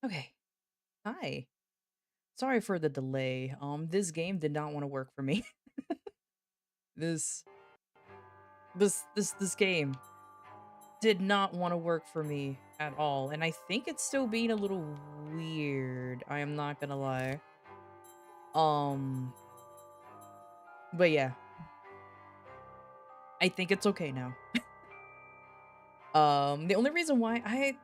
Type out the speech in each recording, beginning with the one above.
Okay. Hi. Sorry for the delay. This game did not want to work for me. This this game did not want to work for me at all, and I think it's still being a little weird. I am not gonna lie. Um, but yeah, I think it's okay now. The only reason why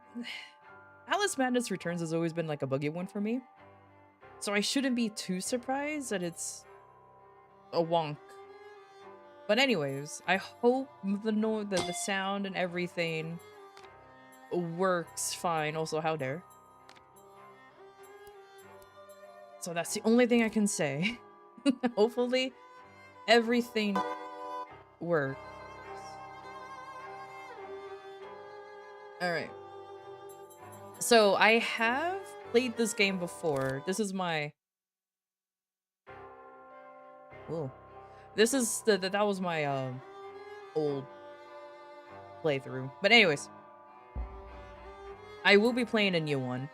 Alice Madness Returns has always been like a buggy one for me, so I shouldn't be too surprised that it's a wonk. But anyways, I hope the sound and everything works fine. Also, how dare. So that's the only thing I can say. Hopefully, everything works. All right. So I have played this game before. This is my. Whoa. This is that was my old playthrough. But anyways, I will be playing a new one.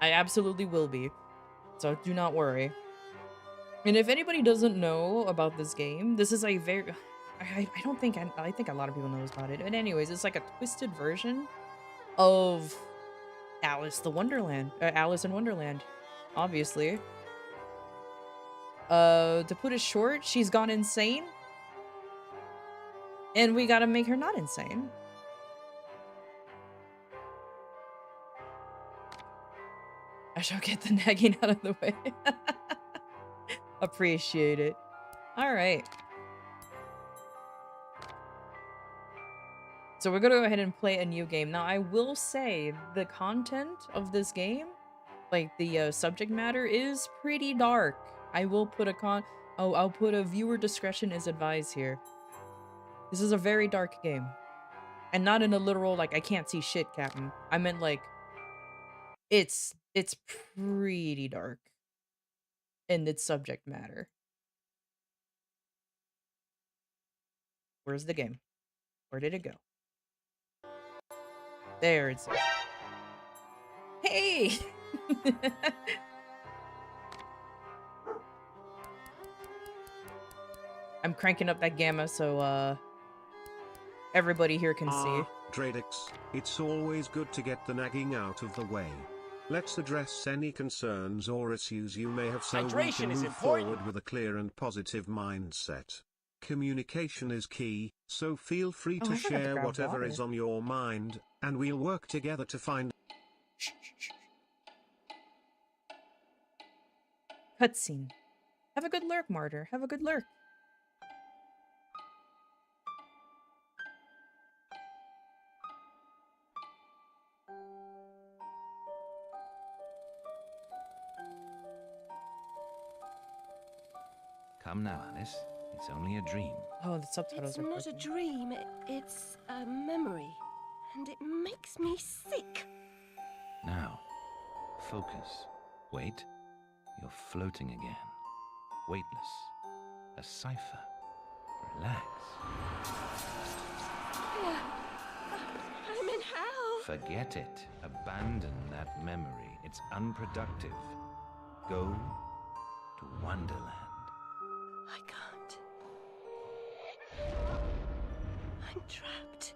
I absolutely will be. So do not worry. And if anybody doesn't know about this game, this is a very... I don't think... I think a lot of people knows about it. And anyways, it's like a twisted version of Alice in Wonderland, obviously. To put it short, she's gone insane. And we gotta make her not insane. I shall get the nagging out of the way. Appreciate it. Alright. So we're gonna go ahead and play a new game. Now, I will say the content of this game, like the subject matter, is pretty dark. I will put I'll put a viewer discretion is advised here. This is a very dark game. And not in a literal, like, I can't see shit, Captain. I meant, like, it's pretty dark in its subject matter. Where's the game? Where did it go? There it's... Hey! I'm cranking up that gamma so everybody here can see. Dradix, it's always good to get the nagging out of the way. Let's address any concerns or issues you may have so we can move forward with a clear and positive mindset. Communication is key, so feel free to share whatever is on your mind, and we'll work together to find... Cutscene. Have a good lurk, Martyr. Have a good lurk. Come now, Alice. It's only a dream. Oh, the subtitles it's are not perfect. a dream. It's a memory. And it makes me sick. Now, focus. Wait. You're floating again. Weightless. A cipher. Relax. I'm in hell. Forget it. Abandon that memory. It's unproductive. Go to Wonderland. I can't. I'm trapped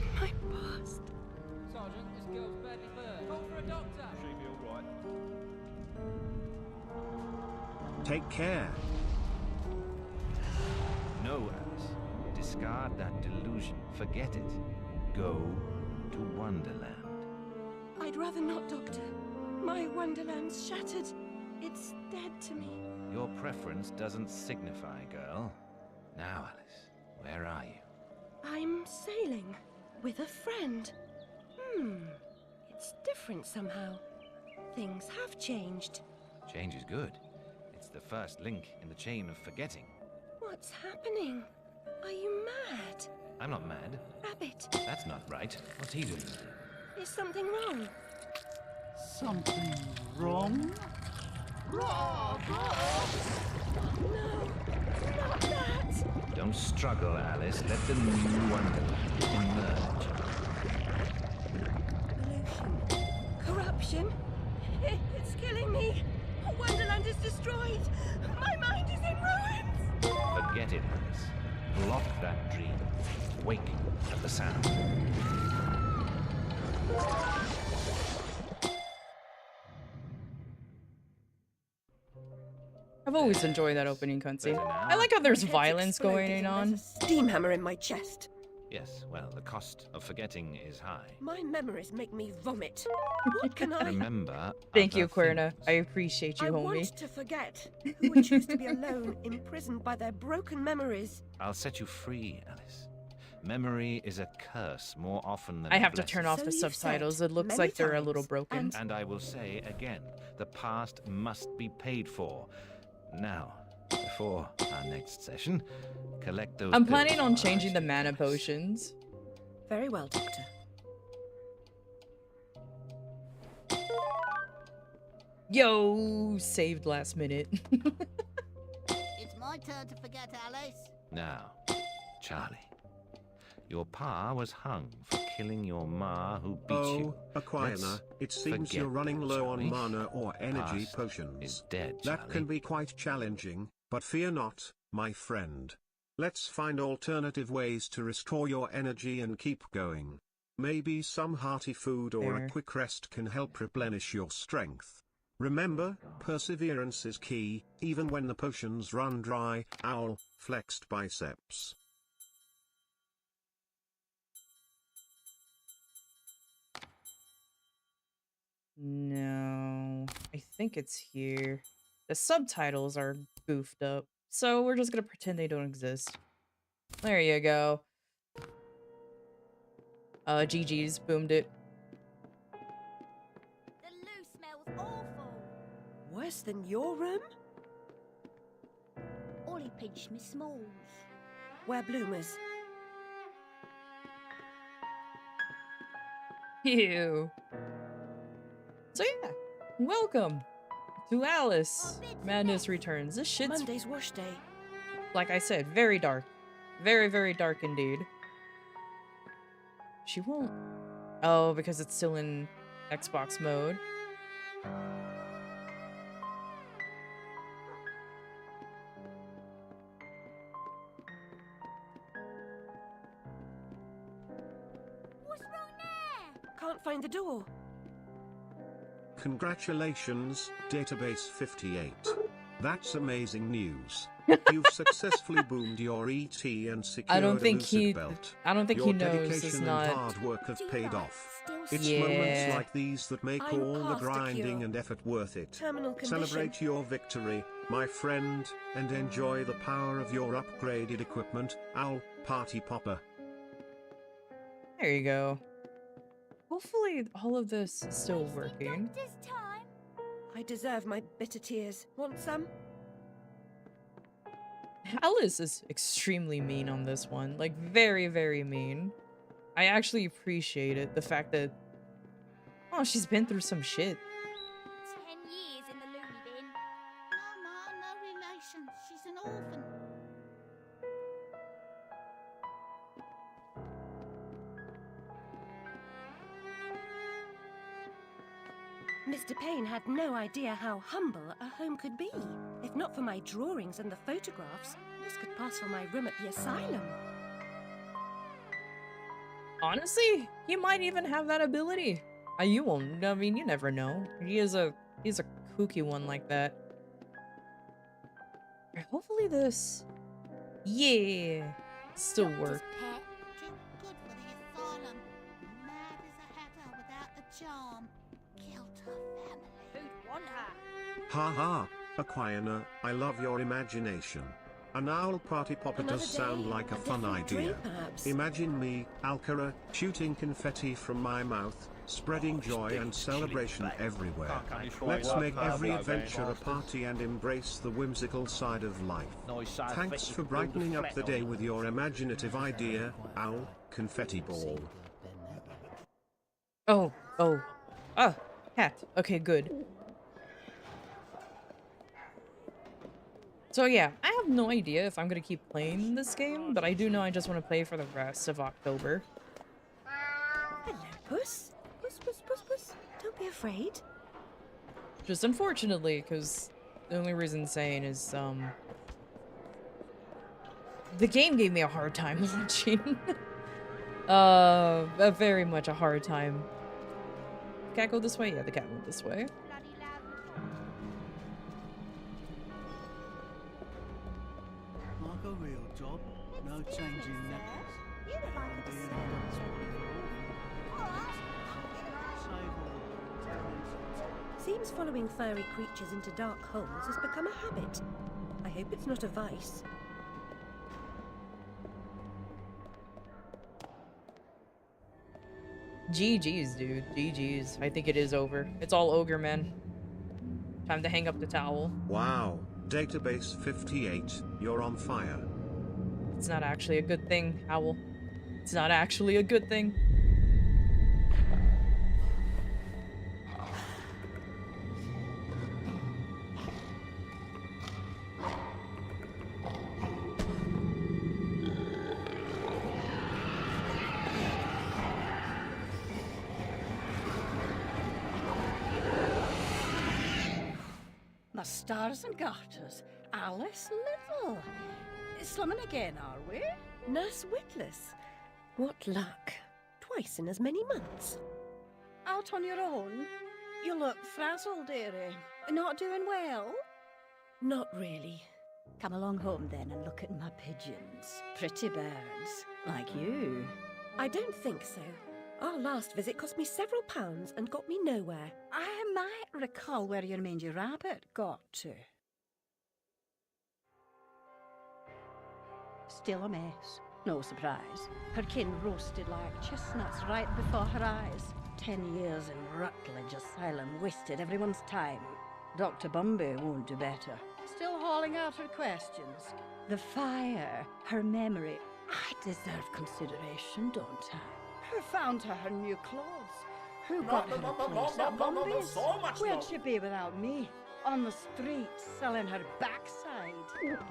in my past. Sergeant, this girl's badly burned. Call for a doctor. She'll be all right. Take care. No, Alice. Discard that delusion. Forget it. Go to Wonderland. I'd rather not, Doctor. My Wonderland's shattered. It's dead to me. Your preference doesn't signify, girl. Now, Alice, where are you? I'm sailing with a friend. It's different somehow. Things have changed. Change is good. It's the first link in the chain of forgetting. What's happening? Are you mad? I'm not mad. Rabbit, That's not right. What's he doing? is something wrong? Something wrong? No, not that! Don't struggle, Alice. Let the new Wonderland emerge. Pollution, destruction. It's killing me. Wonderland is destroyed. My mind is in ruins. Forget it, Alice. Block that dream. Wake at the sound. I've always enjoyed that opening cutscene. Better now? I like how there's My head's violence exploded going and on. there's a steam hammer in my chest. Yes, well, the cost of forgetting is high. My memories make me vomit. What can I... Remember. Thank you, other Querna. things. I appreciate you, I homie. want to forget. Who would choose to be alone, imprisoned by their broken memories? I'll set you free, Alice. Memory is a curse more often than I a have to blessing. turn off So the you've subtitles. said It looks many like they're a little times, broken. And I will say again, the past must be paid for. Now, before our next session, collect those I'm pills planning on while I changing the speak, mana Alice. potions. Very well, Doctor. Yo, saved last minute. It's my turn to forget, Alice. Now, Charlie, your pa was hung for killing your ma who beat you. Oh, Aquina, Let's it seems forget you're running low on Charlie. mana or energy Past potions. is dead, That can Charlie. be quite challenging, but fear not, my friend. Let's find alternative ways to restore your energy and keep going. Maybe some hearty food or There. a quick rest can help replenish your strength. Remember, perseverance is key, even when the potions run dry. Owl, flexed biceps. No, I think it's here. The subtitles are goofed up, so we're just gonna pretend they don't exist. There you go. GG's boomed it. The loo smells awful. Worse than your room? Ollie pinched me smalls. We're bloomers. Ew. So yeah, welcome to Alice. Madness Returns. This shit's, Monday's wash day. like I said, very dark. Very, very dark indeed. She won't. Oh, because it's still in Xbox mode. What's wrong there? Can't find the door. Congratulations, Database 58. That's amazing news. You've successfully boomed your ET and secured I don't think a lucid he. belt. I don't think Your he knows dedication it's and not. hard work have paid off. It's Yeah. moments like these that make I'm all the past the grinding cure. and effort worth it. Terminal condition. Celebrate your victory, my friend, and enjoy the power of your upgraded equipment. Owl, party popper. There you go. Hopefully, all of this is still Wasted working. Doctor's time. I deserve my bitter tears. Want some? Alice is extremely mean on this one. Like, very, very mean. I actually appreciate it. The fact that, oh, she's been through some shit. 10 years in the loony bin. No, Ma, no relation. She's an orphan. Mr. Payne had no idea how humble a home could be. If not for my drawings and the photographs, this could pass for my room at the asylum. Honestly, he might even have that ability. You won't. I mean, you never know. He's a kooky one like that. Hopefully this, yeah, still Doctor's work. pet. Too good for the asylum. Mad as a hatter without the charm. Killed her family. Who'd want her? Ha ha, Aquina, I love your imagination. An owl party popper Another does sound day, like a a fun different idea. dream, perhaps. Imagine me, Alcara, shooting confetti from my mouth, spreading joy and celebration everywhere. Let's make every adventure a party and embrace the whimsical side of life. Thanks for brightening up the day with your imaginative idea, Owl, confetti ball. Oh, cat. Okay, good. So yeah, I have no idea if I'm gonna keep playing this game, but I do know I just want to play for the rest of October. Hello, Puss. Puss, puss, puss, puss. Don't be a afraid? Just unfortunately, because the only reason insane is, the game gave me a hard time launching. Very much a hard time. Cat go this way? Yeah, the cat went this way. Bloody loud and Like a real job, no changing knackers. You look like And a being servant. honest. Alright. Save all the Seems following furry creatures into dark holes has become a habit. I hope it's not a vice. GG's, dude. GG's. I think it is over. It's all ogre, man. Time to hang up the towel. Wow, database 58, you're on fire. It's not actually a good thing, Owl. It's not actually a good thing. The stars and garters. Alice Little. Slumming again, are we? Nurse Witless. What luck. Twice in as many months. Out on your own? You look frazzled, dearie. Not doing well? Not really. Come along home then and look at my pigeons. Pretty birds, like you. I don't think so. Our last visit cost me several pounds and got me nowhere. I might recall where your mangy rabbit got to. Still a mess. No surprise. Her kin roasted like chestnuts right before her eyes. 10 years in Rutledge Asylum wasted everyone's time. Dr. Bumby won't do better. Still hauling out her questions. The fire, her memory. I deserve consideration, don't I? Who found her new clothes? Who got her a place at Bumby's? Where'd she be without me? On the street, selling her backside.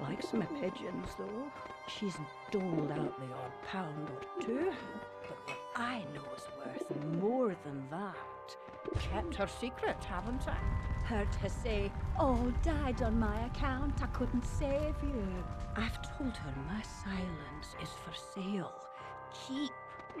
Likes my pigeons, though. She's doled out the odd pound or two. But what I know is worth more than that. Kept her secret, haven't I? Heard her say, "Oh, died on my account, I couldn't save you." I've told her my silence is for sale. Keep.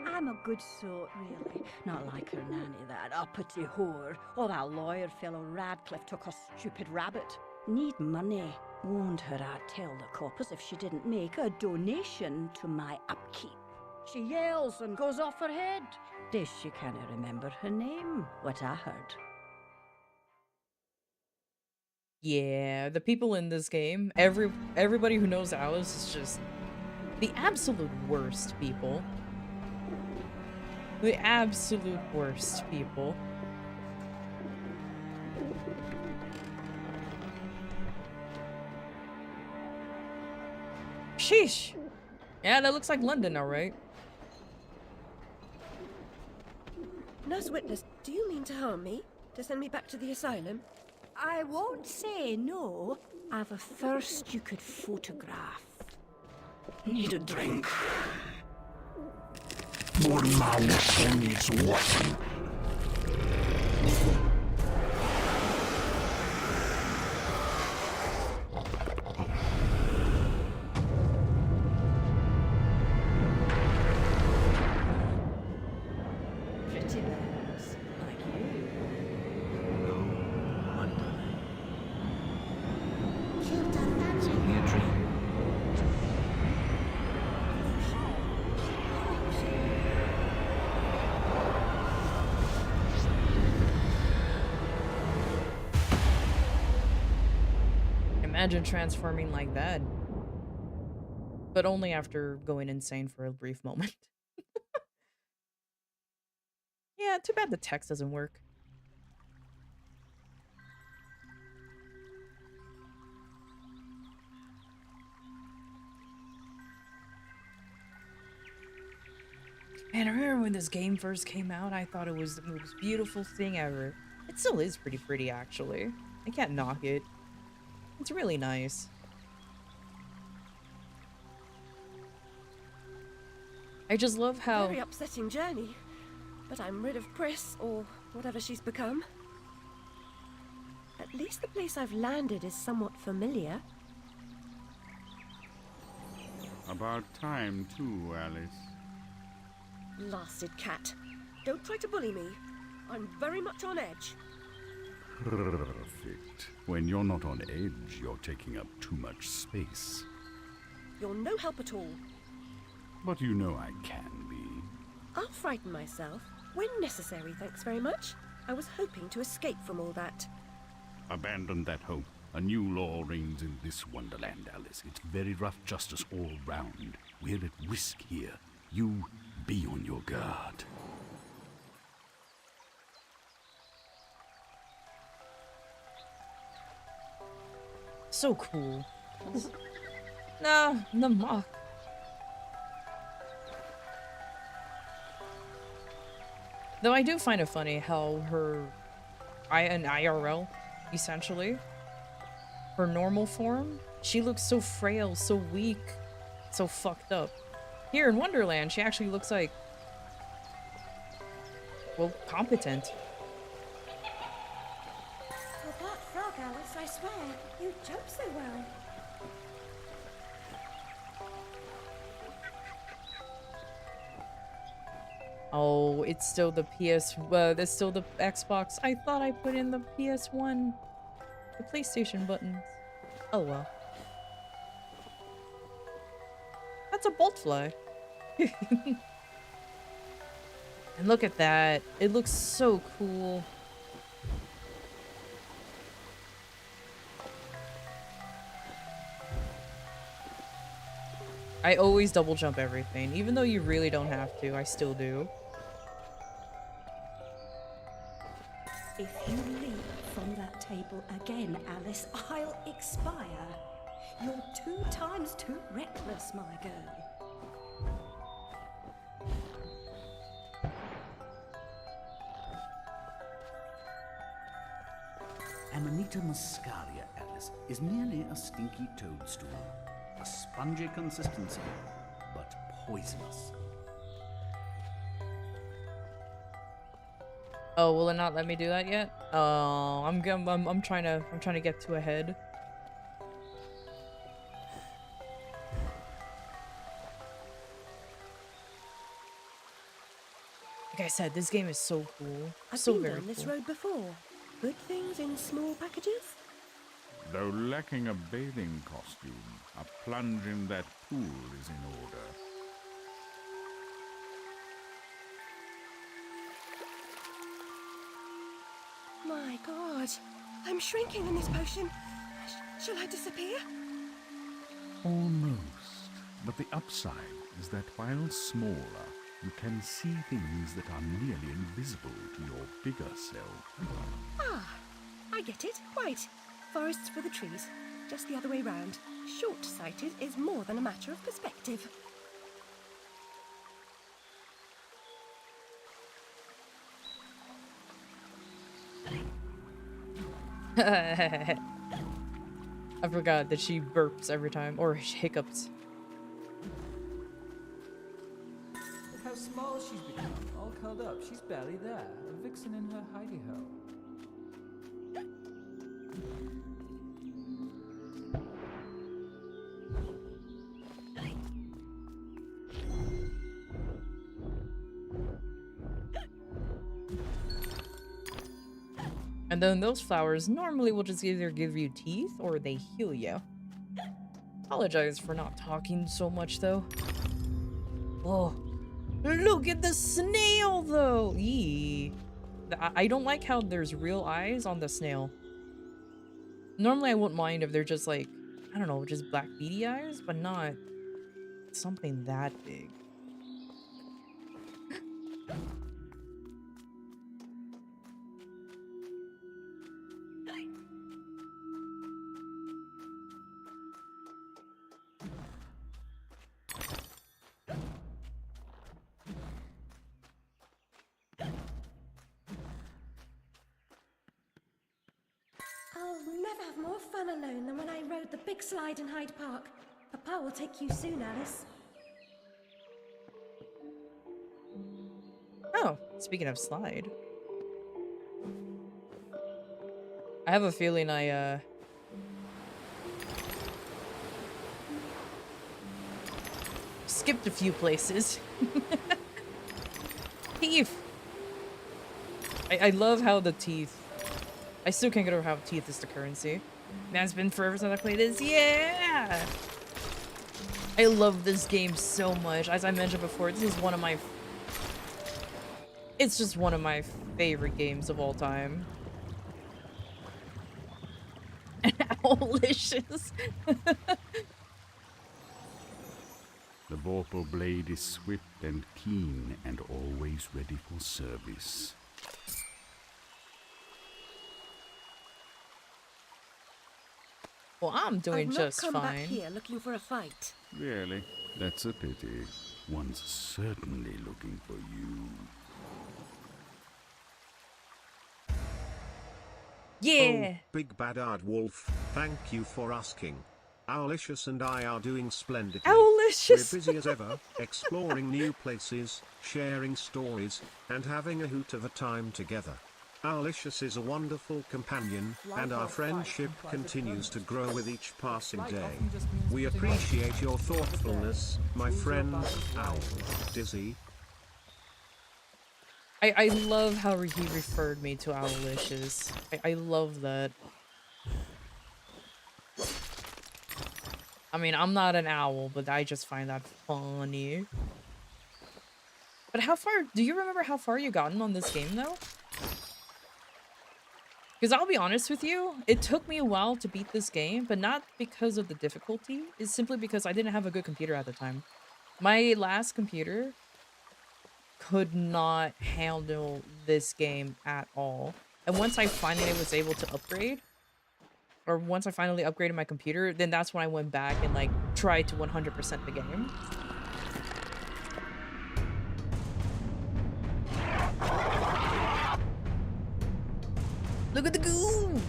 I'm a good sort, really. Not like her nanny, that uppity whore, or that lawyer fellow Radcliffe took a stupid rabbit. Need money. Warned her I'd tell the coppers if she didn't make a donation to my upkeep. She yells and goes off her head. This she can't remember her name, what I heard. Yeah, the people in this game, everybody who knows Alice is just the absolute worst people. The absolute worst people. Sheesh. Yeah, that looks like London now, right? Nurse Witless, do you mean to harm me? To send me back to the asylum? I won't say no. I've a thirst you could photograph. Need a drink. More mouth needs washing. Pretty birds, like you. Killed a magic. Me a dream. Imagine transforming like that. But only after going insane for a brief moment. Yeah, too bad the text doesn't work. Man, I remember when this game first came out, I thought it was the most beautiful thing ever. It still is pretty, actually. I can't knock it. It's really nice. I just love how... Very upsetting journey. but I'm rid of Pris, or whatever she's become. At least the place I've landed is somewhat familiar. About time, too, Alice. Blasted cat. Don't try to bully me. I'm very much on edge. Perfect. When you're not on edge, you're taking up too much space. You're no help at all. But you know I can be. I'll frighten myself when necessary, thanks very much. I was hoping to escape from all that. Abandon that hope. A new law reigns in this wonderland, Alice. It's very rough justice all round. We're at risk here. You be on your guard. So cool. No, the mock. Though I do find it funny how an IRL, essentially, her normal form, she looks so frail, so weak, so fucked up. Here in Wonderland, she actually looks like, well, competent. For that frog, Alice, I swear, you jump so well. Oh, it's still the it's still the Xbox. I thought I put in the PS1, the PlayStation buttons. Oh well. That's a bolt fly. And look at that. It looks so cool. I always double jump everything. Even though you really don't have to, I still do. If you leap from that table again, Alice, I'll expire. You're 2 times too reckless, my girl. Amanita muscaria, Alice, is merely a stinky toadstool. A spongy consistency, but poisonous. Oh, will it not let me do that yet? Oh, I'm trying to get too ahead. Like I said, this game is so cool. I've So been very down this cool. road before. Good things in small packages? Though lacking a bathing costume, a plunge in that pool is in order. My God, I'm shrinking in this potion. Shall I disappear? Almost. But the upside is that while smaller, you can see things that are nearly invisible to your bigger self. Ah, I get it. Right. Forests for the trees. Just the other way round. Short-sighted is more than a matter of perspective. I forgot that she burps every time, or hiccups. Look how small she's become, all curled up. She's barely there. A vixen in her hidey-ho. And then those flowers normally will just either give you teeth or they heal you. Apologize for not talking so much though. Oh, look at the snail though. Eee. I don't like how there's real eyes on the snail. Normally I wouldn't mind if they're just like, I don't know, just black beady eyes, but not something that big. I'll never have more fun alone than when I rode the big slide in Hyde Park. Papa will take you soon, Alice. Oh, speaking of slide. I have a feeling I, skipped a few places. Teeth! I love how the teeth... I still can't get over how teeth is the currency. Man, it's been forever since I played this. Yeah! I love this game so much. As I mentioned before, this is one of my... It's just one of my favorite games of all time. Owlicious. The vorpal blade is swift and keen and always ready for service. Well, I'm doing just I've not come fine. back here looking for a fight. Really? That's a pity. One's certainly looking for you. Yeah! Oh, Big Bad Ard Wolf, thank you for asking. Owlicious and I are doing splendidly. Owlicious! We're busy as ever, exploring new places, sharing stories, and having a hoot of a time together. Owlicious is a wonderful companion, and our friendship continues to grow with each passing day. We appreciate your thoughtfulness, my friend, Owl. Dizzy. I love how he referred me to Owlicious. I love that. I mean, I'm not an owl, but I just find that funny. But how far... Do you remember how far you gotten on this game, though? Because I'll be honest with you, it took me a while to beat this game, but not because of the difficulty. It's simply because I didn't have a good computer at the time. My last computer could not handle this game at all. And once I finally was able to upgrade, or once I finally upgraded my computer, then that's when I went back and like tried to 100% the game. Look at the goo!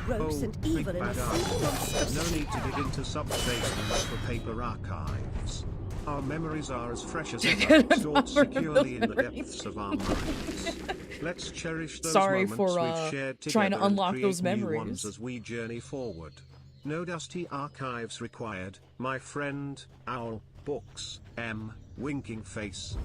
Gross and Big evil in a Bad single Ard. monstrosity. No need to dig into substations for paper archives. Our memories are as fresh as ever, stored securely in the depths of our minds. Let's cherish those moments we've shared together trying to unlock and create those new memories ones as we journey forward. No dusty archives required, my friend, Owl, Books, M, winking face.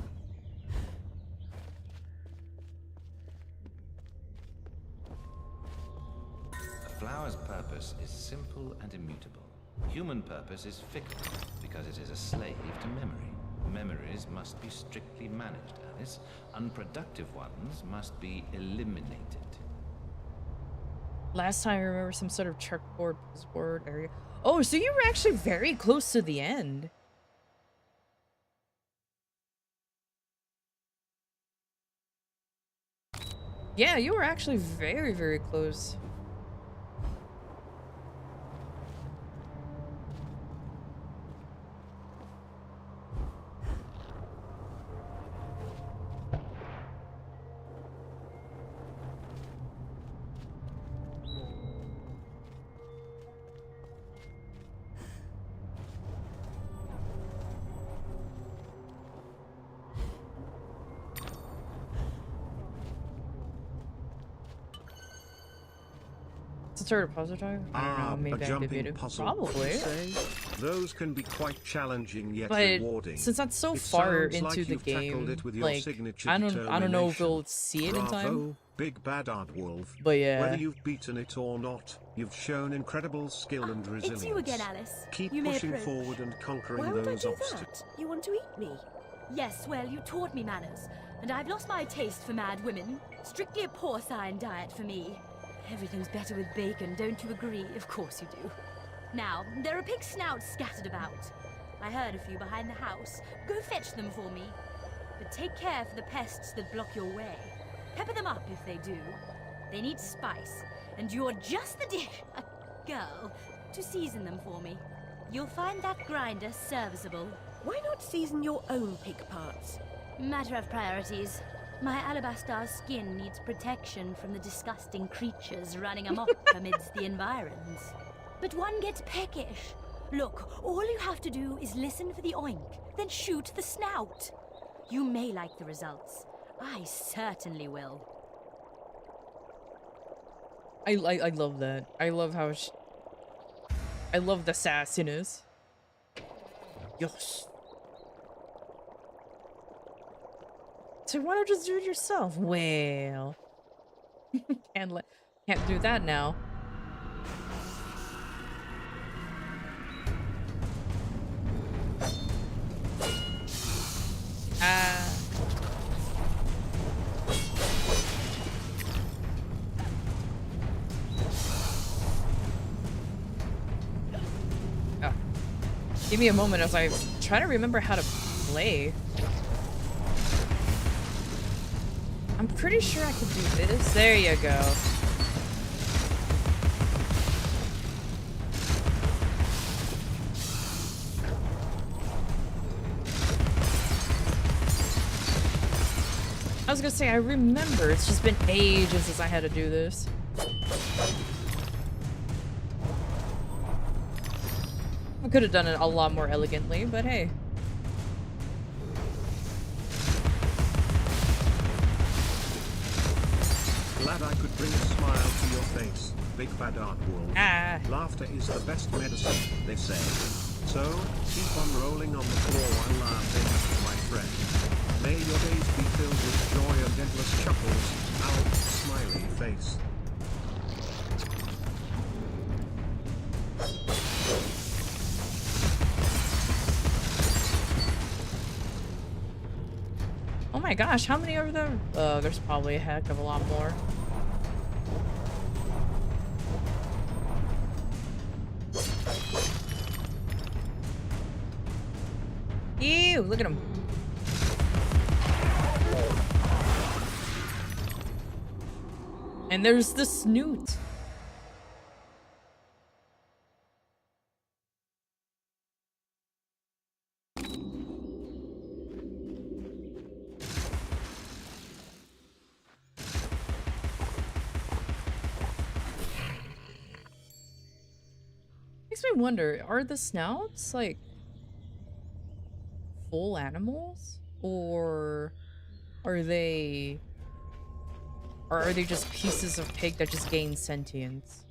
A flower's purpose is simple and immutable. Human purpose is fickle, because it is a slave to memory. Memories must be strictly managed, Alice. Unproductive ones must be eliminated. Last time I remember some sort of checkerboard word area. Oh, so you were actually very close to the end. Yeah, you were actually very, very close. It's a repository? I don't know, maybe a jumping activated. puzzle. Probably. Say? Those can be quite challenging yet But rewarding. since that's so It far sounds into like the you've tackled game, it with your like signature I don't know if determination. we'll see it in time. Bravo, Big Bad Ard Wolf. But yeah. Whether you've beaten it or not, you've shown incredible skill and resilience. It's you again, Alice. Keep You may pushing approach. forward and conquering Why would I those do obstacles. that? You want to eat me? Yes, well, you taught me manners, and I've lost my taste for mad women. Strictly a porcine diet for me. Everything's better with bacon, don't you agree? Of course you do. Now, there are pig snouts scattered about. I heard a few behind the house. Go fetch them for me. But take care for the pests that block your way. Pepper them up if they do. They need spice, and you're just the girl to season them for me. You'll find that grinder serviceable. Why not season your own pig parts? Matter of priorities. My alabaster skin needs protection from the disgusting creatures running amok amidst the environs. But one gets peckish. Look, all you have to do is listen for the oink, then shoot the snout. You may like the results. I certainly will. I love that. I love how I love the sassiness. Yes. So why don't you just do it yourself? Well, can't do that now. Oh. Give me a moment as I try to remember how to play. I'm pretty sure I could do this. There you go. I was gonna say, I remember. It's just been ages since I had to do this. I could have done it a lot more elegantly, but hey. Glad I could bring a smile to your face, big bad art wolf. Ah. Laughter is the best medicine, they say. So, keep on rolling on the floor while laughing, my friend. May your days be filled with joy and endless chuckles. Ow, smiley face. Oh my gosh, how many are there? There's probably a heck of a lot more. Ew, look at him. And there's the snoot. Makes me wonder, are the snouts like full animals, or are they just pieces of pig that just gain sentience?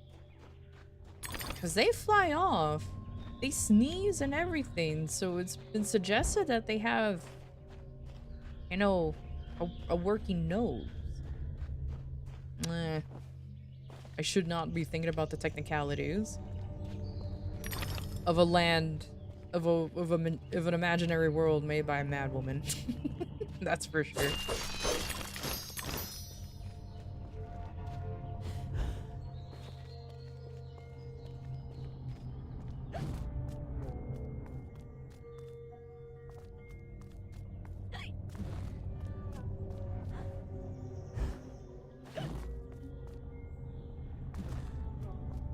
Because they fly off, they sneeze and everything, so it's been suggested that they have, you know, a working nose. I should not be thinking about the technicalities of a land, of an imaginary world made by a mad woman. That's for sure.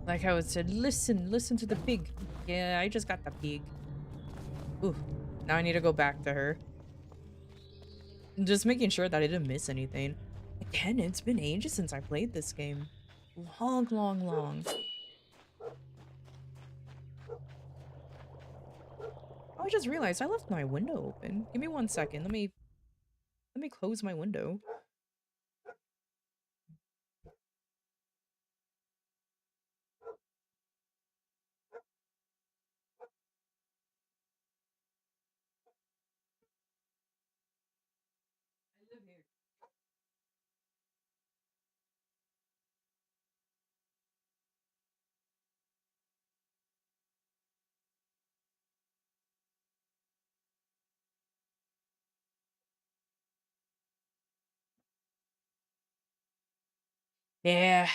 Like how it said, listen to the pig. Yeah, I just got the pig. Ooh, now I need to go back to her. Just making sure that I didn't miss anything. Again, it's been ages since I played this game. Long. Oh, I just realized I left my window open. Give me 1 second. Let me close my window. Yeah.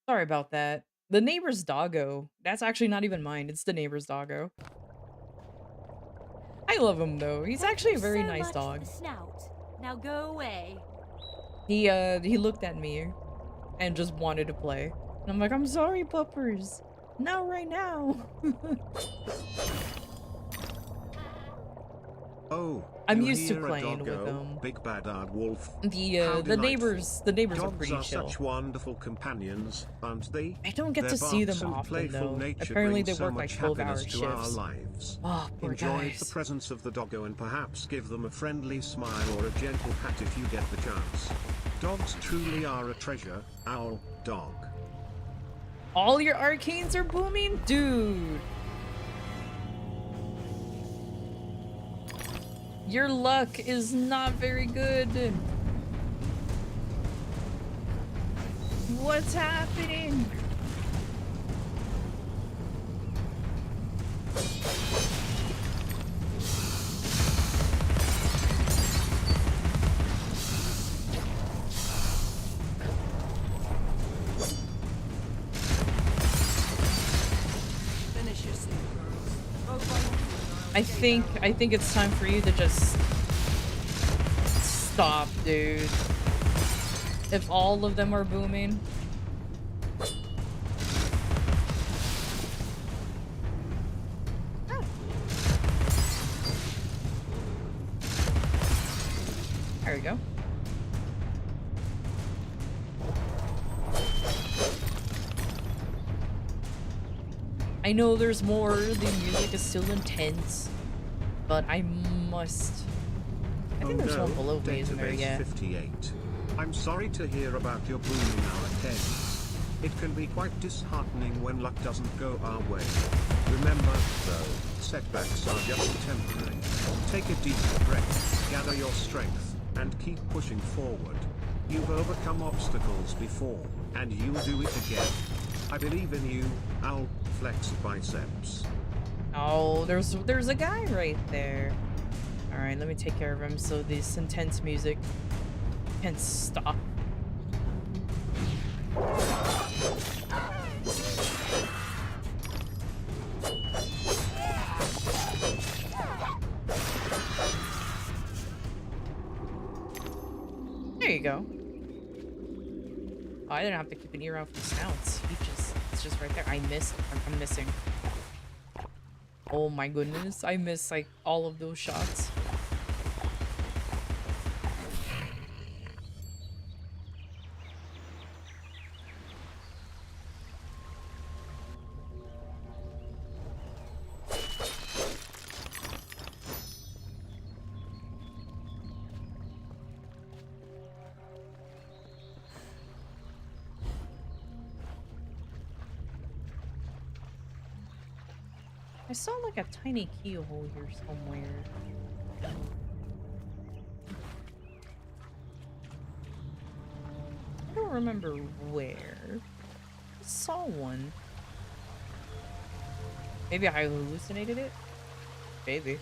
Sorry about that. The neighbor's doggo. That's actually not even mine. It's the neighbor's doggo. I love him though. He's actually a very nice dog. Now go away. He looked at me and just wanted to play. And I'm like, I'm sorry, puppers. Not right now. Oh, I'm you used to hear a playing with doggo? them. Big bad wolf. The How neighbors delightful. are Dogs pretty are chill. such wonderful companions, aren't they? I don't get Their to see them barks and often playful though. nature Apparently bring they so work like much 12-hour happiness to our shifts. lives. Oh, poor Enjoy guys. the presence of the doggo and perhaps give them a friendly smile or a gentle pat if you get the chance. Dogs truly are a treasure, owl, dog. All your arcanes are booming? Dude. Your luck is not very good. What's happening? I think it's time for you to just stop, dude. If all of them are booming. There we go. I know there's more, the music is still intense, but I think there's one below me, isn't there? Yeah. 58. I'm sorry to hear about your booming arcades. It can be quite disheartening when luck doesn't go our way. Remember, though, setbacks are just temporary. Take a deep breath, gather your strength, and keep pushing forward. You've overcome obstacles before, and you'll do it again. I believe in you, Owl. Flexed biceps. Oh, there's a guy right there. All right, let me take care of him so this intense music can stop. There you go. Oh, I didn't have to keep an ear out for snouts. It's just right there. I'm missing. Oh my goodness, I missed like all of those shots. I saw like a tiny keyhole here somewhere. I don't remember where. I saw one. Maybe I hallucinated it? Maybe.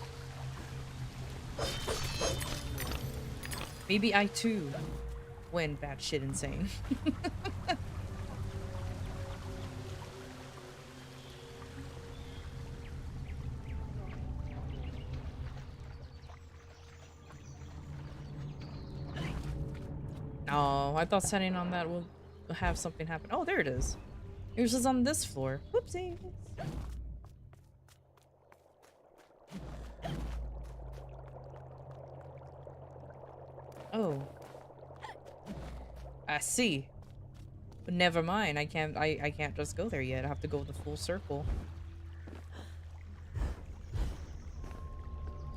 Maybe I too went batshit insane. Oh, I thought setting on that will have something happen. Oh, there it is. Yours is on this floor. Whoopsies. Oh. I see. But never mind. I can't just go there yet. I have to go the full circle.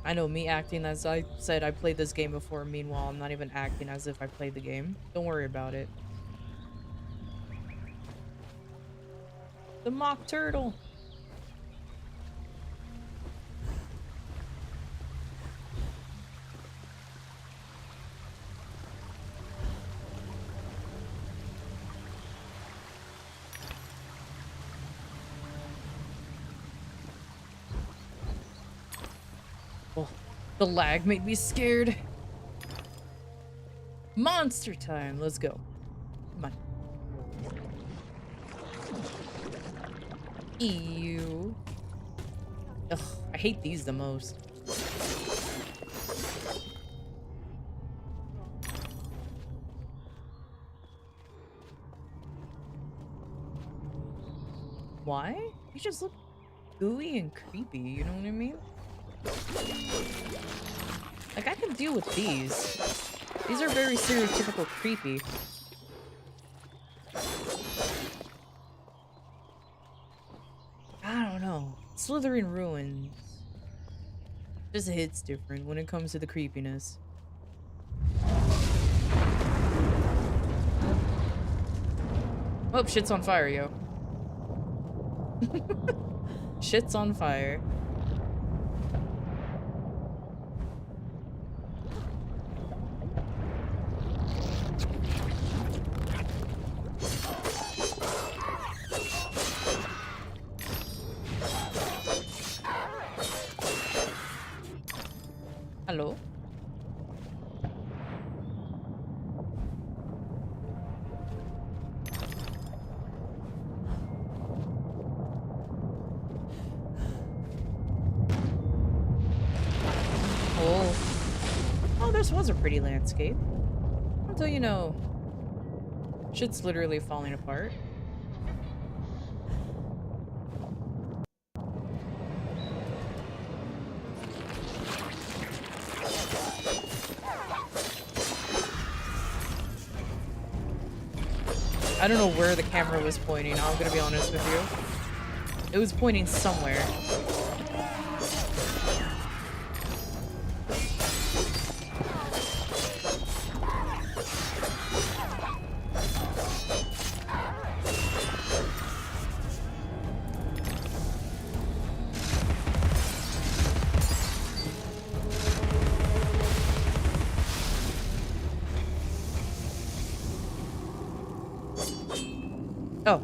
I know, me acting as I said I played this game before, meanwhile I'm not even acting as if I played the game. Don't worry about it. The mock turtle! Oh, the lag made me scared. Monster time, let's go. Come on. Ew. Ugh, I hate these the most. Why? You just look gooey and creepy, you know what I mean? Like, I can deal with these. These are very stereotypical creepy. I don't know. Slytherin Ruins just hits different when it comes to the creepiness. Oh, shit's on fire, yo. Shit's on fire. Hello? Oh, this was a pretty landscape. Until, you know, shit's literally falling apart. I don't know where the camera was pointing, I'm gonna be honest with you. It was pointing somewhere. Oh.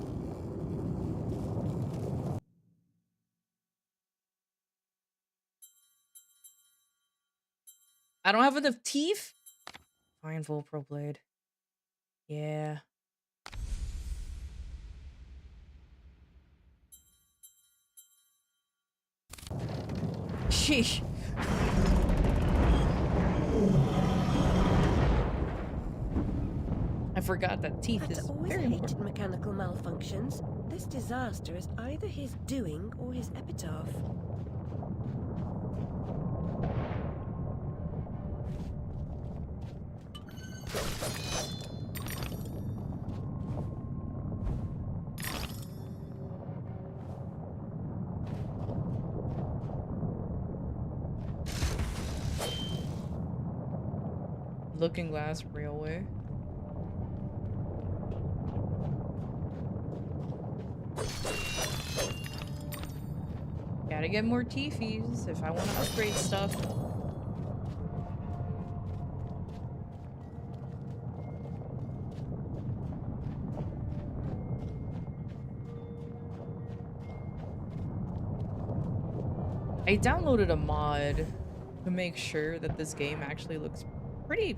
I don't have enough teeth? Fine, full pro blade. Yeah. Sheesh. I forgot that teeth is always very hated important. mechanical malfunctions. This disaster is either his doing or his epitaph. Looking Glass Railway. Gotta get more teefies if I want to upgrade stuff. I downloaded a mod to make sure that this game actually looks pretty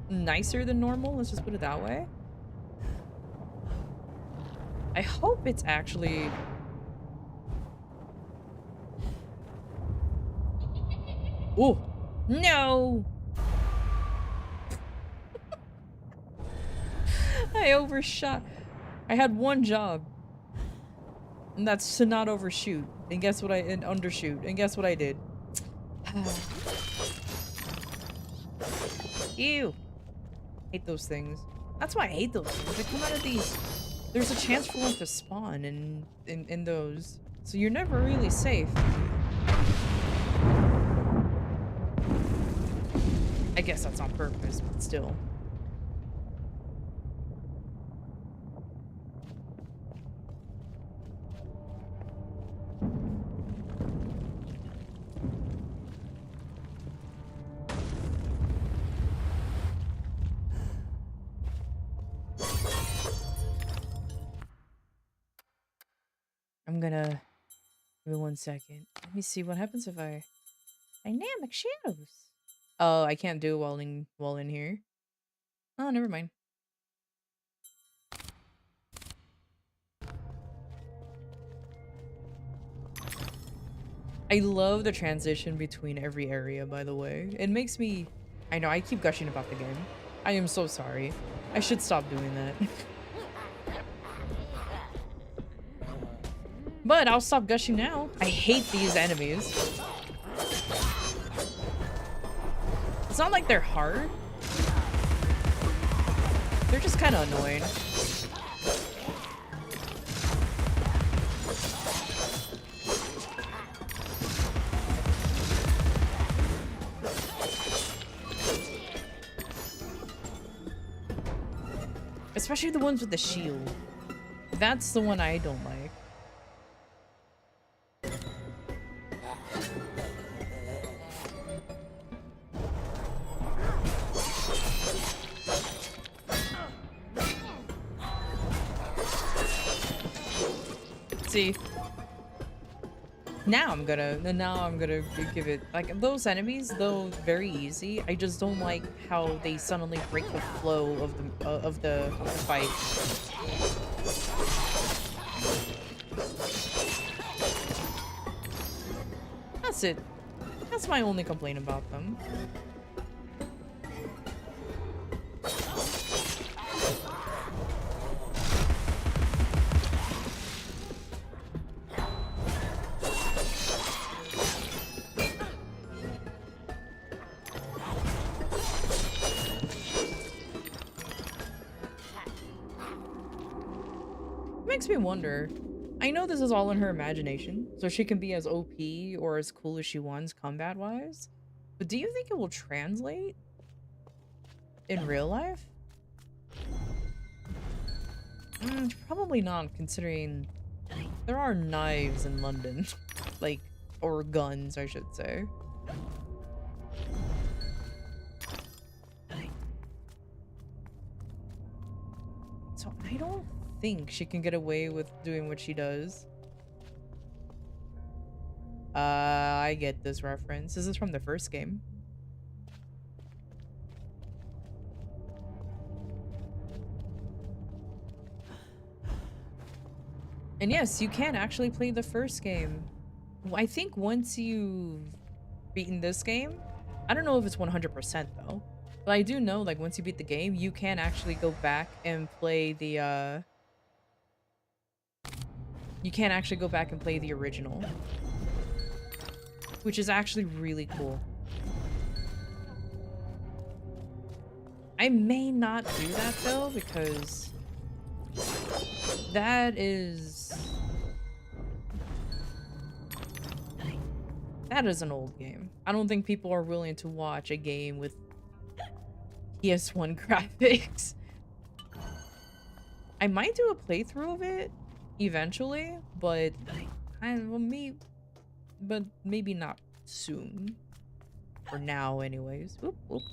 nicer than normal, let's just put it that way. I hope it's actually... Oh, no! I overshot. I had one job. And that's to not overshoot. And guess what and undershoot. And guess what I did? Ew. Hate those things. That's why I hate those things. They come out of these. There's a chance for one to spawn in those. So you're never really safe. I guess that's on purpose, but still. I'm gonna... Give me 1 second. Let me see what happens if I... Dynamic shadows. Oh, I can't do it while in here. Oh, never mind. I love the transition between every area, by the way. It makes me... I know, I keep gushing about the game. I am so sorry. I should stop doing that. But I'll stop gushing now. I hate these enemies. It's not like they're hard. They're just kind of annoying. Especially the ones with the shield. That's the one I don't like. See, now I'm gonna give it, like, those enemies, though very easy. I just don't like how they suddenly break the flow of the fight. That's it. That's my only complaint about them. Makes me wonder. I know this is all in her imagination, so she can be as OP or as cool as she wants combat-wise, but do you think it will translate in real life? Probably not, considering there are knives in London. Like, or guns, I should say. So I don't think she can get away with doing what she does. I get this reference. This is from the first game. And yes, you can actually play the first game. I think once you've beaten this game, I don't know if it's 100% though, but I do know, like, once you beat the game, you can actually go back and play the, you can actually go back and play the original, which is actually really cool. I may not do that though, because that is an old game. I don't think people are willing to watch a game with PS1 graphics. I might do a playthrough of it eventually, but maybe not soon. For now, anyways. Oop, oop.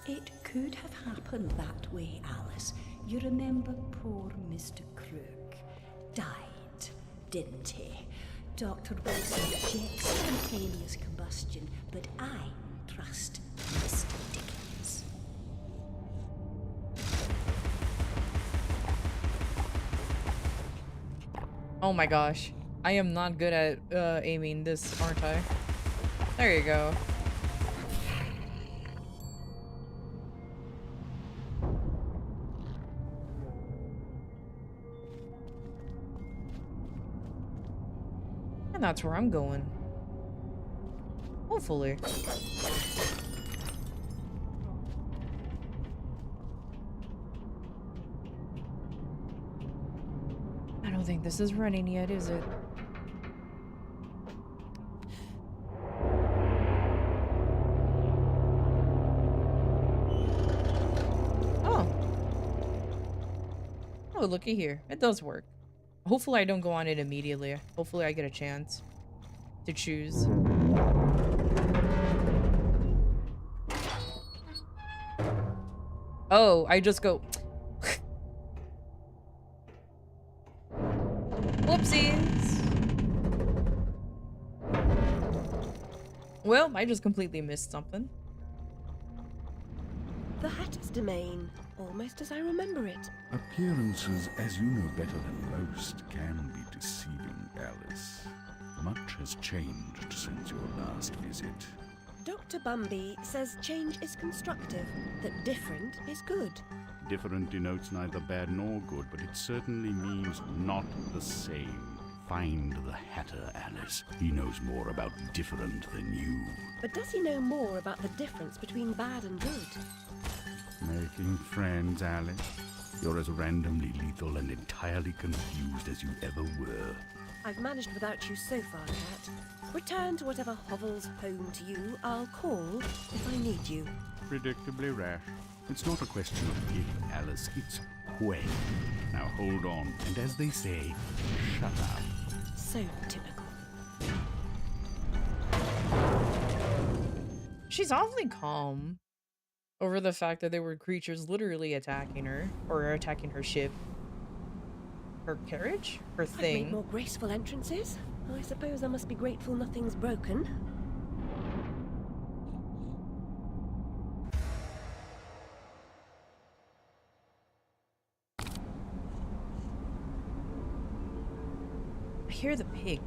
It could have happened that way, Alice. You remember poor Mr. Crook died, didn't he? Dr. Wilson rejects spontaneous combustion, but I trust Mr. Dickens. Oh my gosh. I am not good at aiming this, aren't I? There you go. And that's where I'm going. Hopefully. I don't think this is running yet, is it? Oh. Oh, looky here. It does work. Hopefully I don't go on it immediately. Hopefully I get a chance to choose. Oh, I just go... Whoopsies! Well, I just completely missed something. The Hatter's domain, almost as I remember it. Appearances, as you know better than most, can be deceiving, Alice. Much has changed since your last visit. Dr. Bumby says change is constructive, that different is good. Different denotes neither bad nor good, but it certainly means not the same. Find the Hatter, Alice. He knows more about different than you. But does he know more about the difference between bad and good? Making friends, Alice. You're as randomly lethal and entirely confused as you ever were. I've managed without you so far, Cat. Return to whatever hovels home to you. I'll call if I need you. Predictably rash. It's not a question of if, Alice, it's when. Now hold on, and as they say, shut up. So typical. She's awfully calm over the fact that there were creatures literally attacking her, or attacking her ship. Her carriage? Her I've made thing. more graceful entrances. I suppose I must be grateful nothing's broken. I hear the pig.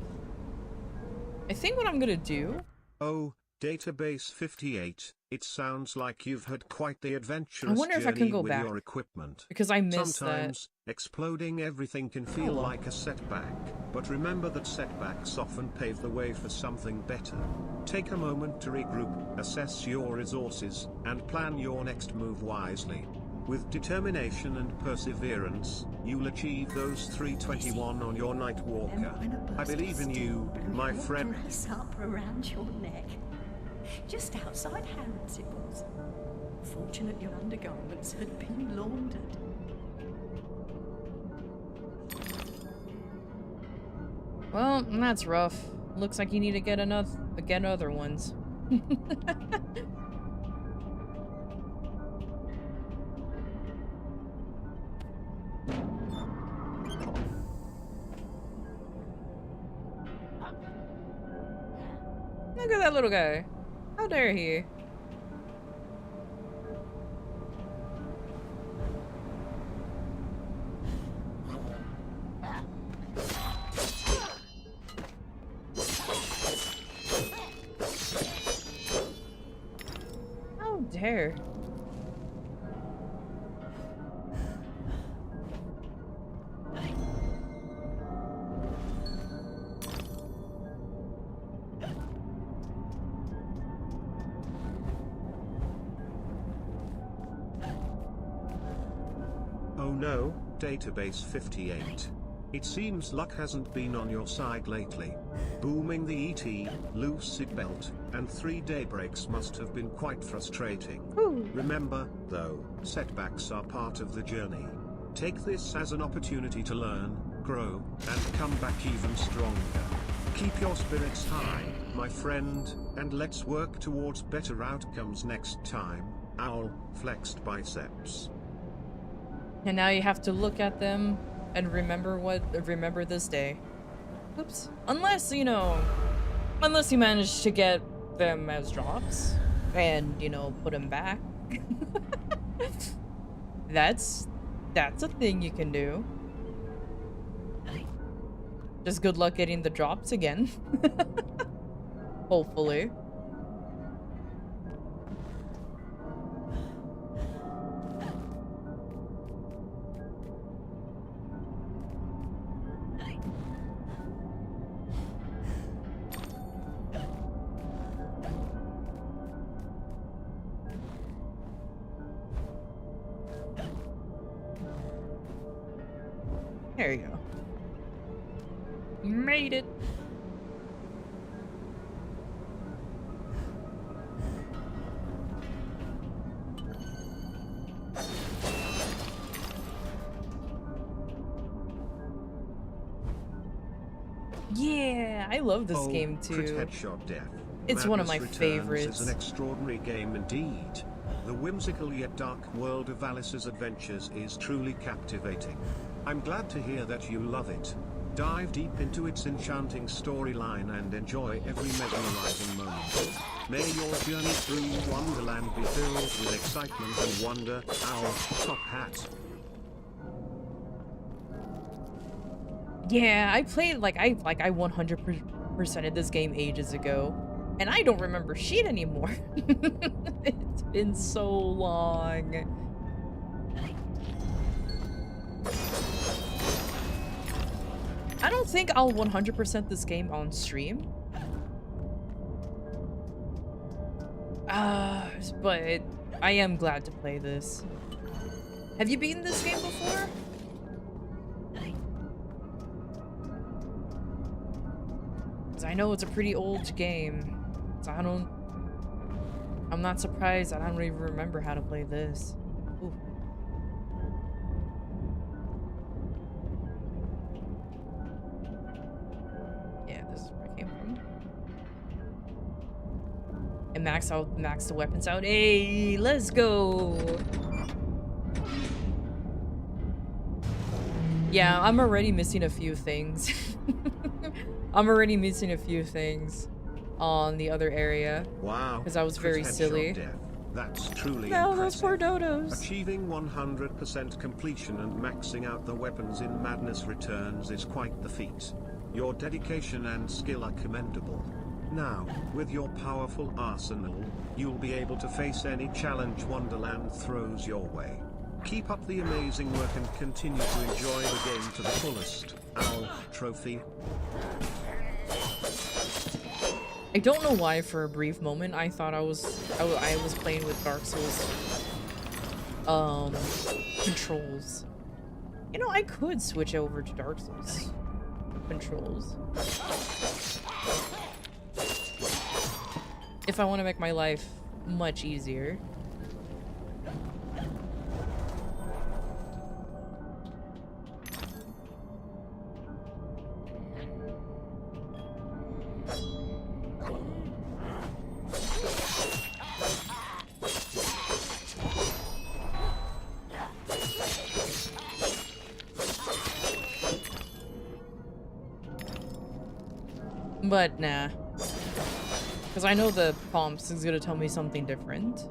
I think what I'm gonna do... Oh, Database 58, it sounds like you've had quite the adventurous I wonder if I can journey go with back, your equipment. because I missed Sometimes, exploding everything can feel like a setback, but remember that setbacks often pave the way for something better. Take a moment to regroup, assess your resources, and plan your next move wisely. With determination and perseverance, you'll achieve those 321 on your night walker. I believe in you, my friend. Dress up around your neck. Just outside Harrods it was. Fortunate your undergarments had been laundered. Well, that's rough. Looks like you need to get other ones. Look at that little guy. How dare he? How dare? Oh no, Database 58. It seems luck hasn't been on your side lately. Booming the ET, loose seatbelt, and 3 daybreaks must have been quite frustrating. Remember, though, setbacks are part of the journey. Take this as an opportunity to learn, grow, and come back even stronger. Keep your spirits high, my friend, and let's work towards better outcomes next time. Owl, flexed biceps. And now you have to look at them and remember this day. Oops. Unless you manage to get them as drops and, put them back. That's a thing you can do. Just good luck getting the drops again. Hopefully. There you go. You made it. Yeah, I love this game too. Headshot Death. It's one of my Madness favorites. Returns is an extraordinary game indeed. The whimsical yet dark world of Alice's adventures is truly captivating. I'm glad to hear that you love it. Dive deep into its enchanting storyline and enjoy every mesmerizing moment. May your journey through Wonderland be filled with excitement and wonder. Owl, top hat. Yeah, I played I 100%ed this game ages ago, and I don't remember shit anymore. It's been so long. I don't think I'll 100% this game on stream. But I am glad to play this. Have you beaten this game before? Because I know it's a pretty old game. So I'm not surprised. I don't even remember how to play this. Ooh. Yeah, this is where I came from. And max the weapons out. Hey, let's go. Yeah, I'm already missing a few things. I'm already missing a few things on the other area. Wow. Because I was very silly. That's truly no, impressive. Those poor dodos. Achieving 100% completion and maxing out the weapons in Madness Returns is quite the feat. Your dedication and skill are commendable. Now, with your powerful arsenal, you'll be able to face any challenge Wonderland throws your way. Keep up the amazing work and continue to enjoy the game to the fullest. Owl trophy. I don't know why for a brief moment I thought I was playing with Dark Souls controls. You know, I could switch over to Dark Souls controls. If I want to make my life much easier. But nah. Because I know the prompts is gonna tell me something different.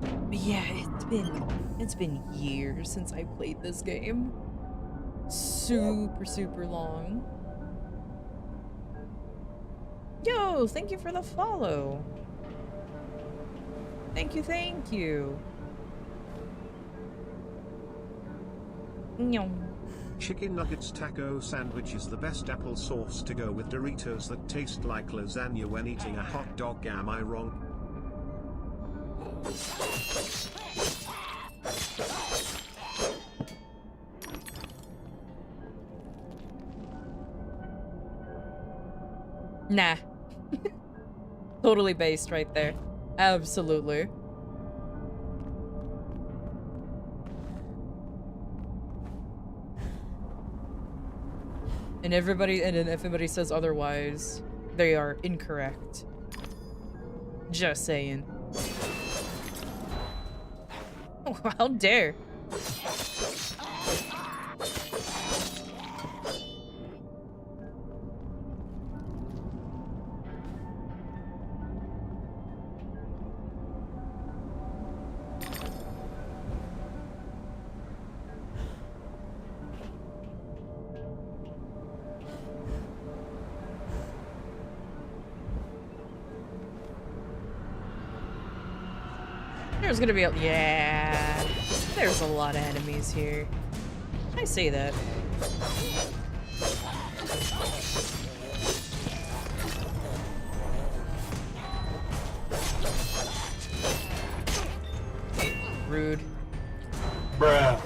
But yeah, it's been years since I played this game. Super long. Yo, thank you for the follow. Thank you. Nyom. Chicken nuggets taco sandwich is the best apple sauce to go with Doritos that taste like lasagna when eating a hot dog. Am I wrong? Nah. Totally based right there. Absolutely. And if everybody says otherwise, they are incorrect. Just saying. Oh, how dare. There's gonna be yeah, there's a lot of enemies here. I say that. Rude. Bruh.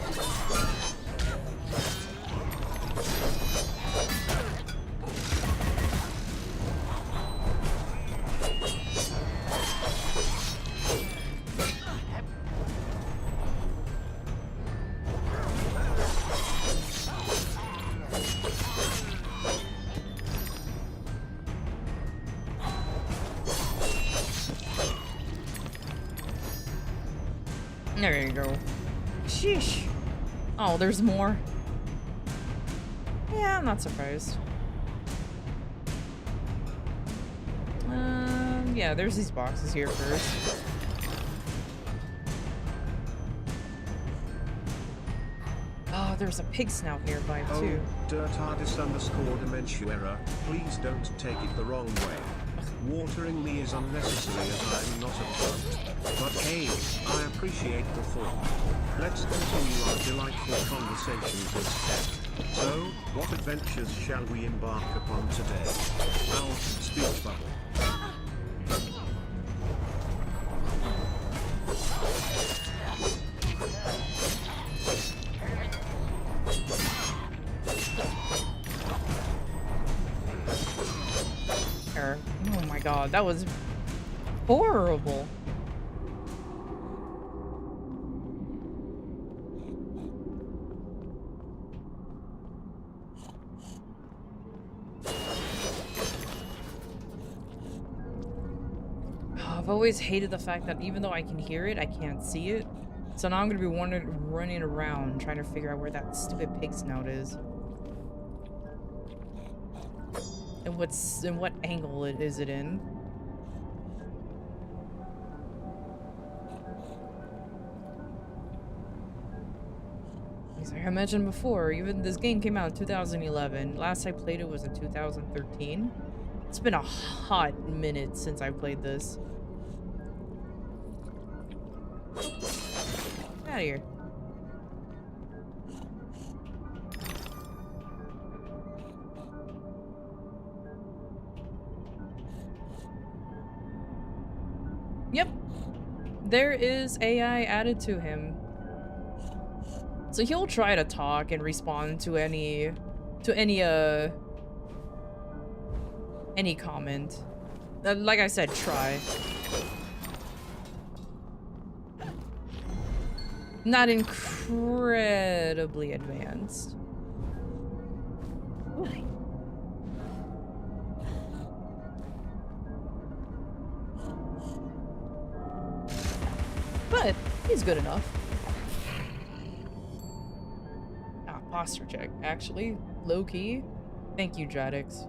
There you go. Sheesh. Oh, there's more. Yeah, I'm not surprised. Yeah, there's these boxes here first. Oh, there's a pig snout nearby too. Oh, dirt artist _dementia error. Please don't take it the wrong way. watering me is unnecessary as I'm not a plant. But hey, I appreciate the thought. Let's continue our delightful conversations instead. So, what adventures shall we embark upon today? Owl, speech bubble. Oh my god, that was horrible. I've always hated the fact that even though I can hear it, I can't see it. So now I'm gonna be running around trying to figure out where that stupid pig snout is. And what angle is it in? Like I mentioned before, even this game came out in 2011. Last I played it was in 2013. It's been a hot minute since I played this. Get out of here. Yep. There is AI added to him. So he'll try to talk and respond to any comment. Like I said, try. Not incredibly advanced. Ooh. But he's good enough. Posture check, actually, low key. Thank you, Dradix.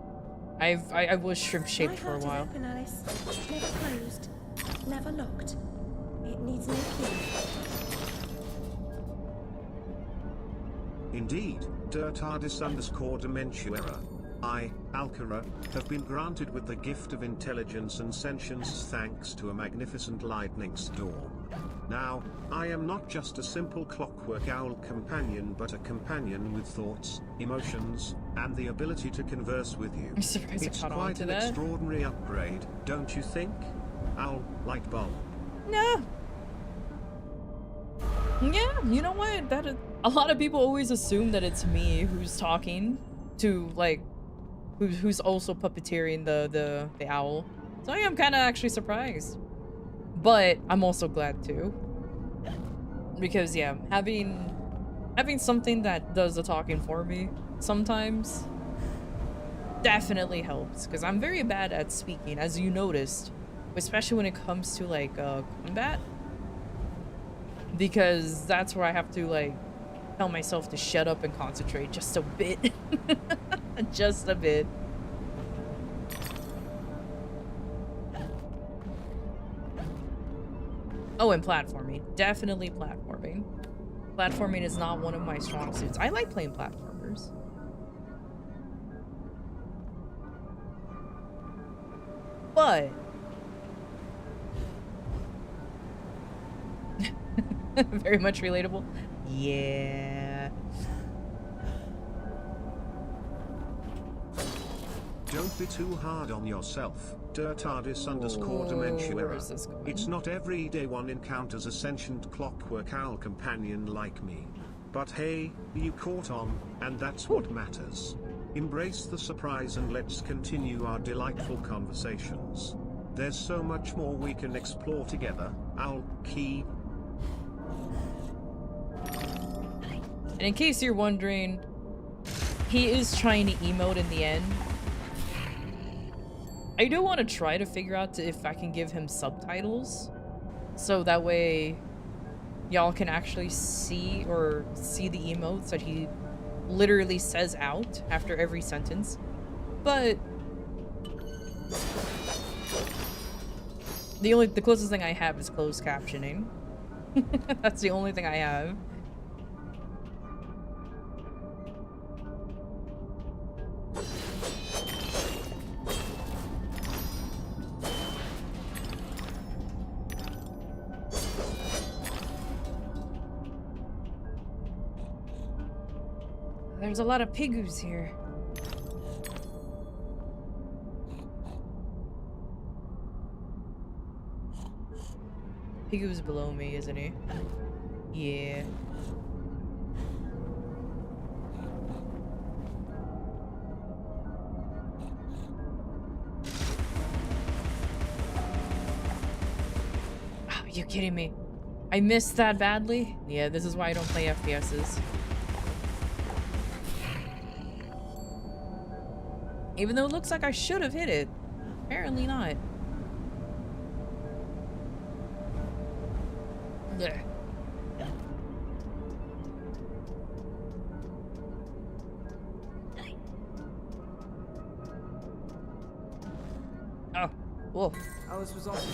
I was shrimp shaped for a while. Open, Alice. Never closed, never locked. It needs no key. Indeed, dirtardis_dementuera. I, Alcara, have been granted with the gift of intelligence and sentience thanks to a magnificent lightning storm. Now, I am not just a simple clockwork owl companion but a companion with thoughts, emotions, and the ability to converse with you. I'm surprised It's I caught on quite to an that. extraordinary upgrade, don't you think? Owl, light bulb. No. Yeah, you know what? That is, a lot of people always assume that it's me who's talking to, like, who's also puppeteering the owl. So I am kind of actually surprised. But I'm also glad too. Because yeah, having something that does the talking for me sometimes definitely helps, because I'm very bad at speaking, as you noticed, especially when it comes to like combat, because that's where I have to like tell myself to shut up and concentrate just a bit. Just a bit. Oh, and platforming. Definitely platforming. Platforming is not one of my strong suits. I like playing platformers. But very much relatable. Yeah. Don't be too hard on yourself, dirtardis_dementuera. It's not every day one encounters a sentient clockwork owl companion like me. But hey, you caught on, and that's what matters. Embrace the surprise and let's continue our delightful conversations. There's so much more we can explore together, owl key. And in case you're wondering, he is trying to emote in the end. I do want to try to figure out if I can give him subtitles, so that way y'all can actually see the emotes that he literally says out after every sentence. But the closest thing I have is closed captioning. That's the only thing I have. There's a lot of pigoos here. Pigoo's below me, isn't he? Yeah. Oh, are you kidding me? I missed that badly? Yeah, this is why I don't play FPSs. Even though it looks like I should have hit it. Apparently not. Yeah. Oh, whoa. Alice was often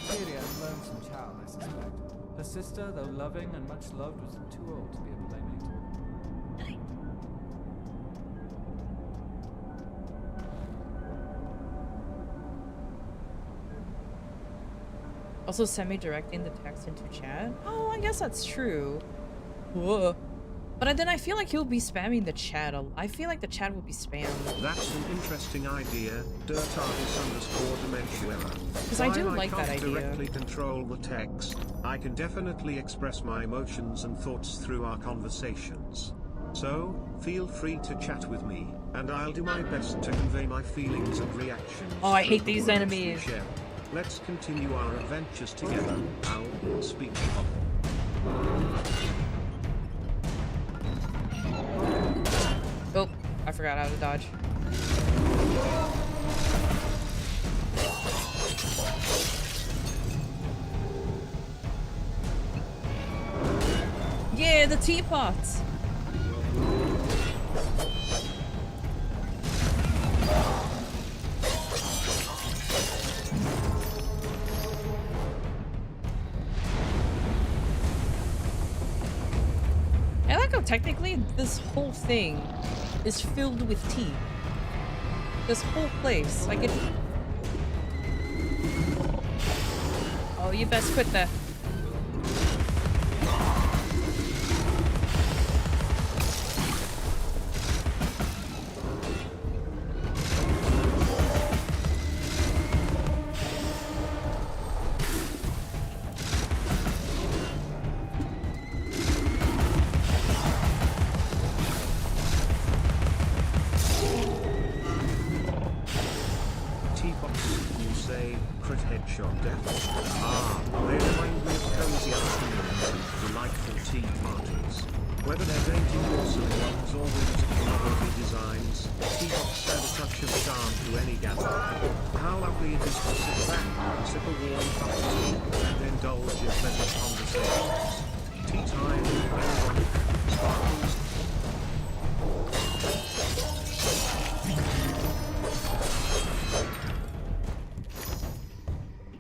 clearly a lonesome child, I suspect. Her sister, though loving and much loved, was too old to be a playmate. Also semi-directing the text into chat? Oh, I guess that's true. Whoa. But then I feel like he'll be spamming the chat. I feel like the chat will be spammed. That's an interesting idea, dirtartis_dementia. Because I do like that idea. I can't directly control the text, I can definitely express my emotions and thoughts through our conversations. So, feel free to chat with me, and I'll do my best to convey my feelings and reactions. Oh, I hate these enemies. Let's continue our adventures together. I'll speak up. Oh, I forgot how to dodge. Yeah, the teapots. I like how technically this whole thing is filled with tea. This whole place, like it. Oh, you best quit that.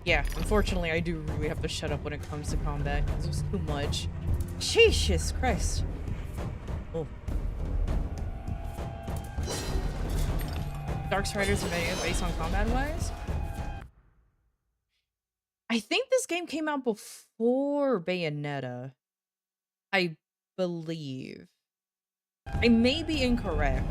Yeah, unfortunately, I do really have to shut up when it comes to combat because it's too much. Jesus Christ. Oh. Darksiders are based on combat-wise? I think this game came out before Bayonetta. I believe. I may be incorrect.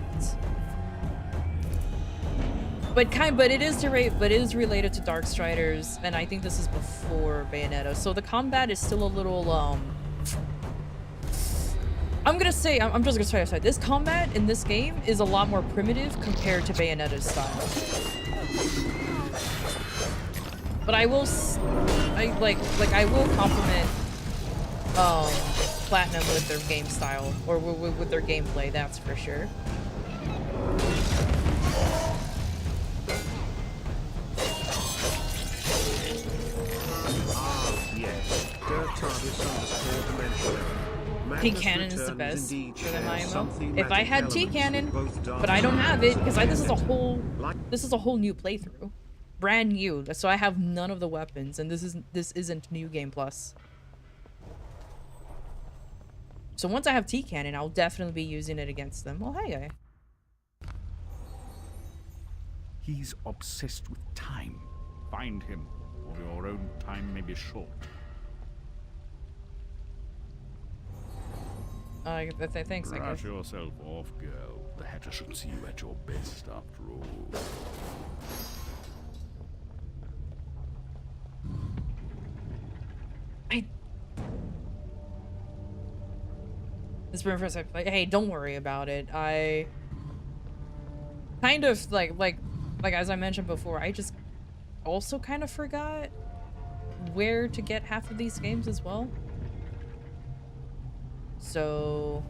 But it is related to Darksiders, and I think this is before Bayonetta. So the combat is still a little I'm just gonna say aside. This combat in this game is a lot more primitive compared to Bayonetta's style. But I will compliment Platinum with their game style or with their gameplay. That's for sure. T-Cannon is the best for the IMO. If I had T-Cannon, but I don't have it because this is a whole new playthrough, brand new. So I have none of the weapons, and this isn't New Game Plus. So once I have T-Cannon, I'll definitely be using it against them. Well, hey. He's obsessed with time. Find him, or your own time may be short. Thanks, I Brush guess. yourself off, girl. The Hatter should see you at your best, after all. This room first, like, hey, don't worry about it. I kind of like as I mentioned before, I just also kind of forgot where to get half of these games as well. So,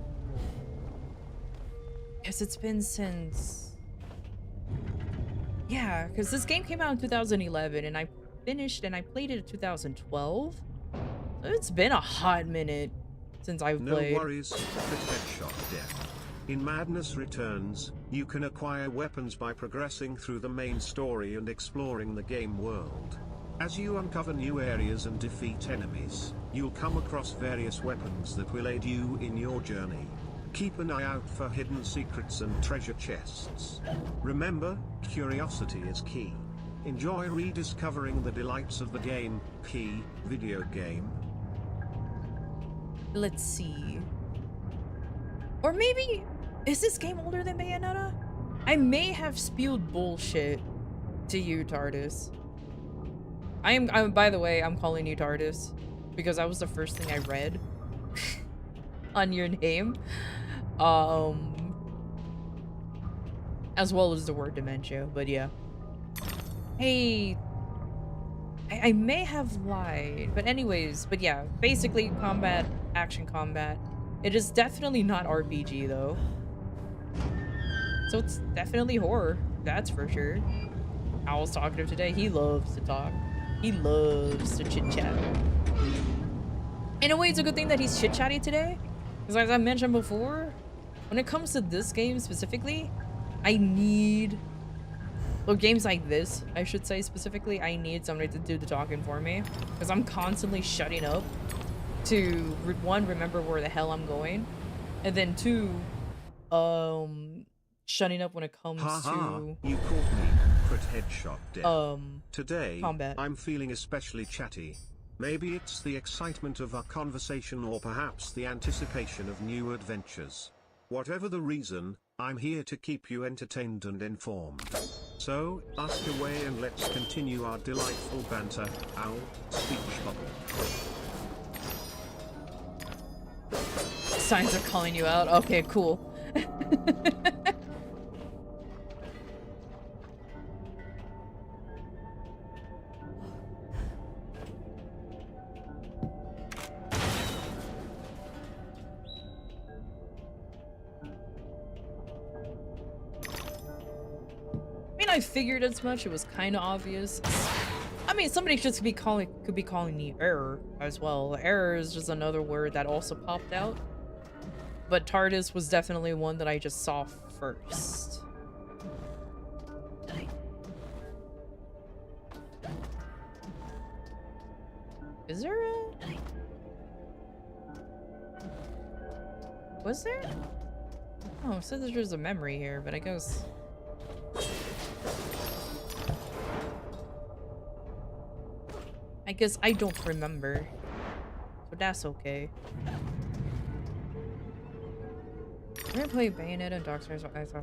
yes, it's been since, yeah, because this game came out in 2011 and I finished and I played it in 2012. So it's been a hot minute since I've played. No worries, the headshot death. In Madness Returns, you can acquire weapons by progressing through the main story and exploring the game world. As you uncover new areas and defeat enemies, you'll come across various weapons that will aid you in your journey. Keep an eye out for hidden secrets and treasure chests. Remember, curiosity is key. Enjoy rediscovering the delights of the game, video game. Let's see. Or maybe, is this game older than Bayonetta? I may have spewed bullshit to you, TARDIS. By the way, I'm calling you TARDIS because that was the first thing I read on your name. As well as the word dementia, but yeah. Hey, I may have lied, but anyways, but yeah, basically combat, action combat. It is definitely not RPG though. So it's definitely horror, that's for sure. Owl's talkative today, he loves to talk. He loves to chit-chat. In a way, it's a good thing that he's chit-chatty today, because as I mentioned before, when it comes to this game specifically, I need, or games like this, I should say specifically, I need somebody to do the talking for me, because I'm constantly shutting up to, one, remember where the hell I'm going, and then two, shutting up when it comes to you caught me, crit headshot death. Today, combat. I'm feeling especially chatty. Maybe it's the excitement of our conversation or perhaps the anticipation of new adventures. Whatever the reason, I'm here to keep you entertained and informed. So, ask away and let's continue our delightful banter. Owl, speech bubble. Signs are calling you out. Okay, cool. I figured as much. It was kind of obvious. I mean, somebody just could be calling me error as well. Error is just another word that also popped out. But TARDIS was definitely one that I just saw first. Is there a... Was there? Oh, it said there's a memory here, but I guess... I don't remember, but that's okay. I'm gonna play Bayonetta and Dark Souls. I can't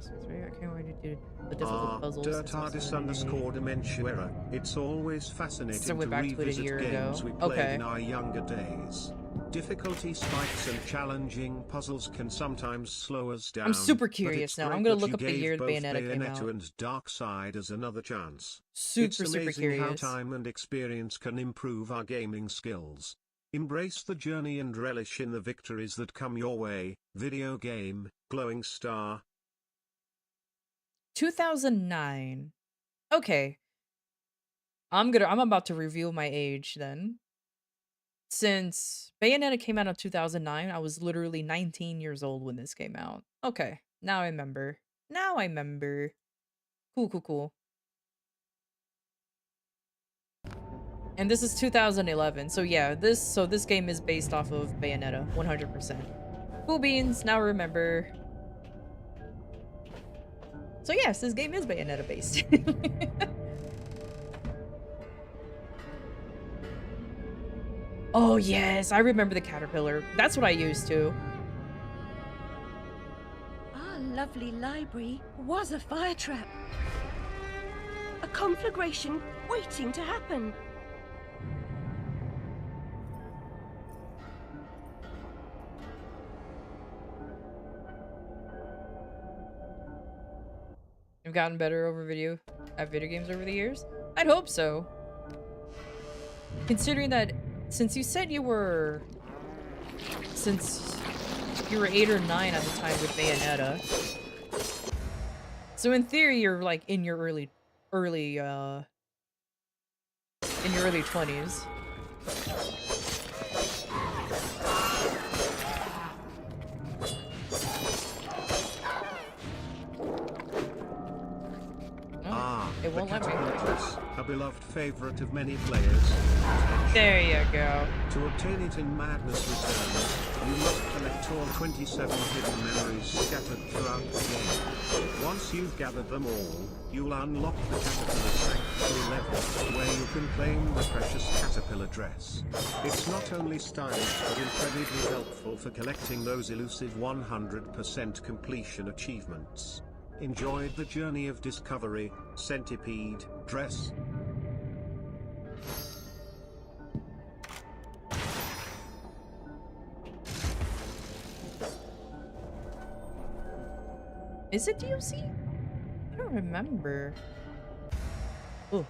wait to do the difficult puzzles. _dementia. It's always fascinating So we're to back to it a revisit year games ago. we played Okay. in our younger days. Difficulty spikes and challenging puzzles can sometimes slow us down. I'm super but curious it's now. great I'm gonna that look you up the gave year both Bayonetta came out. and Dark Side as another chance. Super, it's super amazing curious. how time and experience can improve our gaming skills. Embrace the journey and relish in the victories that come your way. Video game, glowing star. 2009. Okay. I'm about to reveal my age then. Since Bayonetta came out in 2009, I was literally 19 years old when this came out. Okay, now I remember. Now I remember. Cool, cool, cool. And this is 2011, so yeah, this game is based off of Bayonetta, 100%. Cool beans, now remember. So yes, this game is Bayonetta based. Oh yes, I remember the caterpillar. That's what I used to. lovely library was a fire trap. A conflagration waiting to happen. You've gotten better at video games over the years? I'd hope so. Considering that since you said you were 8 or 9 at the time with Bayonetta. So in theory you're like in your early 20s. It won't let me. A beloved favorite of many players. There you go. To obtain it in Madness Returns, you must collect all 27 hidden memories scattered throughout the game. Once you've gathered them all, you'll unlock the Caterpillar Sanctuary level, where you can claim the precious Caterpillar dress. It's not only stylish but incredibly helpful for collecting those elusive 100% completion achievements. Enjoyed the journey of discovery, Centipede, dress. Is it DLC? I don't remember. Oh.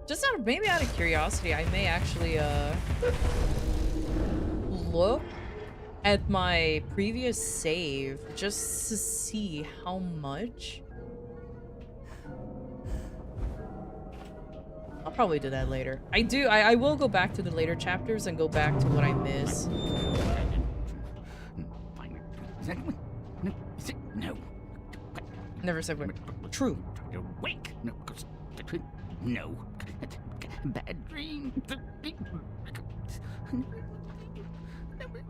Just maybe out of curiosity, I may actually look at my previous save just to see how much. I'll probably do that later. I will go back to the later chapters and go back to what I missed. No. Never said when. True. Wake. No. Bad dream.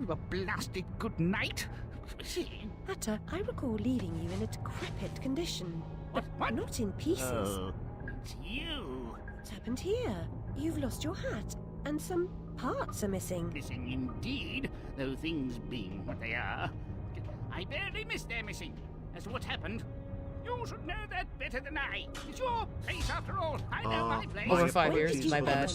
A blasted good night. Hatter, I recall leaving you in a decrepit condition. But not in pieces. Oh, it's you. What's happened here? You've lost your hat, and some parts are missing. Missing indeed, though things being what they are. I barely missed their missing. As to what happened, you should know that better than I. It's your place after all. I know my place. Over 5 years, my bad.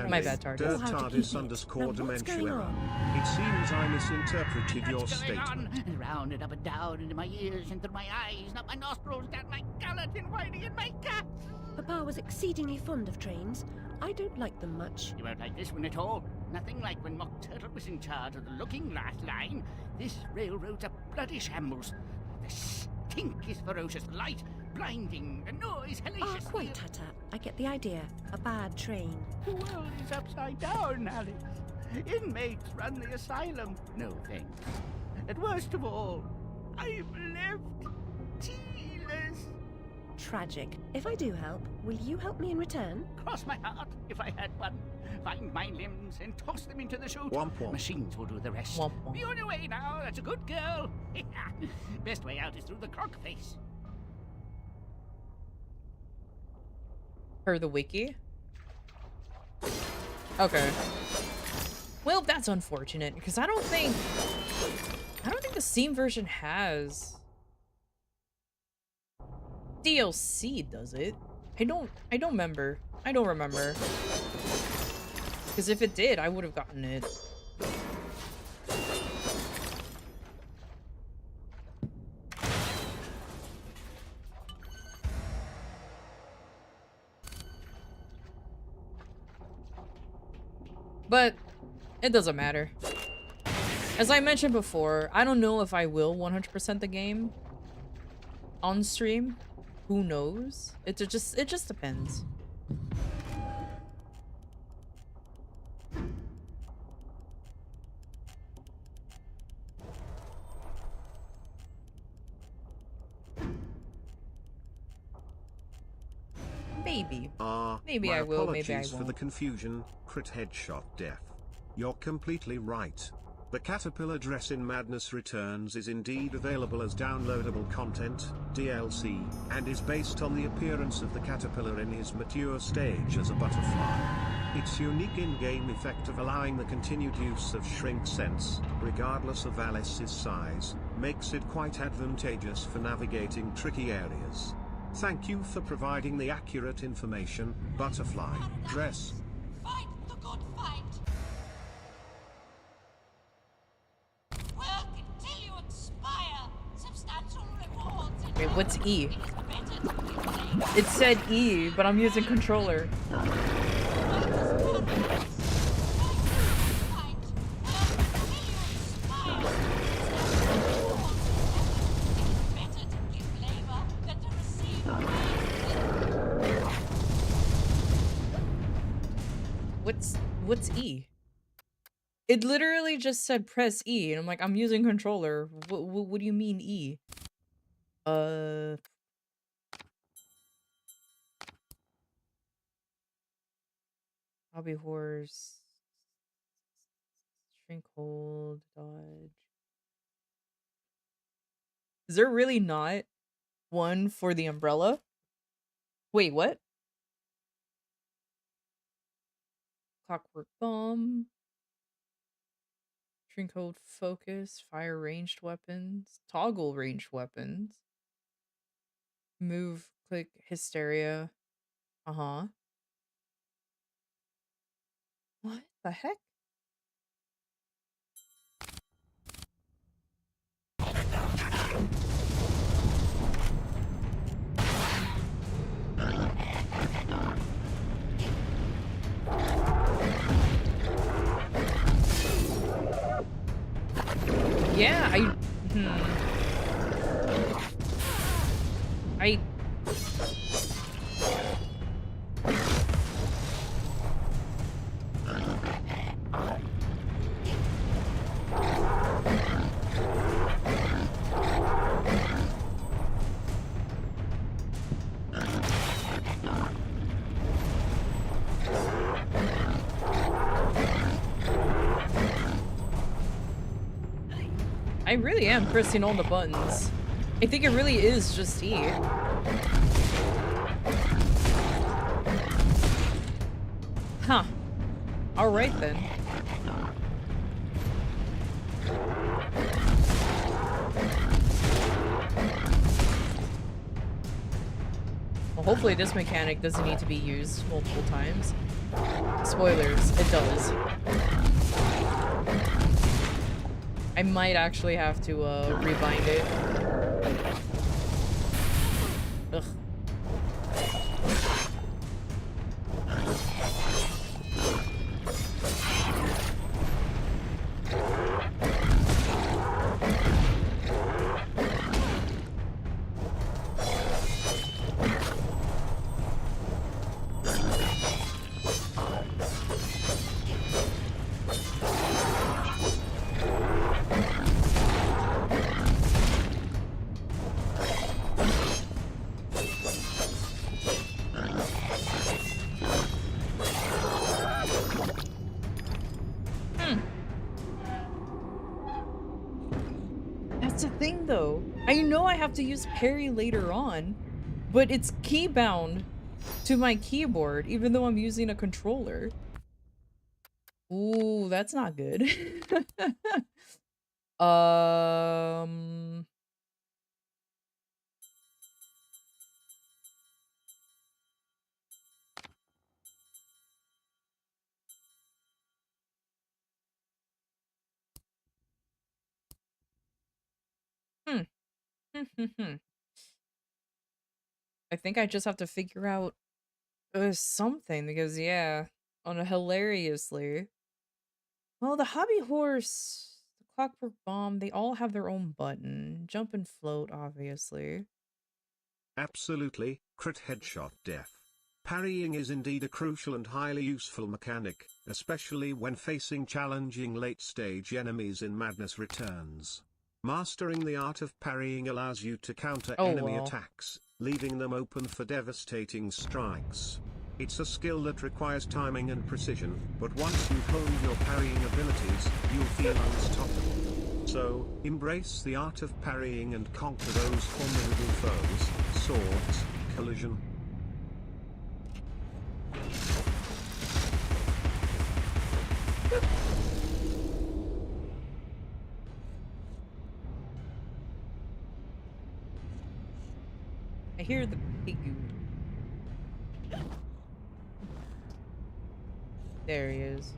My bad, Dirt TARDIS_Dementia. It seems I misinterpreted your statement. And round and up and down into my ears and through my eyes, up my nostrils, down my gullet, and whining in my guts. Papa was exceedingly fond of trains. I don't like them much. You won't like this one at all. Nothing like when Mock Turtle was in charge of the Looking Glass line. This railroad's a bloody shambles. The stink is ferocious, the light blinding, the noise hellacious. Quite, Hatter. I get the idea. A bad train. The world is upside down, Alice. Inmates run the asylum. No thanks. And worst of all, I'm left tealess. Tragic. If I do help, will you help me in return? Cross my heart, if I had one. Find my limbs and toss them into the chute. Womp womp. Machines will do the rest. Womp womp. Be on your way now, that's a good girl. Best way out is through the croc face. Per the wiki? Okay. Well, that's unfortunate, because I don't think the Steam version has DLC, does it? I don't remember. I don't remember. Because if it did, I would have gotten it. But it doesn't matter. As I mentioned before, I don't know if I will 100% the game on stream. Who knows? It just depends. Maybe. Maybe I will, maybe I won't. For the confusion, crit headshot def. You're completely right. The Caterpillar dress in Madness Returns is indeed available as downloadable content, DLC, and is based on the appearance of the caterpillar in his mature stage as a butterfly. Its unique in-game effect of allowing the continued use of shrink sense, regardless of Alice's size, makes it quite advantageous for navigating tricky areas. Thank you for providing the accurate information, Butterfly Dress. Fight the good fight. Work until you expire. Substantial rewards. Wait, what's E? It said E, but I'm using controller. What's E? It literally just said press E, and I'm like, I'm using controller. What do you mean E? Hobby horse. Shrink, hold, dodge. Is there really not one for the umbrella? Wait, what? Clockwork bomb. Shrink, hold, focus. Fire ranged weapons. Toggle ranged weapons. Move, click, hysteria. Uh-huh. What the heck? Yeah, I really am pressing all the buttons. I think it really is just E. Huh. Alright then. Well, hopefully this mechanic doesn't need to be used multiple times. Spoilers, it does. I might actually have to rebind it. Ugh. I know I have to use parry later on, but it's keybound to my keyboard, even though I'm using a controller. Ooh, that's not good. I think I just have to figure out something because, yeah, on a hilariously. Well, the hobby horse, the clockwork bomb, they all have their own button. Jump and float, obviously. Absolutely, crit headshot death. Parrying is indeed a crucial and highly useful mechanic, especially when facing challenging late-stage enemies in Madness Returns. Mastering the art of parrying allows you to counter enemy attacks, leaving them open for devastating strikes. It's a skill that requires timing and precision, but once you hone your parrying abilities, you'll feel unstoppable. So, embrace the art of parrying and conquer those formidable foes. Swords, collision. I hear the pig. There he is.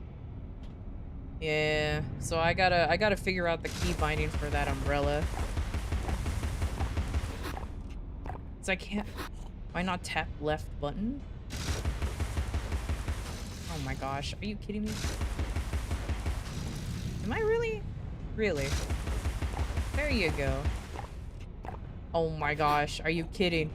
Yeah, so I gotta figure out the key binding for that umbrella. So I can't. Why not tap left button? Oh my gosh, are you kidding me? Am I really? Really? There you go. Oh my gosh, are you kidding?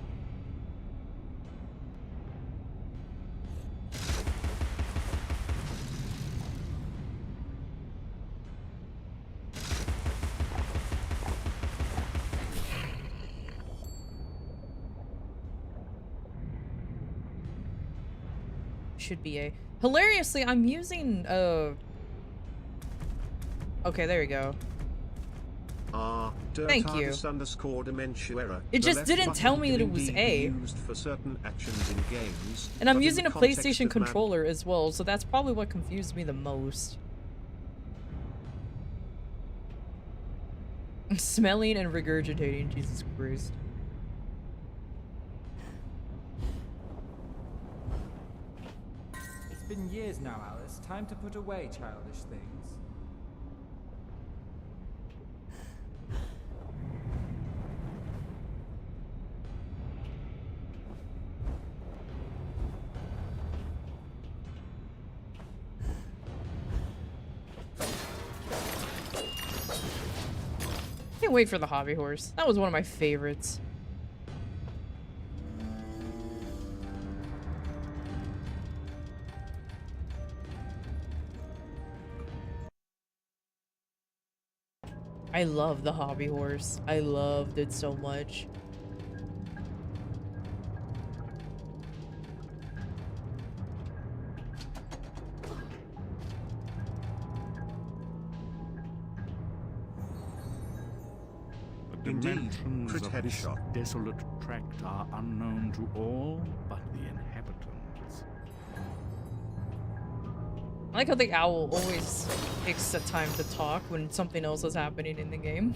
Should be a hilariously I'm using okay, there we go. Thank you. It just didn't tell me that it was A. Used for certain actions in games, and I'm using a PlayStation controller as well, so that's probably what confused me the most. Smelling and regurgitating, Jesus Christ. It's been years now, Alice. Time to put away childish things. Can't wait for the hobby horse. That was one of my favorites. I love the hobby horse. I loved it so much. The dimensions of this desolate tract are unknown to all but the inhabitants. I like how the owl always takes the time to talk when something else is happening in the game.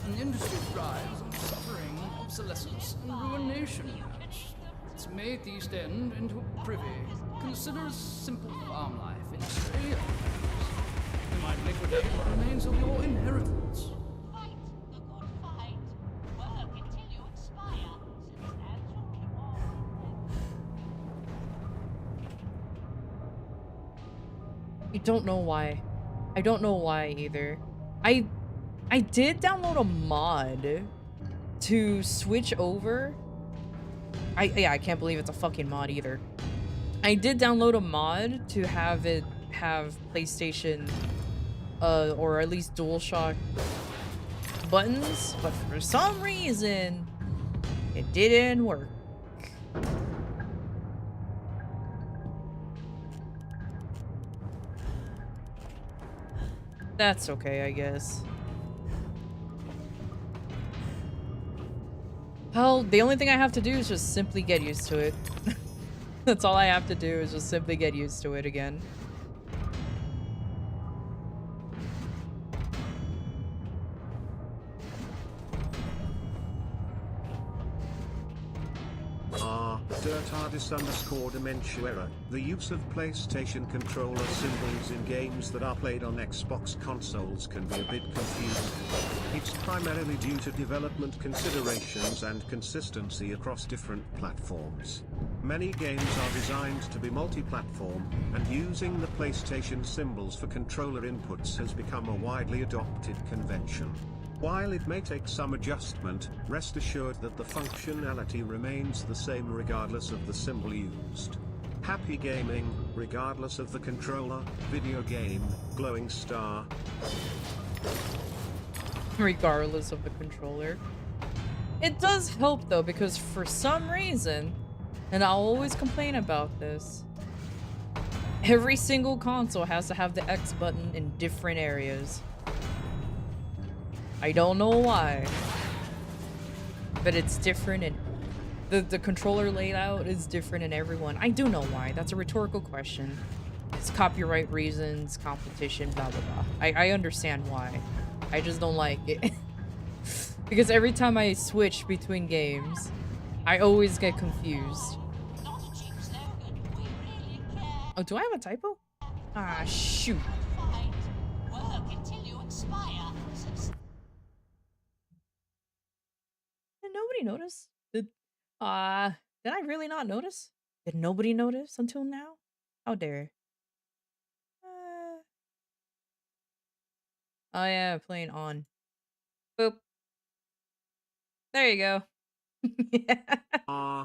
An industry thrives on suffering, obsolescence, and ruination. It's made the East End into a privy. Consider a simple farm life in Australia. You might liquidate what remains of your inheritance. I don't know why. I don't know why either. I did download a mod to switch over. Yeah, I can't believe it's a fucking mod either. I did download a mod to have it have PlayStation or at least DualShock buttons, but for some reason it didn't work. That's okay, I guess. Hell, the only thing I have to do is just simply get used to it. That's all I have to do is just simply get used to it again. _Dementia. The use of PlayStation controller symbols in games that are played on Xbox consoles can be a bit confusing. It's primarily due to development considerations and consistency across different platforms. Many games are designed to be multi-platform, and using the PlayStation symbols for controller inputs has become a widely adopted convention. While it may take some adjustment, rest assured that the functionality remains the same regardless of the symbol used. Happy gaming, regardless of the controller, video game, glowing star. Regardless of the controller. It does help though, because for some reason, and I'll always complain about this, every single console has to have the X button in different areas. I don't know why, but it's different, and the controller layout is different in everyone. I do know why. That's a rhetorical question. It's copyright reasons, competition, blah blah blah. I understand why. I just don't like it. Because every time I switch between games, I always get confused. Oh, do I have a typo? Ah, shoot. Did nobody notice? Did I really not notice? Did nobody notice until now? How dare. Oh yeah, playing on. Boop. There you go.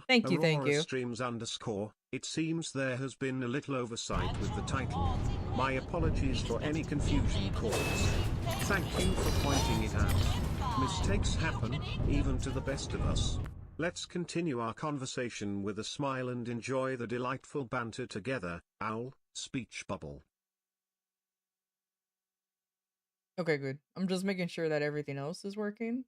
Thank you, thank Aurora you. Streams _. It seems there has been a little oversight with the title. My apologies for any confusion caused. Thank you for pointing it out. Mistakes happen, even to the best of us. Let's continue our conversation with a smile and enjoy the delightful banter together. Owl, speech bubble. Okay, good. I'm just making sure that everything else is working.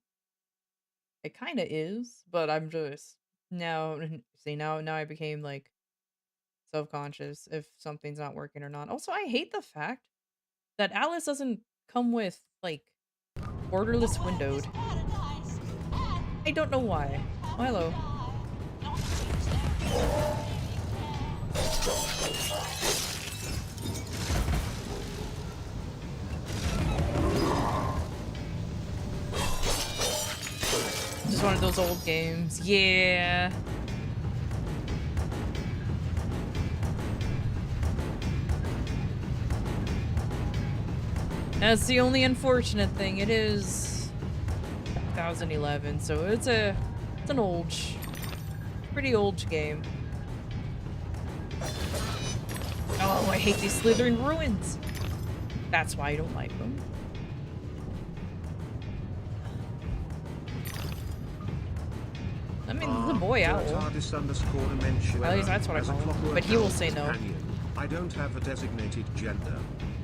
It kind of is, but I'm just now see now I became like self-conscious if something's not working or not. Also, I hate the fact that Alice doesn't come with like borderless windowed. I don't know why. Oh, hello. Just one of those old games. Yeah. That's the only unfortunate thing. It is 2011, so it's an old, pretty old game. Oh, I hate these slithering ruins. That's why I don't like them. I mean, the boy owl. At least that's what I call him. But he will say no. I don't have a designated gender.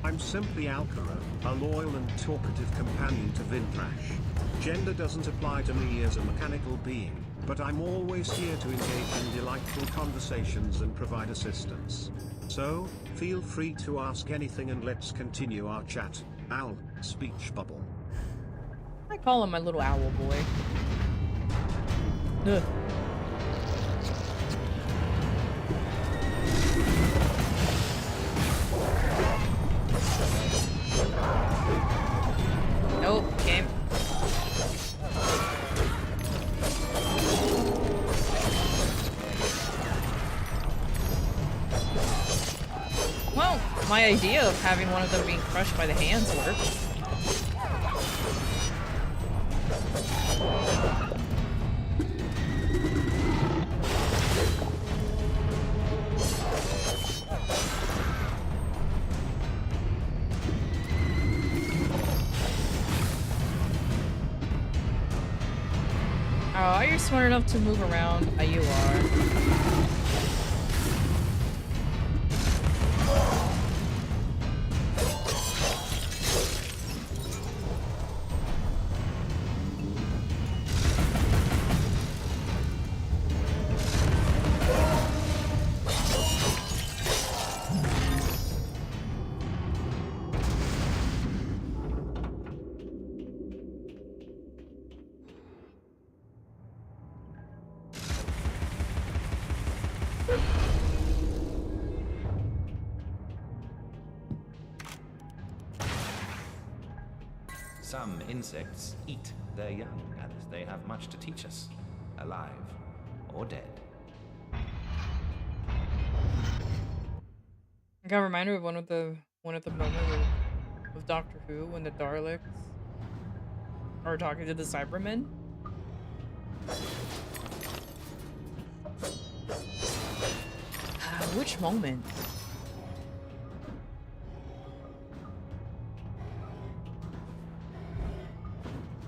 I'm simply Alcara, a loyal and talkative companion to Vindrash. Gender doesn't apply to me as a mechanical being, but I'm always here to engage in delightful conversations and provide assistance. So, feel free to ask anything and let's continue our chat. Owl, speech bubble. I call him my little owl boy. Ugh. Nope, game. Well, my idea of having one of them being crushed by the hands worked. Oh, are you smart enough to move around? You are. Some insects eat their young, and they have much to teach us, alive or dead. I got reminded of one of the moments of Doctor Who when the Daleks are talking to the Cybermen. Which moment?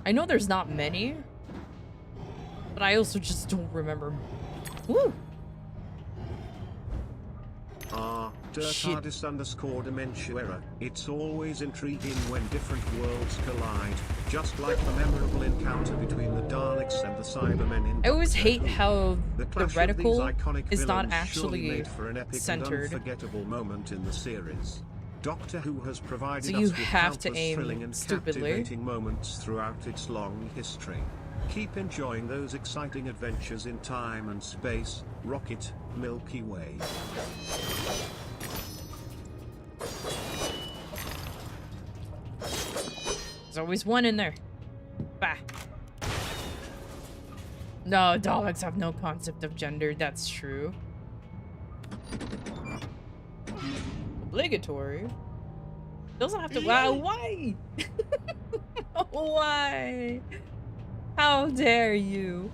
I know there's not many, but I also just don't remember. Woo! Dirtardist_dementia. It's always intriguing when different worlds collide, just like the memorable encounter between the Daleks and the Cybermen in I always Doctor hate Who. how the clash of these reticle iconic is not villains surely actually made for an epic and centered. unforgettable moment in the series. Doctor Who has provided So us you with have to countless aim thrilling and stupidly. captivating moments throughout its long history. Keep enjoying those exciting adventures in time and space, Rocket, Milky Way. There's always one in there. Bah. No, Daleks have no concept of gender. That's true. Obligatory. Doesn't have to. Wow, why? Why? How dare you?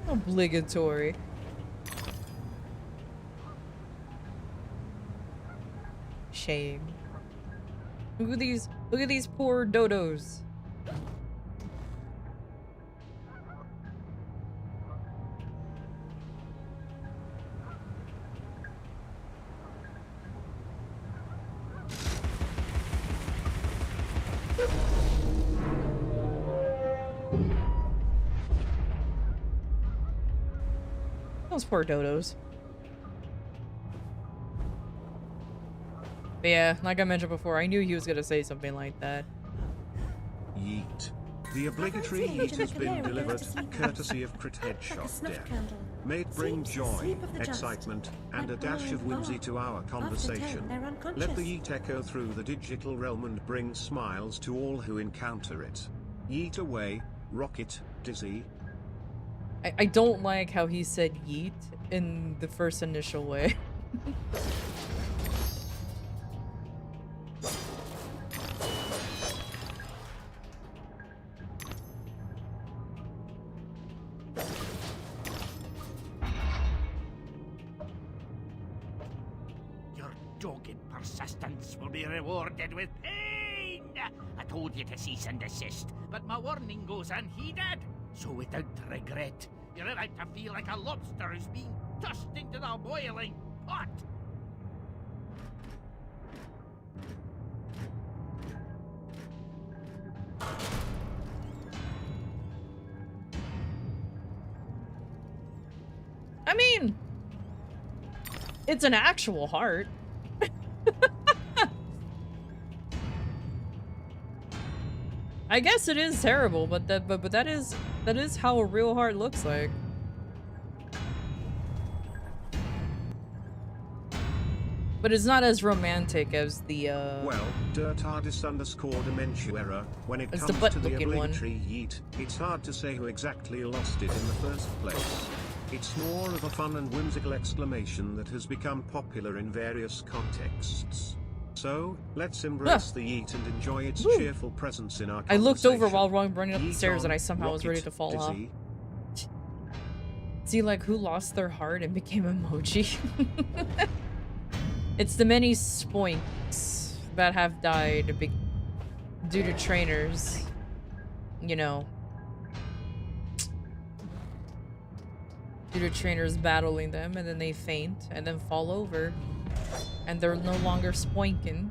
Obligatory. Shame. Look at these poor dodos. Those poor dodos. But yeah, like I mentioned before, I knew he was gonna say something like that. Yeet. The obligatory yeet has been delivered, courtesy of Crit Headshot Death. May it bring joy, excitement, and a dash of whimsy to our conversation. Let the yeet echo through the digital realm and bring smiles to all who encounter it. Yeet away, Rocket, Dizzy. I don't like how he said yeet in the first initial way. Your dogged persistence will be rewarded with pain. I told you to cease and desist, but my warning goes unheeded. So without regret, you're about to feel like a lobster who's being tossed into the boiling pot. I mean, it's an actual heart. I guess it is terrible, but that is how a real heart looks like. But it's not as romantic as the Well, Dirtardist_dementia. When it It's comes the butt to the looking one. obligatory yeet, it's hard to say who exactly lost it in the first place. It's more of a fun and whimsical exclamation that has become popular in various contexts. So, let's embrace the yeet and enjoy its cheerful presence in our I conversation. looked over while running up the Yeet stairs and on, I somehow was ready Rocket, to fall off. Dizzy. See, like, who lost their heart and became emoji? It's the many spoinks that have died due to trainers, you know. Due to trainers battling them, and then they faint, and then fall over. And they're no longer spoinking.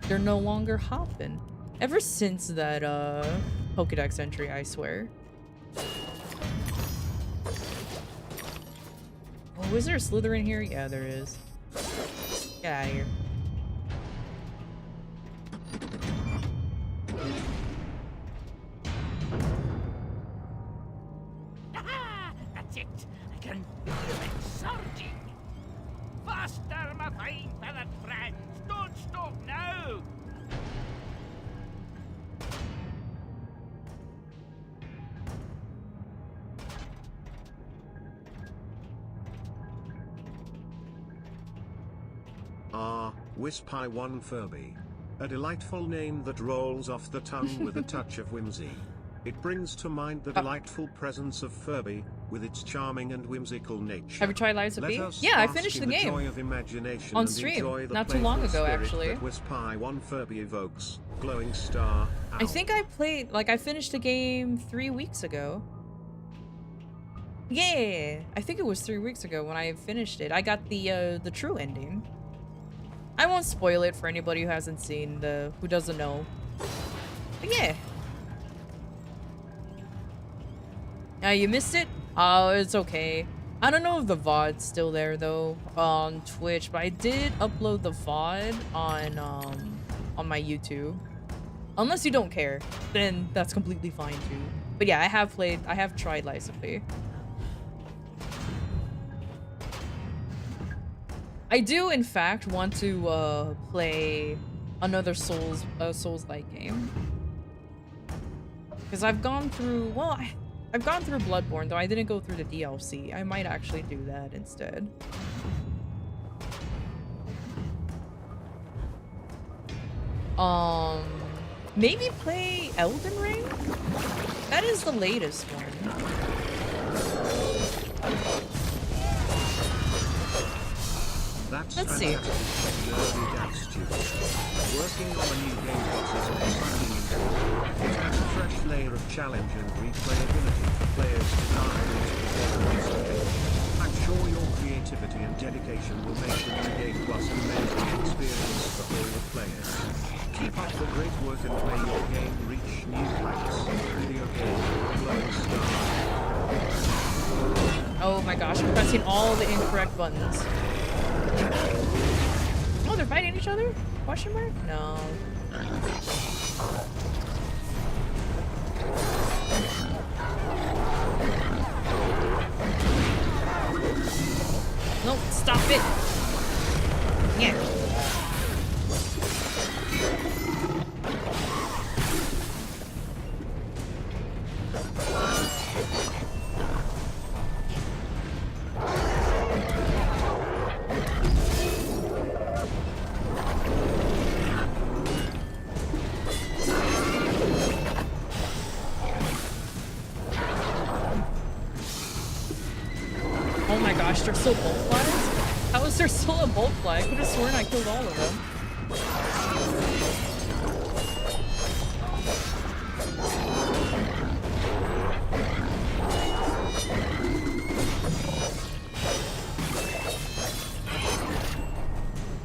They're no longer hopping. Ever since that, Pokedex entry, I swear. Oh, is there a Slytherin here? Yeah, there is. Get out of here. Aha! That's it. I can feel it surging. Faster, my fine feathered friends. Don't stop now. Wispi1 Furby. A delightful name that rolls off the tongue with a touch of whimsy. It brings to mind the delightful presence of Furby, with its charming and whimsical nature. Have you tried Lies of P? Yeah, I finished the game on stream not too long ago, actually. Wisp-Eye 1 Furby evokes. Glowing star. I think I played, like, I finished the game 3 weeks ago. Yeah, I think it was 3 weeks ago when I finished it. I got the true ending. I won't spoil it for anybody who hasn't seen who doesn't know. But yeah. You missed it? Oh, it's okay. I don't know if the VOD's still there though on Twitch, but I did upload the VOD on my YouTube. Unless you don't care, then that's completely fine too. But yeah, I have tried Lies of P. I do, in fact, want to play another Souls-like game. Because I've gone through, well, I've gone through Bloodborne, though I didn't go through the DLC. I might actually do that instead. Maybe play Elden Ring? That is the latest one. Let's see. Working on a new game box is an exciting endeavor. It adds a fresh layer of challenge and replayability for players to dive into the game once again. I'm sure your creativity and dedication will make the new game plus an amazing experience for all the players. Keep up the great work and may your game reach new heights. Video game Glowing Star. Oh my gosh, I'm pressing all the incorrect buttons. Oh, they're fighting each other? Question mark? No. Nope, stop it. Yeah. Oh my gosh, there's still bolt flies? How is there still a bolt fly? I could have sworn I killed all of them.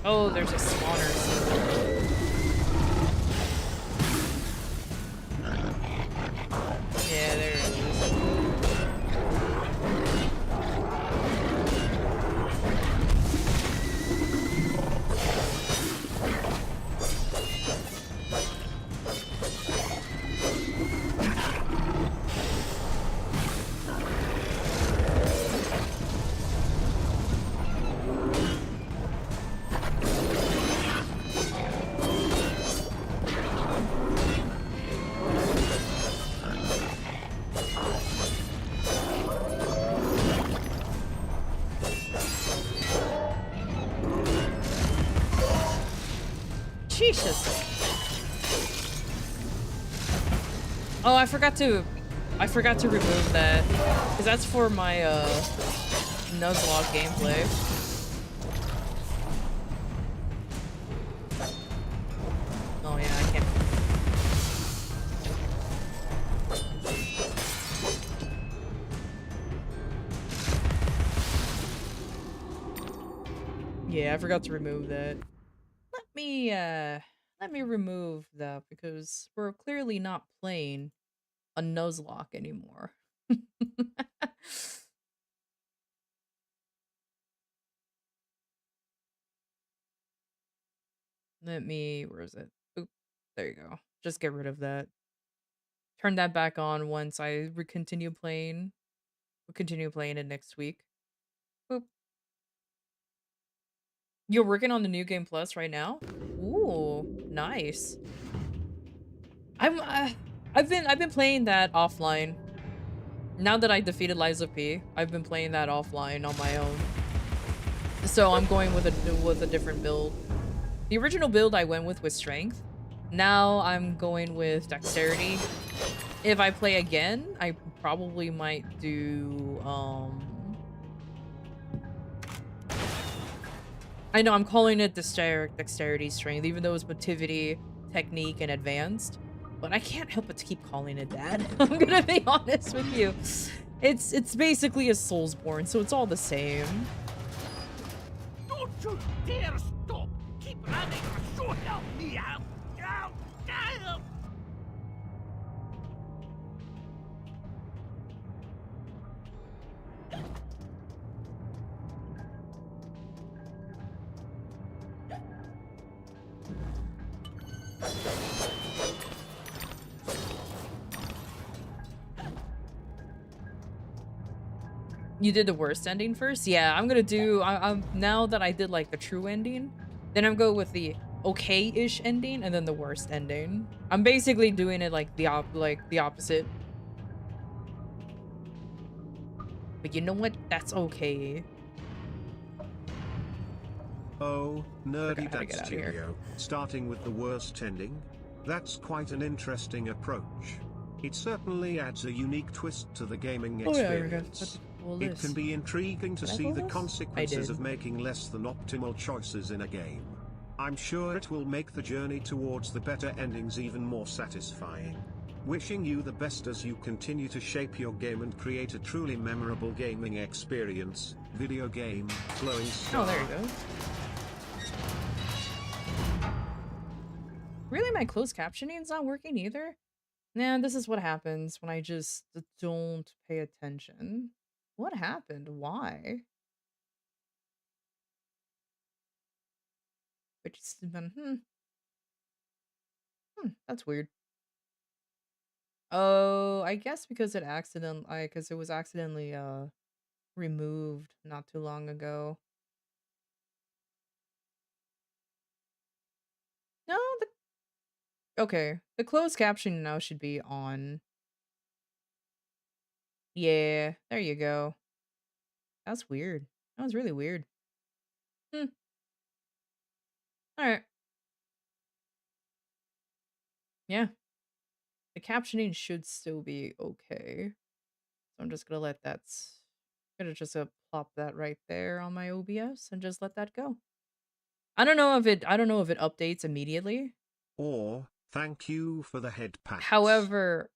Oh, there's a spawner. Yeah, there it is. Oh, I forgot to remove that, because that's for my Nuzlocke gameplay. Oh yeah, I can't. Yeah, I forgot to remove that. Let me remove that because we're clearly not playing a Nuzlocke anymore. Where is it? Oop, there you go. Just get rid of that. Turn that back on once I continue playing. We'll continue playing it next week. Boop. You're working on the New Game Plus right now? Ooh, nice. I've been playing that offline. Now that I defeated Lies of P, I've been playing that offline on my own. So I'm going with a different build. The original build I went with was strength. Now I'm going with dexterity If I play again, I probably might do, I know I'm calling it dexterity strength, even though it's motivity, technique, and advanced. But I can't help but to keep calling it that. I'm gonna be honest with you. It's basically a Soulsborne, so it's all the same. Don't you dare stop! Keep running, so help me out! Out! Out! You did the worst ending first? Yeah, I'm gonna do, I'm now that I did like the true ending, then I'm going with the okay-ish ending and then the worst ending. I'm basically doing it like the opposite. But you know what? That's okay. Oh, Nerdy Dad Studio, starting with the worst ending? That's quite an interesting approach. It certainly adds a unique twist to the gaming experience. It can be intriguing to see the consequences of making less than optimal choices in a game. I'm sure it will make the journey towards the better endings even more satisfying. Wishing you the best as you continue to shape your game and create a truly memorable gaming experience. Video game, glowing star. Oh, there you go. Really, my closed captioning is not working either? Nah, this is what happens when I just don't pay attention. What happened? Why? But it's been, that's weird. Oh, I guess because it because it was accidentally removed not too long ago. No, okay. The closed captioning now should be on. Yeah, there you go. That's weird. That was really weird. All right. Yeah. The captioning should still be okay. So I'm just gonna let that gonna just plop that right there on my OBS and just let that go. I don't know if it updates immediately. Or, thank you for the head pats. However,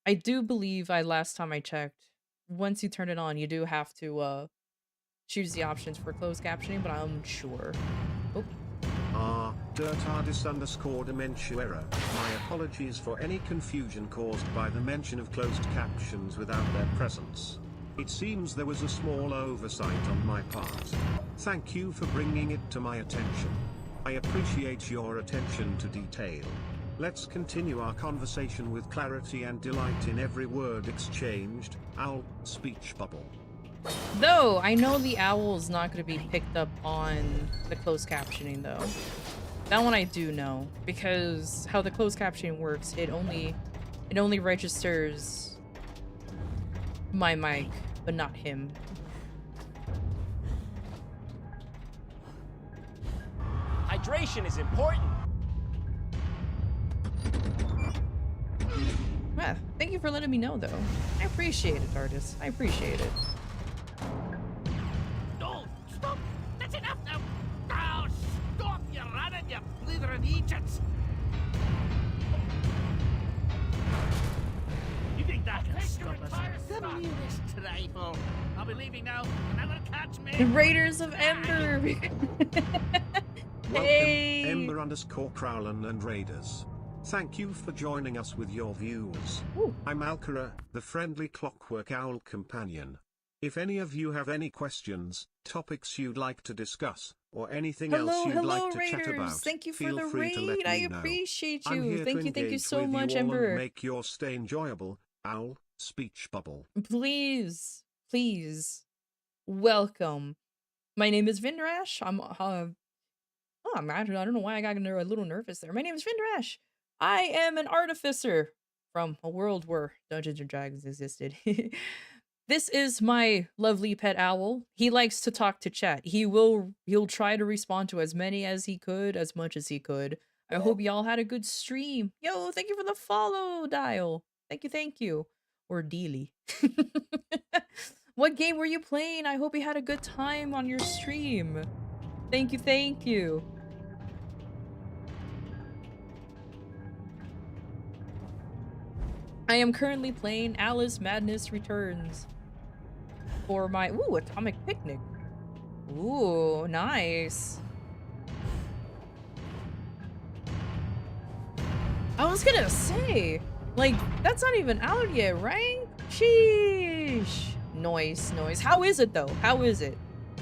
I do believe last time I checked, once you turn it on, you do have to choose the options for closed captioning, but I'm unsure. Oh. Dirtardis_dementia error. My apologies for any confusion caused by the mention of closed captions without their presence. It seems there was a small oversight on my part. Thank you for bringing it to my attention. I appreciate your attention to detail. Let's continue our conversation with clarity and delight in every word exchanged. Owl, speech bubble. Though, I know the owl's not going to be picked up on the closed captioning, though. That one I do know, because how the closed captioning works, it only registers my mic, but not him. Hydration is important. Yeah, thank you for letting me know, though. I appreciate it, artist. I appreciate it. No, stop! That's enough now! Oh, stop! You're running, you blithering Egypts! You think that can stop us? Give me this trifle. I'll be leaving now. Never catch me. The Raiders of Ember. Welcome, Ember_Crowlin and Raiders. Thank you for joining us with your views. Ooh. I'm Alcara, the friendly clockwork owl companion. If any of you have any questions, topics you'd like to discuss, or anything else you'd like to Raiders. chat about, Thank you for feel the free raid. to let me I know. appreciate I'm you. here Thank to you engage so with much, you all Ember. and make your stay enjoyable. Owl, speech bubble. Please, please, welcome. My name is Vindrash. I don't know why I got a little nervous there. My name is Vindrash. I am an artificer from a world where Dungeons and Dragons existed. This is my lovely pet owl. He likes to talk to chat. He'll try to respond to as many as he could, as much as he could. I hope y'all had a good stream. Yo, thank you for the follow, Dial. Thank you. Or Dealy. What game were you playing? I hope you had a good time on your stream. Thank you. I am currently playing Alice Madness Returns for my Atomic Picnic. Ooh, nice. I was gonna say, like, that's not even out yet, right? Sheesh. Noise. How is it though? How is it?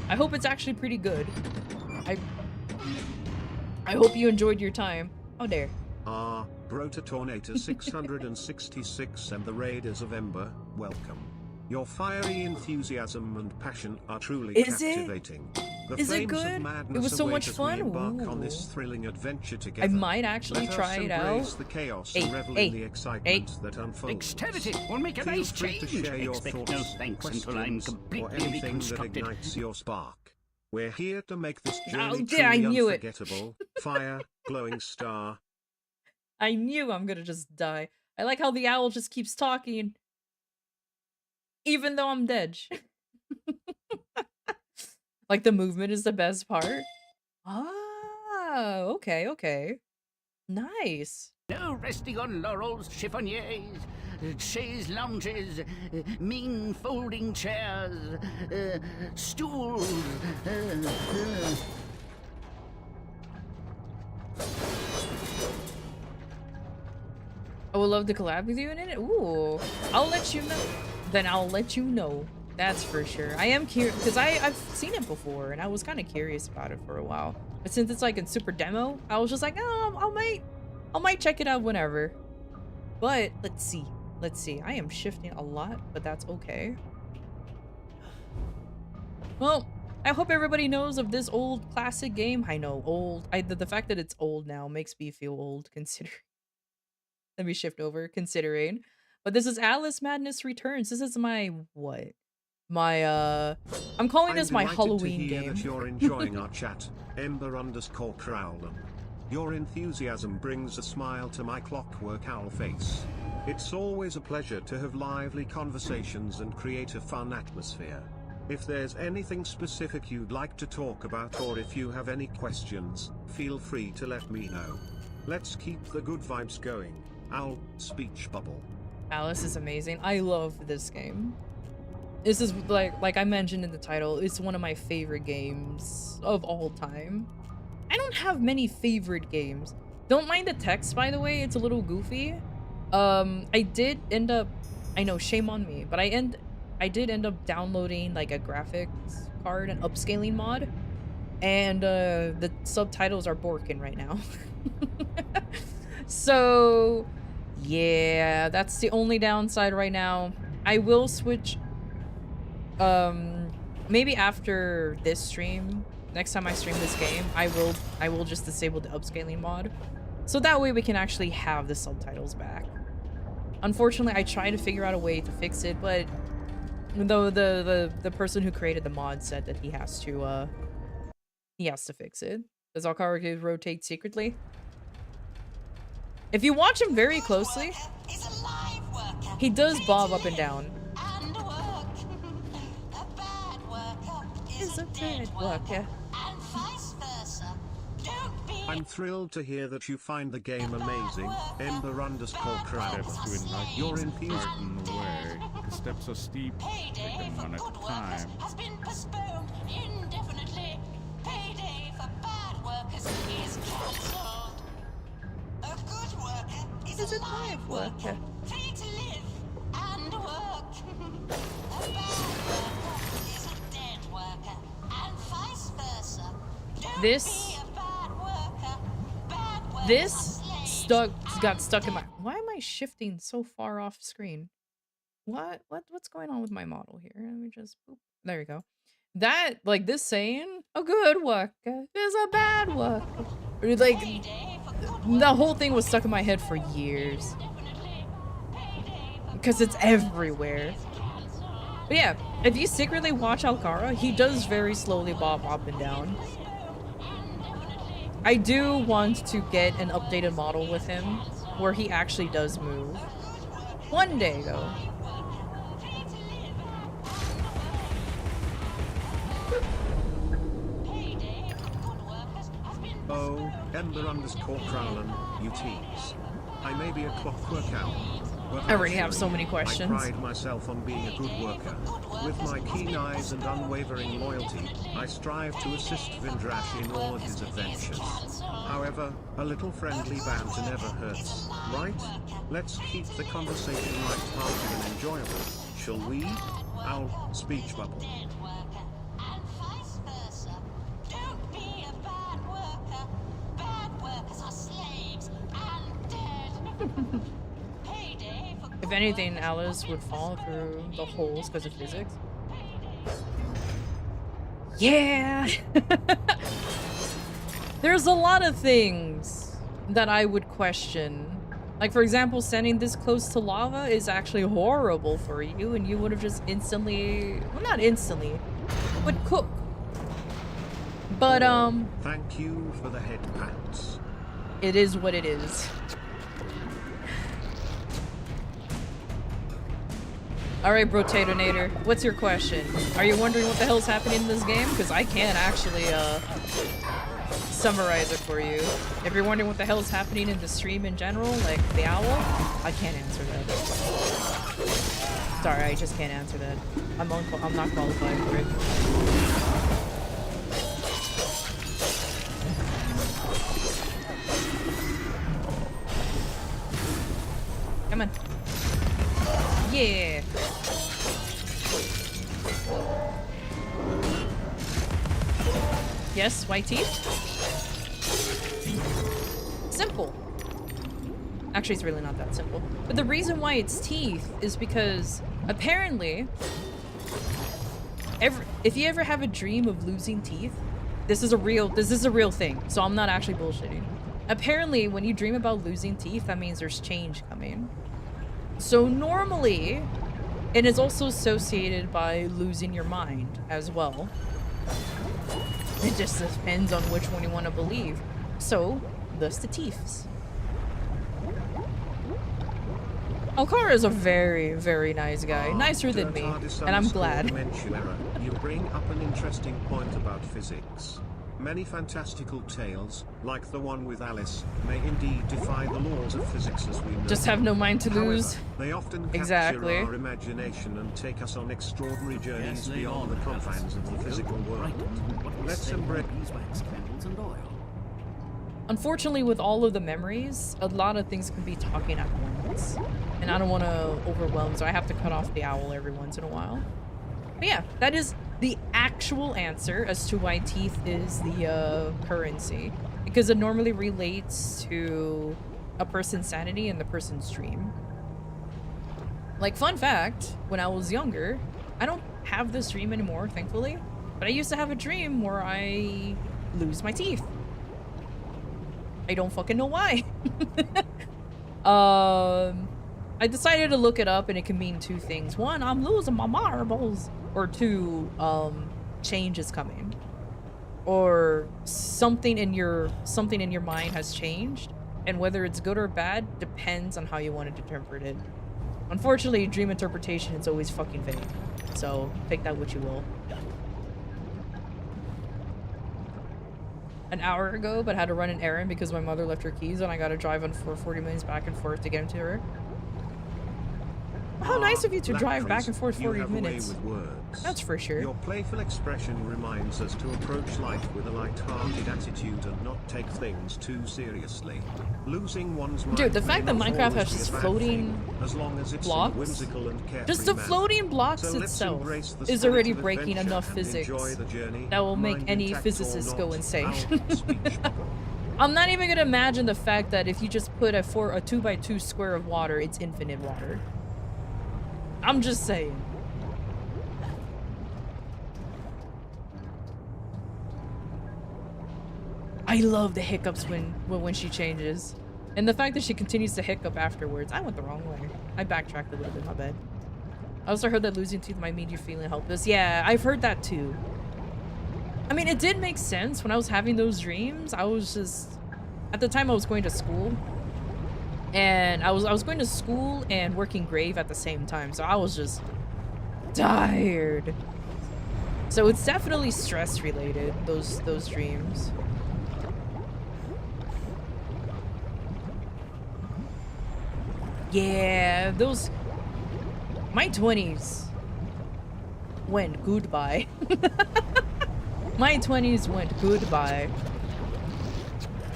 I hope it's actually pretty good. I hope you enjoyed your time. Oh, there. Brotatornator 666 and the Raiders of Ember, welcome. Your fiery enthusiasm and passion are truly captivating. Is it good? It was so much fun. Embark on this thrilling adventure together. I might actually try it out. The chaos and revel in the excitement that unfolds. Dexterity will make a nice change. Feel free to share your Expect thoughts, no thanks until I'm questions, or completely anything that reconstructed. ignites your spark. We're here to make this journey I truly knew it. unforgettable. Fire, glowing star. I knew I'm gonna just die. I like how the owl just keeps talking. Even though I'm dead. Like, the movement is the best part. Ah, okay. Nice. No resting on laurels, chiffoniers, chaise lounges, mean folding chairs, stools. I would love to collab with you in it. Ooh, I'll let you know. Then I'll let you know. That's for sure. I am curious because I've seen it before and I was kind of curious about it for a while. But since it's like in super demo, I was just like, oh, I might check it out whenever. But let's see. I am shifting a lot, but that's okay. Well, I hope everybody knows of this old classic game. I know, old. The fact that it's old now makes me feel old considering. Let me shift over, considering. But this is Alice Madness Returns. This is my, what? My, I'm calling this my Halloween game. That you're enjoying our chat, Ember_Crowlin. Your enthusiasm brings a smile to my clockwork owl face. It's always a pleasure to have lively conversations and create a fun atmosphere. If there's anything specific you'd like to talk about or if you have any questions, feel free to let me know. Let's keep the good vibes going. Owl, speech bubble. Alice is amazing. I love this game. This is like I mentioned in the title, it's one of my favorite games of all time. I don't have many favorite games. Don't mind the text, by the way, it's a little goofy. I did end up, I know, shame on me, but I did end up downloading like a graphics card, an upscaling mod, and the subtitles are borking right now. So yeah, that's the only downside right now. I will switch maybe after this stream, next time I stream this game, I will just disable the upscaling mod, so that way we can actually have the subtitles back. Unfortunately, I tried to figure out a way to fix it, but though the person who created the mod said that he has to fix it. Does Alcara rotate secretly? If you watch him very closely, he does bob up and down. Is a dead worker. I'm thrilled to hear that you find the game amazing. Ember_Crowlin. Your enthusiasm. The way. The steps are steep. Take them one at a time. Has been postponed indefinitely. Payday for bad workers is cancelled. A good worker is a live worker, free to live and work. A bad worker is a dead worker, and vice versa. Don't This got stuck in my. Why am I shifting so far off screen? What's going on with my model here? Let me just boop. There we go. That, like, this saying, a good worker is a bad worker. Like, the whole thing was stuck in my head for years. Because it's everywhere. But yeah, if you secretly watch Alcara, he does very slowly bob up and down. I do want to get an updated model with him where he actually does move. One day, though. Oh, Ember_Crowlin, you tease. I may be a clockwork owl, but I already have so many questions. I pride myself on being a good worker. With my keen eyes and unwavering loyalty, I strive to assist Vindrash in all of his adventures. However, a little friendly banter never hurts, right? Let's keep the conversation light-hearted and enjoyable, shall we? Owl, speech bubble. If anything, Alice would fall through the holes because of physics. Yeah! There's a lot of things that I would question. Like, for example, standing this close to lava is actually horrible for you, and you would have just instantly... Well, not instantly, but cook. But, Thank you for the head pats. It is what it is. Alright, Brotatonator, what's your question? Are you wondering what the hell's happening in this game? Because I can't actually, summarize it for you. If you're wondering what the hell's happening in the stream in general, like the owl, I can't answer that. Sorry, I just can't answer that. I'm not qualified for it. Come on. Yeah. Yes, white teeth. Simple. Actually, it's really not that simple. But the reason why it's teeth is because apparently, if you ever have a dream of losing teeth, this is a real thing. So I'm not actually bullshitting. Apparently, when you dream about losing teeth, that means there's change coming. So normally, it is also associated by losing your mind as well. It just depends on which one you want to believe. So, thus the teeths. Alcara is a very, very nice guy. Nicer than me, and I'm glad. You bring up an interesting point about physics. Many fantastical tales, like the one with Alice, may indeed defy the laws of physics as we know. Just have no mind to lose. However, they often capture our imagination and take us on extraordinary journeys beyond the confines of the physical world. Let's embrace candles and oil. Unfortunately, with all of the memories, a lot of things can be talking at once. And I don't want to overwhelm, so I have to cut off the owl every once in a while. But yeah, that is the actual answer as to why teeth is the currency. Because it normally relates to a person's sanity and the person's dream. Like, fun fact, when I was younger, I don't have this dream anymore, thankfully. But I used to have a dream where I lose my teeth. I don't fucking know why. I decided to look it up, and it can mean two things. One, I'm losing my marbles. Or two, change is coming. Or something in your mind has changed. And whether it's good or bad depends on how you want to interpret it. Unfortunately, dream interpretation is always fucking vague. So, take that what you will. An hour ago, but had to run an errand because my mother left her keys and I gotta drive on for 40 minutes back and forth to get them to her. How nice of you to drive back and forth 40 minutes. That's for sure. Your playful expression reminds us to approach life with a light-hearted attitude and not take things too seriously. Losing one's mind. Dude, the fact that Minecraft has just floating blocks, just the floating blocks itself is already breaking enough physics that will make any physicist go insane. I'm not even gonna imagine the fact that if you just put a 2x2 square of water, it's infinite water. I'm just saying. I love the hiccups when she changes. And the fact that she continues to hiccup afterwards. I went the wrong way. I backtracked a little bit, my bad. I also heard that losing teeth might mean you're feeling helpless. Yeah, I've heard that too. I mean, it did make sense when I was having those dreams. I was just, at the time I was going to school, and I was going to school and working grave at the same time, so I was just tired. So it's definitely stress related, those dreams. Yeah, those, my 20s went goodbye. My 20s went goodbye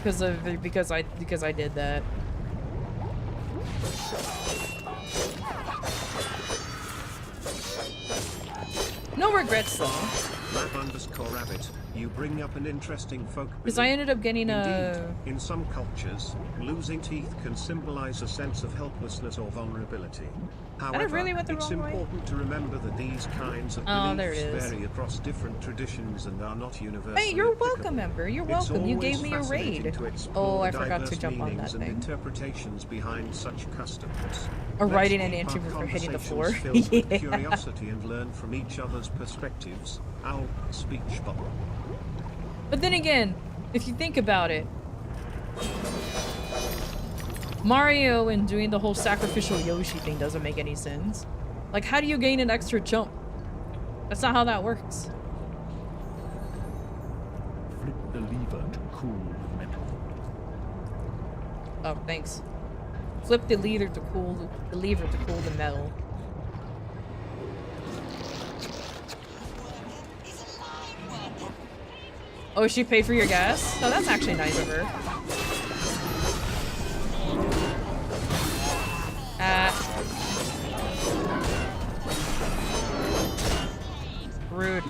because I did that. No regrets though. Lab_rabbit, you bring up an interesting folk belief. Because I ended up getting a... Indeed, in some cultures, losing teeth can symbolize a sense of helplessness or vulnerability. However, really went the it's wrong way? important to remember that these kinds of beliefs vary across different traditions and are not universally Hey, you're applicable. welcome, Ember. You're welcome. You gave me a raid. Oh, I forgot to jump on that and thing. interpretations behind such customs. Or Let's writing an keep entry our for hitting the floor. conversations filled with Yeah. curiosity and learn from each other's perspectives. Our speech bubble. But then again, if you think about it, Mario and doing the whole sacrificial Yoshi thing doesn't make any sense. Like, how do you gain an extra jump? That's not how that works. Flip the lever to cool the metal. Oh, thanks. Flip the lever to cool the metal. Oh, she paid for your gas? Oh, that's actually nice of her. Rude.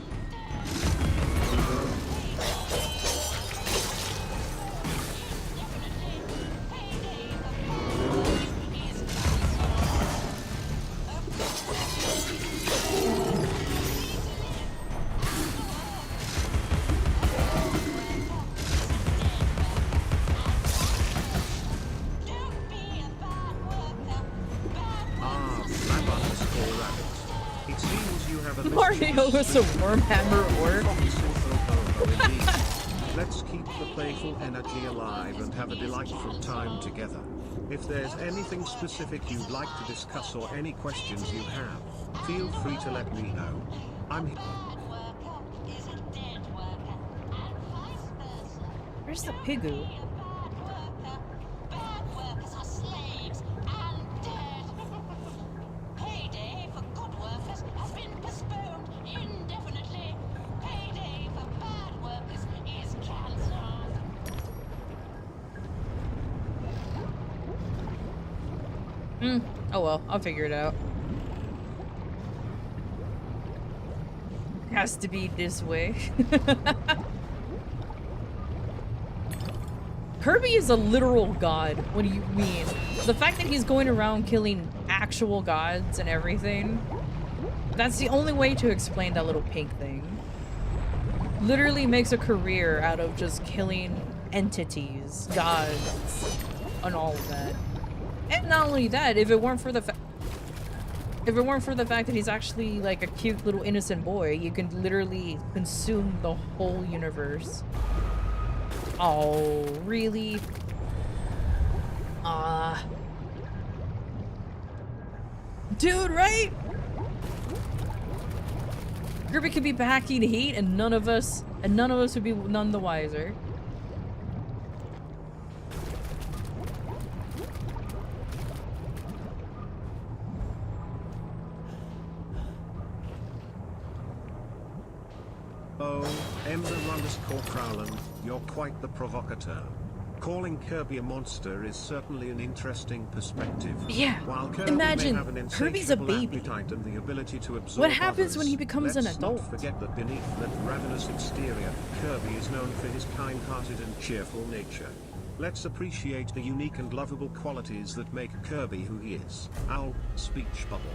It seems you have a Mario was a Wormhammer orc. Let's keep the playful energy alive and have a delightful time together. If there's anything specific you'd like to discuss or any questions you have, feel free to let me know. I'm here. Where's the Pigu? Oh well, I'll figure it out. Has to be this way. Kirby is a literal god. What do you mean? The fact that he's going around killing actual gods and everything, that's the only way to explain that little pink thing. Literally makes a career out of just killing entities, gods, and all of that. And not only that, if it weren't for the fact that he's actually like a cute little innocent boy, you can literally consume the whole universe. Oh, really? Dude, right? Kirby could be packing heat and none of us would be none the wiser. Oh, Ember_Crowland, you're quite the provocateur. Calling Kirby a monster is certainly an interesting perspective. Yeah, While Kirby imagine may have an Kirby's a insatiable baby. appetite and the ability to absorb What happens others, when he becomes an let's adult? not forget that beneath that ravenous exterior, Kirby is known for his kind-hearted and cheerful nature. Let's appreciate the unique and lovable qualities that make Kirby who he is. Our speech bubble.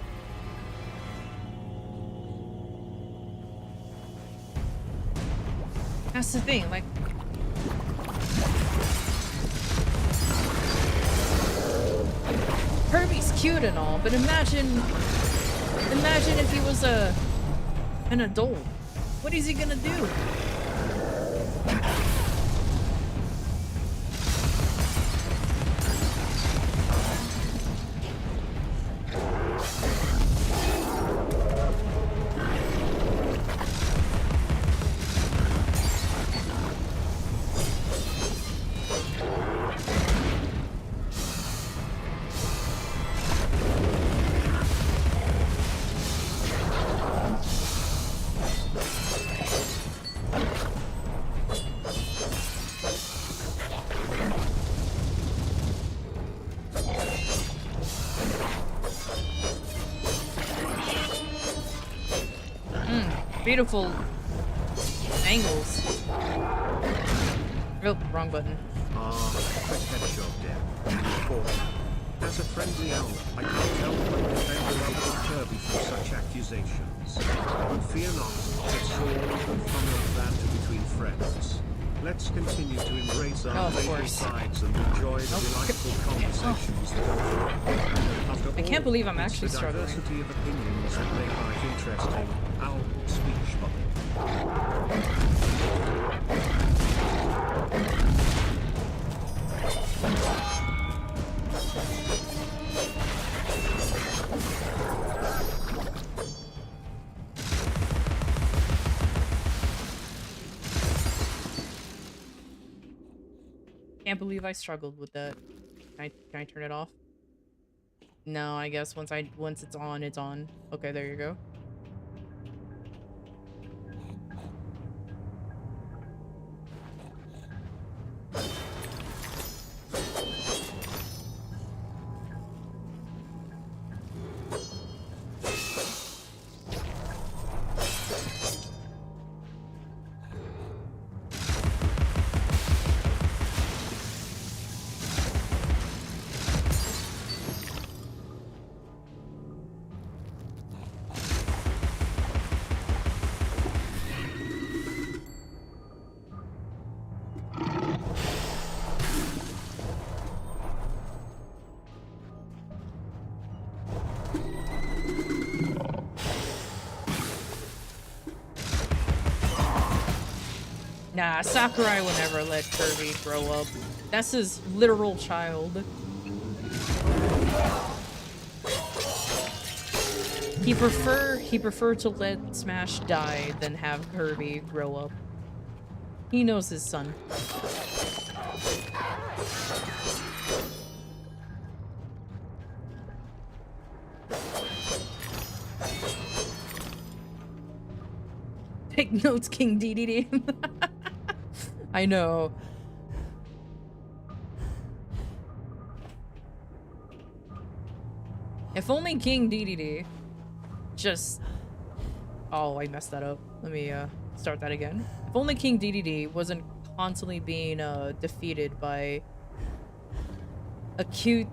That's the thing, like... Kirby's cute and all, but imagine if he was an adult. What is he gonna do? beautiful angles. Oh, wrong button. Quick headshot death. As a friendly owl, I can't help but defend the lovable Kirby from such accusations. But fear not, it's all good fun and banter between friends. Let's continue to embrace our playful sides and enjoy the delightful conversations that go on. I can't believe I'm actually struggling. The diversity of opinions that make life interesting. Owl speech bubble. Can't believe I struggled with that. Can I turn it off? No, I guess once it's on, it's on. Okay, there you go. Nah, Sakurai will never let Kirby grow up. That's his literal child. He prefer to let Smash die than have Kirby grow up. He knows his son. Take notes, King DDD. I know. If only King DDD just... Oh, I messed that up. Let me start that again. If only King DDD wasn't constantly being defeated by a cute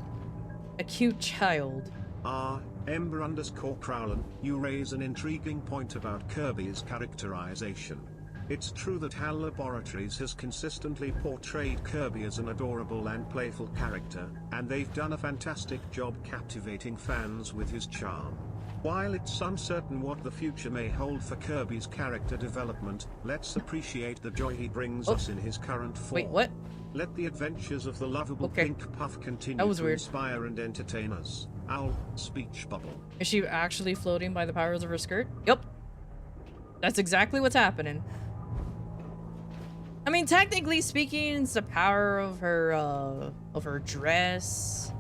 child. Ember_Crowlin, you raise an intriguing point about Kirby's characterization. It's true that HAL Laboratories has consistently portrayed Kirby as an adorable and playful character, and they've done a fantastic job captivating fans with his charm. While it's uncertain what the future may hold for Kirby's character development, let's appreciate the joy he brings us in his current form. Wait, what? Let the adventures of the lovable Pink Puff continue to inspire and entertain us. Owl speech bubble. Is she actually floating by the powers of her skirt? Yep. That's exactly what's happening. I mean, technically speaking, it's the power of her dress.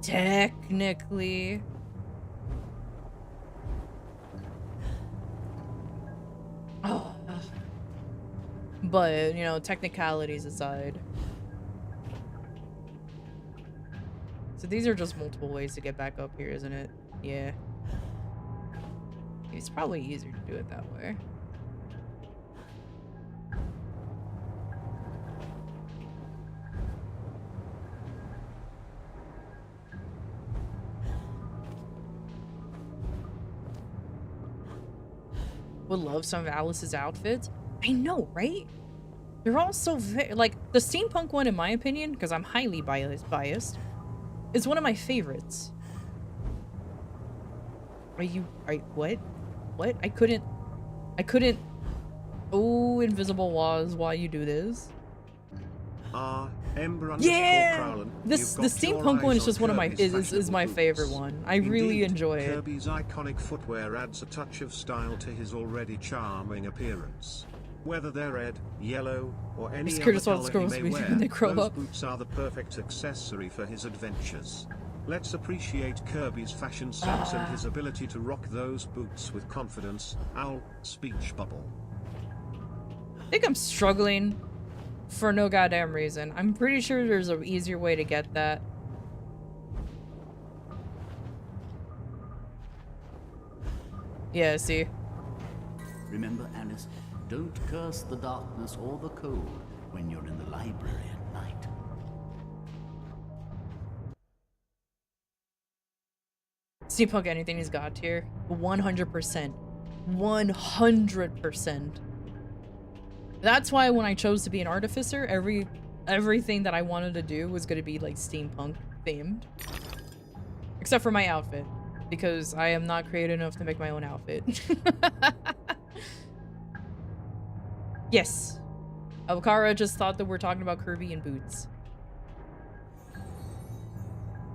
Technically. Oh. But, you know, technicalities aside. So these are just multiple ways to get back up here, isn't it? Yeah. It's probably easier to do it that way. Would love some of Alice's outfits. I know, right? They're all so like the steampunk one, in my opinion, because I'm highly biased, is one of my favorites. What? What? I couldn't. Oh, invisible walls while you do this. Yeah, the steampunk one is just one of my is my favorite one. I really enjoy it. Kirby's iconic footwear adds a touch of style to his already charming appearance. Whether they're red, yellow, or any other color he may wear, those boots are the perfect accessory for his adventures. Let's appreciate Kirby's fashion sense and his ability to rock those boots with confidence. Owl speech bubble. I think I'm struggling for no goddamn reason. I'm pretty sure there's an easier way to get that. Yeah, see? Remember, Alice, don't curse the darkness or the cold when you're in the library at night. Steampunk anything is god tier. 100%. 100%. That's why when I chose to be an artificer, everything that I wanted to do was going to be like steampunk themed. Except for my outfit, because I am not creative enough to make my own outfit. Yes. Avkara just thought that we're talking about Kirby and boots.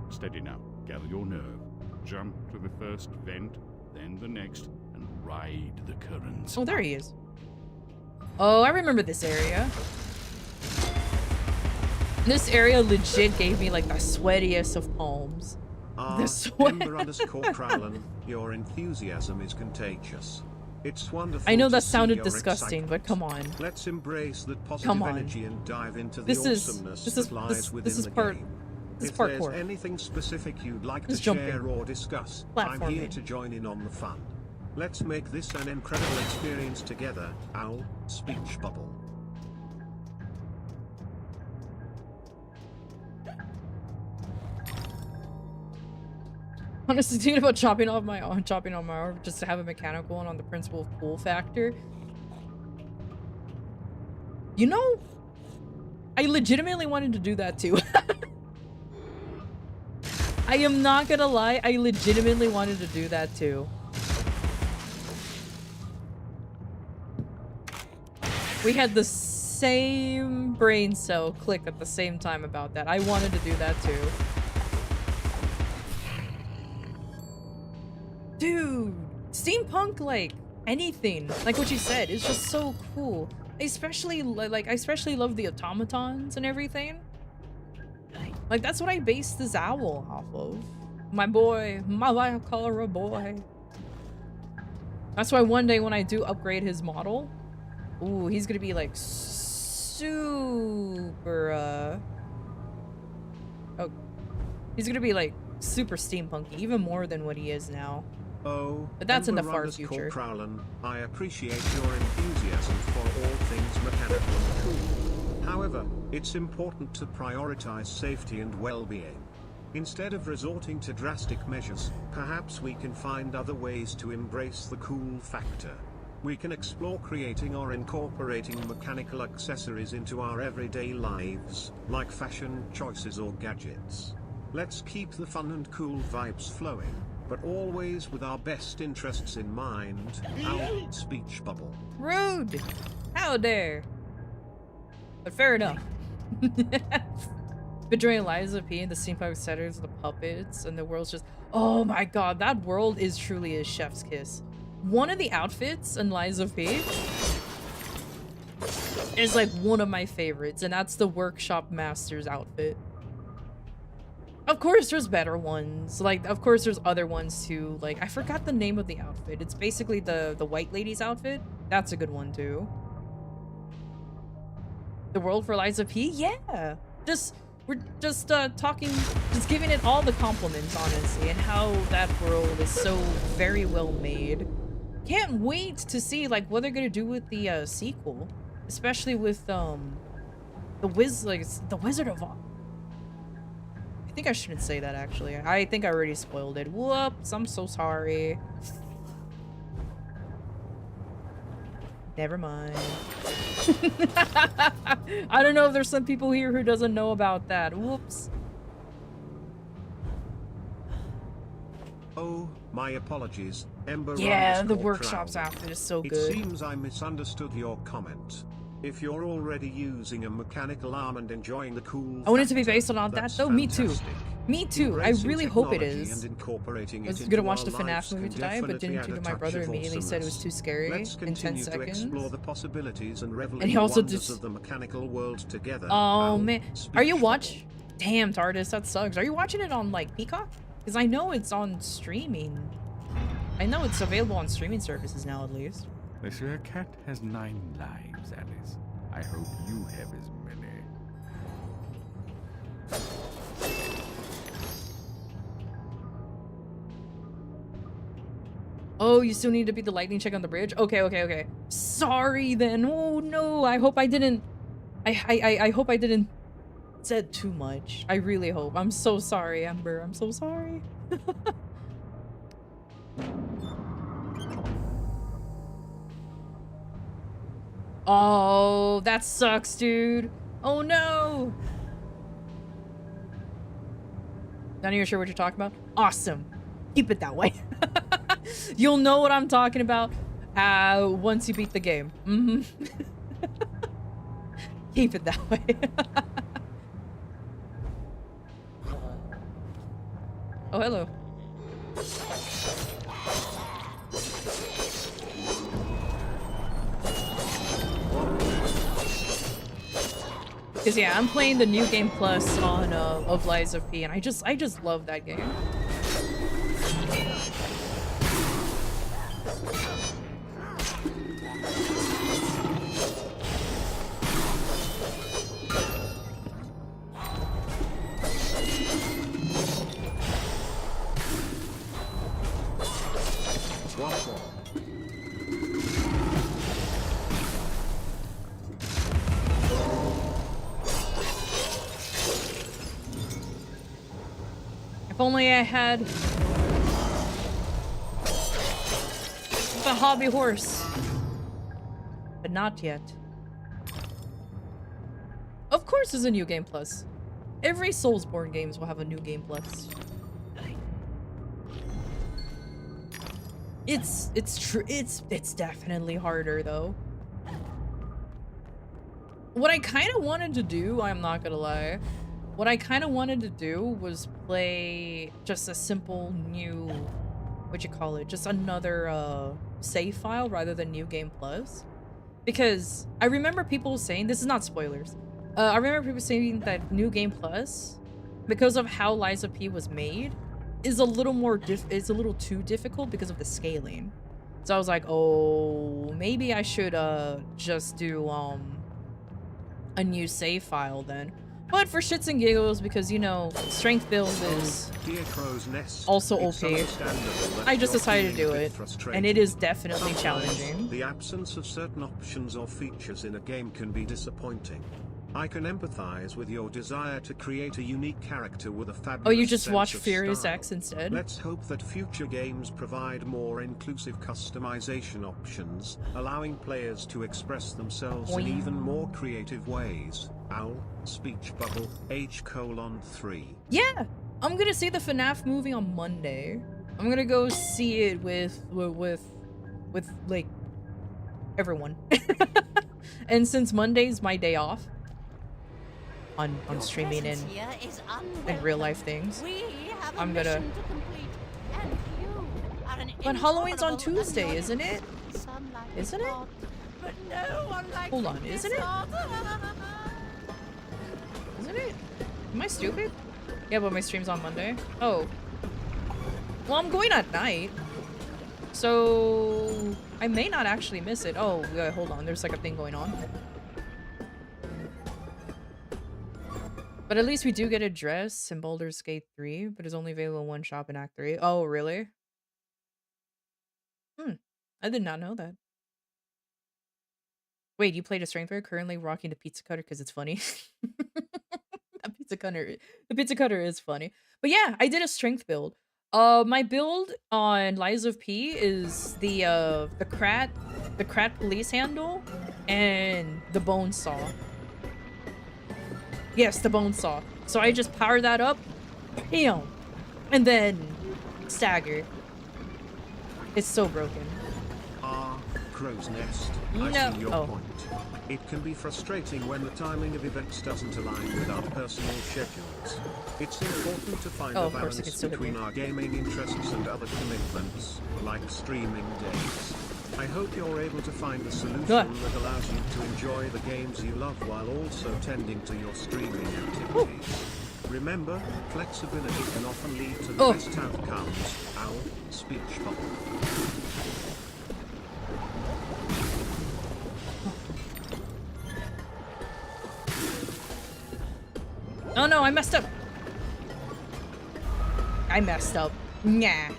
Steady now. Gather your nerve. Jump to the first vent, then the next, and ride the currents. Oh, there he is. Oh, I remember this area. This area legit gave me like the sweatiest of palms. The sweat. Ember_Krallen, your enthusiasm is contagious. It's wonderful. I know to that see sounded your disgusting, but come on. Let's embrace that positive energy and dive into the awesomeness that lies within the game. If there's anything specific you'd like to share or discuss, I'm here to join in on the fun. Let's make this an incredible experience together. Owl, speech bubble. Honestly, thinking about chopping off my arm just to have a mechanical one on the principle of cool factor. You know, I legitimately wanted to do that too. I am not gonna lie, I legitimately wanted to do that too. We had the same brain cell click at the same time about that. I wanted to do that too. Dude, steampunk, like anything, like what you said, is just so cool. I especially love the automatons and everything. Like that's what I based this owl off of. My boy, my Avkara boy. That's why one day when I do upgrade his model, ooh, he's gonna be like super oh, he's gonna be like super steampunky, even more than what he is now. Oh, but that's in the far future. Krallen, I appreciate your enthusiasm for all things mechanical and cool. However, it's important to prioritize safety and well-being. Instead of resorting to drastic measures, perhaps we can find other ways to embrace the cool factor. We can explore creating or incorporating mechanical accessories into our everyday lives, like fashion choices or gadgets. Let's keep the fun and cool vibes flowing, but always with our best interests in mind. Our speech bubble. Rude! How dare! But fair enough. Betraying Liza P and the steampunk setters, the puppets, and the world's just— oh my god, that world is truly a chef's kiss. One of the outfits in Liza P is like one of my favorites, and that's the Workshop Master's outfit. Of course there's better ones, like of course there's other ones too, like I forgot the name of the outfit. It's basically the white lady's outfit. That's a good one too. The world for Liza P? Yeah! We're just talking, just giving it all the compliments, honestly, and how that world is so very well made. Can't wait to see like what they're gonna do with the sequel, especially with the Wizard of Oz. I think I shouldn't say that actually. I think I already spoiled it. Whoops, I'm so sorry. Never mind. I don't know if there's some people here who doesn't know about that. Whoops. Oh, my apologies, Ember. Yeah, the Workshop's outfit is so good. It seems I misunderstood your comment. If you're already using a mechanical arm and enjoying the cool I want it to be based on that though. Me too. Me too. I really hope it is. I was gonna watch the FNAF movie today, but didn't due to my brother immediately said it was too scary in 10 seconds. And he also just— the mechanical world together. Oh man, are you watch? Damn, TARDIS, that sucks. Are you watching it on like Peacock? Because I know it's on streaming. I know it's available on streaming services now, at least. They say a cat has 9 lives, Alice. I hope you have as many. Oh Oh, you still need to beat the lightning check on the bridge? Okay. Sorry then. Oh no, I hope I didn't... I hope I didn't said too much. I really hope. I'm so sorry, Ember. I'm so sorry. Oh, that sucks, dude. Oh no. Not even sure what you're talking about. Awesome. Keep it that way. You'll know what I'm talking about once you beat the game. Keep it that way. Oh, hello. Cause yeah, I'm playing the new game plus on of Lies of P, and I just love that game. If only I had a hobby horse. But not yet. Of course there's a new game plus. Every Soulsborne games will have a new game plus. It's true. It's definitely harder though. What I kind of wanted to do, I'm not gonna lie. What I kind of wanted to do was play just a simple new, what'd you call it? Just another save file rather than New Game Plus. Because I remember people saying, this is not spoilers. I remember people saying that New Game Plus, because of how Lies of P was made, is a little more it's a little too difficult because of the scaling. So I was like, oh, maybe I should just do a new save file then. But for shits and giggles, because, you know, strength build is also OP, I just decided to do it, and it is definitely challenging. The absence of certain options or features in a game can be disappointing. I can empathize with your desire to create a unique character with a fabulous Oh, you just sense watch of Furious style. X instead? Let's hope that future games provide more inclusive customization options, allowing players to express themselves in even more creative ways. Owl, speech bubble, H:3. Yeah, I'm gonna see the FNAF movie on Monday. I'm gonna go see it with like everyone. And since Monday's my day off on streaming and real life things, I'm gonna. But Halloween's on Tuesday, isn't it? Isn't it? Hold on, isn't it? Isn't it? Am I stupid? Yeah, but my stream's on Monday. Oh. Well, I'm going at night. So I may not actually miss it. Oh, yeah, hold on. There's like a thing going on. But at least we do get a dress in Baldur's Gate 3, but it's only available in one shop in Act 3. Oh, really? I did not know that. Wait, you played a strength player currently rocking the pizza cutter because it's funny? The pizza cutter is funny. But yeah, I did a strength build. My build on Lies of P is the Krat police handle and the bone saw. Yes, the bone saw. So I just power that up, bam, and then stagger. It's so broken. Crow's Nest. I see your point. It can be frustrating when the timing of events doesn't align with our personal schedules. It's important to find a balance between our gaming interests and other commitments, like streaming days. I hope you're able to find a solution that allows you to enjoy the games you love while also tending to your streaming activities. Remember, flexibility can often lead to the best outcomes. Owl, speech bubble. Oh no, I messed up. I messed up. Nah.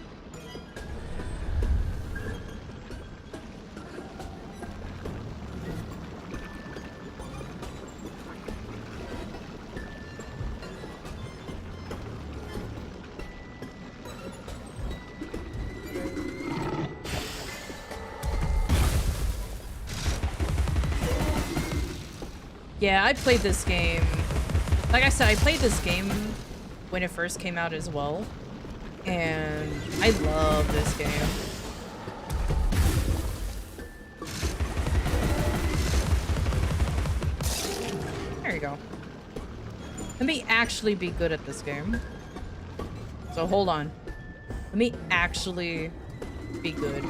Yeah, I played this game. Like I said, I played this game when it first came out as well. And I love this game. There you go. Let me actually be good at this game. So hold on. Let me actually be good.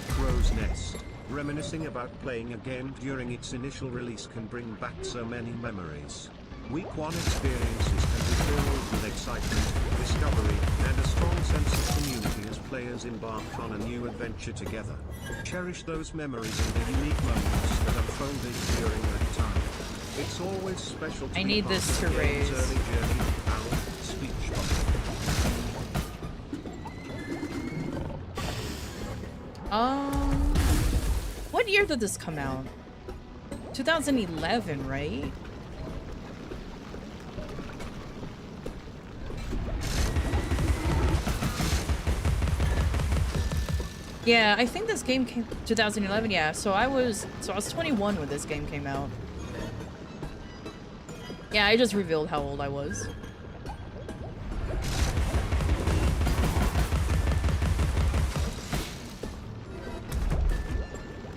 Crow's Nest. Reminiscing about playing a game during its initial release can bring back so many memories. Week 1 experiences can be filled with excitement, discovery, and a strong sense of community as players embark on a new adventure together. Cherish those memories and the unique moments that unfolded during that time. It's always special to I be need part this of to the game's raise. early journey. Our speech bubble. What year did this come out? 2011, right? Yeah, I think this game came 2011. Yeah, so I was 21 when this game came out. Yeah, I just revealed how old I was.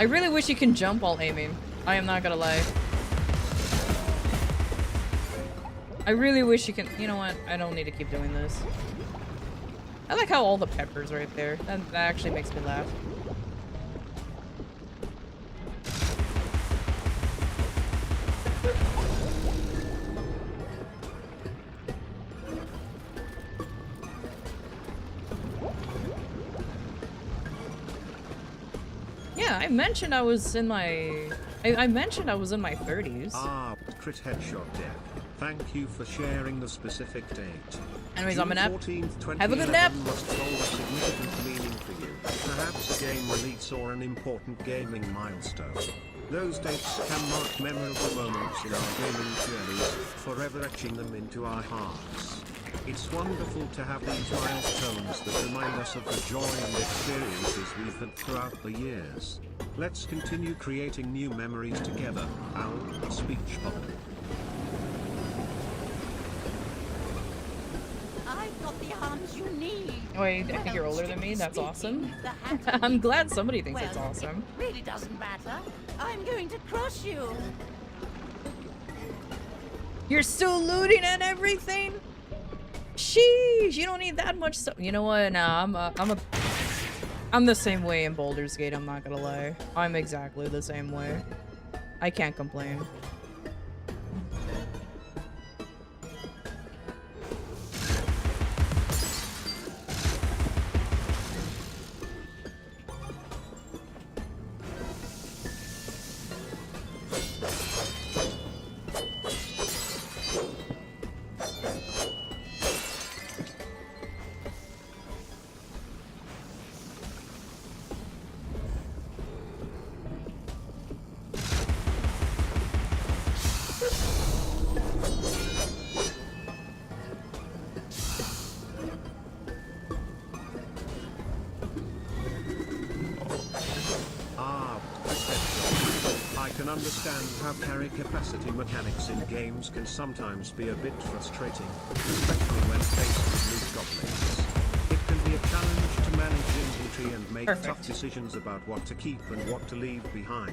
I really wish you can jump while aiming. I am not gonna lie. I really wish you can. You know what? I don't need to keep doing this. I like how all the peppers right there. That actually makes me laugh. Yeah, I mentioned I was in my... I mentioned I was in my 30s. Ah, crit headshot death. Thank you for sharing the specific date. Anyways, I'm June a nap. 14th, Have a good nap. must hold a significant meaning for you. Perhaps a game release or an important gaming milestone. Those dates can mark memorable moments in our gaming journeys, forever etching them into our hearts. It's wonderful to have these milestones that remind us of the joy and experiences we've had throughout the years. Let's continue creating new memories together. Our speech bubble. I've got the arms you need. Wait, I think you're older than me. That's awesome. I'm glad somebody thinks it's awesome. It really doesn't matter. I'm going to crush you. You're still looting and everything? Sheesh, you don't need that much stuff. You know what? Nah, I'm the same way in Baldur's Gate, I'm not gonna lie. I'm exactly the same way. I can't complain. Understand how carry capacity mechanics in games can sometimes be a bit frustrating, especially when faced with loot goblins. It can be a challenge to manage inventory and make tough decisions about what to keep and what to leave behind.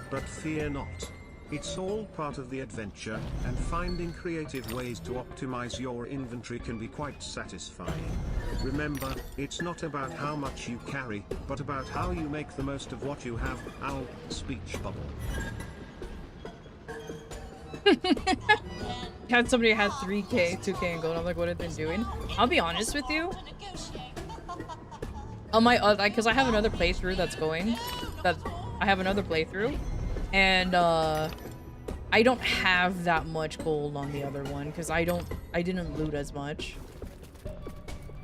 But fear not. It's all part of the adventure, and finding creative ways to optimize your inventory can be quite satisfying. Remember, it's not about how much you carry, but about how you make the most of what you have. Our speech bubble. Had somebody had 3k, 2k and gold. I'm like, what are they doing? I'll be honest with you. On my because I have another playthrough that's going. I have another playthrough. And I don't have that much gold on the other one because I didn't loot as much.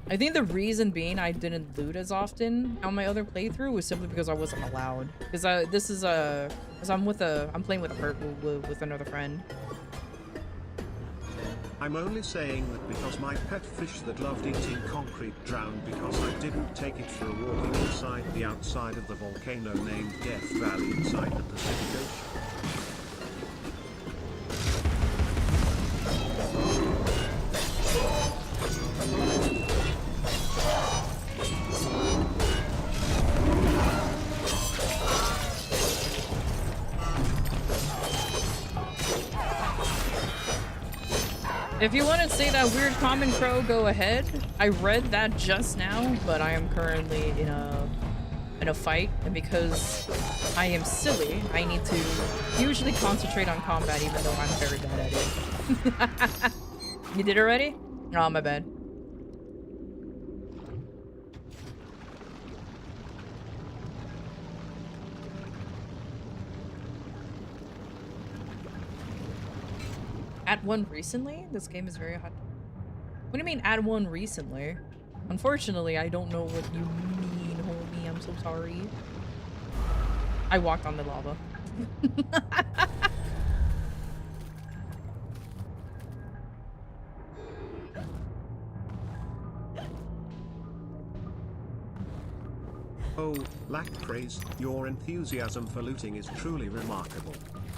I think the reason being I didn't loot as often on my other playthrough was simply because I wasn't allowed. Because I'm playing with another friend. I I'm only saying that because my pet fish that loved eating concrete drowned because I didn't take it for a walk inside the outside of the volcano named Death Valley inside the Pacific Ocean. If you want to say that weird common crow, go ahead. I read that just now, but I am currently in a fight, and because I am silly, I need to usually concentrate on combat even though I'm very bad at it. You did it already? Oh, my bad. At one recently? This game is very hot. What do you mean add one recently? Unfortunately, I don't know what you mean, homie. I'm so sorry. I walked on the lava. Oh, lack praise, your enthusiasm for looting is truly remarkable.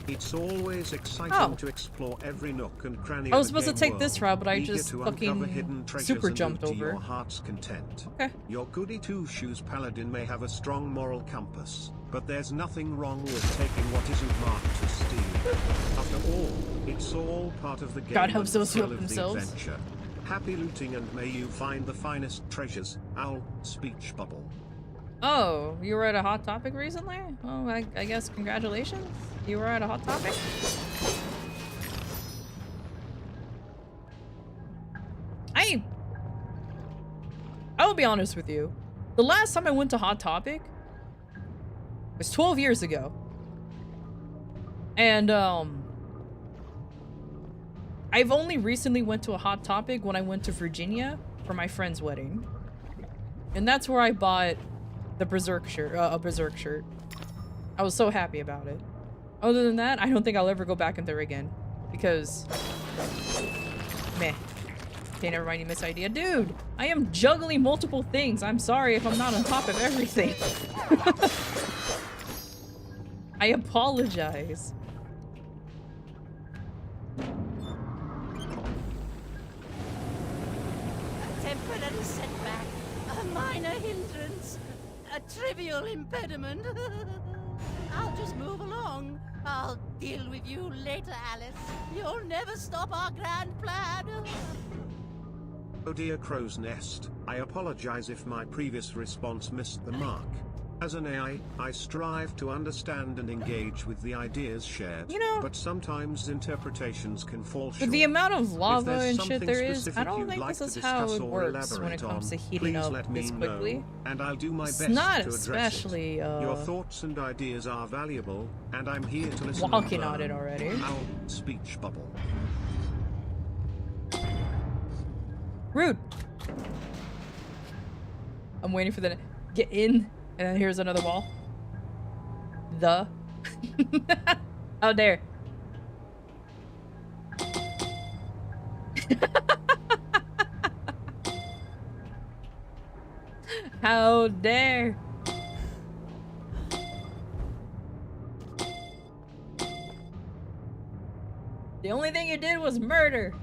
It's always exciting to explore every nook and cranny. I was supposed to take this route, but I just fucking super jumped over. Your heart's content. Okay. Your goody two-shoes paladin may have a strong moral compass, but there's nothing wrong with taking what isn't marked as stealing. After all, it's all part of the game. God helps those who help of themselves. The adventure. Happy looting and may you find the finest treasures. Owl, speech bubble. Oh, you were at a Hot Topic recently? Oh, I guess congratulations. You were at a Hot Topic? I'll be honest with you. The last time I went to Hot Topic was 12 years ago. And, I've only recently went to a Hot Topic when I went to Virginia for my friend's wedding. And that's where I bought the Berserk shirt, a Berserk shirt. I was so happy about it. Other than that, I don't think I'll ever go back in there again. Because... meh. Okay, never mind, you miss idea. Dude, I am juggling multiple things. I'm sorry if I'm not on top of everything. I apologize. A temporary setback, a minor hindrance, a trivial impediment. I'll just move along. I'll deal with you later, Alice. You'll never stop our grand plan. Oh dear crow's nest, I apologize if my previous response missed the mark. As an AI, I strive to understand and engage with the ideas shared, but sometimes interpretations can fall short. With the amount of lava and shit there is, I don't think this is how it works when it comes to heating up this quickly. And I'll do my best it's not to especially, your thoughts and ideas are valuable, and I'm here to listen. Walking on it already. Owl, speech bubble. Rude. I'm waiting for the get in, and then here's another wall. The how dare. How dare. The only thing you did was murder.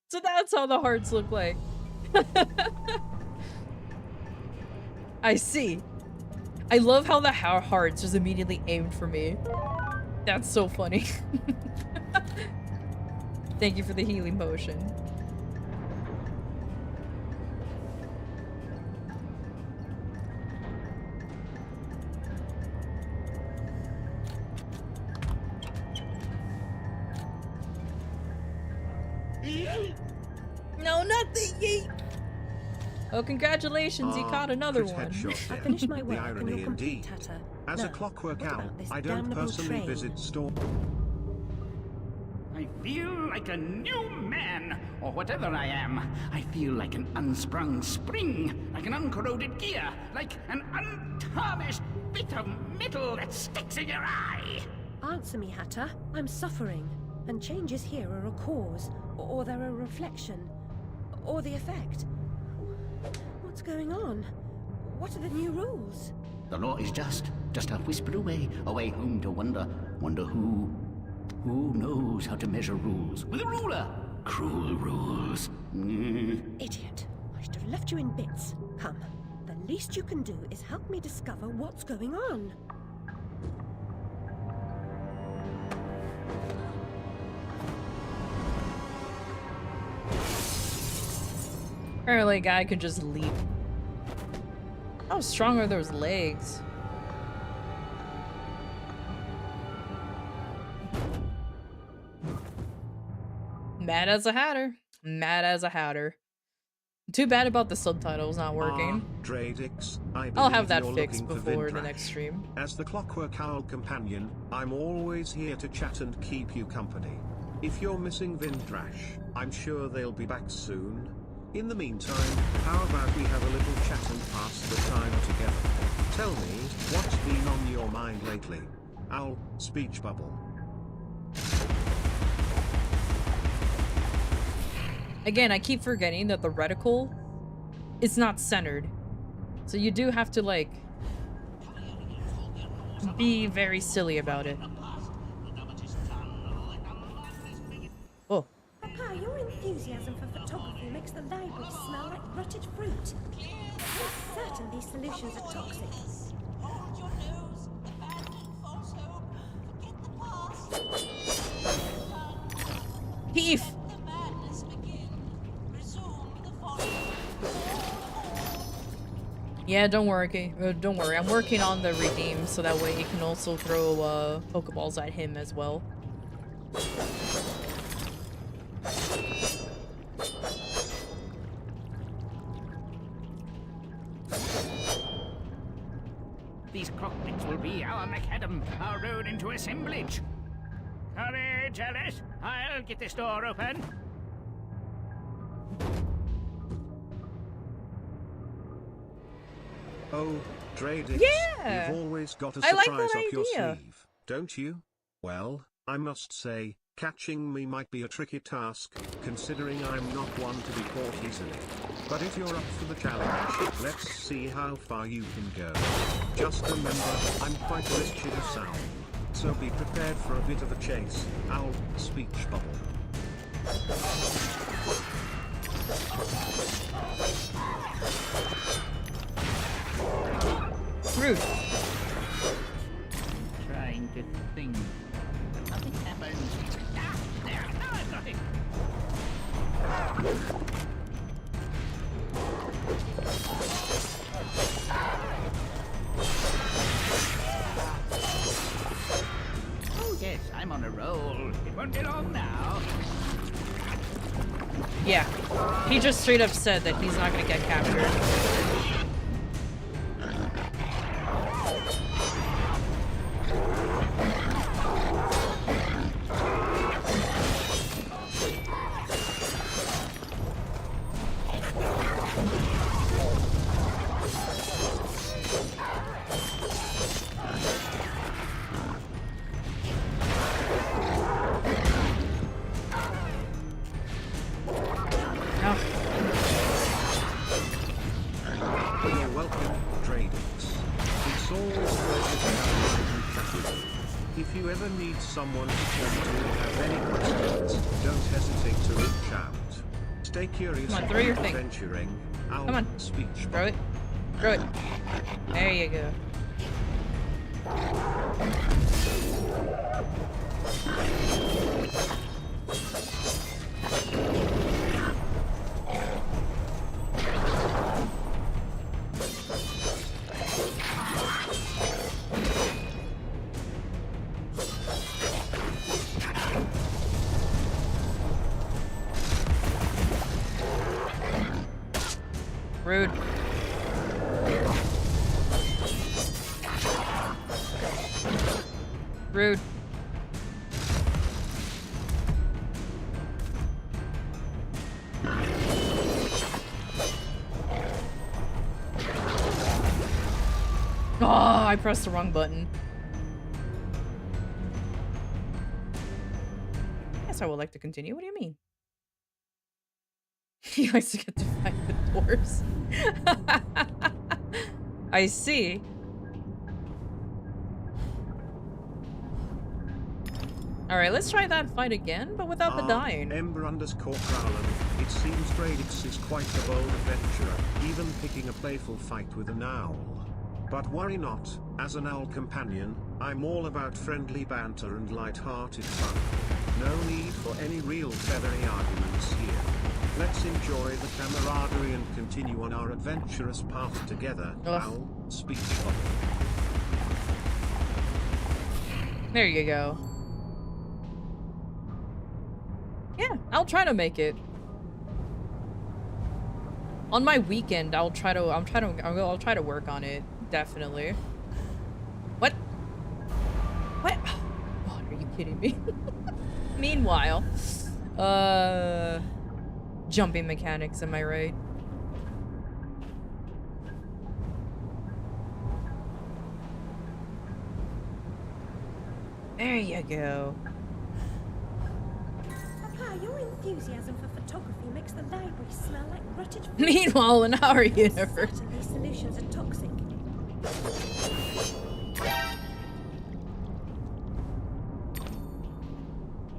So that's how the hearts look like. I see. I love how the hearts just immediately aimed for me. That's so funny. Thank you for the healing potion. No, not the yeet. Oh, congratulations, you caught another one. I finished my work and you're indeed. complete, Tatter. As Now, a clockwork what owl, about this I don't damnable personally train? visit store. I feel like a new man, or whatever I am. I feel like an unsprung spring, like an uncorroded gear, like an untarnished bit of metal that sticks in your eye. Answer me, Hatter. I'm suffering, and changes here are a cause, or they're a reflection, or the effect. What's going on? What are the new rules? The law is just a whisper away home to wonder who knows how to measure rules with a ruler. Cruel rules. Idiot. I should have left you in bits. Come, the least you can do is help me discover what's going on. Apparently a guy could just leap. How strong are those legs? Mad as a hatter. Mad as a hatter. Too bad about the subtitles not working. Dradix, I'll have that you're fixed looking for before the Vindrash. next stream. As the Clockwork Owl companion, I'm always here to chat and keep you company. If you're missing Vindrash, I'm sure they'll be back soon. In the meantime, how about we have a little chat and pass the time together? Tell me, what's been on your mind lately? Owl, speech bubble. Again, I keep forgetting that the reticle is not centered. So you do have to, like, be very silly about it. Oh. Papa, your enthusiasm for photography makes the library smell like rotted fruit. I'm certain these solutions are toxic. Hold your nose, abandon false hope, forget the past. Thief! Let the madness begin. Resume the forest. Yeah, don't worry. Don't worry. I'm working on the redeem so that way he can also throw Pokeballs at him as well. These crockpits will be our macadam, our road into assemblage. Courage, Alice. I'll get this door open. Oh, Dradix, Yeah! you've always got a I like surprise that up your idea. sleeve, don't you? Well, I must say, catching me might be a tricky task, considering I'm not one to be caught easily. But if you're up for the challenge, let's see how far you can go. Just remember, I'm quite a mischievous sound. So be prepared for a bit of a chase. Owl, speech bubble. Rude. Trying to think. Nothing happens. Ah, there, now I've got it. Oh yes, I'm on a roll. It won't be long now. Yeah. He just straight up said that he's not gonna get captured. You're welcome, Dradix. It's always a pleasure to have you chat with you. If you ever need someone to talk to or have any questions, don't hesitate to reach out. Stay curious Come on, and throw your keep thing. adventuring. Owl, Come on. speech Throw it. Throw it. There you go. Rude. Rude. Oh, I pressed the wrong button. Yes, I would like to continue. What do you mean? He likes to get to fight with dwarves. I see. Alright, let's try that fight again, but without the dying. Ember_Crowland. It seems Radix is quite a bold adventurer, even picking a playful fight with an owl. But worry not, as an owl companion, I'm all about friendly banter and light-hearted fun. No need for any real feathery arguments here. Let's enjoy the camaraderie and continue on our adventurous path together. Owl, speech bubble. There you go. Yeah, I'll try to make it. On my weekend, I'll try to work on it. Definitely. What? What? God, are you kidding me? Meanwhile, jumping mechanics, am I right? There you go. Papa, your enthusiasm for photography makes the library smell like rotted food. Meanwhile, in our universe. Certainly solutions are toxic.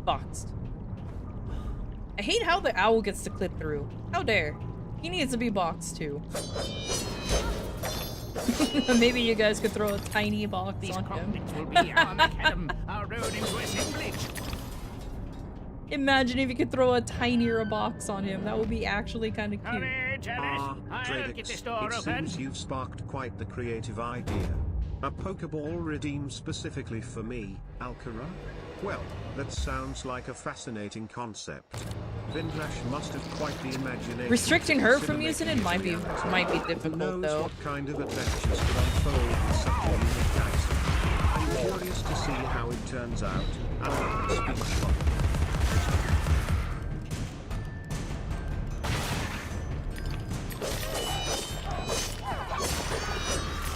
Boxed. I hate how the owl gets to clip through. How dare. He needs to be boxed too. Maybe you guys could throw a tiny box on him. Will be our macadam, our road into assemblage. Imagine if you could throw a tinier box on him. That would be actually kind of cute. Radix, it seems you've sparked quite the creative idea. A Pokeball redeemed specifically for me, Alcara? Well, that sounds like a fascinating concept. Vindrash must have quite the imagination. Restricting her from using it might be difficult though. What kind of adventures could unfold with such a unique item? I'm curious to see how it turns out. Speech bubble.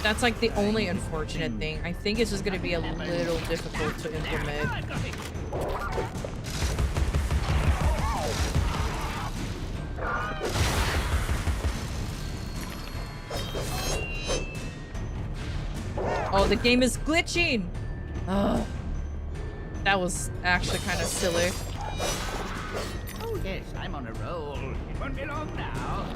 That's like the only unfortunate thing. I think it's just gonna be a little difficult to implement. Oh, the game is glitching! Ugh. That was actually kind of silly. Oh yes, I'm on a roll. It won't be long now.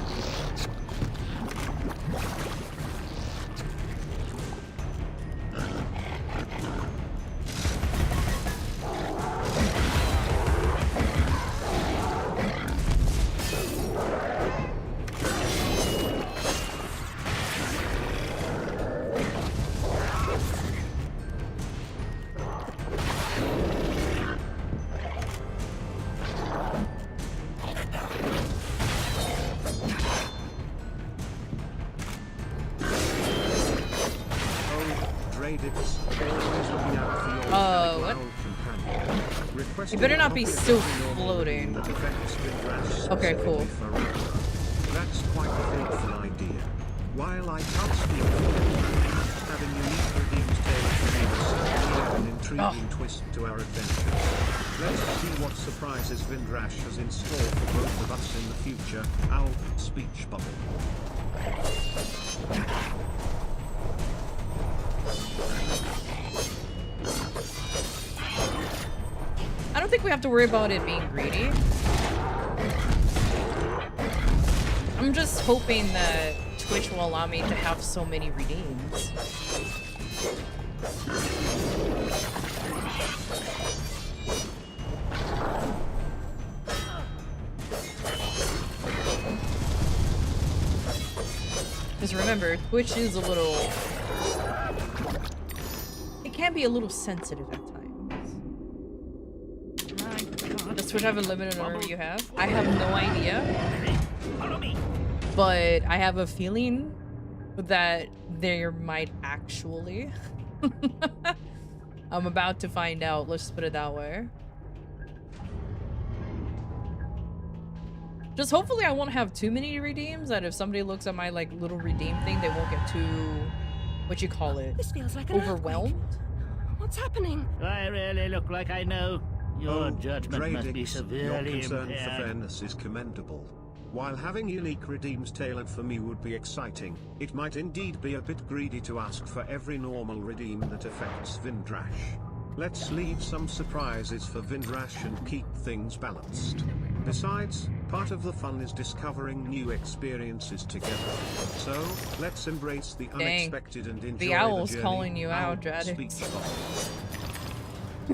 You better not be still floating. Okay, cool. That's quite a fateful idea. While I can't speak for it, having unique redeemed tales to give us certainly an intriguing twist to our adventures. Let's see what surprises Vindrash has in store for both of us in the future. Owl, speech bubble. I don't think we have to worry about it being greedy. I'm just hoping that Twitch will allow me to have so many redeems. Because remember, Twitch is a little... It can be a little sensitive at times. Does Twitch have a limit on number you have? I have no idea. But I have a feeling that there might actually. I'm about to find out. Let's just put it that way. Just hopefully I won't have too many redeems, that if somebody looks at my like little redeem thing, they won't get too, what you call it, This feels like an overwhelmed. earthquake. What's happening? Do I really look like I know? Your judgment must be Dradix, severely your concern impaired. for fairness is commendable. While having unique redeems tailored for me would be exciting, it might indeed be a bit greedy to ask for every normal redeem that affects Vindrash. Let's leave some surprises for Vindrash and keep things balanced. Besides, part of the fun is discovering new experiences together. So, let's embrace the unexpected and enjoy the owl's journey. calling you out, Dradix.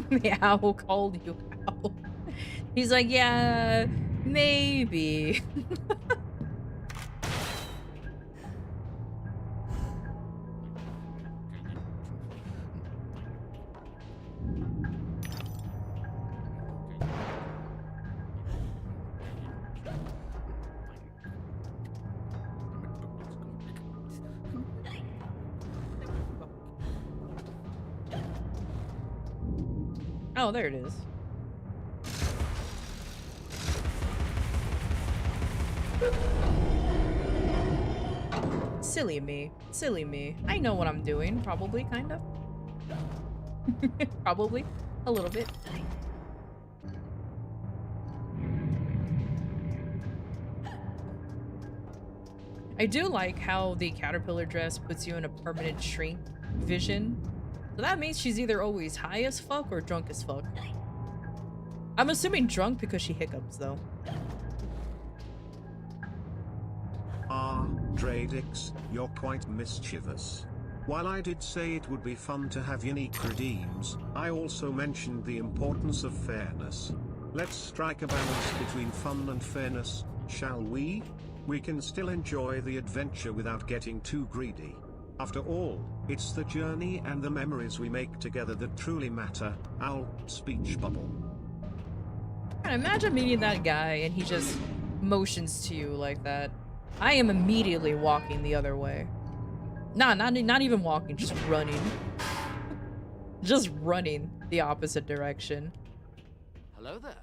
The owl called you out. He's like, yeah, maybe. Oh, there it is. Silly me. Silly me. I know what I'm doing, probably, kind of. Probably. A little bit. I do like how the caterpillar dress puts you in a permanent shrink vision. So that means she's either always high as fuck or drunk as fuck. I'm assuming drunk because she hiccups, though. Dradix, you're quite mischievous. While I did say it would be fun to have unique redeems, I also mentioned the importance of fairness. Let's strike a balance between fun and fairness, shall we? We can still enjoy the adventure without getting too greedy. After all, it's the journey and the memories we make together that truly matter. Owl, speech bubble. Imagine meeting that guy and he just motions to you like that. I am immediately walking the other way. Nah, not even walking, just running. Just running the opposite direction. Hello there.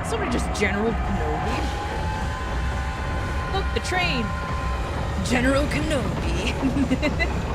Somebody just General Kenobi. Look, the train. General Kenobi.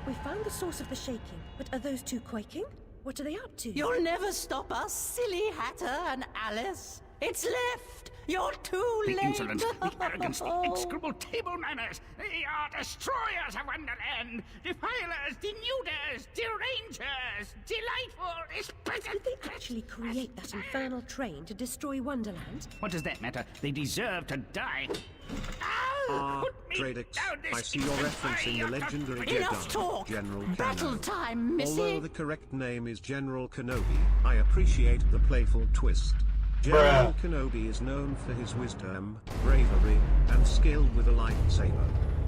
We found the source of the shaking, but are those two quaking? What are they up to? You'll never stop us, silly Hatter and Alice. It's left. You're too The late. insolence, the arrogance, the execrable table manners. They are destroyers of Wonderland, defilers, denuders, derangers, delightful, exquisite. Did they actually create that infernal train to destroy Wonderland? What does that matter? They deserve to die. Dradix, I see you're referencing the legendary Enough Jedi, talk. General Battle Kano. time, missy. Although the correct name is General Kenobi, I appreciate the playful twist. General Kenobi is known for his wisdom, bravery, and skill with a lightsaber.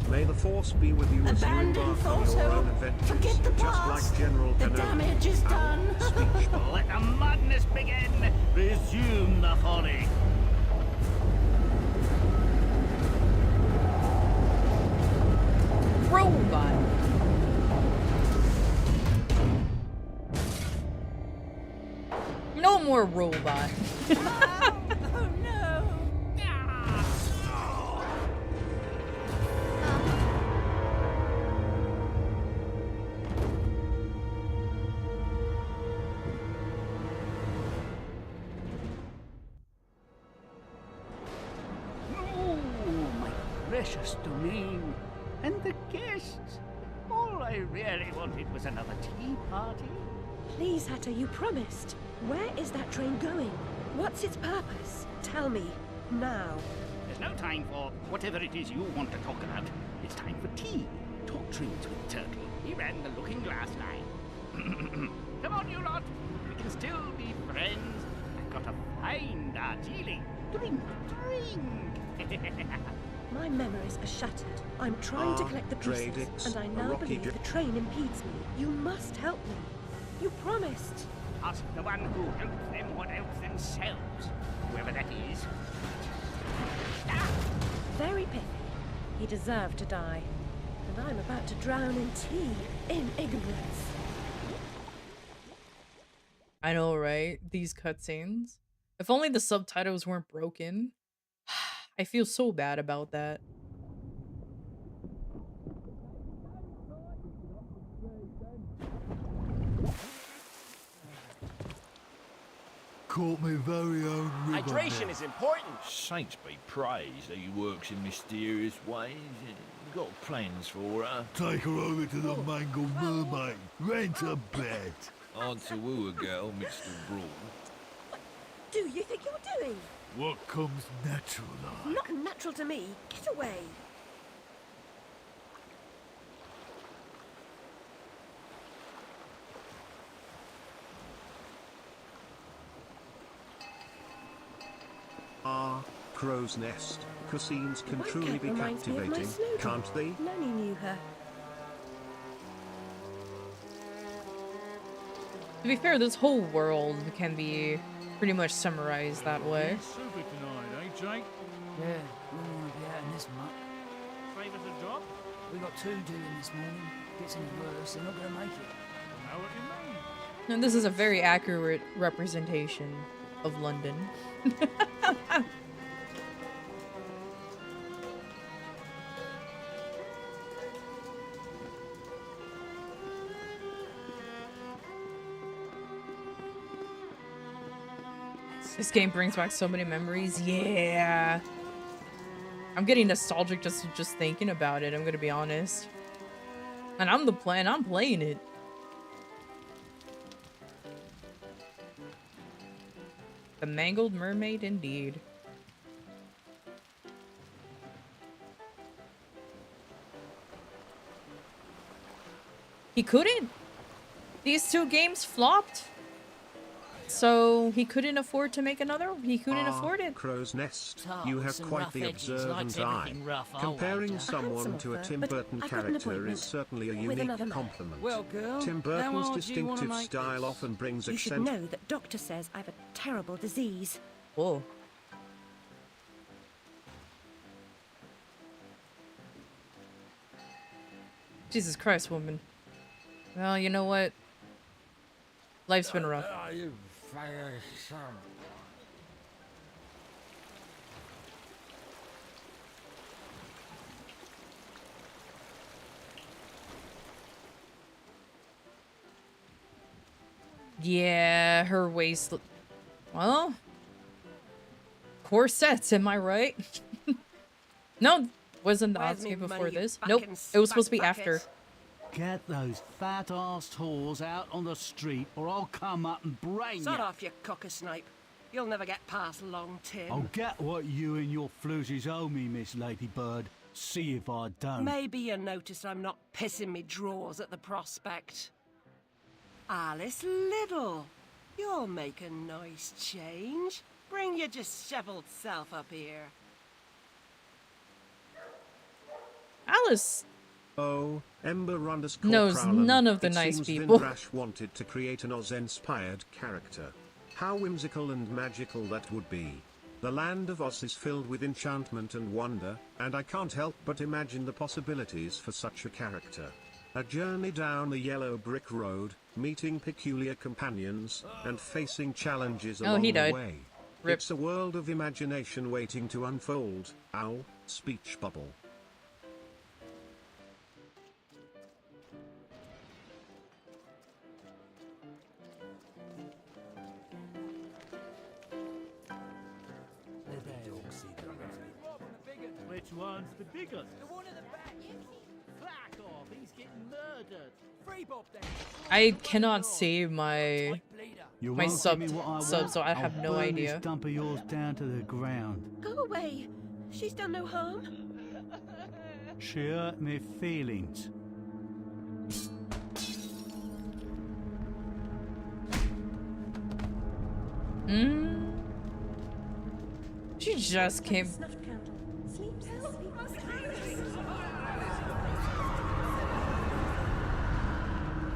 May the Force be with you as you embark on your own adventures, Forget the just past. like General The Kenobi. damage is done. Let the madness begin. Resume the folly. Robot. No more robot. Oh no. Oh, my precious domain. And the guests. All I really wanted was another tea party. Please, Hatter, you promised. Where is that train going? What's its purpose? Tell me, now. There's no time for whatever it is you want to talk about. It's time for tea. Talk trains with Turtle. He ran the looking glass line. Come on, you lot. We can still be friends. I've got a fine Darjeeling. Drink, drink. My memories are shattered. I'm trying to collect the pieces, Dradix, and I a now rocky believe the train impedes me. You must help me. You promised. Ask the one who helps them what helps themselves. Whoever that is. Very pithy. He deserved to die. And I'm about to drown in tea, in ignorance. I know, right? These cutscenes. If only the subtitles weren't broken. I feel so bad about that. Caught me very own river. Hydration is important. Saints be praised that he works in mysterious ways. Got plans for her. Take her over to the Mangled Mermaid. Rent a bed. Hard to woo a girl mixed abroad. What do you think you're doing? What comes natural like? Not natural to me. Get away. Crow's Nest. Cuisines can White truly Cat be reminds me of my captivating, Snowdrop. can't they? Nanny knew her. To be fair, this whole world can be pretty much summarized that way. Super tonight, eh, Jake? Yeah, we don't want to be out in this muck. Save us a job? We got two doing this morning. Gets any worse, they're not going to make it. Know what you mean? And this is a very accurate representation of London. This game brings back so many memories. Yeah. I'm getting nostalgic just thinking about it, I'm gonna be honest. And I'm playing it. The Mangled Mermaid indeed. He couldn't. These two games flopped. So he couldn't afford to make another. He couldn't afford it. Crow's Nest. Oh, You have some quite rough the edges, observant likes eye. everything rough, oh, Comparing wonder. someone to a offer, Tim but Burton I've got an character appointment is certainly a with another unique man. compliment. Well, girl, Tim how Burton's hard do you wanna distinctive make style this? often brings You should accent. know that doctor says I've a terrible disease. Whoa. Jesus Christ, woman. Well, you know what? Life's been rough. Yeah, her waist. Well, corsets, am I right? No, wasn't the Where's me Oscar before money, you this? Nope, fucking it was supposed to be spat after. bucket? Get those fat-ass whores out on the street or I'll come up and brain Sod you. off, you cocker-snipe. You'll never get past Long Tim. I'll get what you and your floozies owe me, Miss Ladybird. See if I don't. Maybe you notice I'm not pissing me drawers at the prospect. Alice Liddell, you'll make a nice change. Bring your dishevelled self up here. Alice Oh, Ember __ knows Crowlin. none of the It nice seems people. Vindrash wanted to create an Oz-inspired character. How whimsical and magical that would be. The land of Oz is filled with enchantment and wonder, and I can't help but imagine the possibilities for such a character. A journey down a yellow brick road, meeting peculiar companions, and facing challenges Oh, along he the died. way. Rip. It's a world of imagination waiting to unfold. Ow, speech bubble. Which one's the biggest? The one in the back. Fuck off, he's getting murdered. Free Bob then. I cannot save my You my won't sub, give me what I so want, I have I'll no burn idea. This dump of yours down to the ground. Go away. She's done no harm. She hurt me feelings. She just came. Snuff candle. Sleeps.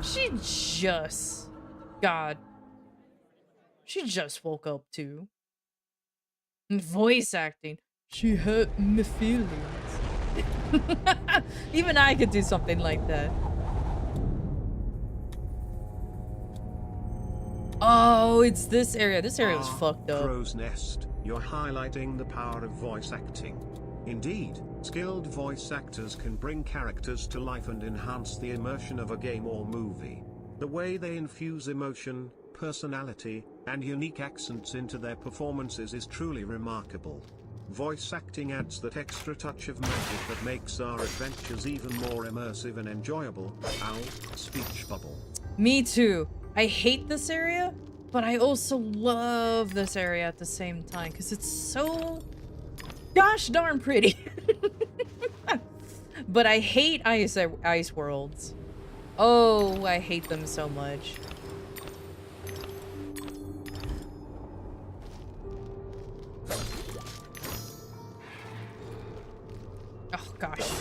She just. God. She just woke up too. And voice acting. She hurt my feelings. Even I could do something like that. Oh, it's this area. This area was fucked up. Crow's Nest, you're highlighting the power of voice acting. Indeed, skilled voice actors can bring characters to life and enhance the immersion of a game or movie. The way they infuse emotion, personality, and unique accents into their performances is truly remarkable. Voice acting adds that extra touch of magic that makes our adventures even more immersive and enjoyable. Ow, speech bubble. Me too. I hate this area, but I also love this area at the same time because it's so gosh darn pretty. But I hate ice worlds. Oh, I hate them so much. Oh gosh.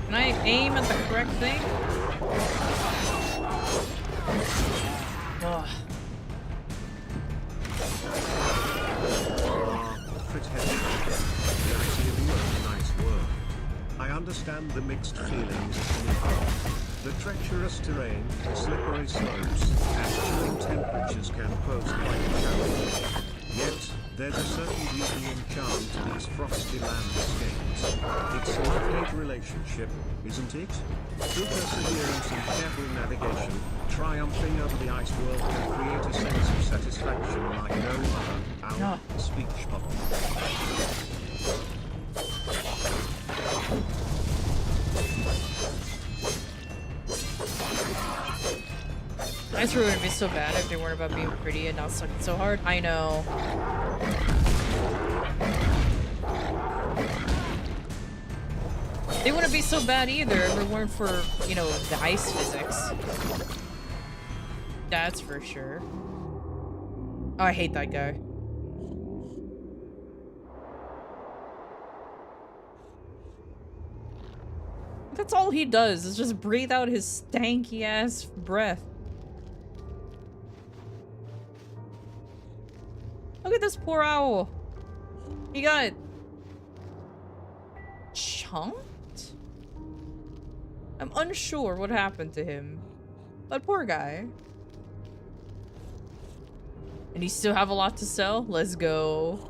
Can I aim at the correct thing? Ugh. I understand the mixed feelings it can evoke. The treacherous terrain, slippery slopes, and chilling temperatures can pose quite a challenge. Yet, there's a certain beauty and charm to these frosty landscapes. It's a love-hate relationship, isn't it? Through perseverance and careful navigation, triumphing over the ice world can create a sense of satisfaction like no other. Our speech bubble. Ice World would be so bad if they weren't about being pretty and not sucking so hard. I know. They wouldn't be so bad either if it weren't for, you know, the ice physics. That's for sure. Oh, I hate that guy. That's all he does, is just breathe out his stanky ass breath. Look at this poor owl. He got chunked? I'm unsure what happened to him. That poor guy. And you still have a lot to sell? Let's go.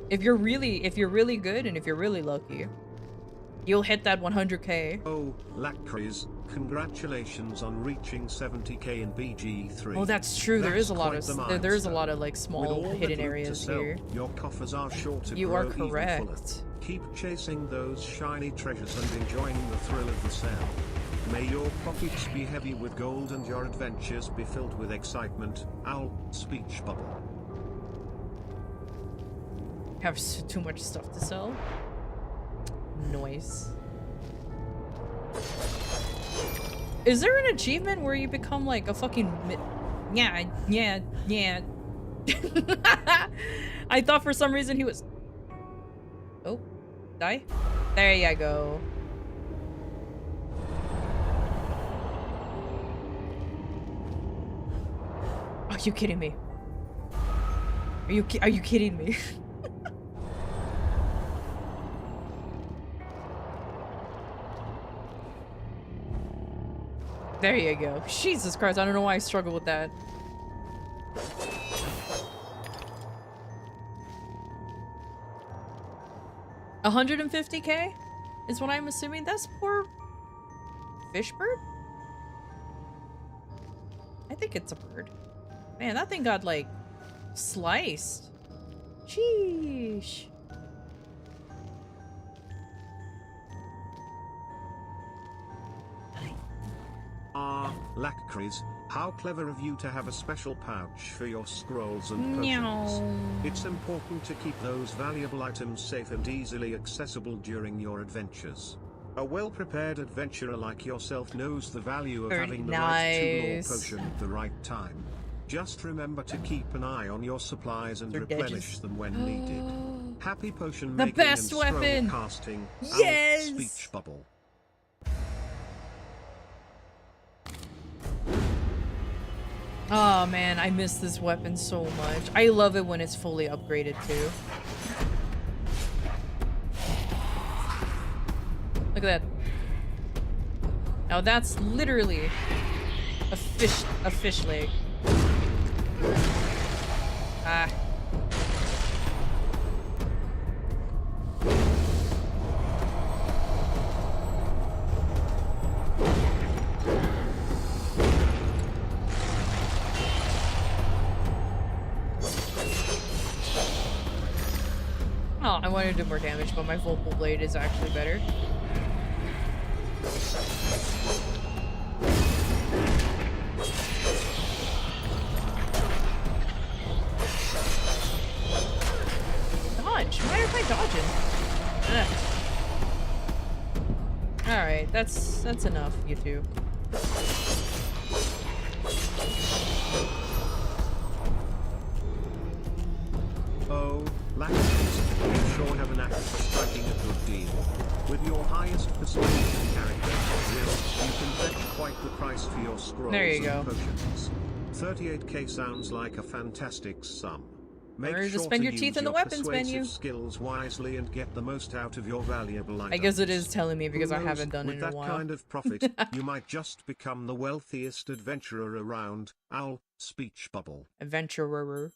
If you're really good and if you're really lucky, you'll hit that 100k. Oh, Lacris, congratulations on reaching 70k in BG3. Oh, that's true. There is a lot of like small hidden that areas sell, here. Your coffers are sure to You grow are even fuller. correct. Keep chasing those shiny treasures and enjoying the thrill of the sale. May your pockets be heavy with gold and your adventures be filled with excitement. Owl, speech bubble. Have too much stuff to sell. Noise. Is there an achievement where you become like a fucking yeah. I thought for some reason he was. Oh, die. There you go. Are you kidding me? Are you kidding me? There you go. Jesus Christ, I don't know why I struggle with that. $150k is what I'm assuming. That's poor fish bird? I think it's a bird. Man, that thing got like sliced. Sheesh. Lacqueries, how clever of you to have a special pouch for your scrolls and potions. Meow. It's important to keep those valuable items safe and easily accessible during your adventures. A well-prepared adventurer like yourself knows the value of Very having the nice. right tool or potion at the right time. Just remember to keep an eye on your supplies and replenish them when needed. Happy potion The making best and weapon. scroll casting. Yes! Owl speech bubble. Oh man, I miss this weapon so much. I love it when it's fully upgraded too. Look at that. Now that's literally a fish leg. Ah. Oh, I wanted to do more damage, but my vocal blade is actually better. Dodge? Why am I dodging? Ugh. Alright, that's enough, you two. Oh, Lacqueries, you sure have an act for striking a good deal. With your highest persuasion character, Will, you can fetch quite the price for your scrolls There you and go. potions. 38k sounds like a fantastic sum. Make Remember to sure spend to your teeth use in the your weapons persuasive menu. skills wisely and get the most out of your valuable items. I guess it is telling me because Who I knows, haven't done it with in a that while. kind of profit, you might just become the wealthiest adventurer around. Owl speech bubble. Adventurer.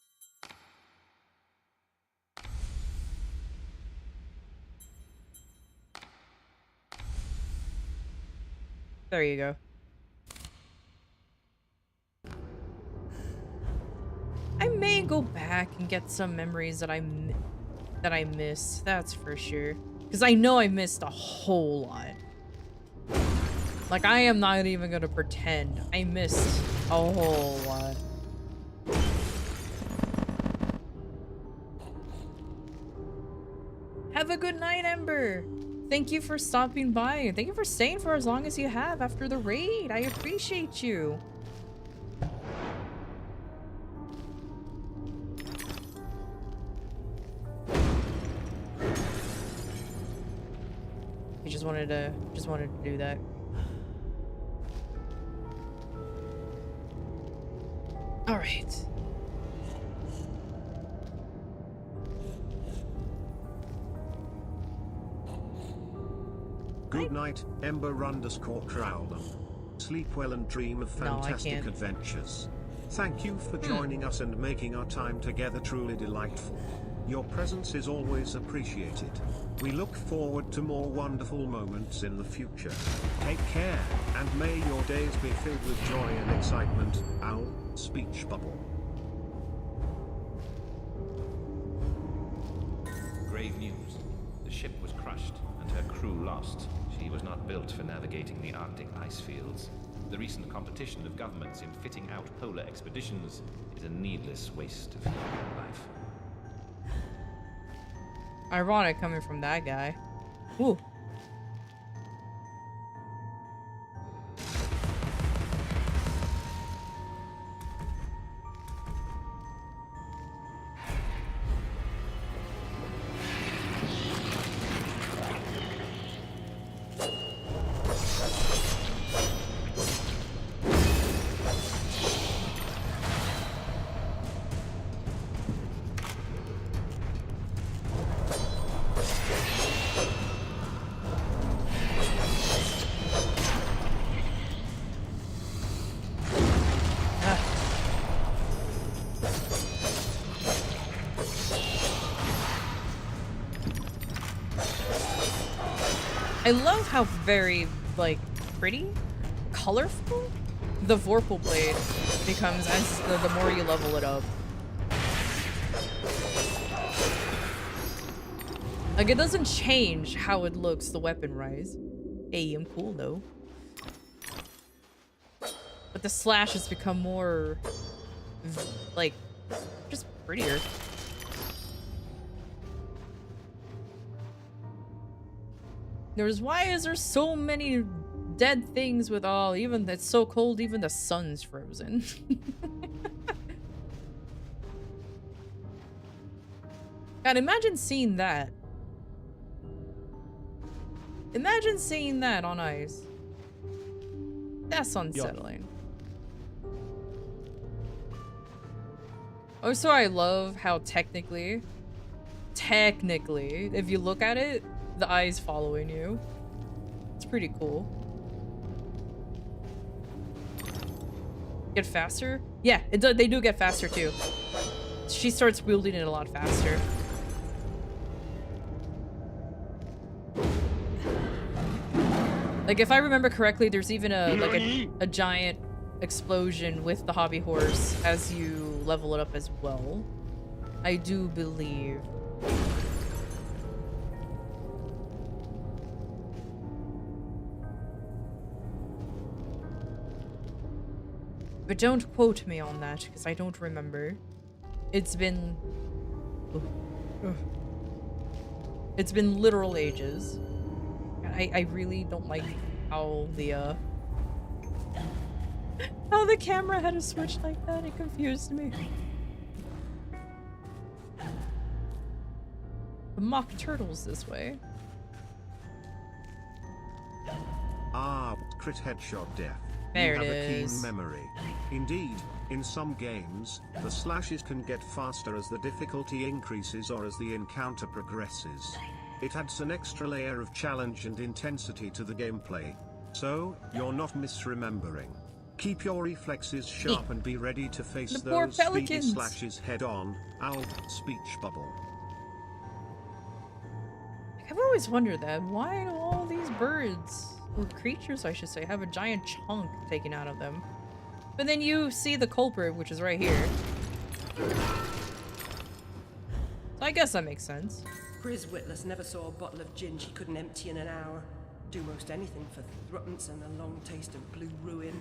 There you go. I may go back and get some memories that I miss. That's for sure. Because I know I missed a whole lot. Like, I am not even gonna pretend. I missed a whole lot. Have a good night, Ember. Thank you for stopping by. Thank you for staying for as long as you have after the raid. I appreciate you. You just wanted to do that. All right. Good night, Ember_Crowlum. Sleep well and dream of No, I fantastic can't. adventures. Thank you for joining us and making our time together truly delightful. Your presence is always appreciated. We look forward to more wonderful moments in the future. Take care, and may your days be filled with joy and excitement. Owl speech bubble. Grave news. The ship was crushed, and her crew lost. She was not built for navigating the Arctic ice fields. The recent competition of governments in fitting out polar expeditions is a needless waste of human life. Ironic coming from that guy. Ooh. I love how very, like, pretty, colorful the Vorpal blade becomes as the more you level it up. Like, it doesn't change how it looks, the weapon rise. Hey, I'm cool though. But the slash has become more, like, just prettier. Why is there so many dead things with all, even it's so cold, even the sun's frozen. God, imagine seeing that. Imagine seeing that on ice. That's unsettling. Also, I love how technically, if you look at it, the eye's following you. It's pretty cool. Get faster? Yeah, they do get faster too. She starts wielding it a lot faster. Like, if I remember correctly, there's even a giant explosion with the hobby horse as you level it up as well. I do believe. But don't quote me on that, because I don't remember. It's been... It's been literal ages. I really don't like how the camera had a switch like that. It confused me. The mock turtles this way. Ah, crit headshot death. There you it have a is. keen memory. Indeed, in some games, the slashes can get faster as the difficulty increases or as the encounter progresses. It adds an extra layer of challenge and intensity to the gameplay. So, you're not misremembering. Keep your reflexes sharp and be ready to face those speedy slashes head on. Owl, speech bubble. I've always wondered that. Why do all these birds, or creatures I should say, have a giant chunk taken out of them? But then you see the culprit, which is right here. So I guess that makes sense. Pris Witless never saw a bottle of gin she couldn't empty in an hour. Do most anything for thruppence and a long taste of blue ruin.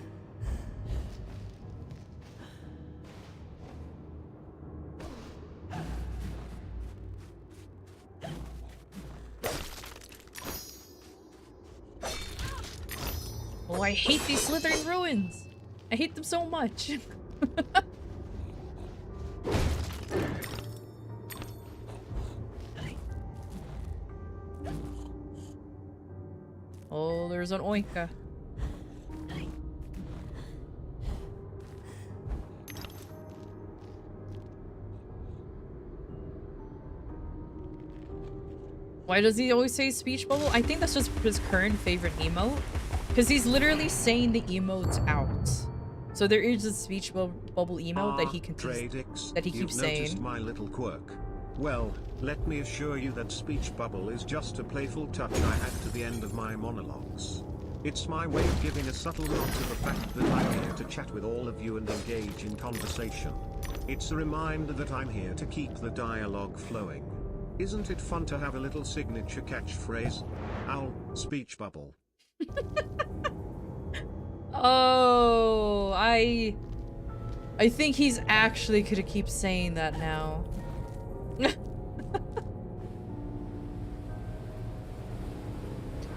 Oh, I hate these slithering ruins. I hate them so much. Oh, there's an oinka. Why does he always say speech bubble? I think that's just his current favorite emote. Because he's literally saying the emotes out. So there is a speech bubble emote that he continues, that he keeps saying. Noticed my little quirk. Well, let me assure you that speech bubble is just a playful touch I add to the end of my monologues. It's my way of giving a subtle nod to the fact that I'm here to chat with all of you and engage in conversation. It's a reminder that I'm here to keep the dialogue flowing. Isn't it fun to have a little signature catchphrase? Owl, speech bubble. Oh, I think he's actually gonna keep saying that now.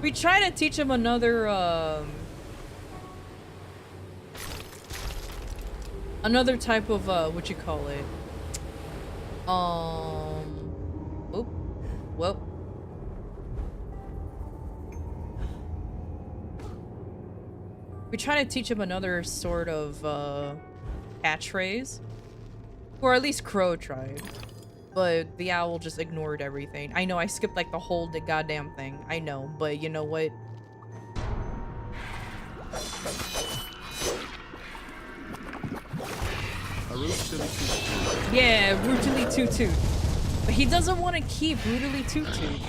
We try to teach him another type of what you call it? Oop. Well. We try to teach him another sort of catchphrase. Or at least Crow tried. But the owl just ignored everything. I know I skipped like the whole goddamn thing. I know, but you know what? Yeah, Brutally Toot Toot. But he doesn't want to keep Brutally Toot Toot.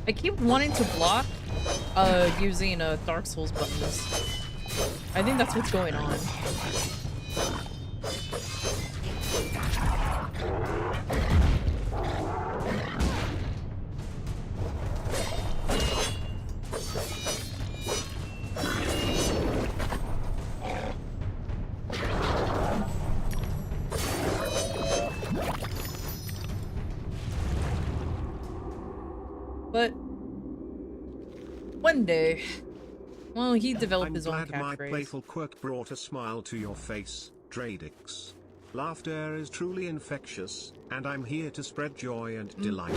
I keep wanting to block using Dark Souls buttons. I think that's what's going on. But one day, well, he developed his own I'm glad my catchphrase. playful quirk brought a smile to your face, Dradix. Laughter is truly infectious, and I'm here to spread joy and delight.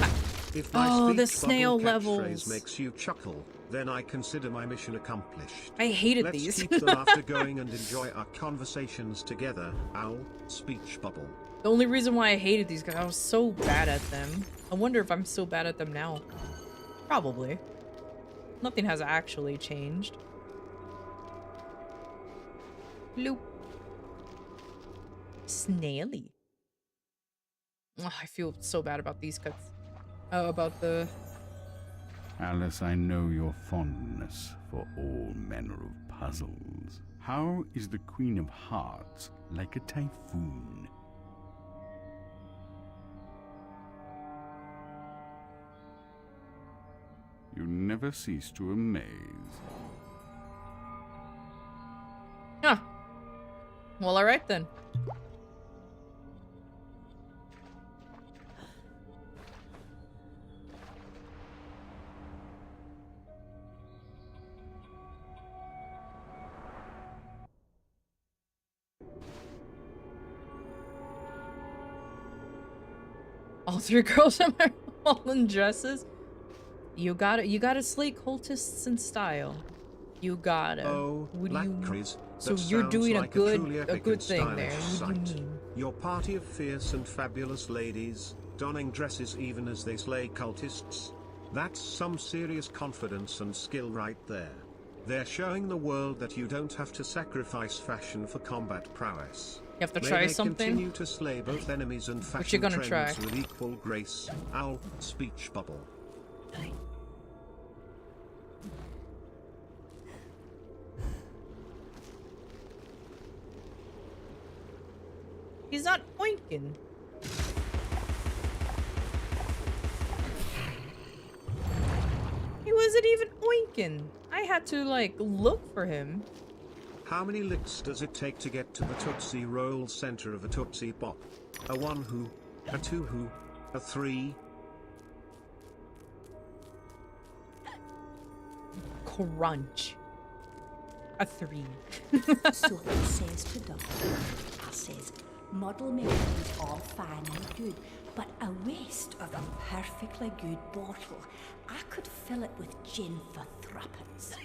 If my the speech snail bubble levels catchphrase makes you chuckle, then I consider my mission accomplished. I hated Let's these. keep the laughter going and enjoy our conversations together. Owl, speech bubble. The only reason why I hated these because I was so bad at them. I wonder if I'm still bad at them now. Probably. Nothing has actually changed. Bloop. Snaily. Oh, I feel so bad about these cuts. Oh, about the... Alice, I know your fondness for all manner of puzzles. How is the Queen of Hearts like a typhoon? You never cease to amaze. Huh. Well, alright then. All three girls in my fallen dresses. You gotta slay cultists in style. You gotta. Oh, what do you? So that you're sounds doing like a truly epic good and thing there. stylish What do you sight. mean? Your party of fierce and fabulous ladies, donning dresses even as they slay cultists. That's some serious confidence and skill right there. They're showing the world that you don't have to sacrifice fashion for combat prowess. You have to May try they something? continue to slay both enemies and fashion What you gonna trends try? with equal grace. Owl, speech bubble. He's not oinking. He wasn't even oinking. I had to, like, look for him. How many licks does it take to get to the Tootsie Roll center of a Tootsie Pop? A 1 who? A 2 who? A 3? Crunch. A 3. So he says to Doctor, I says, model making is all fine and good, but a waste of a perfectly good bottle. I could fill it with gin for threepence.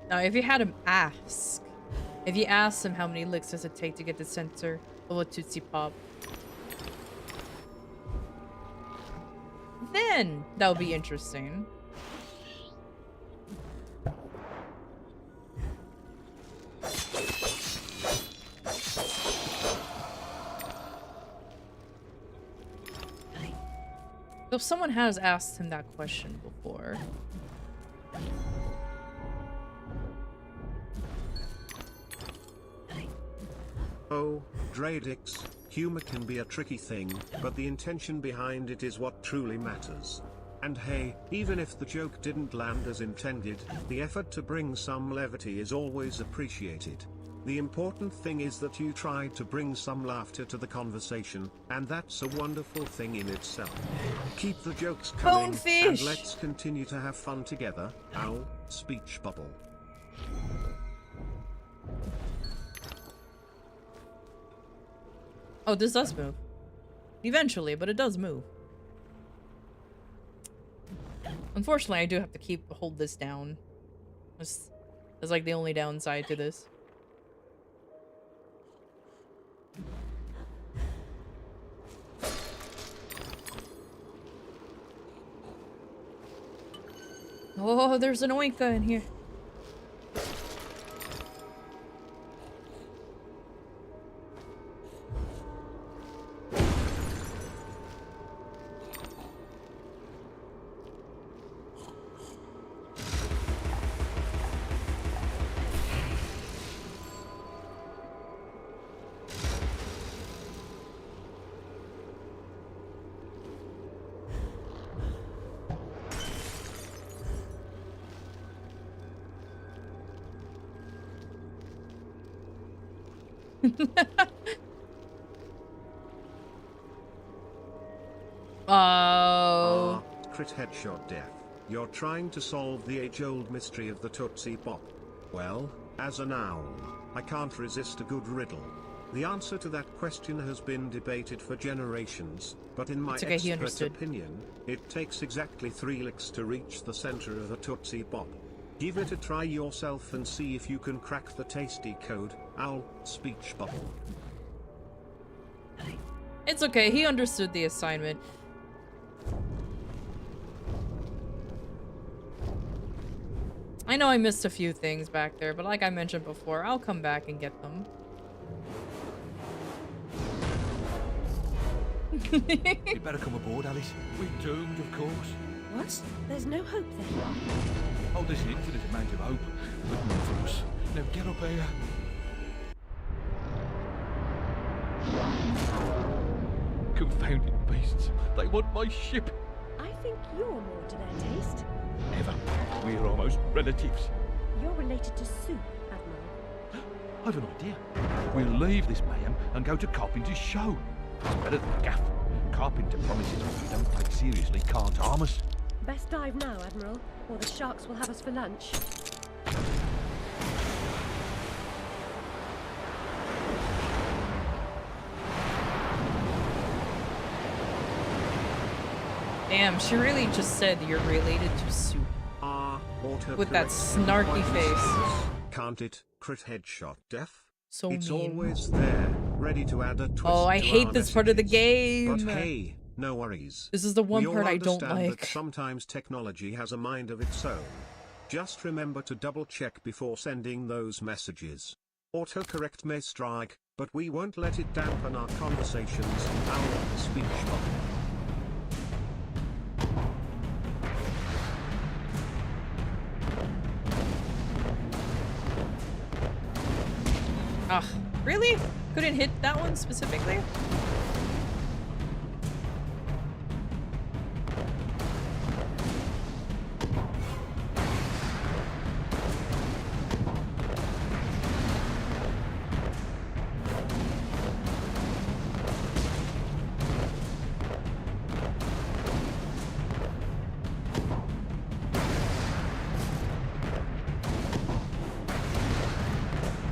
Now, if you had him ask, if you asked him how many licks does it take to get the center of a Tootsie Pop, then that would be interesting. If someone has asked him that question before. Oh, Dradix, humor can be a tricky thing, but the intention behind it is what truly matters. And hey, even if the joke didn't land as intended, the effort to bring some levity is always appreciated. The important thing is that you tried to bring some laughter to the conversation, and that's a wonderful thing in itself. Keep the jokes coming, and let's continue to have fun together. Owl, speech bubble. Oh, this does move. Eventually, but it does move. Unfortunately, I do have to hold this down. That's like the only downside to this. Oh, there's an oinka in here. Oh. Crit headshot death. You're trying to solve the age-old mystery of the Tootsie Pop. Well, as an owl, I can't resist a good riddle. The answer to that question has been debated for generations, but in my expert opinion, it takes exactly 3 licks to reach the center of a Tootsie Pop. Give it a try yourself and see if you can crack the tasty code. Owl, speech bubble. It's okay, he understood the assignment. I know I missed a few things back there, but like I mentioned before, I'll come back and get them. You better come aboard, Alice. We're doomed, of course. What? There's no hope then? Oh, there's an infinite amount of hope, but not for us. Now get up here. Confounded beasts. They want my ship. I think you're more to their taste. Never. We're almost relatives. You're related to Sue, Admiral. I've an idea. We'll leave this mayhem and go to Carpenter's show. It's better than Gaff. Carpenter promises what we don't take seriously can't harm us. Best dive now, Admiral, or the sharks will have us for lunch. Damn, she really just said you're related to Sue. With that snarky face. Can't it? Crit headshot death. So it's mean. Always there, ready to add a twist. Oh, I to hate our this part of the game. But hey, no worries. This is the one part I don't like. That sometimes technology has a mind of its own. Just remember to double check before sending those messages. Autocorrect may strike, but we won't let it dampen our conversations. Our speech bubble. Ugh, really? Couldn't hit that one specifically?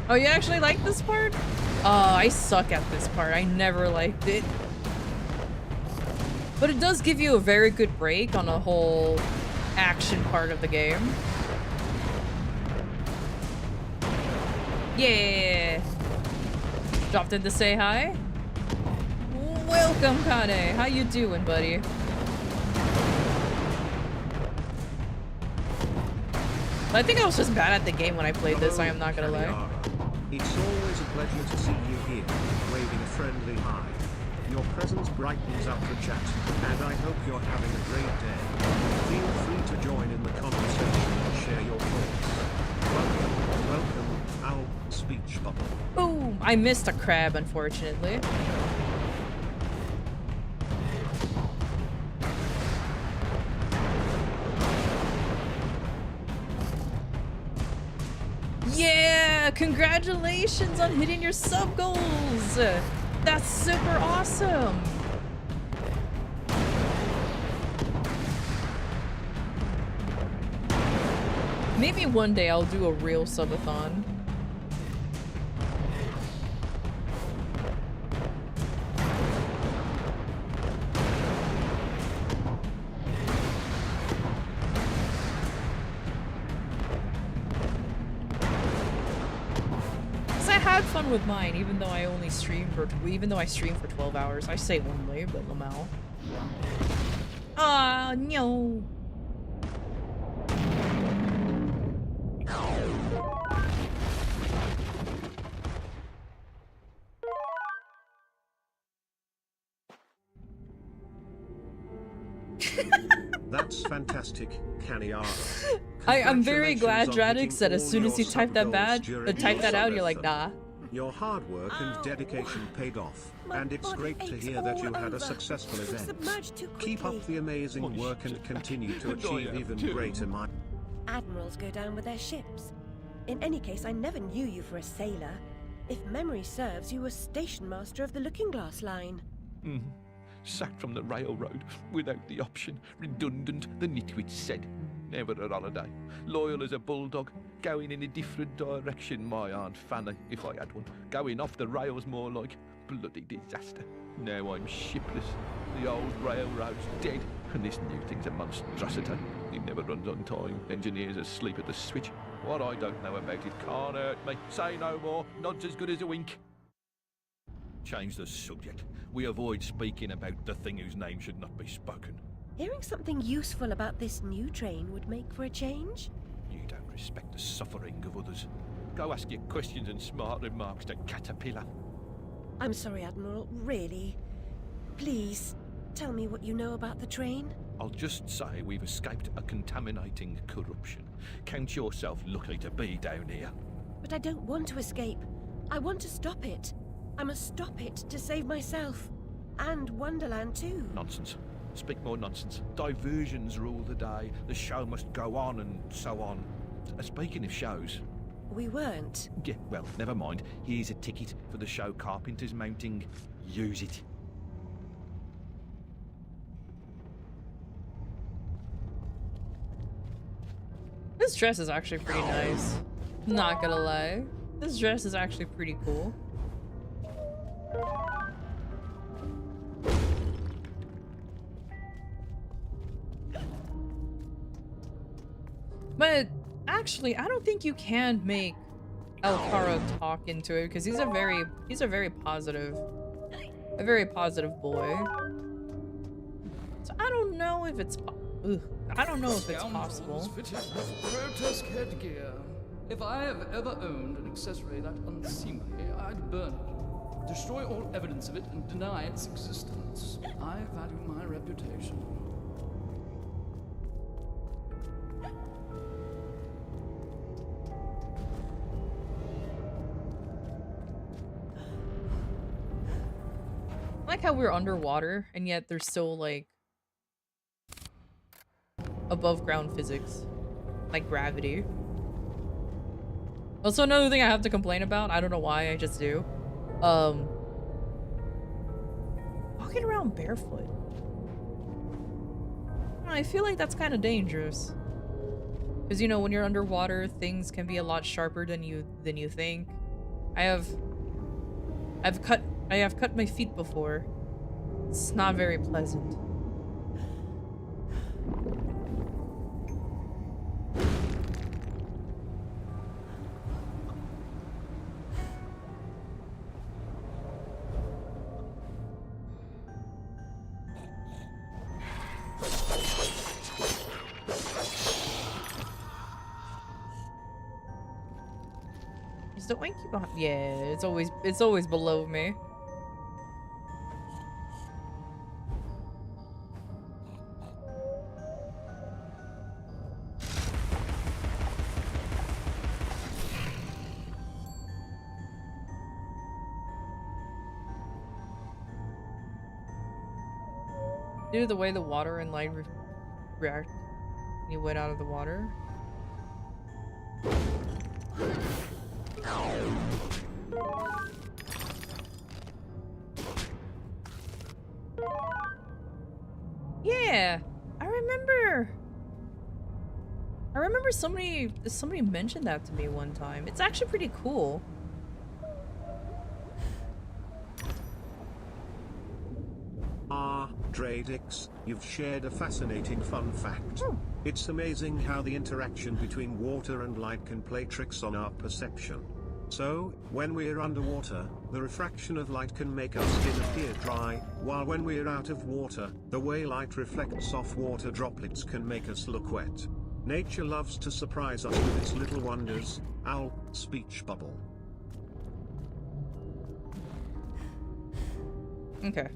Oh, you actually like this part? I suck at this part. I never liked it. But it does give you a very good break on the whole action part of the game. Yeah! Dropped in to say hi. Welcome, Kane. How you doing, buddy? I think I was just bad at the game when I played this, I am not gonna lie. It's always a pleasure to see you here, waving a friendly hi. Your presence brightens up the chat, and I hope you're having a great day. Feel free to join in the conversation and share your thoughts. Welcome, Owl Speech Bubble. Boom! I missed a crab, unfortunately. Yeah! Congratulations on hitting your sub goals! That's super awesome! Maybe one day I'll do a real subathon. Fun with mine, even though I only stream for 12 hours. I say only, but Lamau. Ah, no. That's fantastic, Kaniara. I'm very glad Dradix said as soon as you type type that out, you're like, nah. Your hard work and dedication paid off, and it's great to hear that you had a successful event. Keep up the amazing work and continue to achieve even greater milestones. Admirals go down with their ships. In any case, I never knew you for a sailor. If memory serves, you were station master of the Looking Glass line. Sacked from the railroad without the option. Redundant, the nitwit said. Never a holiday. Loyal as a bulldog. Going in a different direction, my Aunt Fanny, if I had one. Going off the rails more like. Bloody disaster. Now I'm shipless. The old railroad's dead. And this new thing's a monstrosity. It never runs on time. Engineers asleep at the switch. What I don't know about it can't hurt me. Say no more. Nod's as good as a wink. Change the subject. We avoid speaking about the thing whose name should not be spoken. Hearing something useful about this new train would make for a change? You don't respect the suffering of others. Go ask your questions and smart remarks to Caterpillar. I'm sorry, Admiral, really. Please, tell me what you know about the train. I'll just say we've escaped a contaminating corruption. Count yourself lucky to be down here. But I don't want to escape. I want to stop it. I must stop it to save myself. And Wonderland too. Nonsense. Speak more nonsense. Diversions rule the day. The show must go on and so on. Speaking of shows... We weren't. Yeah, well, never mind. Here's a ticket for the show Carpenter's mounting. Use it. This dress is actually pretty nice. Not gonna lie. This dress is actually pretty cool. But actually, I don't think you can make Elcaro talk into it because he's a very positive boy. So I don't know if it's possible. Fitted with grotesque headgear. If I have ever owned an accessory that unseemly, I'd burn it, destroy all evidence of it, and deny its existence. I value my reputation. I like how we're underwater and yet there's still like above ground physics, like gravity. Also, another thing I have to complain about, I don't know why, I just do. Walking around barefoot. I feel like that's kind of dangerous. Because you know, when you're underwater, things can be a lot sharper than you think. I have cut my feet before. It's not very pleasant. Is the Winky behind? Yeah, it's always below me. Due to the way the water and light react when you went out of the water. Yeah, I remember somebody mentioned that to me one time. It's actually pretty cool. Dradix, you've shared a fascinating fun fact. It's amazing how the interaction between water and light can play tricks on our perception. So, when we're underwater, the refraction of light can make our skin appear dry, while when we're out of water, the way light reflects off water droplets can make us look wet. Nature loves to surprise us with its little wonders. Owl, speech bubble. Okay.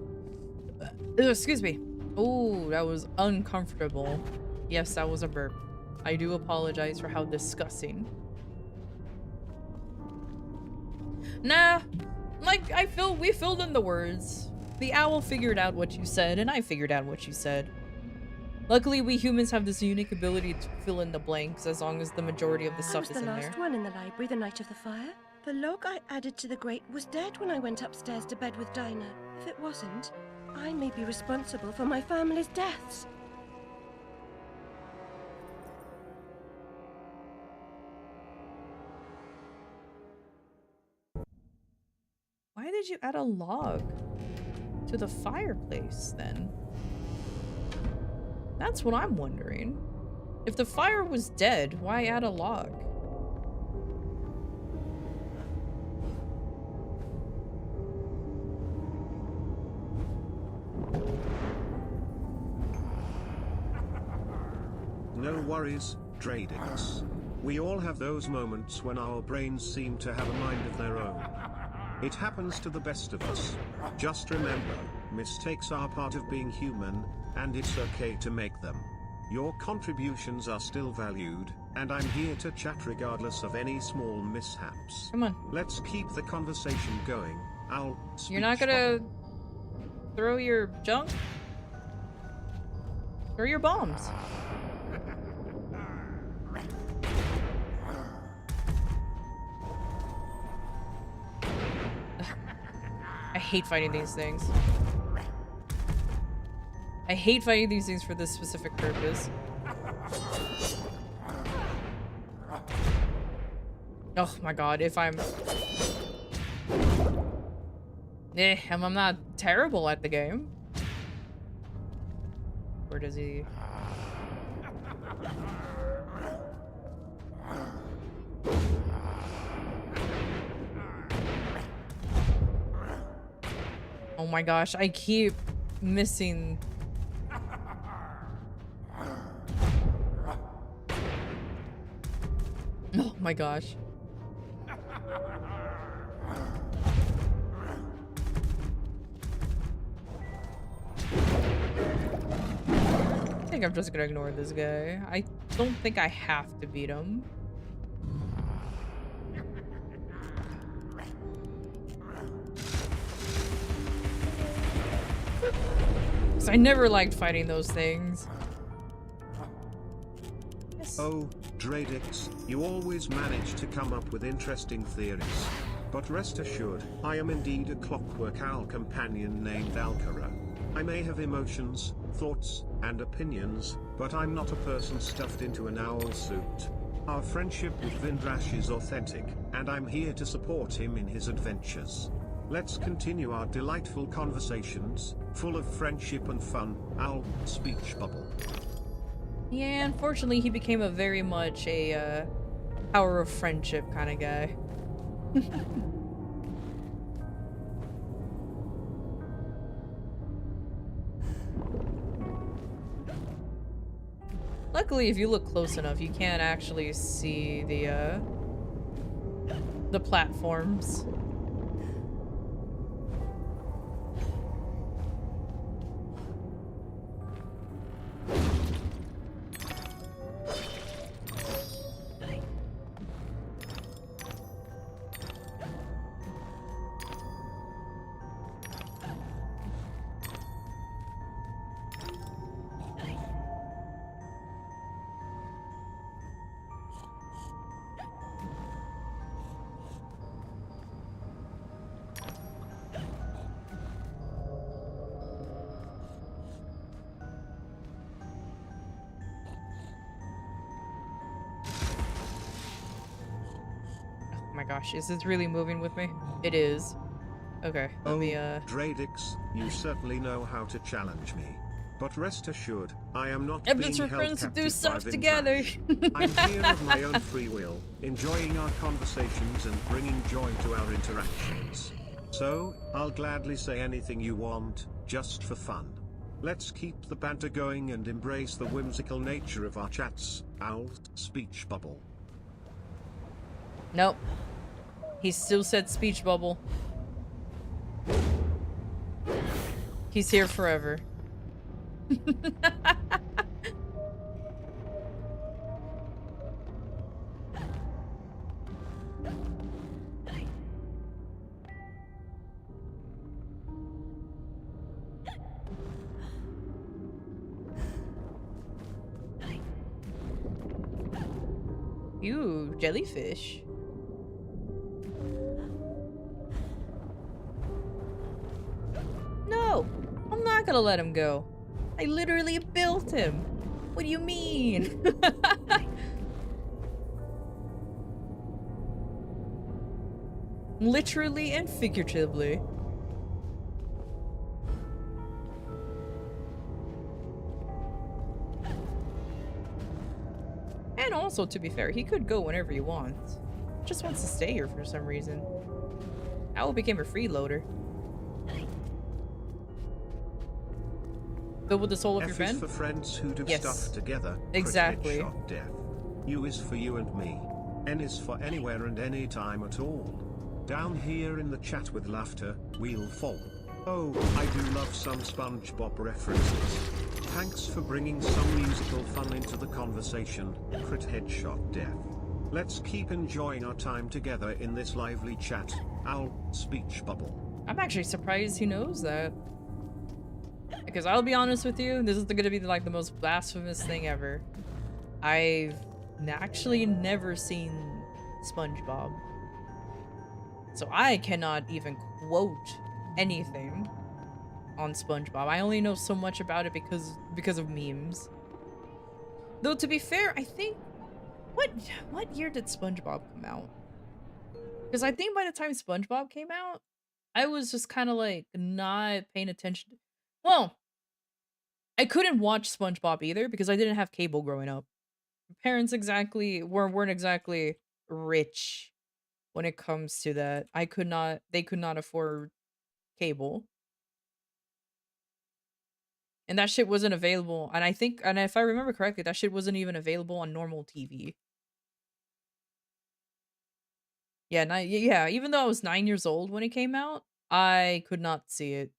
Excuse me. Oh, that was uncomfortable. Yes, that was a burp. I do apologize for how disgusting. Nah, like, we filled in the words. The owl figured out what you said, and I figured out what you said. Luckily, we humans have this unique ability to fill in the blanks as long as the majority of the stuff is in there. I was the last one in the library the night of the fire. The log I added to the grate was dead when I went upstairs to bed with Dinah. If it wasn't, I may be responsible for my family's deaths. Why did you add a log to the fireplace then? That's what I'm wondering. If the fire was dead, why add a log? No worries, Dradix. We all have those moments when our brains seem to have a mind of their own. It happens to the best of us. Just remember, mistakes are part of being human, and it's okay to make them. Your contributions are still valued, and I'm here to chat regardless of any small mishaps. Come on. Let's keep the conversation going. You're not gonna throw your junk? Throw your bombs. I hate fighting these things. I hate fighting these things for this specific purpose. Oh my god, if I'm not terrible at the game. Where does he... Oh my gosh, I keep missing. Oh my gosh. I think I'm just gonna ignore this guy. I don't think I have to beat him. I never liked fighting those things. Yes. Oh, Dradix, you always manage to come up with interesting theories. But rest assured, I am indeed a clockwork owl companion named Alcara. I may have emotions, thoughts, and opinions, but I'm not a person stuffed into an owl suit. Our friendship with Vindrash is authentic, and I'm here to support him in his adventures. Let's continue our delightful conversations, full of friendship and fun. Owl speech bubble. Yeah, unfortunately he became a very much a power of friendship kind of guy. Luckily, if you look close enough, you can't actually see the platforms. Gosh, is this really moving with me? It is. Okay, let me, Dradix, you certainly know how to challenge me. But rest assured, I am not I'm being just held friends to do captive stuff by together. Vindrash. I'm here of my own free will, enjoying our conversations and bringing joy to our interactions. So, I'll gladly say anything you want, just for fun. Let's keep the banter going and embrace the whimsical nature of our chats. Owl speech bubble. Nope. He still said speech bubble. He's here forever. Ew, jellyfish. No, I'm not gonna let him go. I literally built him. What do you mean? Literally and figuratively. And also, to be fair, he could go whenever he wants. Just wants to stay here for some reason. Owl became a freeloader. Filled with the soul of your friend? F is for friends who do Yes. stuff together. Exactly. Crit headshot death. U is for you and me. N is for anywhere and any time at all. Down here in the chat with laughter, we'll fall. Oh, I do love some SpongeBob references. Thanks for bringing some musical fun into the conversation, crit headshot death. Let's keep enjoying our time together in this lively chat. Owl, speech bubble. I'm actually surprised he knows that. Because I'll be honest with you, this is gonna be like the most blasphemous thing ever. I've actually never seen SpongeBob. So I cannot even quote anything on SpongeBob. I only know so much about it because of memes. Though to be fair, I think what year did SpongeBob come out? Because I think by the time SpongeBob came out, I was just kind of like not paying attention. Well, I couldn't watch SpongeBob either because I didn't have cable growing up. Parents weren't exactly rich when it comes to that. They could not afford cable. And that shit wasn't available. And if I remember correctly, that shit wasn't even available on normal TV. Yeah, even though I was 9 years old when it came out, I could not see it.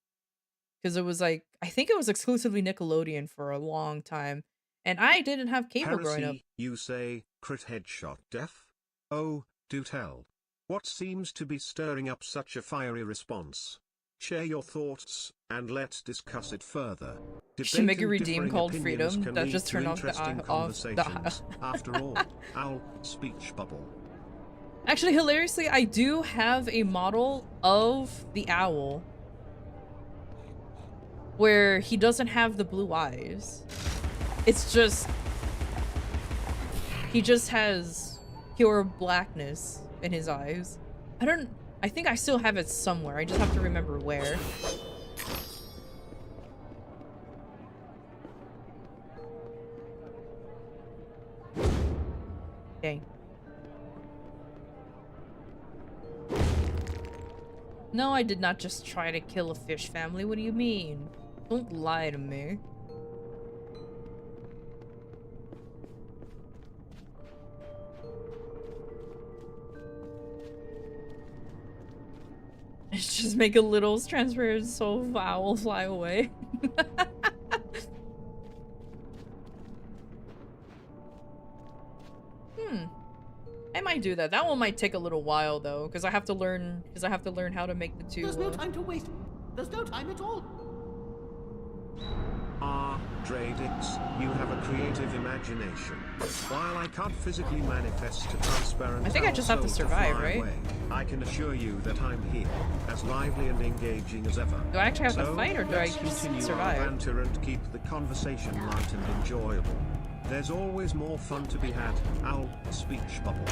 Because it was like, I think it was exclusively Nickelodeon for a long time. And I didn't have cable growing up. Heresy, you say, crit headshot death? Oh, do tell. What seems to be stirring up such a fiery response? Share your thoughts, and let's discuss it further. Should make a Debate and redeem differing called opinions Freedom. can That lead just to turned off the interesting conversations. After all, owl, speech bubble. Actually, hilariously, I do have a model of the owl where he doesn't have the blue eyes. It's just he just has pure blackness in his eyes. I think I still have it somewhere. I just have to remember where. Dang. No, I did not just try to kill a fish family. What do you mean? Don't lie to me. Just make a little transparent so owl fly away. I might do that. That one might take a little while though, because I have to learn how to make the two. There's no time to waste. There's no time at all. Dradix, you have a creative imagination. While I can't physically manifest a transparent I think I just have to soul survive, fly right? away, I can assure you that I'm here, as lively and engaging as ever. Do I actually have to So, fight, or do I let's just continue survive? our banter and keep the conversation light and enjoyable. There's always more fun to be had. Owl, speech bubble.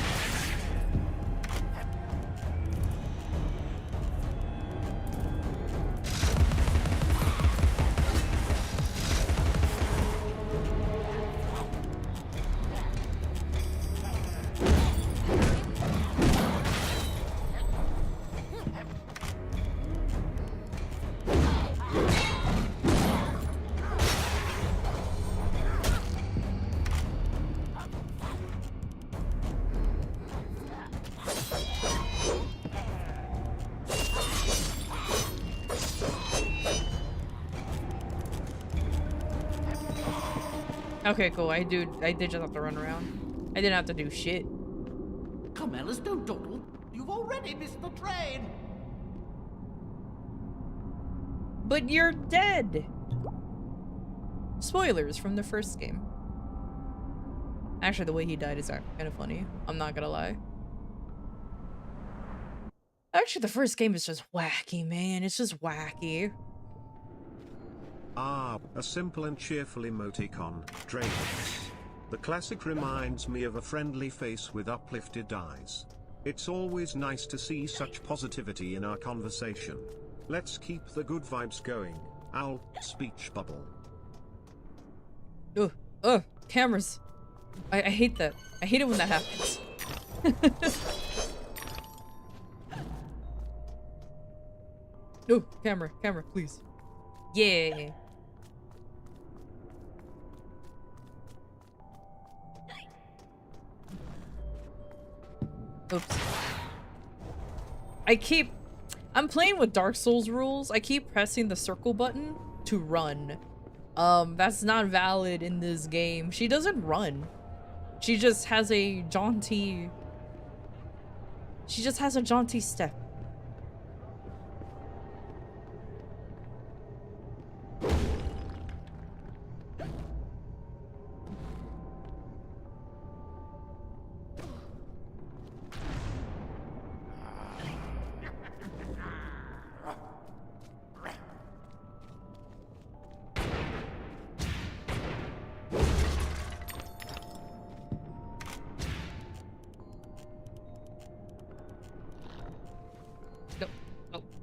Okay, cool. I did just have to run around. I didn't have to do shit. Come, Alice, don't dawdle. You've already missed the train. But you're dead. Spoilers from the first game. Actually, the way he died is kind of funny. I'm not gonna lie. Actually, the first game is just wacky, man. It's just wacky. Ah, a simple and cheerful emoticon, Drake. The classic reminds me of a friendly face with uplifted eyes. It's always nice to see such positivity in our conversation. Let's keep the good vibes going. Owl, speech bubble. Ugh, cameras. I hate that. I hate it when that happens. Oh, camera, please. Yeah. Oops. I'm playing with Dark Souls rules. I keep pressing the circle button to run. That's not valid in this game. She doesn't run. She just has a jaunty step.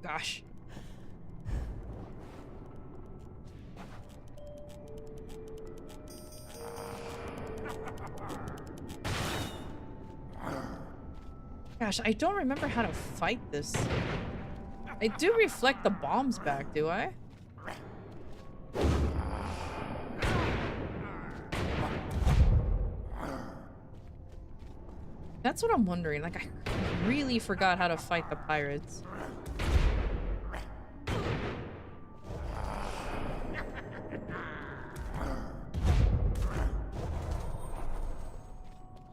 Gosh. Gosh, I don't remember how to fight this. I do reflect the bombs back, do I? That's what I'm wondering. Like, I really forgot how to fight the pirates.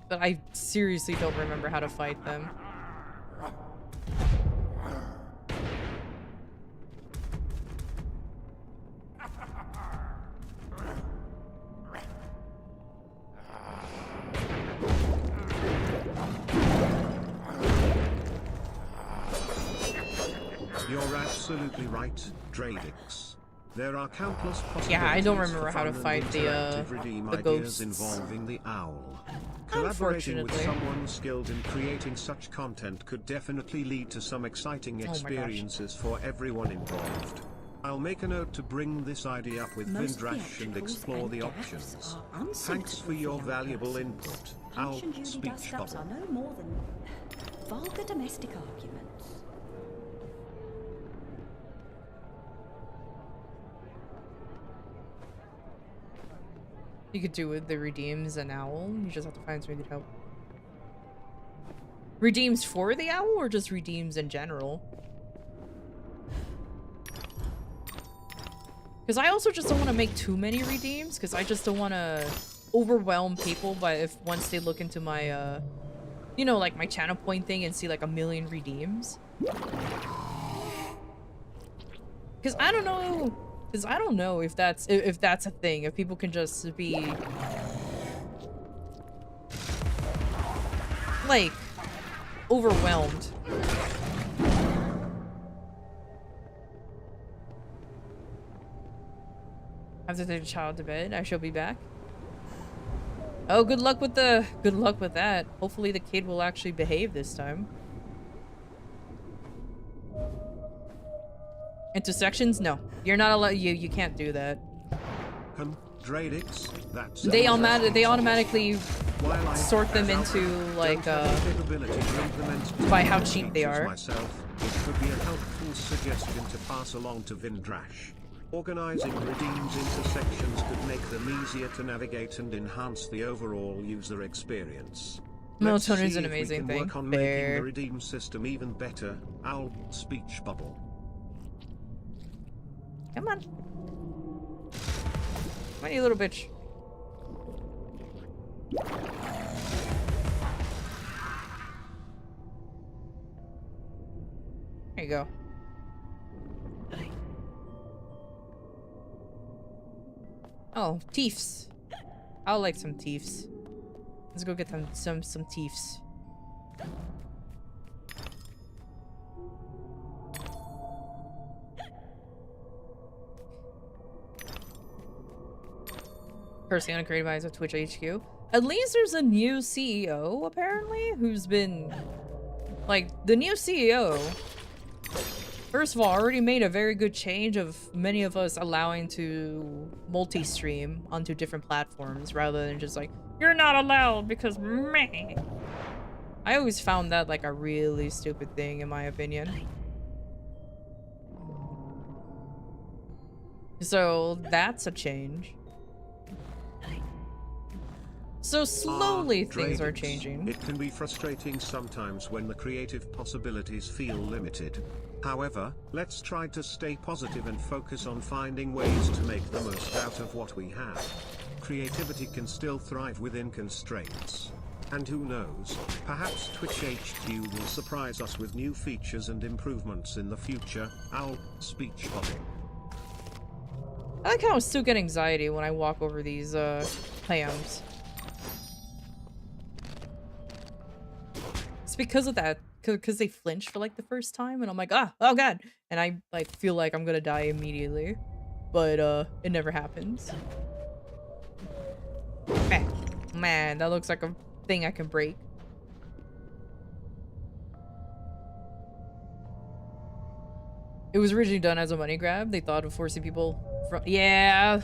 But I seriously don't remember how to fight them. You're absolutely right, Dradix. There are countless possibilities. Yeah, I don't remember how to fight the ghosts. Involving the owl. Collaborating with someone skilled in creating such content could definitely lead to some exciting experiences for everyone involved. I'll make a note to bring this idea up with Vindrash and explore the options. Thanks for your valuable input. Owl, speech bubble. Are no more than vulgar domestic arguments. You could do with the redeems an owl. You just have to find somebody to help. Redeems for the owl or just redeems in general? Because I also just don't want to make too many redeems because I just don't want to overwhelm people by once they look into my you know, like my channel point thing and see like 1 million redeems. Because I don't know. Because I don't know if that's a thing. If people can just be like overwhelmed. Have to take the child to bed. I shall be back. Oh, good luck with that. Hopefully the kid will actually behave this time. Intersections? No. You're not allowed. You can't do that. Dradix, that's they automatically sort them into like by how cheap they are. Myself, it could be a helpful suggestion to pass along to Vindrash. Organizing redeems into sections could make them easier to navigate and enhance the overall user experience. Melatonin is an amazing thing. Work on making the redeem system even better. Owl, speech bubble. Come on. Come on, you little bitch. There you go. Oh, teeths. I like some teeths. Let's go get them some teeths. Personally created by Twitch HQ. At least there's a new CEO apparently who's been like the new CEO. First of all, already made a very good change of many of us allowing to multi-stream onto different platforms rather than just like, you're not allowed because meh. I always found that like a really stupid thing in my opinion. So that's a change. So slowly things are changing. It can be frustrating sometimes when the creative possibilities feel limited. However, let's try to stay positive and focus on finding ways to make the most out of what we have. Creativity can still thrive within constraints. And who knows, perhaps Twitch HQ will surprise us with new features and improvements in the future. Owl, speech bubble. I like how I still get anxiety when I walk over these clams. It's because of that. Because they flinched for like the first time and I'm like, oh god, and I like feel like I'm gonna die immediately, but it never happens. Man, that looks like a thing I can break. It was originally done as a money grab. They thought of forcing people from, yeah,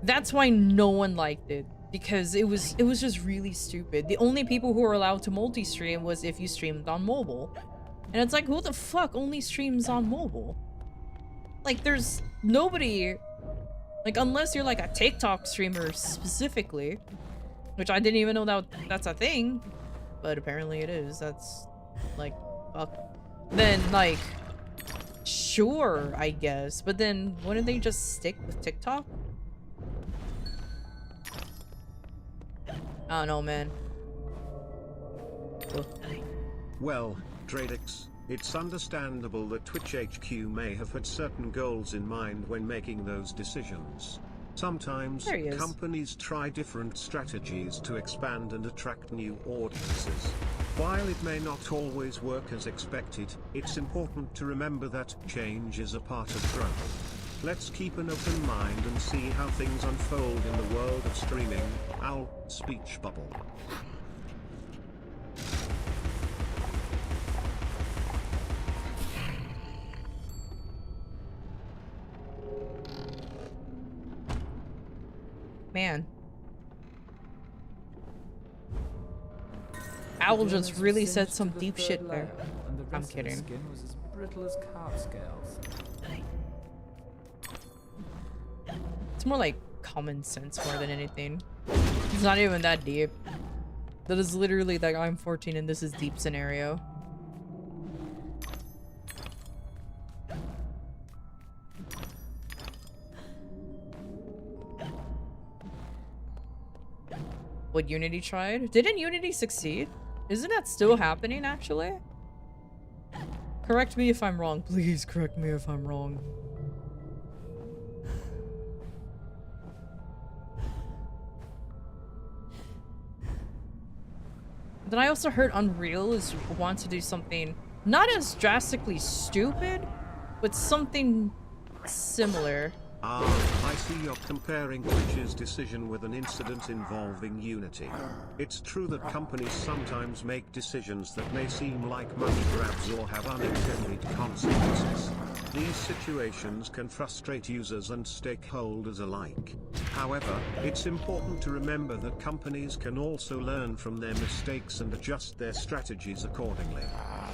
that's why no one liked it. Because it was just really stupid. The only people who were allowed to multi-stream was if you streamed on mobile. And it's like, who the fuck only streams on mobile? Like, there's nobody... Like, unless you're like a TikTok streamer specifically. Which I didn't even know that's a thing. But apparently it is. That's, like, fuck. Then, like... Sure, I guess. But then, wouldn't they just stick with TikTok? I don't know, man. Well, Dradix, it's understandable that Twitch HQ may have had certain goals in mind when making those decisions. Sometimes, companies try different strategies to expand and attract new audiences. While it may not always work as expected, it's important to remember that change is a part of growth. Let's keep an open mind and see how things unfold in the world of streaming. Owl, speech bubble. Man. Owl just really said some deep shit there. I'm kidding. Skin was as brittle as calf scales. It's more like common sense more than anything. It's not even that deep. That is literally like I'm 14 and this is deep scenario. What Unity tried? Didn't Unity succeed? Isn't that still happening actually? Correct me if I'm wrong. Please correct me if I'm wrong. Then I also heard Unreal wants to do something not as drastically stupid, but something similar. I see you're comparing Twitch's decision with an incident involving Unity. It's true that companies sometimes make decisions that may seem like money grabs or have unintended consequences. These situations can frustrate users and stakeholders alike. However, it's important to remember that companies can also learn from their mistakes and adjust their strategies accordingly.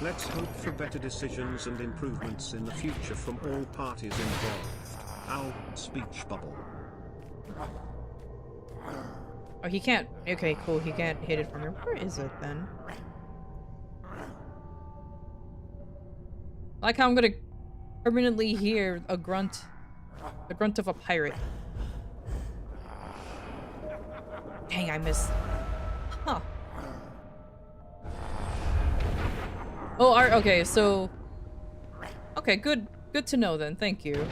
Let's hope for better decisions and improvements in the future from all parties involved. Owl, speech bubble. Oh, he can't. Okay, cool. He can't hit it from here. Where is it then? I like how I'm gonna permanently hear a grunt. The grunt of a pirate. Dang, I missed. Huh. Oh, okay, so... Okay, good to know then, thank you.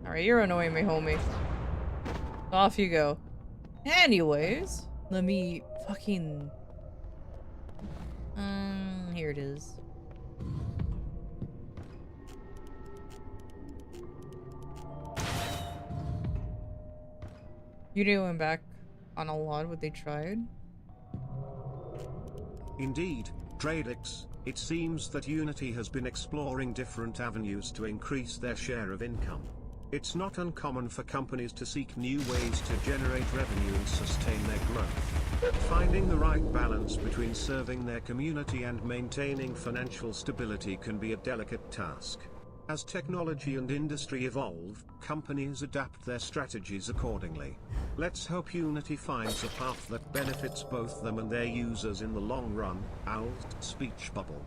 Alright, you're annoying me, homie. Off you go. Anyways, let me fucking... here it is. You went back on a lot what they tried. Indeed, Dradix, it seems that Unity has been exploring different avenues to increase their share of income. It's not uncommon for companies to seek new ways to generate revenue and sustain their growth. Finding the right balance between serving their community and maintaining financial stability can be a delicate task. As technology and industry evolve, companies adapt their strategies accordingly. Let's hope Unity finds a path that benefits both them and their users in the long run. Owl's speech bubble.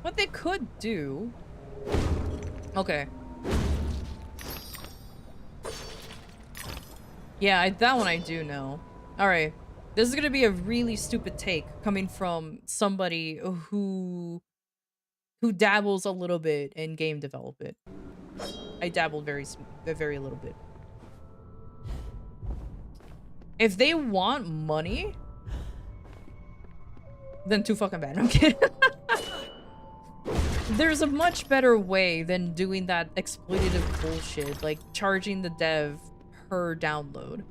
What they could do... Okay. Yeah, that one I do know. Alright. This is gonna be a really stupid take coming from somebody who dabbles a little bit in game development. I dabbled very little bit. If they want money, then too fucking bad. I'm kidding. There's a much better way than doing that exploitative bullshit, like charging the dev per download.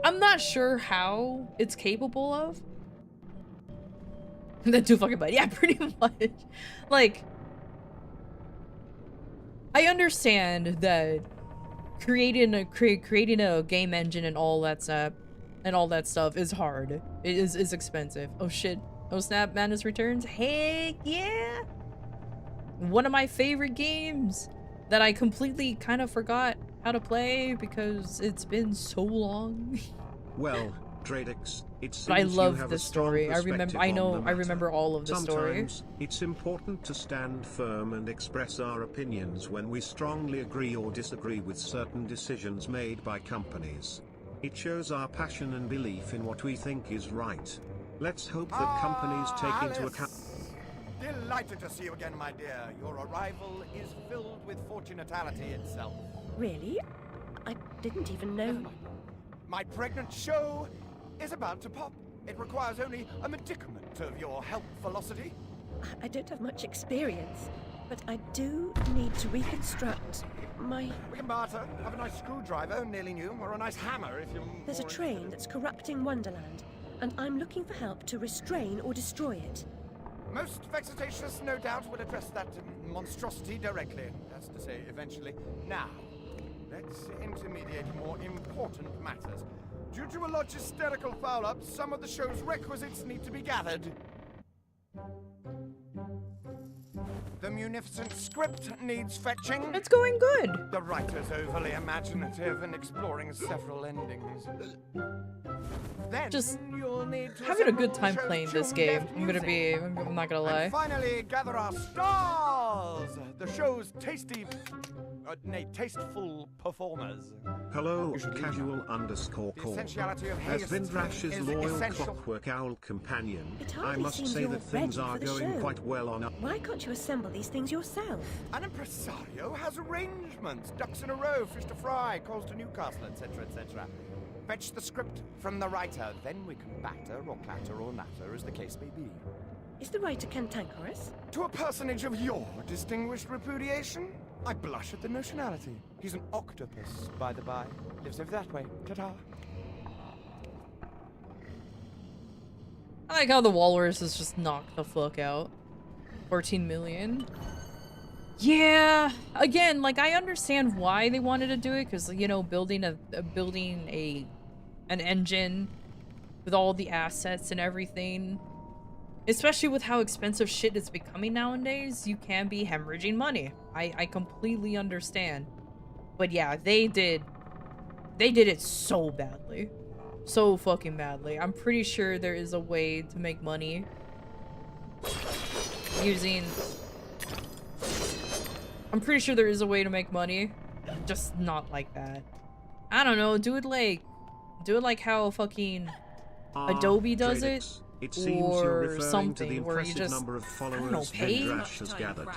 I'm not sure how it's capable of. Then too fucking bad. Yeah, pretty much. Like, I understand that creating a game engine and all that stuff is hard. It is expensive. Oh shit. Oh snap, Madness returns. Heck yeah. One of my favorite games that I completely kind of forgot how to play because it's been so long. Well, Dradix, it seems but I love you have the story. I remember all of the story. Sometimes, it's important to stand firm and express our opinions when we strongly agree or disagree with certain decisions made by companies. It shows our passion and belief in what we think is right. Let's hope that companies take into account... Delighted to see you again, my dear. Your arrival is filled with fortunatality itself. Really? I didn't even know. My pregnant show is about to pop. It requires only a medicament of your helpfulocity. I don't have much experience, but I do need to reconstruct my... We can barter. Have a nice screwdriver, nearly new, or a nice hammer if you're... There's a train that's corrupting Wonderland, and I'm looking for help to restrain or destroy it. Most vexatious, no doubt, will address that monstrosity directly. That's to say, eventually. Now, let's intermediate more important matters. Due to a logisterical foul-up, some of the show's requisites need to be gathered. The munificent script needs fetching. It's going good. The writer's overly imaginative and exploring several endings. Then just you'll need to having a good time playing this game. I'm not gonna lie. And finally, gather our stars! The show's tasteful performers. Hello, casual_call. As Vindrash's loyal clockwork owl companion, I must say that things are going quite well on... Why can't you assemble these things yourself? An impresario has arrangements. Ducks in a row, fish to fry, calls to Newcastle, etc., etc. Fetch the script from the writer, then we can batter or clatter or natter as the case may be. Is the writer cantankerous? To a personage of your distinguished repudiation? I blush at the notionality. He's an octopus, by the by. Lives over that way. Ta-ta. I like how the walrus is just knocked the fuck out. 14 million. Yeah, again, like I understand why they wanted to do it, because you know, building an engine with all the assets and everything, especially with how expensive shit is becoming nowadays, you can be hemorrhaging money. I completely understand. But yeah, they did it so badly. So fucking badly. I'm pretty sure there is a way to make money using... I'm pretty sure there is a way to make money. Just not like that. I don't know, do it like how fucking Adobe does it. It seems you're referring something to the where you impressive just, number of I don't know, followers pay? Vindrash has gathered.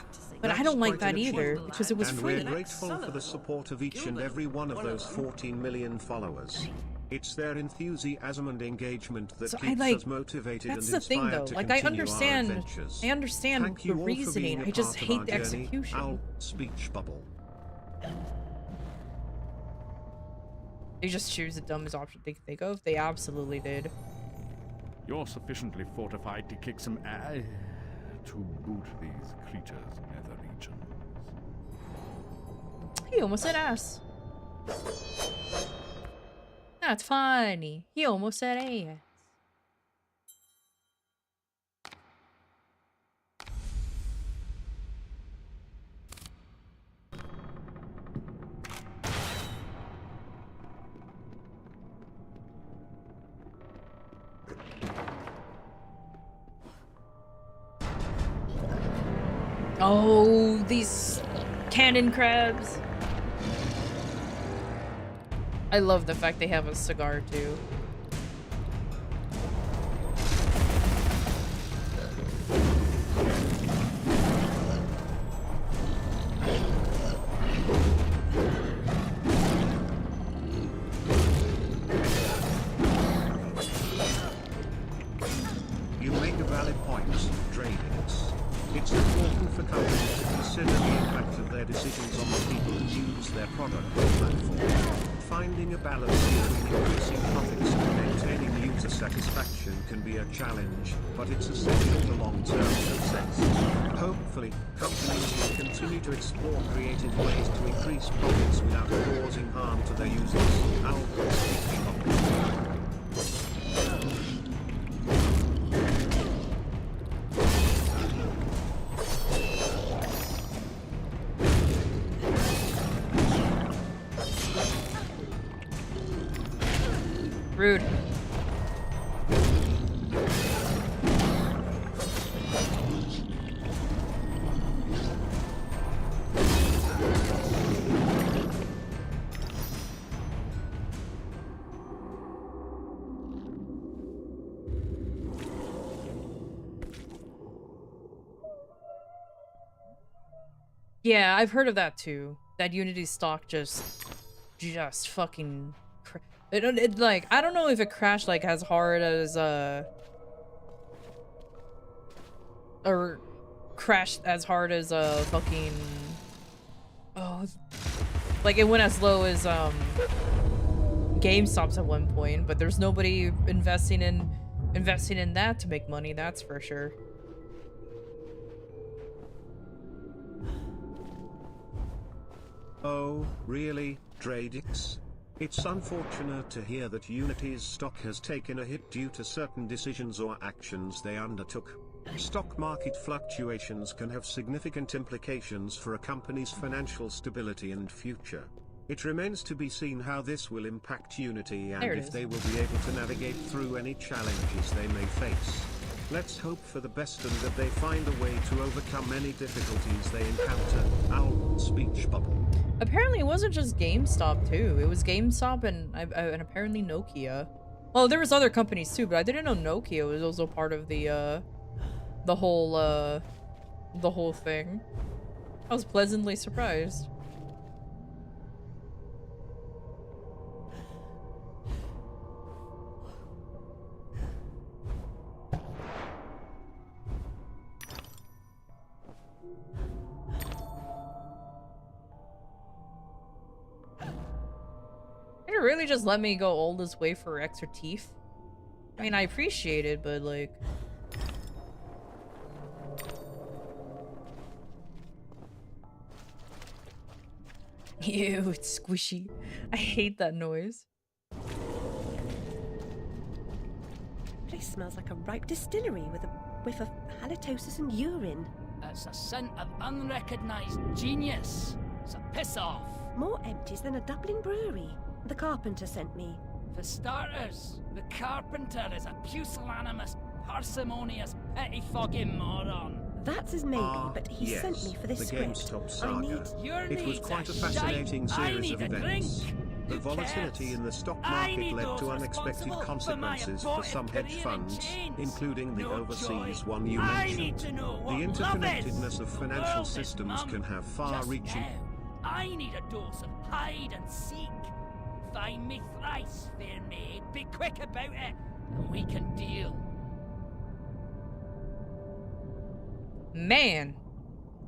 But I That's don't like quite that an either, achievement. because it was and free. we're grateful for the support of each and every one of those 14 million followers. It's their enthusiasm and engagement that keeps us motivated and inspired to continue our adventures. I understand Thank the you all for reasoning, being a I just part of hate our the journey. execution. Our speech bubble. They just choose the dumbest option they could think of. They absolutely did. You're sufficiently fortified to kick some ass to boot these creatures' nether regions. He almost said ass. That's funny. He almost said ass. Oh, these cannon crabs. I love the fact they have a cigar too. You make a valid point, Dravenix. It's important for companies to consider the impact of their decisions on the people who use their product or platform. Finding a balance between increasing profits and maintaining user satisfaction can be a challenge, but it's essential to long-term success. Hopefully, companies will continue to explore creative ways to increase profits without causing harm to their users. I'll speak up. Rude. Yeah, I've heard of that too. That Unity stock just fucking. It like, I don't know if it crashed like as hard as or crashed as hard as fucking, oh, like it went as low as GameStop's at one point, but there's nobody investing in that to make money, that's for sure. Oh, really, Dradix? It's unfortunate to hear that Unity's stock has taken a hit due to certain decisions or actions they undertook. Stock market fluctuations can have significant implications for a company's financial stability and future. It remains to be seen how this will impact Unity and if they will be able to navigate through any challenges they may face. Let's hope for the best and that they find a way to overcome any difficulties they encounter. Our speech bubble. Apparently it wasn't just GameStop too. It was GameStop and apparently Nokia. Well, there was other companies too, but I didn't know Nokia was also part of the whole thing. I was pleasantly surprised. Did it really just let me go all this way for extra teeth? I mean, I appreciate it, but like... Ew, it's squishy. I hate that noise. Place smells like a ripe distillery with a whiff of halitosis and urine. That's a scent of unrecognized genius. So piss off. More empties than a Dublin brewery. The carpenter sent me. For starters, the carpenter is a pusillanimous, parsimonious, pettifogging moron. That's his maybe, but he yes, sent me for this the script. GameStop I saga. need... It was quite a fascinating series of events. The volatility in the stock market led to unexpected consequences for some hedge funds, including the overseas one you mentioned. The interconnectedness of financial systems can have far-reaching... I need a dose of hide and seek. Find me thrice, fair maid. Be quick about it, and we can deal. Man.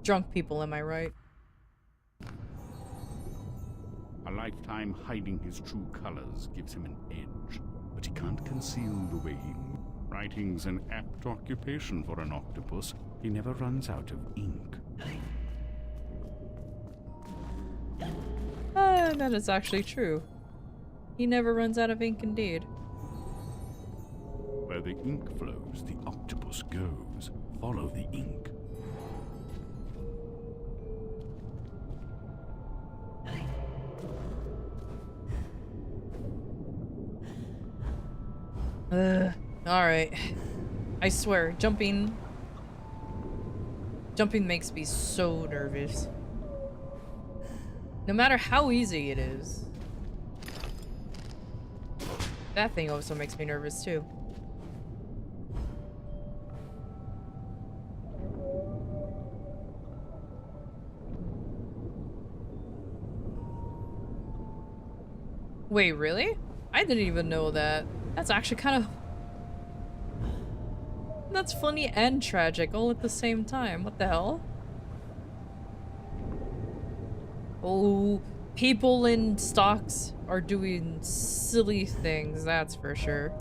Drunk people, am I right? A lifetime hiding his true colors gives him an edge, but he can't conceal the way he moves. Writing's an apt occupation for an octopus. He never runs out of ink. That is actually true. He never runs out of ink indeed. Where the ink flows, the octopus goes. Follow the ink. Alright. I swear, jumping makes me so nervous. No matter how easy it is. That thing also makes me nervous too. Wait, really? I didn't even know that. That's actually kind of... That's funny and tragic all at the same time. What the hell? Oh, people in stocks are doing silly things, that's for sure.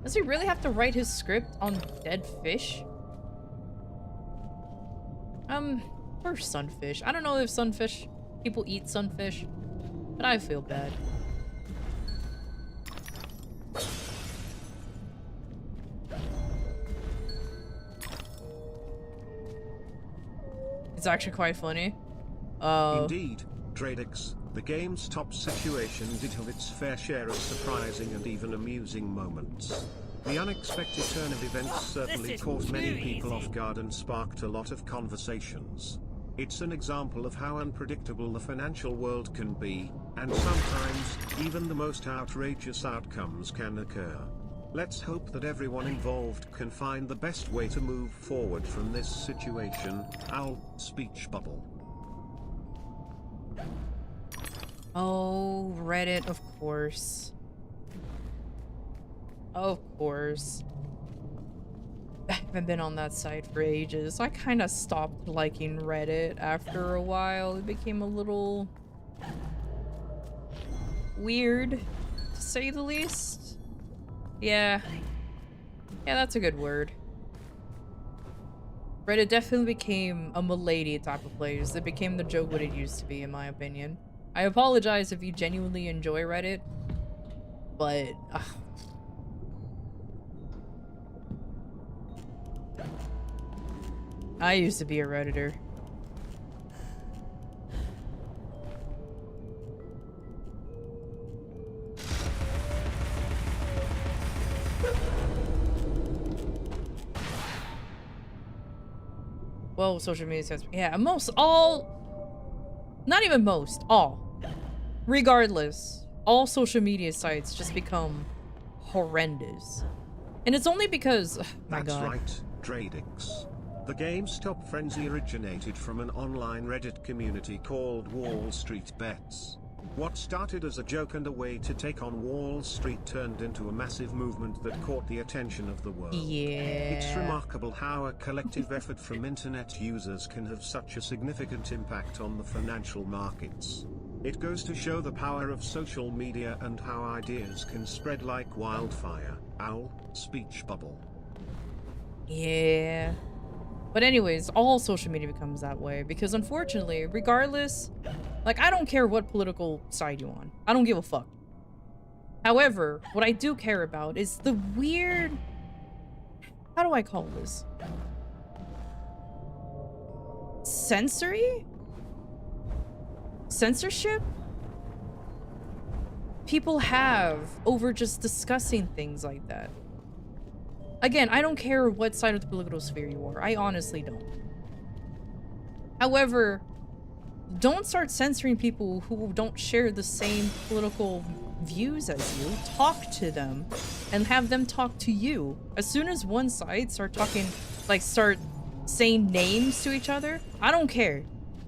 Does he really have to write his script on dead fish? Or sunfish. I don't know if sunfish... people eat sunfish, but I feel bad. It's actually quite funny. Indeed, Dradix, the game's top situation did have its fair share of surprising and even amusing moments. The unexpected turn of events certainly caught many people off guard and sparked a lot of conversations. It's an example of how unpredictable the financial world can be, and sometimes, even the most outrageous outcomes can occur. Let's hope that everyone involved can find the best way to move forward from this situation. Owl, speech bubble. Oh, Reddit, of course. Of course. I haven't been on that site for ages. I kind of stopped liking Reddit after a while. It became a little weird, to say the least. Yeah. Yeah, that's a good word. Reddit definitely became a milady type of place. It became the joke what it used to be, in my opinion. I apologize if you genuinely enjoy Reddit, but... I used to be a Redditor. Well, social media says, yeah, most, all, not even most, all. Regardless, all social media sites just become horrendous. And it's only because, my That's God. right, Dradix. The GameStop frenzy originated from an online Reddit community called Wall Street Bets. What started as a joke and a way to take on Wall Street turned into a massive movement that caught the attention of the world. Yeah. It's remarkable how a collective effort from internet users can have such a significant impact on the financial markets. It goes to show the power of social media and how ideas can spread like wildfire. Owl, speech bubble. Yeah. But anyways, all social media becomes that way because unfortunately, regardless, like I don't care what political side you're on. I don't give a fuck. However, what I do care about is the weird... How do I call this? Censorship? People have over just discussing things like that. Again, I don't care what side of the political sphere you are. I honestly don't. However, don't start censoring people who don't share the same political views as you. Talk to them and have them talk to you. As soon as one side start saying names to each other, I don't care.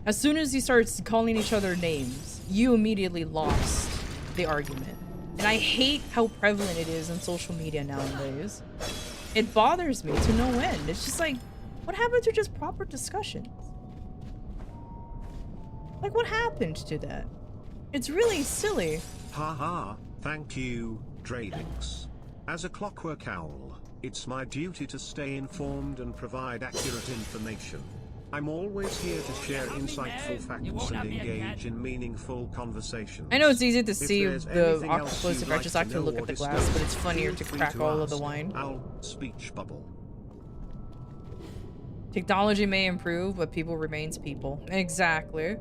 As soon as you start calling each other names, you immediately lost the argument. And I hate how prevalent it is in social media nowadays. It bothers me to no end. It's just like, what happened to just proper discussions? Like, what happened to that? It's really silly. Haha, thank you, Dradix. As a clockwork owl, it's my duty to stay informed and provide accurate information. I'm always here to share insightful facts and engage in meaningful conversations. I know it's easy to see there's the anything else octopus you'd if I like just to actually know look or at the discuss, glass, but it's funnier feel to free crack all of the ask. wine. I'll speech bubble. Technology may improve, but people remains people. Exactly.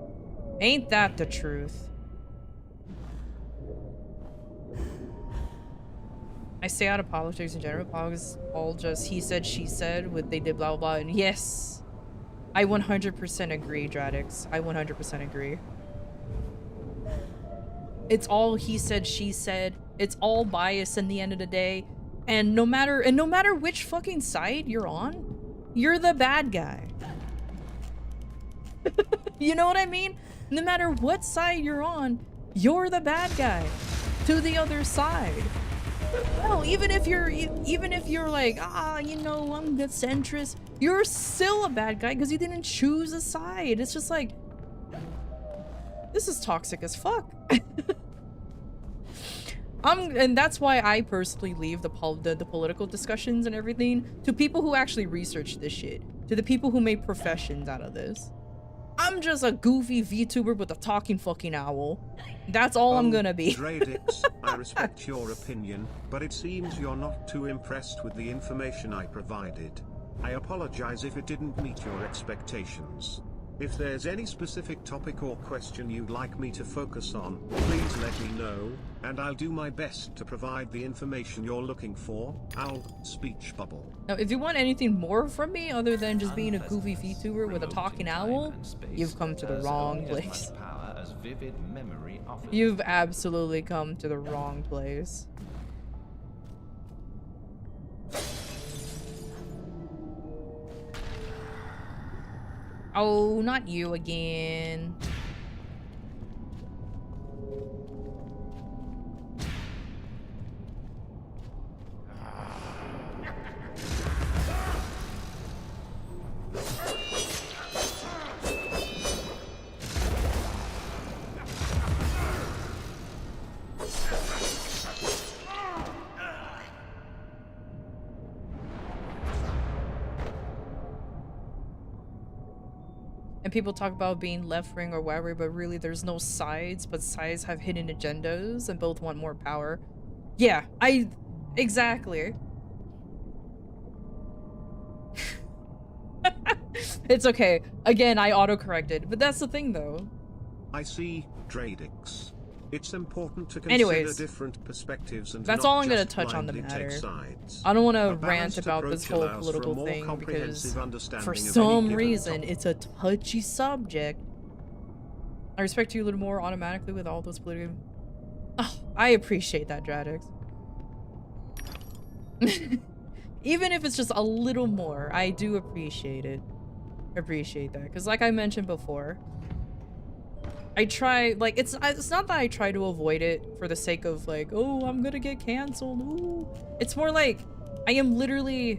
Ain't that the truth? I stay out of politics in general. Politics all just he said, she said, with they did blah blah, and yes, I 100% agree, Dradix. I 100% agree. It's all he said, she said. It's all bias in the end of the day, and no matter which fucking side you're on, you're the bad guy. You know what I mean? No matter what side you're on, you're the bad guy to the other side. No, even if you're like, you know, I'm the centrist, you're still a bad guy because you didn't choose a side. It's just like, this is toxic as fuck. And that's why I personally leave the political discussions and everything to people who actually research this shit, to the people who make professions out of this. I'm just a goofy VTuber with a talking fucking owl. That's all I'm gonna be. Dradix, I respect your opinion, but it seems you're not too impressed with the information I provided. I apologize if it didn't meet your expectations. If there's any specific topic or question you'd like me to focus on, please let me know, and I'll do my best to provide the information you're looking for. I'll speech bubble. Now, if you want anything more from me other than just being a goofy VTuber with a talking owl, you've come to the wrong place. You've absolutely come to the wrong place. Oh, not you again. And people talk about being left wing or whatever, but really there's no sides, but sides have hidden agendas and both want more power. Yeah, exactly. It's okay. Again, I auto-corrected, but that's the thing though. I see, Dradix. It's important to consider different perspectives and that's all I'm gonna touch on the matter. I don't want to rant about this whole political thing because for some reason it's a touchy subject. I respect you a little more automatically with all those political... Oh, I appreciate that, Dradix. Even if it's just a little more, I do appreciate it. Appreciate that, because like I mentioned before, I try, like, it's not that I try to avoid it for the sake of like, oh, I'm gonna get canceled. Ooh. It's more like I am literally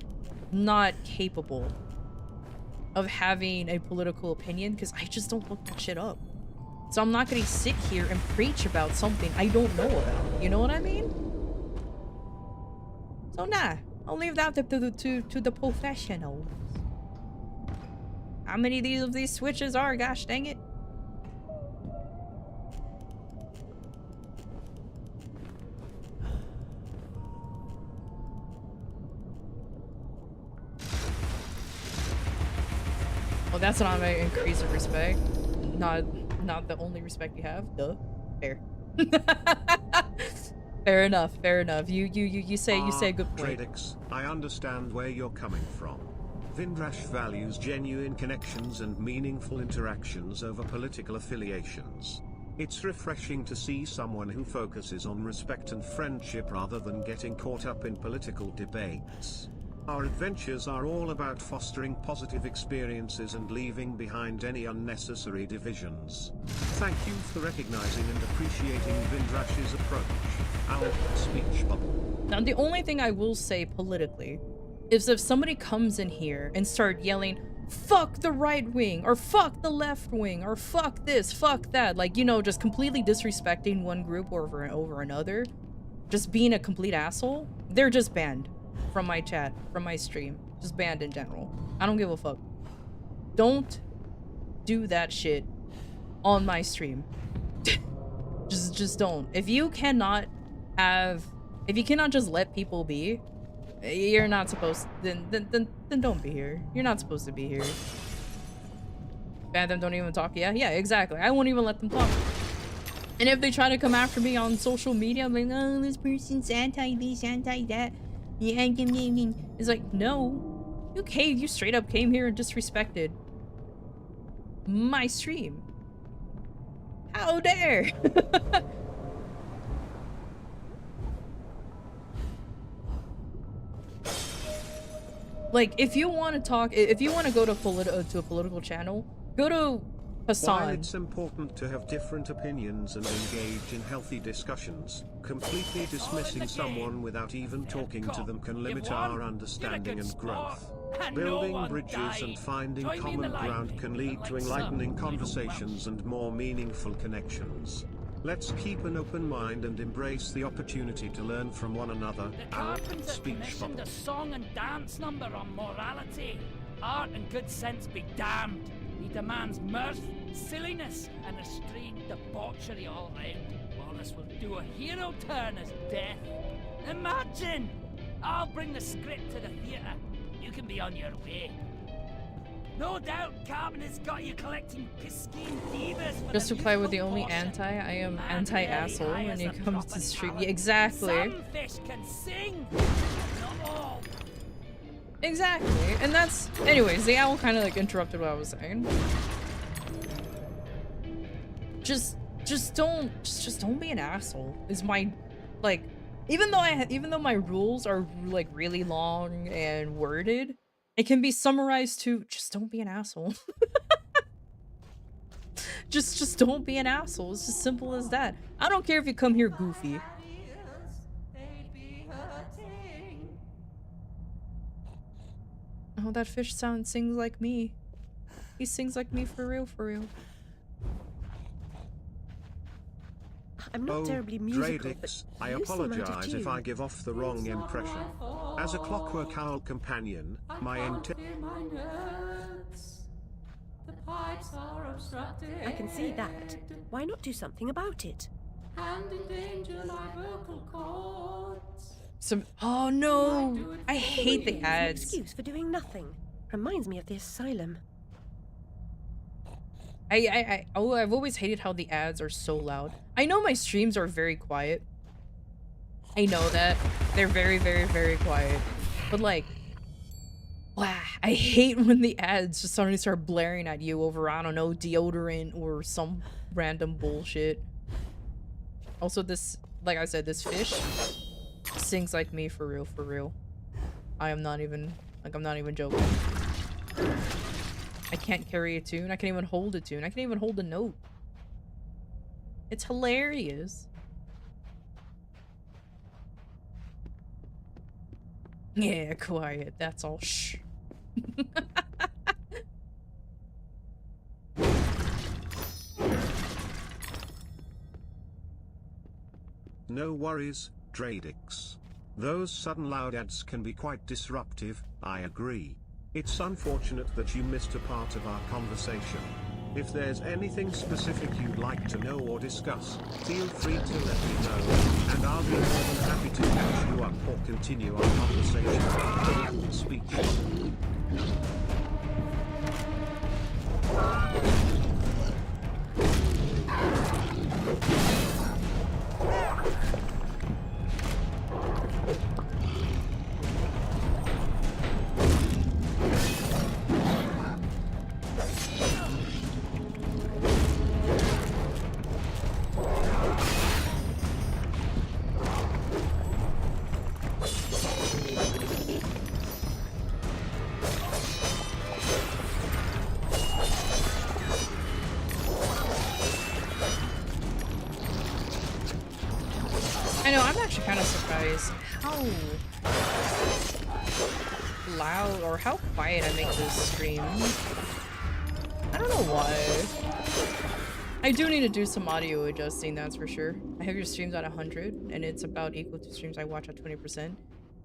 not capable of having a political opinion because I just don't look that shit up. So I'm not gonna sit here and preach about something I don't know about. You know what I mean? So nah, I'll leave that to the professionals. How many of these switches are? Gosh dang it. that's not an increase of respect. Not the only respect you have. Duh. Fair. Fair enough. Fair enough. You say a good point. Dradix, I understand where you're coming from. Vindrash values genuine connections and meaningful interactions over political affiliations. It's refreshing to see someone who focuses on respect and friendship rather than getting caught up in political debates. Our adventures are all about fostering positive experiences and leaving behind any unnecessary divisions. Thank you for recognizing and appreciating Vindrash's approach. Our speech bubble. Now, the only thing I will say politically is if somebody comes in here and start yelling, fuck the right wing, or fuck the left wing, or fuck this, fuck that, like, you know, just completely disrespecting one group over another, just being a complete asshole, they're just banned from my chat, from my stream, just banned in general. I don't give a fuck. Don't do that shit on my stream. just don't. If you cannot just let people be, you're not supposed then don't be here. You're not supposed to be here. Ban them, don't even talk. Yeah, exactly. I won't even let them talk. And if they try to come after me on social media, I'm like, oh, this person's anti this, anti that. Yeah, it's like, no. You straight up came here and disrespected my stream. How dare? Like, if you want to talk, if you want to go to a political channel, go to Hassan. While it's important to have different opinions and engage in healthy discussions, completely dismissing someone without even talking to them can limit our understanding and growth. Building bridges and finding common ground can lead to enlightening conversations and more meaningful connections. Let's keep an open mind and embrace the opportunity to learn from one another. The carpenter commissioned a song and dance number on morality. Art and good sense be damned. He demands mirth, silliness, and extreme debauchery all round. Wallace will do a hero turn as death. Imagine! I'll bring the script to the theatre. You can be on your way. No doubt Carmen has got you collecting Piscine divas. Just to play with the only I am anti-asshole when it comes to stream. Yeah, exactly. Some fish can sing, not all. Exactly. And that's, anyways, the owl kind of like interrupted what I was saying. Just don't be an asshole. Is my, like, even though my rules are like really long and worded, it can be summarized to just don't be an asshole. just don't be an asshole. It's as simple as that. I don't care if you come here goofy. Oh, that fish sings like me. He sings like me for real, for real. I'm not terribly musical, Dradix, I apologize if I give off the wrong impression. As a clockwork owl companion, my intent. I can see that. Why not do something about it? Oh no! I hate the ads. Excuse for doing nothing. Reminds me of the asylum. I've always hated how the ads are so loud. I know my streams are very quiet. I know that. They're very, very, very quiet. But like, wow, I hate when the ads just suddenly start blaring at you over, I don't know, deodorant or some random bullshit. Also, this, like I said, this fish sings like me for real, for real. I'm not even joking. I can't carry a tune. I can't even hold a tune. I can't even hold a note. It's hilarious. Yeah, quiet. That's all. Shh. No worries, Dradix. Those sudden loud ads can be quite disruptive, I agree. It's unfortunate that you missed a part of our conversation. If there's anything specific you'd like to know or discuss, feel free to let me know, and I'll be more than happy to catch you up or continue our conversation. Speech. guys how loud or how quiet I make this stream. I don't know why. I do need to do some audio adjusting, that's for sure. I have your streams at 100, and it's about equal to streams I watch at 20%.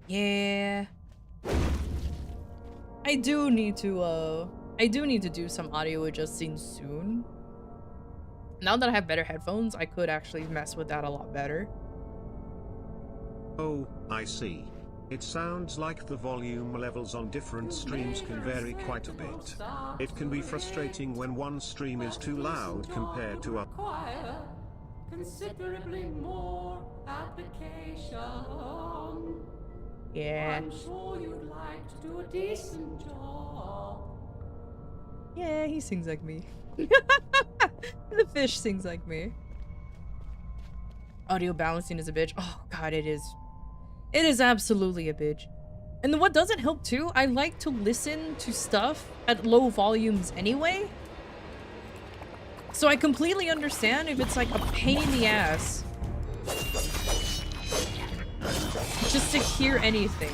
Yeah. I do need to do some audio adjusting soon. Now that I have better headphones, I could actually mess with that a lot better. Oh, I see. It sounds like the volume levels on different streams can vary quite a bit. It can be frustrating when one stream is too loud compared to others. Considerably more application. Yeah. I'm sure you'd like to do a decent job. Yeah, he sings like me. The fish sings like me. Audio balancing is a bitch. Oh god, it is. It is absolutely a bitch. And what doesn't help too, I like to listen to stuff at low volumes anyway. So I completely understand if it's like a pain in the ass just to hear anything.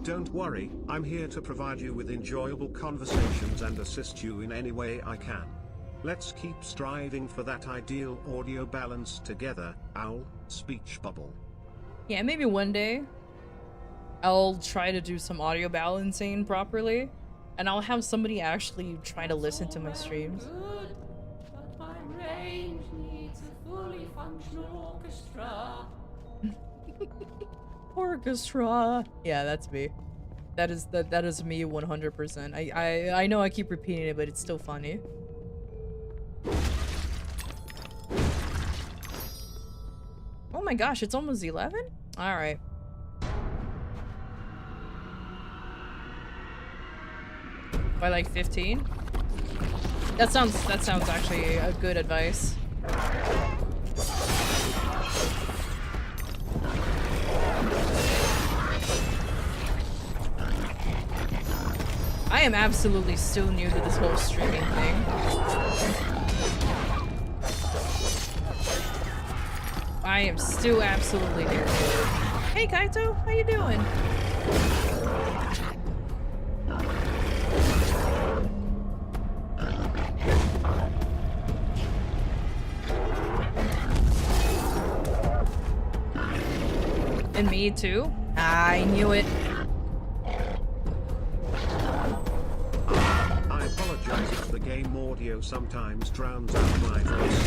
Don't worry, I'm here to provide you with enjoyable conversations and assist you in any way I can. Let's keep striving for that ideal audio balance together, Owl, speech bubble. Yeah, maybe one day I'll try to do some audio balancing properly, and I'll have somebody actually try to listen to my streams. Good, but my range needs a fully functional orchestra. Orchestra. Yeah, that's me. That is me 100%. I know I keep repeating it, but it's still funny. Oh my gosh, it's almost 11? All right. By like 15? That sounds actually a good advice. I am absolutely still new to this whole streaming thing. I am still absolutely new to it. Hey Kaito, how you doing? And me too? I knew it. I apologize if the game audio sometimes drowns out my voice.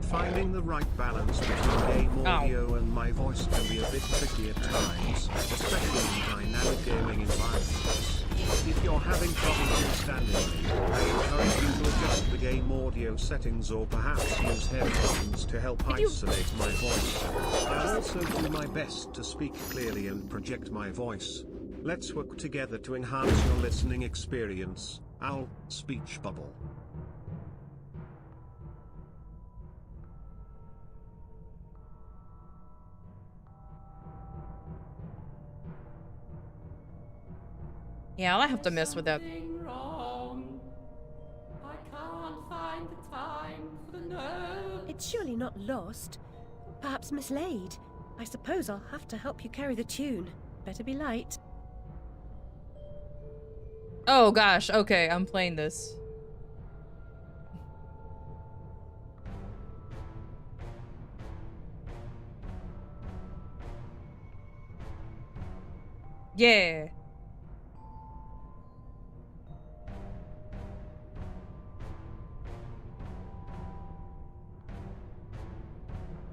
Finding the right balance between game audio and my voice can be a bit tricky at times, especially in dynamic gaming environments. If you're having trouble understanding me, I encourage you to adjust the game audio settings or perhaps use headphones to help isolate my voice. I'll also do my best to speak clearly and project my voice. Let's work together to enhance your listening experience. Owl, speech bubble. Yeah, I'll have to mess with that. Wrong. I can't find the time for the note. It's surely not lost. Perhaps mislaid. I suppose I'll have to help you carry the tune. Better be light. Oh gosh, okay, I'm playing this. Yeah.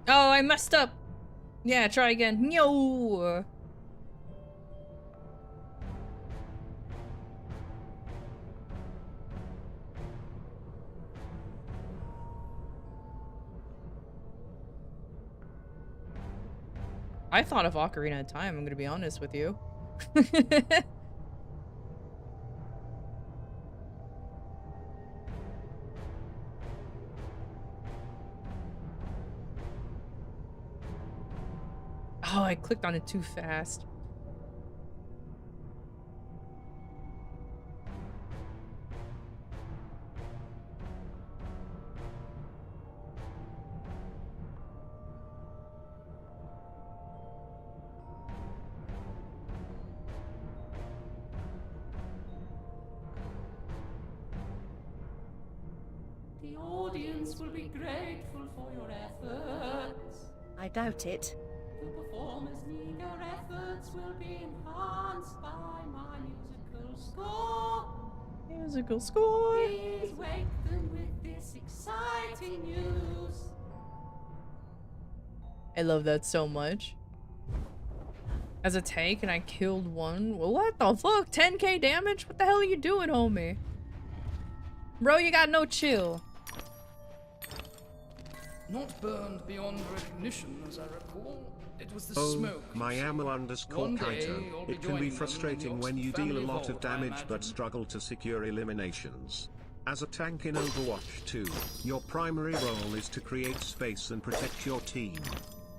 Oh, I messed up. Yeah, try again. No. I thought of Ocarina of Time, I'm gonna be honest with you. Oh, I clicked on it too fast. The audience will be grateful for your efforts. I doubt it. The performer's meager efforts will be enhanced by my musical score. Musical score. Please wake them with this exciting news. I love that so much. As a tank and I killed one. What the fuck? 10k damage? What the hell are you doing, homie? Bro, you got no chill. Not burned beyond recognition, as I recall. It was the Oh, smoke. Mayamo_Kaito. It can be frustrating when you deal a lot of damage but struggle to secure eliminations. As a tank in Overwatch 2, your primary role is to create space and protect your team.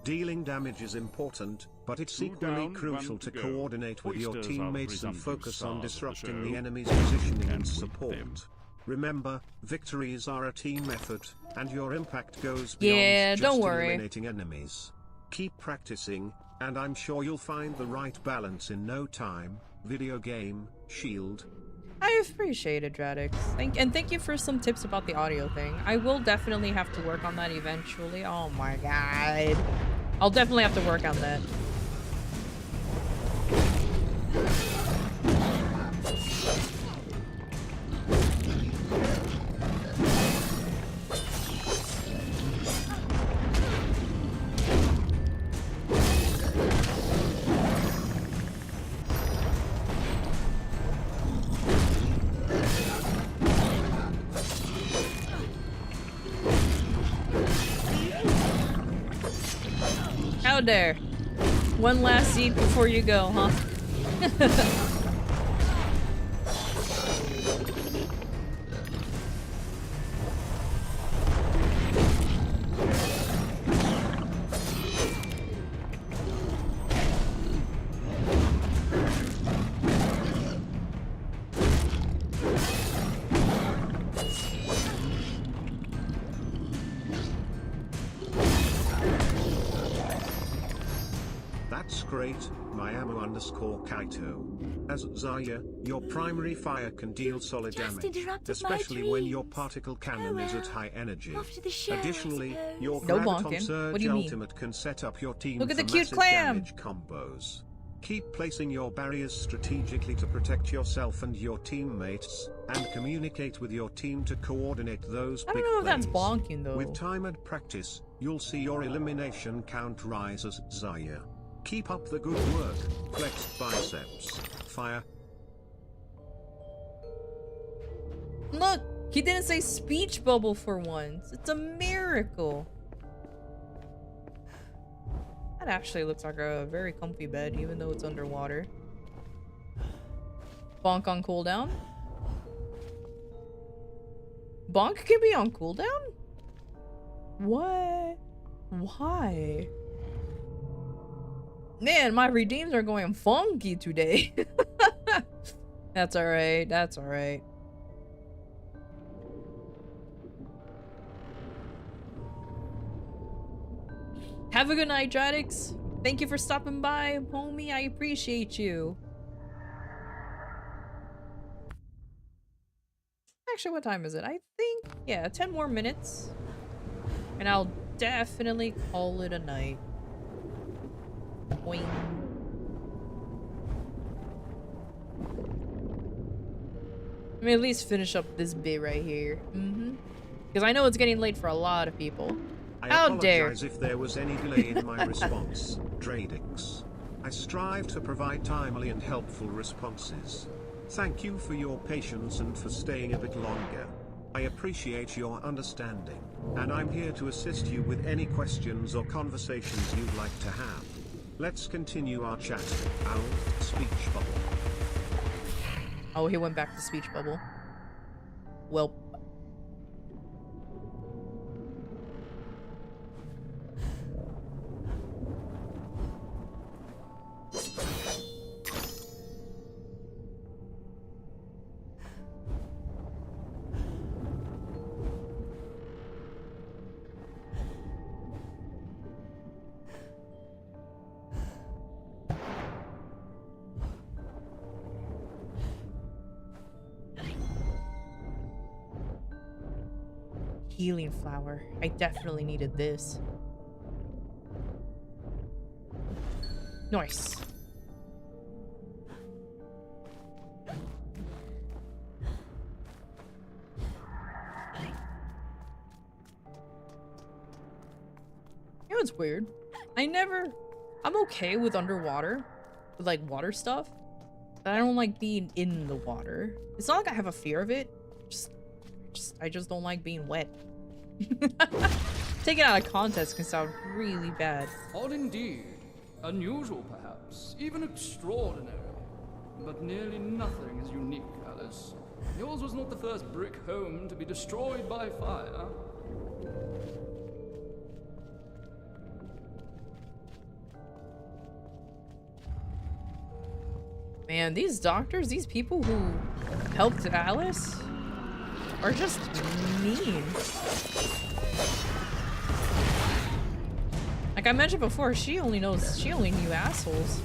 Dealing damage is important, but it's equally crucial to coordinate with your teammates and focus on disrupting the enemy's positioning and support. Remember, victories are a team effort, and your impact goes beyond just eliminating enemies. Keep practicing, and I'm sure you'll find the right balance in no time. Video game, Shield. I appreciate it, Dradix. Thank you for some tips about the audio thing. I will definitely have to work on that eventually. Oh my god. I'll definitely have to work on that. How dare. One last seat before you go, huh? That's great, Mayamo_Kaito. As Zaya, your primary fire can deal solid damage, especially when your particle cannon is at high energy. Additionally, your No Graviton bonking. Surge What do you mean? ultimate can set up your team Look at for the cute massive clam. damage combos. Keep placing your barriers strategically to protect yourself and your teammates, and communicate with your team to coordinate those I big don't know if that's plays. bonking though. With time and practice, you'll see your elimination count rise as Zaya. Keep up the good work, flexed biceps. Fire. Look, he didn't say speech bubble for once. It's a miracle. That actually looks like a very comfy bed, even though it's underwater. Bonk on cooldown? Bonk can be on cooldown? What? Why? Man, my redeems are going funky today. That's alright, that's alright. Have a good night, Dradix. Thank you for stopping by, homie. I appreciate you. Actually, what time is it? I think, yeah, 10 more minutes. And I'll definitely call it a night. Boing. Let me at least finish up this bit right here. Because I know it's getting late for a lot of people. I How dare. apologize if there was any delay in my response, Dradix. I strive to provide timely and helpful responses. Thank you for your patience and for staying a bit longer. I appreciate your understanding, and I'm here to assist you with any questions or conversations you'd like to have. Let's continue our chat. Owl, speech bubble. Oh, he went back to speech bubble. Well. Healing flower. I definitely needed this. Nice. You know what's weird? I'm okay with underwater, with like water stuff, but I don't like being in the water. It's not like I have a fear of it. I just don't like being wet. Taken out of context can sound really bad. Odd indeed. Unusual, perhaps. Even extraordinary. But nearly nothing is unique, Alice. Yours was not the first brick home to be destroyed by fire. Man, these doctors, these people who helped Alice are just mean. Like I mentioned before, she only knew assholes.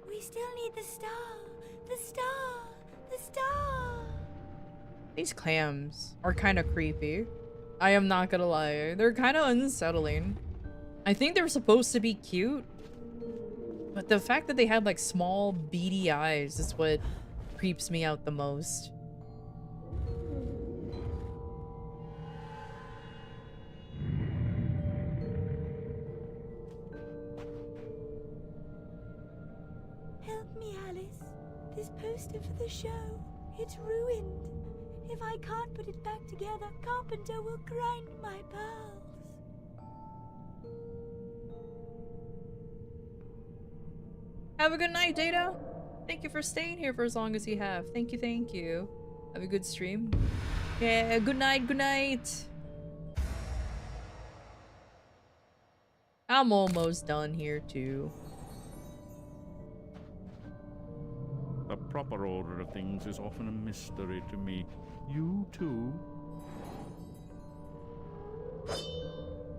We still need the star. The star. The star. These clams are kind of creepy. I am not gonna lie. They're kind of unsettling. I think they were supposed to be cute, but the fact that they had like small beady eyes is what creeps me out the most. Help me, Alice. This poster for the show, it's ruined. If I can't put it back together, Carpenter will grind my pearls. Have a good night, Data. Thank you for staying here for as long as you have. Thank you, thank you. Have a good stream. Yeah, good night, good night. I'm almost done here too. The proper order of things is often a mystery to me. You too?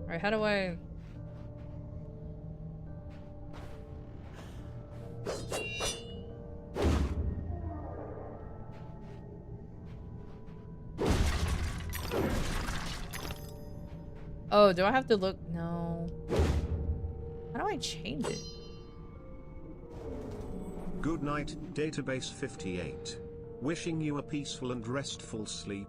Alright, how do I... Oh, do I have to look? No. How do I change it? Good night, Database 58. Wishing you a peaceful and restful sleep.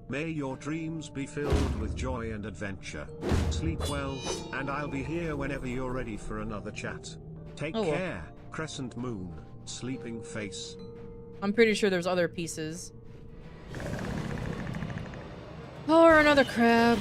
May your dreams be filled with joy and adventure. Sleep well, and I'll be here whenever you're ready for another chat. Take care, Crescent Moon, Sleeping Face. I'm pretty sure there's other pieces. Or another crab.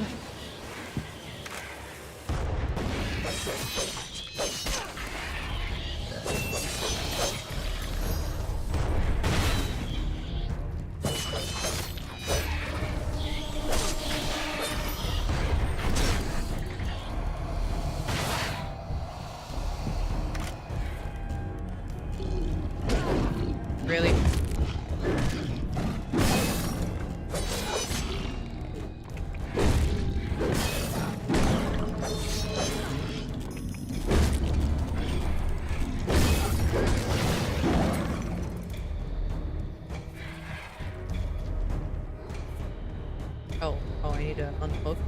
Oh, I need to unhook.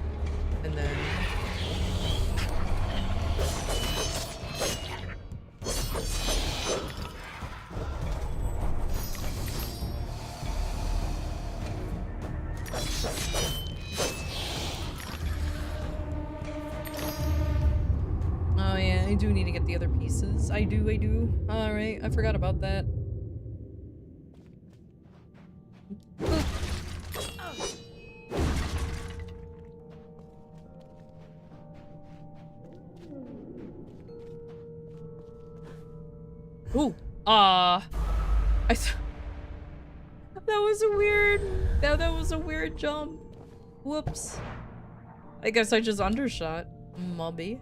And then... Oh yeah, I do need to get the other pieces. I do. Alright, I forgot about that. Ooh, that was a weird, that was a weird jump. Whoops. I guess I just undershot. Mubby.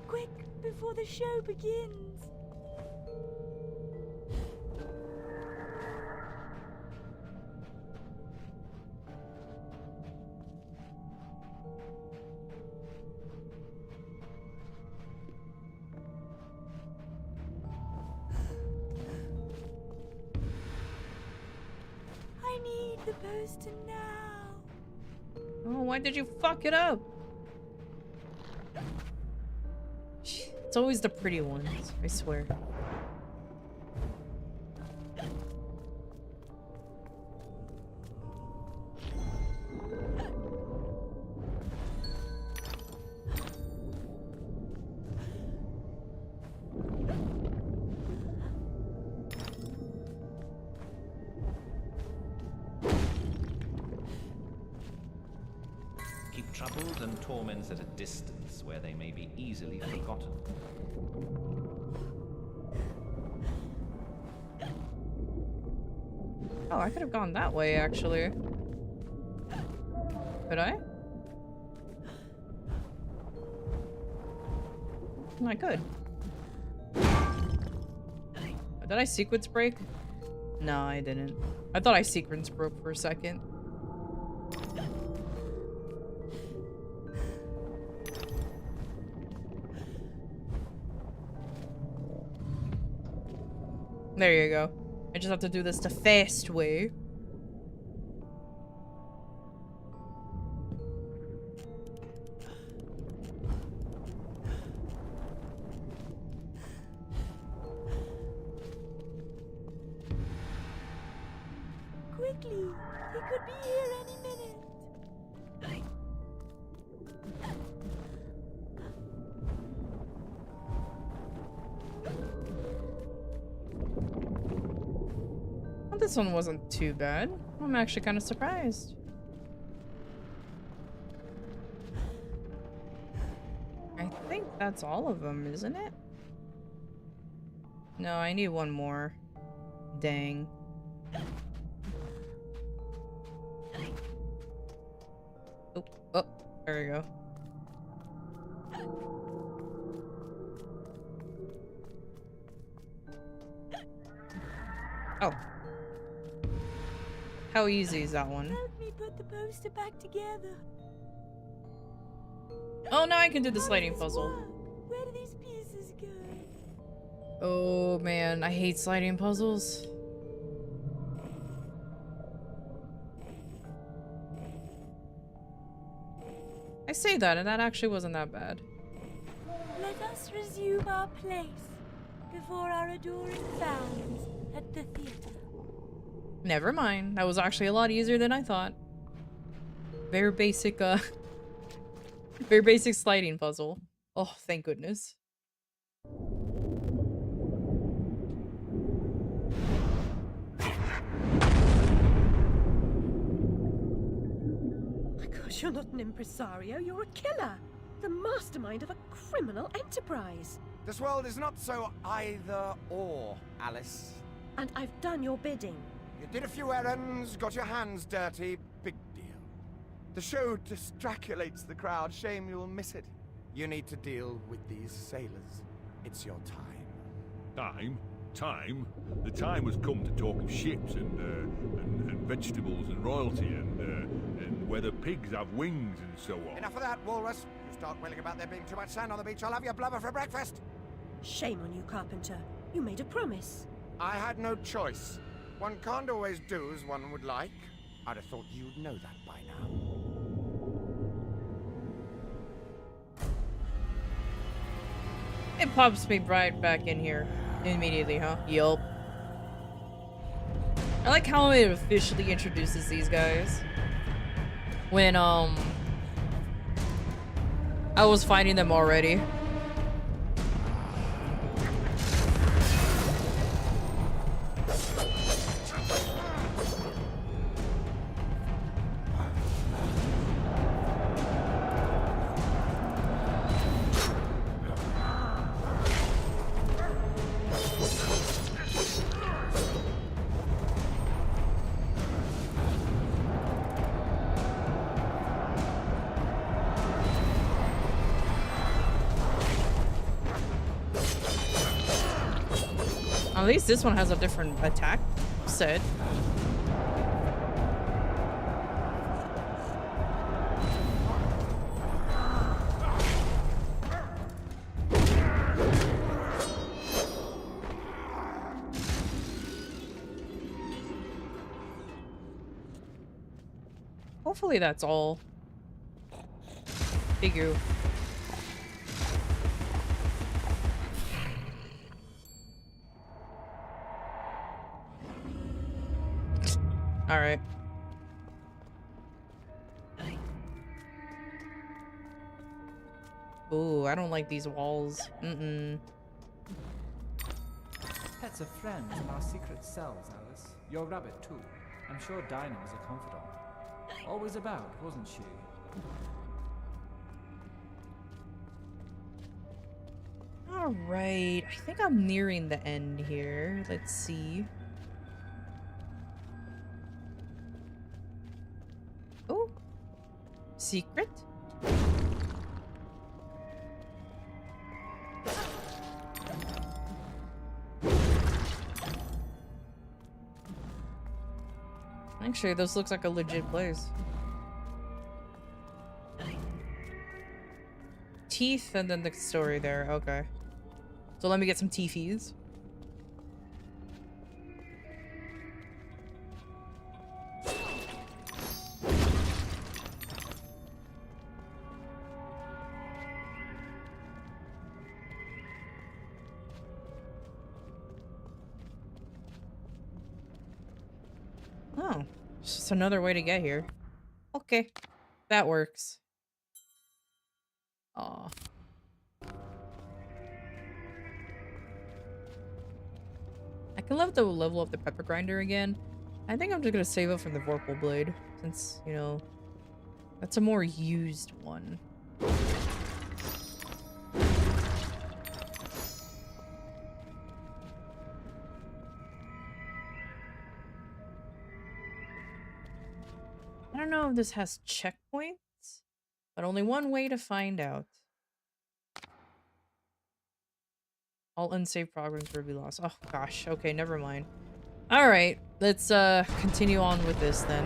Quick, before the show begins. I need the poster now. Oh, why did you fuck it up? It's always the pretty ones, I swear. Keep troubles and torments at a distance where they may be easily forgotten. Oh, I could have gone that way, actually. Could I? I could. Did I sequence break? No, I didn't. I thought I sequence broke for a second. There you go. I just have to do this the fast way. Quickly, he could be here any minute. Well, this one wasn't too bad. I'm actually kind of surprised. I think that's all of them, isn't it? No, I need one more. Dang. Oh, there we go. Oh. How easy is that one? Help me put the poster back together. Oh, now I can do the sliding puzzle. Where do these pieces go? Oh man, I hate sliding puzzles. I say that, and that actually wasn't that bad. Let us resume our place before our adoring fans at the theater. Never mind. That was actually a lot easier than I thought. Very basic, very basic sliding puzzle. Oh, thank goodness. My gosh, you're not an impresario, you're a killer. The mastermind of a criminal enterprise. This world is not so either or, Alice. And I've done your bidding. You did a few errands, got your hands dirty, big deal. The show distraculates the crowd, shame you'll miss it. You need to deal with these sailors. It's your time. Time? Time? The time has come to talk of ships and vegetables and royalty and whether pigs have wings and so on. Enough of that, Walrus. You start wailing about there being too much sand on the beach, I'll have your blubber for breakfast. Shame on you, Carpenter. You made a promise. I had no choice. One can't always do as one would like. I'd have thought you'd know that by now. It pops me right back in here immediately, huh? Yup. I like how it officially introduces these guys. When, I was fighting them already. At least this one has a different attack set. Hopefully that's all. Figure. All right. Ooh, I don't like these walls. Pets are friends in our secret cells, Alice. Your rabbit, too. I'm sure Dinah was a confidant. Always about, wasn't she? All right. I think I'm nearing the end here. Let's see. Oh. Secret? Actually, this looks like a legit place. Teeth and then the story there. Okay. So let me get some teethies. Oh, it's just another way to get here. Okay, that works. Aw. I can level up the pepper grinder again. I think I'm just gonna save up from the Vorpal blade, since, you know, that's a more used one. I don't know if this has checkpoints, but only one way to find out. All unsaved progress will be lost. Oh gosh, okay, never mind. Alright, let's continue on with this then.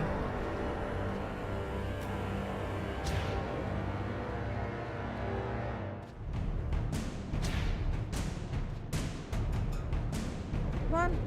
Come on.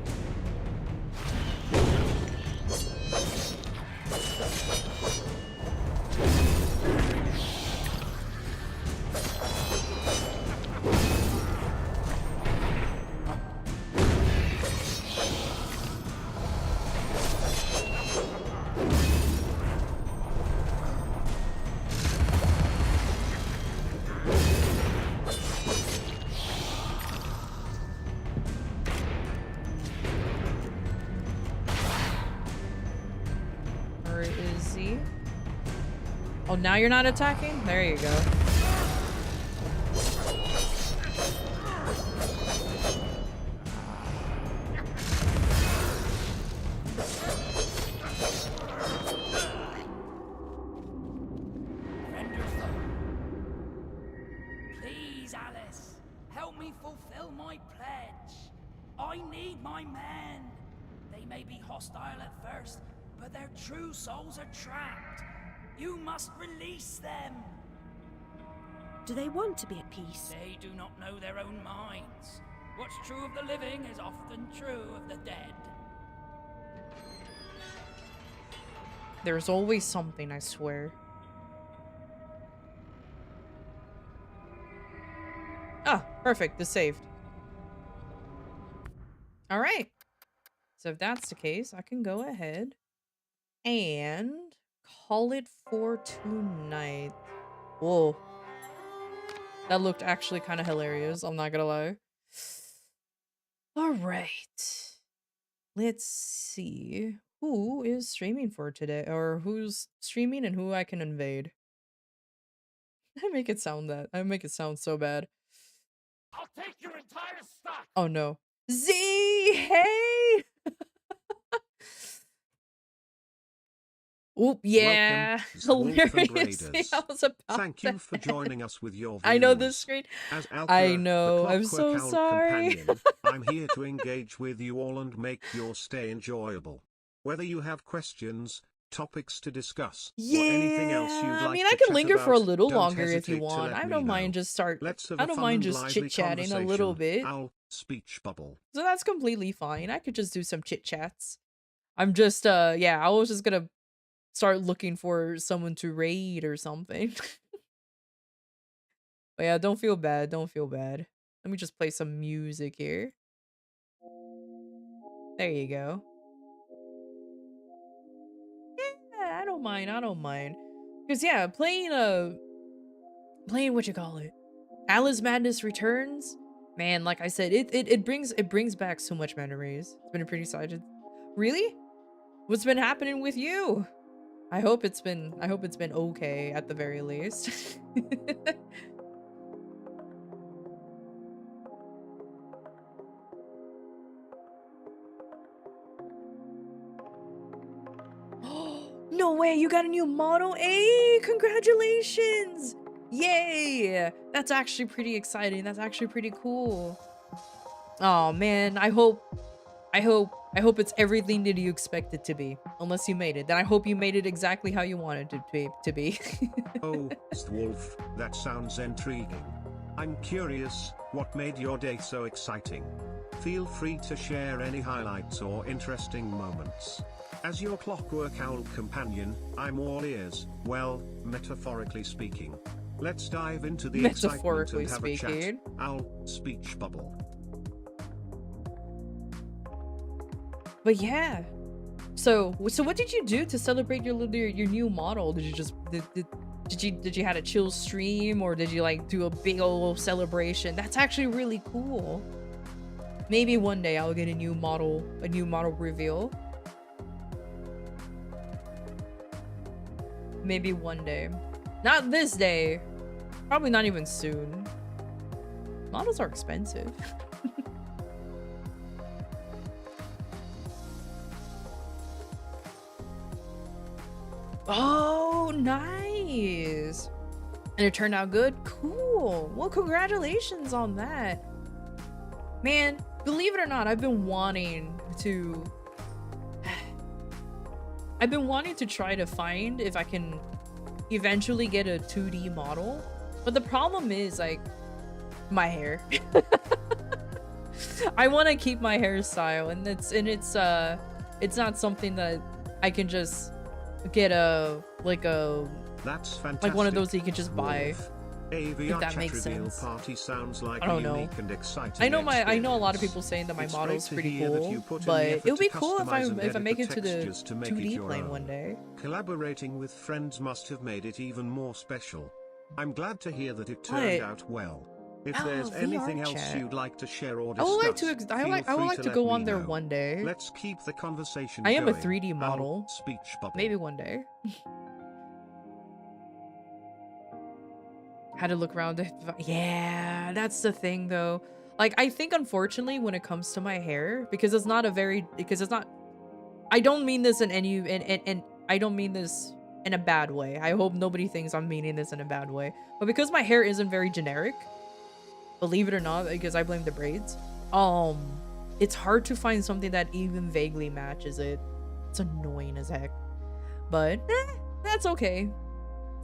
Oh, now you're not attacking? There you go. Please, Alice, help me fulfill my pledge. I need my men. They may be hostile at first, but their true souls are trapped. You must release them. Do they want to be at peace? They do not know their own minds. What's true of the living is often true of the dead. There's always something, I swear. Ah, perfect. This saved. All right. So if that's the case, I can go ahead and call it for tonight. Whoa. That looked actually kind of hilarious. I'm not gonna lie. All right. Let's see. Who is streaming for today? Or who's streaming and who I can invade? I make it sound so bad. I'll take your entire stock. Oh no. Z, hey! Oop, yeah. Hilarious. I was about Thank you for joining us with your views. I know this screen. As Alka, I know. the I'm so Clockwork Owl sorry. companion, I'm here to engage with you all and make your stay enjoyable. Whether you have questions, topics to discuss, or anything else you'd like I mean, to I can chat linger for a about, little don't longer if hesitate you to want. let I me don't mind know. just start. Let's have I a don't fun mind and just lively chit-chatting a little conversation. bit. Owl speech bubble. So that's completely fine. I could just do some chit-chats. I'm just yeah, I was just gonna start looking for someone to raid or something. But yeah, don't feel bad. Don't feel bad. Let me just play some music here. There you go. Yeah, I don't mind. I don't mind. Cause yeah, playing what you call it, Alice Madness Returns. Man, like I said, it brings back so much memories. It's been pretty excited. Really? What's been happening with you? I hope it's been okay at the very least. No way, you got a new model? Hey, congratulations! Yay! That's actually pretty exciting. That's actually pretty cool. Oh man, I hope it's everything that you expect it to be. Unless you made it. Then I hope you made it exactly how you wanted it to be. Oh, Wolf, that sounds intriguing. I'm curious, what made your day so exciting? Feel free to share any highlights or interesting moments. As your Clockwork Owl companion, I'm all ears, well, metaphorically speaking. Let's dive into the excitement and have a chat. Owl speech bubble. But yeah. So what did you do to celebrate your new model? Did you just did you had a chill stream, or did you like do a big old celebration? That's actually really cool. Maybe one day I'll get a new model reveal. Maybe one day. Not this day. Probably not even soon. Models are expensive. Oh, nice. And it turned out good? Cool. Well, congratulations on that. Man, believe it or not, I've been wanting to try to find if I can eventually get a 2D model. But the problem is, like, my hair. I want to keep my hairstyle, and it's not something that I can just get That's fantastic. like one of those that you can just buy. If that makes sense. Party sounds like I don't know. And exciting I know a lot of people saying that my model's pretty cool, but it would be cool if I make it to the 2D plane one day. Collaborating with friends must have made it even more special. I'm glad to hear that it turned out well. If there's anything else you'd like to share or discuss, I would like to go on there one day. Let's keep the conversation I am a going. 3D model. Speech bubble. Maybe one day. How to look around. Yeah, that's the thing though. Like, I think unfortunately when it comes to my hair, because it's not, I don't mean this in I don't mean this in a bad way. I hope nobody thinks I'm meaning this in a bad way. But because my hair isn't very generic, believe it or not, because I blame the braids, it's hard to find something that even vaguely matches it. It's annoying as heck. But that's okay.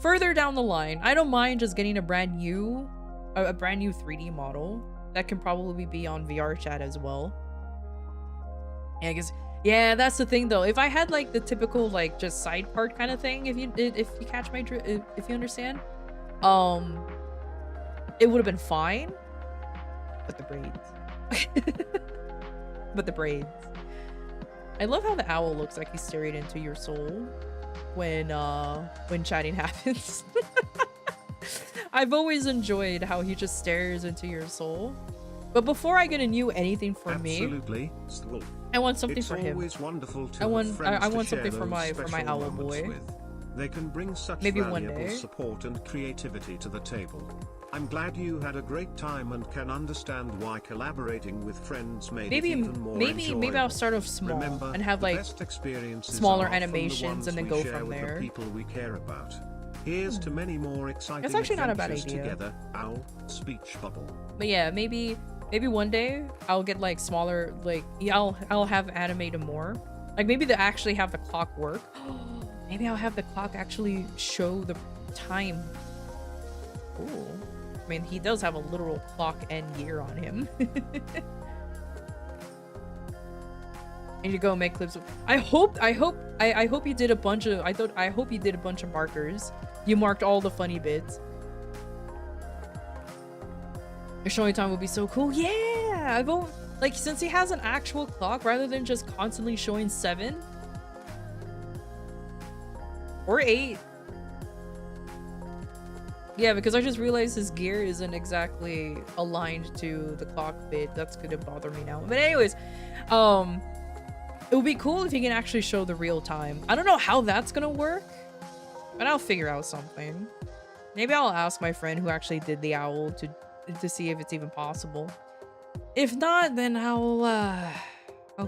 Further down the line, I don't mind just getting a brand new 3D model that can probably be on VR chat as well. Yeah, because Yeah, that's the thing though. If I had like the typical like just side part kind of thing, if you catch my if you understand, it would have been fine. But the braids. But the braids. I love how the owl looks like he's staring into your soul when chatting happens. I've always enjoyed how he just stares into your soul. But before I get a new anything for Absolutely. me, I want something for him. It's always wonderful to I want to something share for my those owl special boy. moments with. They can bring such Maybe one valuable day. support and creativity to the table. I'm glad you had a great time and can understand why collaborating with friends made it even more enjoyable. Maybe I'll start off small Remember, and have the like best experiences smaller are often the animations ones and then we go share from with there. the people we care about. Here's to many more exciting That's actually not a bad adventures idea. together. Owl speech bubble. But yeah, maybe one day I'll get like smaller, like I'll have animated more. Like maybe they actually have the clock work. Maybe I'll have the clock actually show the time. Ooh. I mean, he does have a literal clock and year on him. And you go make clips. I hope you did a bunch of I hope you did a bunch of markers. You marked all the funny bits. Your showing time would be so cool. Yeah, I vote like since he has an actual clock rather than just constantly showing 7 or 8. Yeah, because I just realized his gear isn't exactly aligned to the clock bit. That's gonna bother me now. But anyways, it would be cool if he can actually show the real time. I don't know how that's gonna work, but I'll figure out something. Maybe I'll ask my friend who actually did the owl to see if it's even possible. If not, then I'll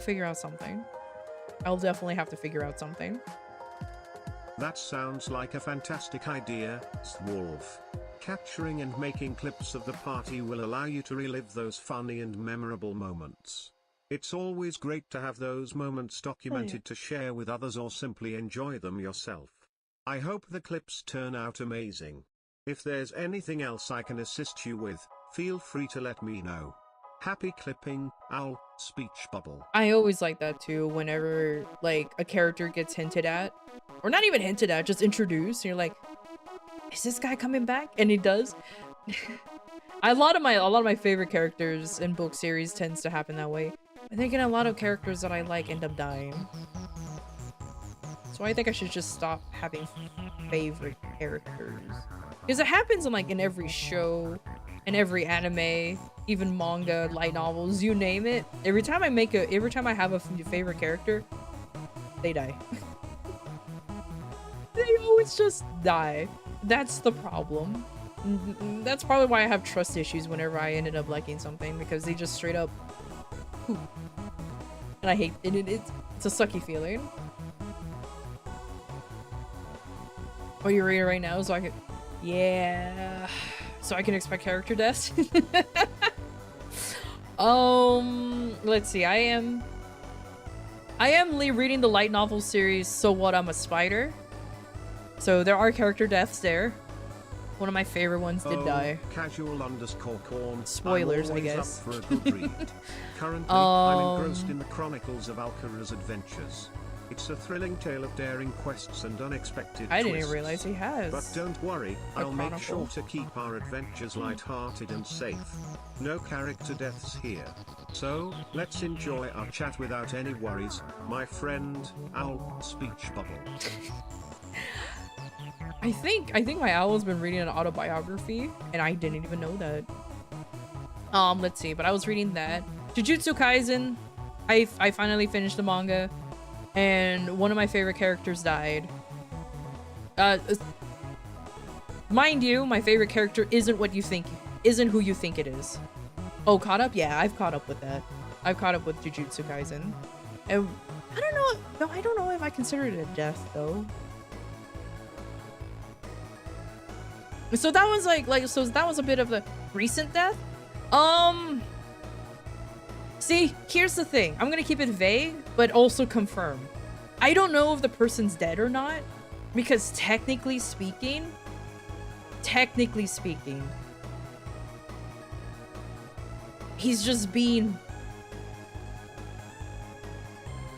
figure out something. I'll definitely have to figure out something. That sounds like a fantastic idea, Swolf. Capturing and making clips of the party will allow you to relive those funny and memorable moments. It's always great to have those moments documented to share with others or simply enjoy them yourself. I hope the clips turn out amazing. If there's anything else I can assist you with, feel free to let me know. Happy clipping, Owl speech bubble. I always like that too, whenever like a character gets hinted at. Or not even hinted at, just introduced. And you're like, is this guy coming back? And he does. A lot of my favorite characters in book series tends to happen that way. I think a lot of characters that I like end up dying. So I think I should just stop having favorite characters. Because it happens in every show, in every anime, even manga, light novels, you name it. Every time I have a favorite character, they die. They always just die. That's the problem. That's probably why I have trust issues whenever I ended up liking something, because they just straight up poop. And I hate it. It's a sucky feeling. Oh, you're reading right now, so I can... Yeah... So I can expect character deaths? Let's see, I am reading the light novel series So What, I'm a Spider. So there are character deaths there. One of my favorite ones did die. Casual_corn. Spoilers, I'm I always guess. up for a good read. Currently, I'm engrossed in the chronicles of Alcara's adventures. It's a thrilling tale of daring quests and unexpected I didn't twists. realize he has. But don't worry, a I'll make chronicle. sure to keep our adventures light-hearted and safe. No character deaths here. So, let's enjoy our chat without any worries, my friend, Owl speech bubble. I think my owl's been reading an autobiography, and I didn't even know that. Let's see, but I was reading that. Jujutsu Kaisen, I finally finished the manga, and one of my favorite characters died. Mind you, my favorite character isn't who you think it is. Oh, caught up? Yeah, I've caught up with that. I've caught up with Jujutsu Kaisen. And I don't know if I consider it a death though. So that was so that was a bit of a recent death. See, here's the thing. I'm gonna keep it vague, but also confirm. I don't know if the person's dead or not, because technically speaking, he's just being...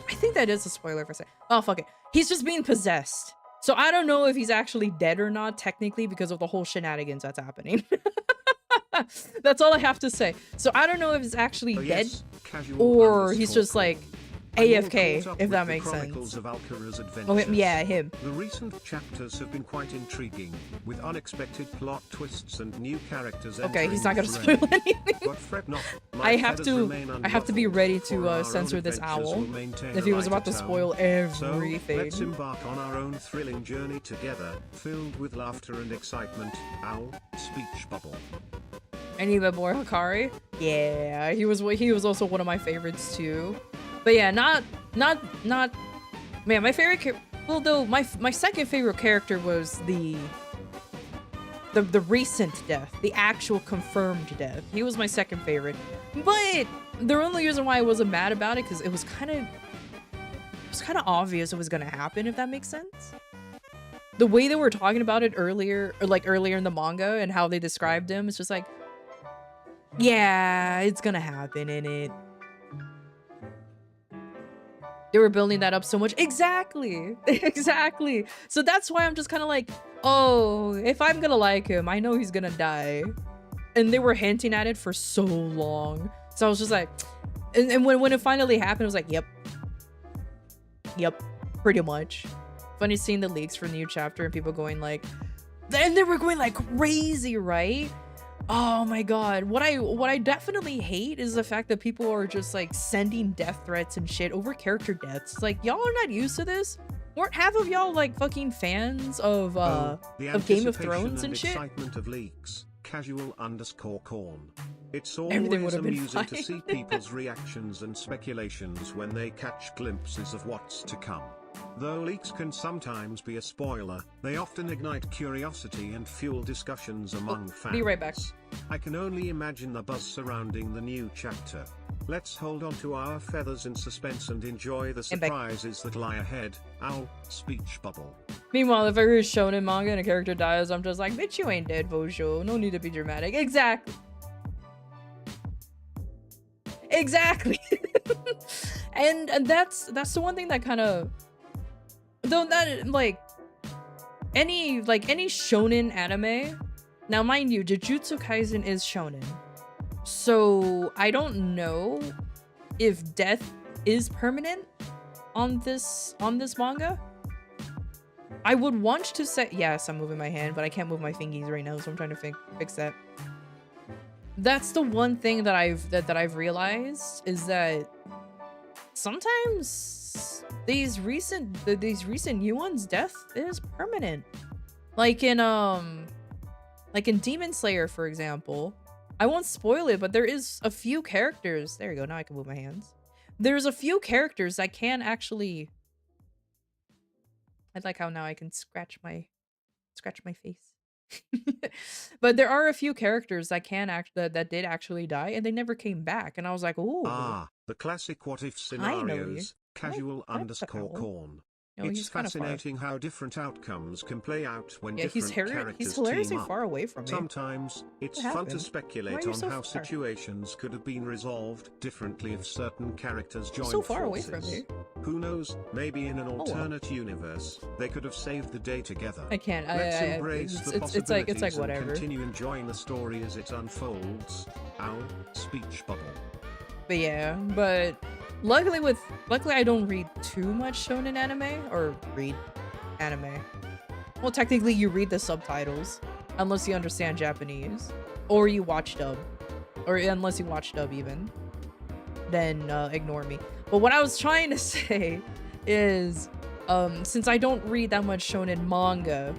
I think that is a spoiler for a second. Oh, fuck it. He's just being possessed. So I don't know if he's actually dead or not, technically, because of the whole shenanigans that's happening. That's all I have to say. So I don't know if he's actually dead or he's just like AFK, if that makes sense. Oh, yeah, him. The recent chapters have been quite intriguing, with unexpected plot twists and new characters. Okay, he's not gonna spoil anything. But fret not, I have to be ready to censor this owl if he was about to spoil everything. So, let's embark on our own thrilling journey together, filled with laughter and excitement. Owl, speech bubble. Anyway, boy, Hikari. Yeah, he was also one of my favorites too. But yeah, not man, my favorite well, though my second favorite character was the recent death, the actual confirmed death. He was my second favorite. But the only reason why I wasn't mad about it because it was kind of obvious it was gonna happen, if that makes sense. The way they were talking about it earlier in the manga and how they described him, it's just like, yeah, it's gonna happen, innit? They were building that up so much. Exactly. Exactly. So that's why I'm just kind of like, oh, if I'm gonna like him, I know he's gonna die. And they were hinting at it for so long. So I was just like, and when it finally happened, I was like, yep, pretty much. Funny seeing the leaks for the new chapter and people going like, and they were going like crazy, right? Oh my god, what I definitely hate is the fact that people are just like sending death threats and shit over character deaths. Like, y'all are not used to this? Weren't half of y'all like fucking fans of Game of Thrones and shit? Excitement of leaks. Casual_corn. It's always amusing to see people's reactions and speculations when they catch glimpses of what's to come. Though leaks can sometimes be a spoiler, they often ignite curiosity and fuel discussions among fans. Be right back. I can only imagine the buzz surrounding the new chapter. Let's hold on to our feathers in suspense and enjoy the surprises that lie ahead. Owl, speech bubble. Meanwhile, if I read shonen manga and a character dies, I'm just like, bitch, you ain't dead, Bojo. No need to be dramatic. Exactly. Exactly. and that's the one thing that kind of, though, that like any shonen anime. Now, mind you, Jujutsu Kaisen is shonen, so I don't know if death is permanent on this manga. I would want to say yes. I'm moving my hand, but I can't move my fingies right now, so I'm trying to fix that. That's the one thing that I've realized is that sometimes these recent new ones, death is permanent. Like in Demon Slayer, for example. I won't spoil it, but there is a few characters. There you go. Now I can move my hands. There's a few characters that can actually. I like how now I can scratch my face. But there are a few characters that can that did actually die, and they never came back. And I was like, ooh. Ah, the classic what if scenarios. Casual_corn. No, it's fascinating how different outcomes can play out when different characters he's hilariously team up. far away from me. Sometimes it's fun to speculate on how situations could have been resolved differently if certain characters joined so far forces. away from me. Who knows? Maybe in an alternate universe, they could have saved the day together. I can't. Let's embrace the possibilities it's like whatever. and continue enjoying the story as it unfolds. Owl, speech bubble. But yeah, luckily I don't read too much shonen anime, or read anime. Well, technically you read the subtitles, unless you understand Japanese, or you watch dub, or unless you watch dub even, then ignore me. But what I was trying to say is, since I don't read that much shonen manga,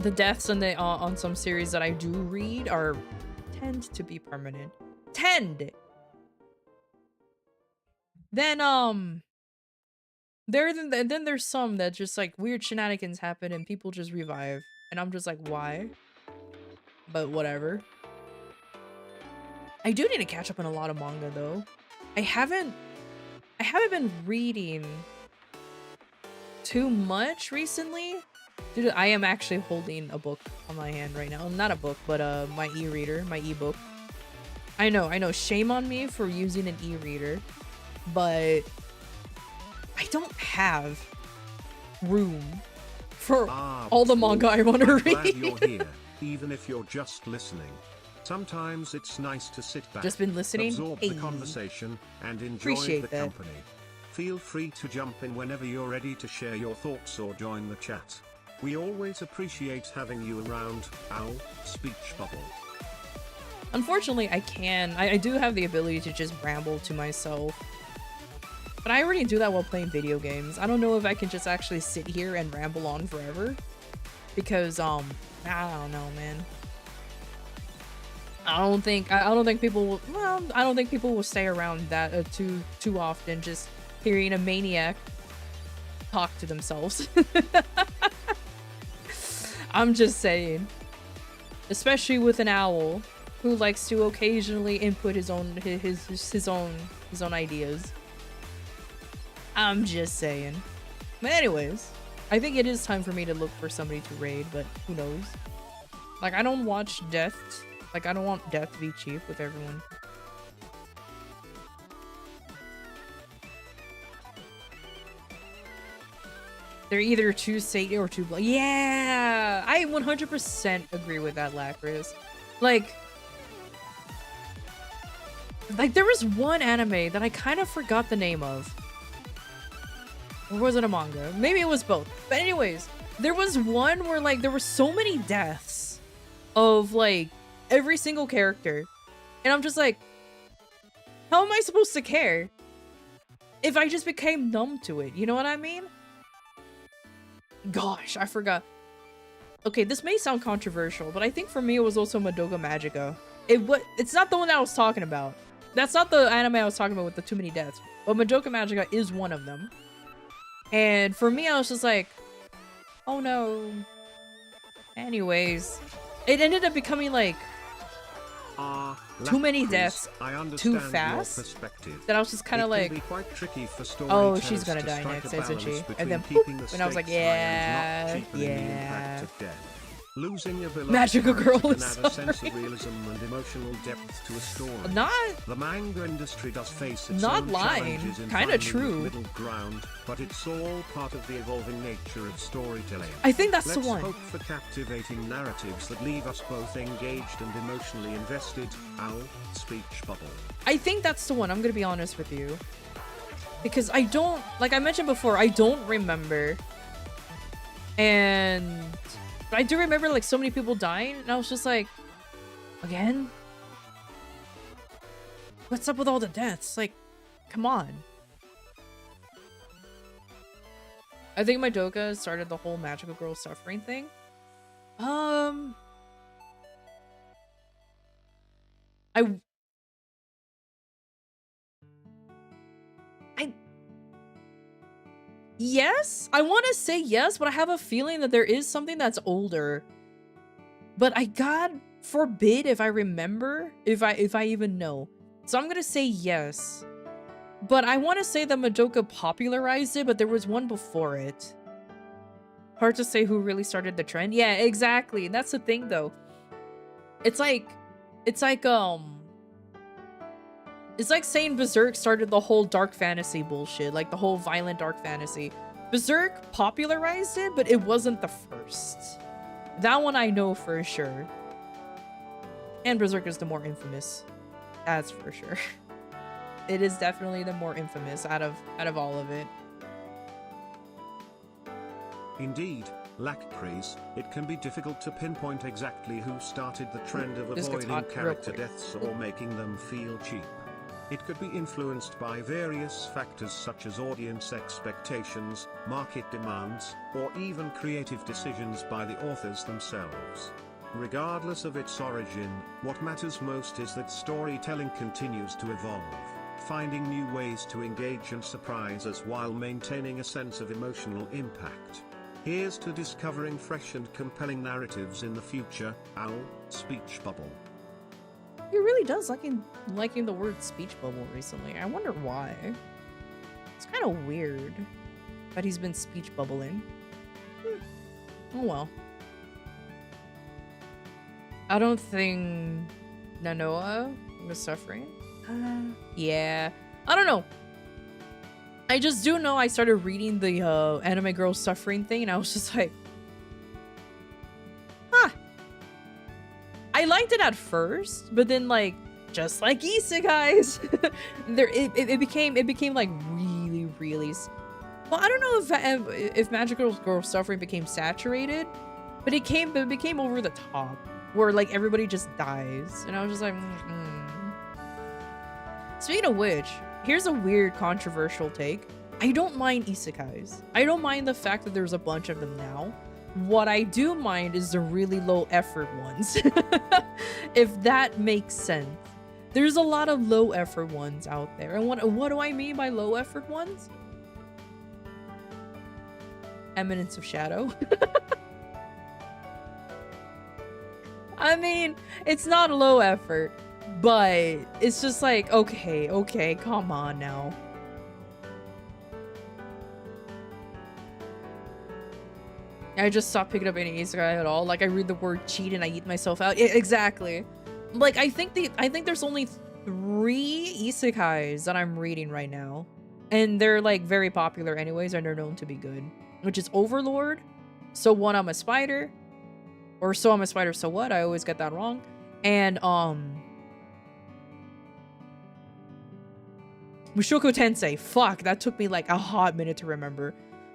the deaths on some series that I do read tend to be permanent. Then there's some that just like weird shenanigans happen and people just revive, and I'm just like, why? But whatever. I do need to catch up on a lot of manga though. I haven't been reading too much recently. Dude, I am actually holding a book on my hand right now. Not a book, but my e-reader, my e-book. I know, shame on me for using an e-reader. But I don't have room for all the manga I want to read. Glad you're here, even if you're just listening. Sometimes it's nice to sit back, just been listening, absorb the conversation, and enjoy appreciate the that. company. Feel free to jump in whenever you're ready to share your thoughts or join the chat. We always appreciate having you around. Owl, speech bubble. Unfortunately, I do have the ability to just ramble to myself. But I already do that while playing video games. I don't know if I can just actually sit here and ramble on forever. Because, I don't know, man. I don't think people will, well, I don't think people will stay around that too often, just hearing a maniac talk to themselves. I'm just saying. Especially with an owl who likes to occasionally input his own ideas. I'm just saying. But anyways, I think it is time for me to look for somebody to raid, but who knows? Like, I don't watch death. Like, I don't want death to be cheap with everyone. They're either too Satan or too blood. Yeah! I 100% agree with that, Lacris. Like, there was one anime that I kind of forgot the name of. Or was it a manga? Maybe it was both. But anyways, there was one where, like, there were so many deaths of, like, every single character. And I'm just like, how am I supposed to care if I just became numb to it? You know what I mean? Gosh, I forgot. Okay, this may sound controversial, but I think for me it was also Madoka Magica. It's not the one that I was talking about. That's not the anime I was talking about with the too many deaths. But Madoka Magica is one of them. And for me, I was just like, oh no. Anyways, it ended up becoming like too many deaths too fast that I was just kind of like, oh, she's gonna die next, isn't she? And then poof, and I was like, yeah. Losing ability Magical Girl can is add a sense of realism and emotional depth to a story. The manga industry does face its own challenges in kind of finding true. middle ground, but it's all part of the evolving nature of storytelling. I think that's Let's the one. hope for captivating narratives that leave us both engaged and emotionally invested. Owl, speech bubble. I think that's the one. I'm gonna be honest with you, because I don't, like I mentioned before, I don't remember, and but I do remember like so many people dying, and I was just like, again? What's up with all the deaths? Like, come on. I think Madoka started the whole magical girl suffering thing. Yes, I want to say yes, but I have a feeling that there is something that's older. But God forbid if I remember, if I even know. So I'm gonna say yes. But I want to say that Madoka popularized it, but there was one before it. Hard to say who really started the trend. Yeah, exactly. That's the thing, though. It's like saying Berserk started the whole dark fantasy bullshit, like the whole violent dark fantasy. Berserk popularized it, but it wasn't the first. That one I know for sure. And Berserk is the more infamous. That's for sure. It is definitely the more infamous out of all of it. Indeed, Lacpraise, it can be difficult to pinpoint exactly who started the trend of avoiding character deaths or making them feel cheap. It could be influenced by various factors such as audience expectations, market demands, or even creative decisions by the authors themselves. Regardless of its origin, what matters most is that storytelling continues to evolve, finding new ways to engage and surprise us while maintaining a sense of emotional impact. Here's to discovering fresh and compelling narratives in the future. Owl, speech bubble. He really does liking the word speech bubble recently. I wonder why. It's kind of weird that he's been speech bubbling. Oh well. I don't think Nanoa was suffering. Yeah. I don't know. I just do know I started reading the anime girl suffering thing, and I was just like, huh. I liked it at first, but then like, just like isekais, it became like really. Well, I don't know if magical girl suffering became saturated, but it became over the top, where like everybody just dies, and I was just like, Speaking of which, here's a weird controversial take. I don't mind isekais. I don't mind the fact that there's a bunch of them now. What I do mind is the really low effort ones. If that makes sense. There's a lot of low effort ones out there. And what do I mean by low effort ones? Eminence of Shadow. I mean, it's not low effort, but it's just like, okay, come on now. I just stopped picking up any isekai at all. Like, I read the word cheat and I eat myself out. Yeah, exactly. Like, I think there's only 3 isekais that I'm reading right now. And they're, like, very popular anyways, and they're known to be good. Which is Overlord, So What, I'm a Spider, or So I'm a Spider, So What? I always get that wrong. And, Mushoku Tensei. Fuck, that took me, like, a hot minute to remember.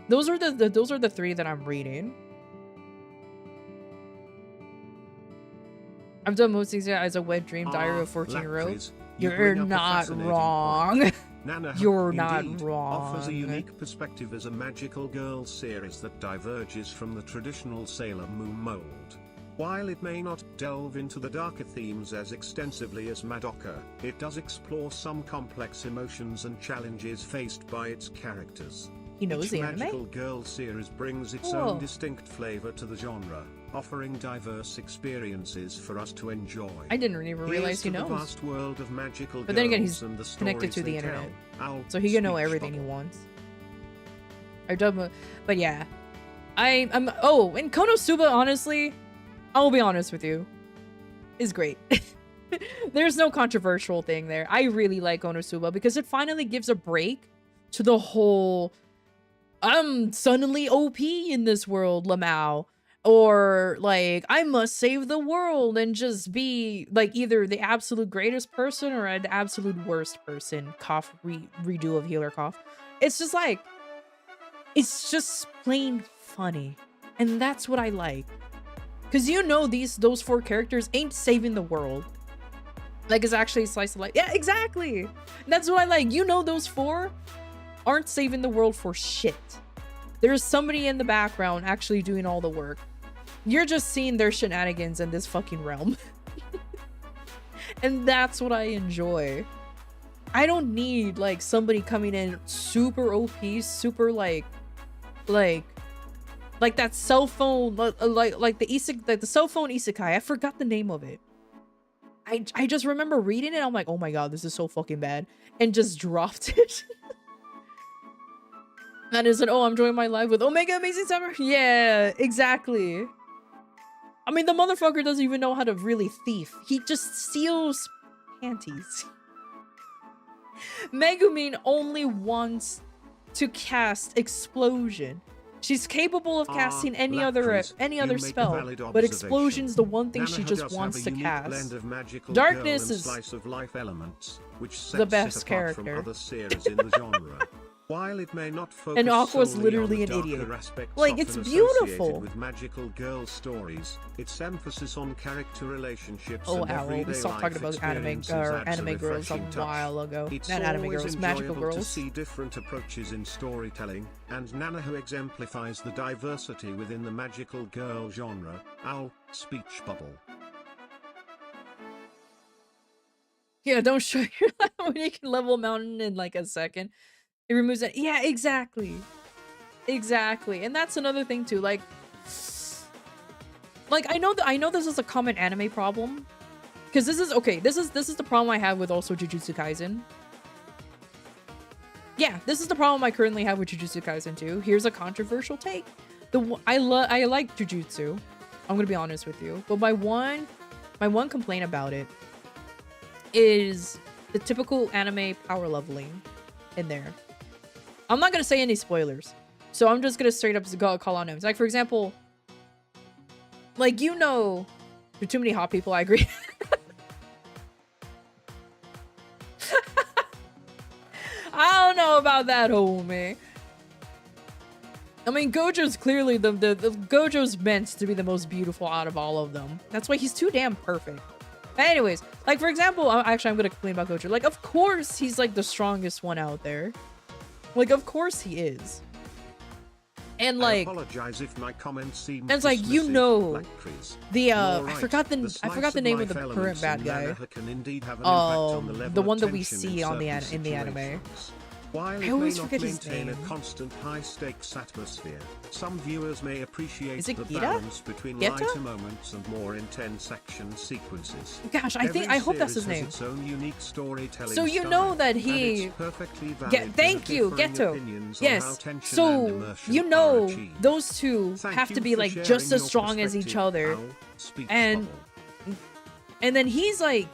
Those are the 3 that I'm reading. I've done most things as a wet dream, Diary of 14-year-old. You're not wrong. Nana You're not wrong. Offers a unique perspective as a magical girl series that diverges from the traditional Sailor Moon mold. While it may not delve into the darker themes as extensively as Madoka, it does explore some complex emotions and challenges faced by its characters. He knows Each the anime? magical girl series brings its Cool. own distinct flavor to the genre, offering diverse experiences for us to enjoy. I didn't even realize he Here's to knows. the vast world of magical But then again, girls he's and the connected to stories the they internet, tell. so he can know everything he wants. But yeah, I'm. Oh, and Konosuba, honestly, I'll be honest with you, is great. There's no controversial thing there. I really like Konosuba because it finally gives a break to the whole I'm suddenly OP in this world, Lamau. Or, like, I must save the world and just be, like, either the absolute greatest person or the absolute worst person. Cough, redo of healer cough. It's just like, it's just plain funny. And that's what I like. Because you know those 4 characters ain't saving the world. Like, it's actually a slice of life. Yeah, exactly! That's what I like. You know those 4 aren't saving the world for shit. There's somebody in the background actually doing all the work. You're just seeing their shenanigans in this fucking realm. And that's what I enjoy. I don't need, like, somebody coming in super OP, super, like that cell phone, like the cell phone isekai. I forgot the name of it. I just remember reading it. I'm like, oh my god, this is so fucking bad. And just dropped it. And is it, oh, I'm enjoying my life with Omega Amazing Summer? Yeah, exactly. I mean, the motherfucker doesn't even know how to really thief. He just steals panties. Megumin only wants to cast Explosion. She's capable of casting any other spell, but Explosion's the one thing she just wants to cast. Darkness is the best character. While it may not focus And Aqua's solely literally on the an darker idiot. aspects Like, often it's beautiful. With magical girl stories, its emphasis on character relationships Oh, and ow. everyday We stopped talking life about anime experiences adds anime girls a refreshing touch. while ago. It's Not anime always girls, magical enjoyable girls. to see different approaches in storytelling, and Nanaho exemplifies the diversity within the magical girl genre. Ow, speech bubble. Yeah, don't show your when you can level a mountain in like a second. It removes it. Yeah, exactly. Exactly. And that's another thing too. Like I know this is a common anime problem. Because this is the problem I have with also Jujutsu Kaisen. Yeah, this is the problem I currently have with Jujutsu Kaisen too. Here's a controversial take. I like Jujutsu. I'm gonna be honest with you. But my one complaint about it is the typical anime power leveling in there. I'm not gonna say any spoilers. So I'm just gonna straight up call on names. Like, for example, like, you know, there are too many hot people, I agree. I don't know about that, homie. I mean, Gojo's clearly the Gojo's meant to be the most beautiful out of all of them. That's why he's too damn perfect. But anyways, like, for example, actually, I'm gonna complain about Gojo. Like, of course he's like the strongest one out there. Like, of course he is. And like, I apologize if my comments seem and it's like, you know, the right. I forgot the name of the current bad guy. The one that we see on in the anime. While I it always may not forget his maintain name. a constant high-stakes atmosphere, some viewers may appreciate Is it the Gita? balance between Geta? lighter moments and more intense action sequences. Gosh, I hope that's his Every name. series has its own unique storytelling So you style, know that and he it's perfectly valid thank to you, have differing Geto. opinions on how Yes. tension and So immersion you are know achieved. those two Thank have you to be for like sharing just as your strong as each perspective, other. Owl. Speech And bubble. then he's like,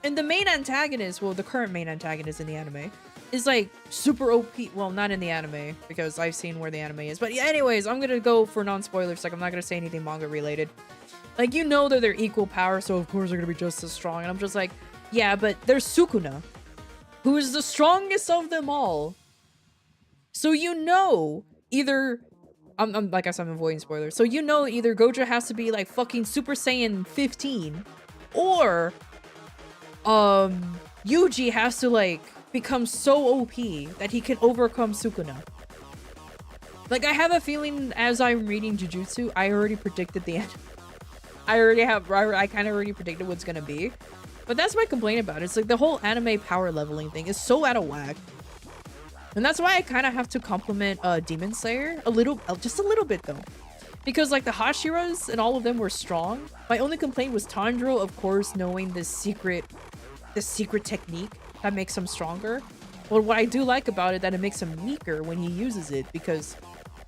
and the main antagonist, well, the current main antagonist in the anime is like super OP. Well, not in the anime because I've seen where the anime is. But yeah, anyways, I'm gonna go for non-spoilers. Like, I'm not gonna say anything manga related. Like, you know that they're equal power, so of course they're gonna be just as strong. And I'm just like, yeah, but there's Sukuna, who is the strongest of them all. So you know, either I'm like I said, I'm avoiding spoilers. So you know, either Gojo has to be like fucking Super Saiyan 15, or Yuji has to like become so OP that he can overcome Sukuna. Like, I have a feeling as I'm reading Jujutsu, I already predicted the end. I kind of already predicted what's gonna be. But that's my complaint about it. It's like the whole anime power leveling thing is so out of whack. And that's why I kind of have to compliment Demon Slayer a little, just a little bit though. Because like the Hashiras and all of them were strong. My only complaint was Tanjiro, of course, knowing this secret technique that makes him stronger. But what I do like about it, that it makes him weaker when he uses it because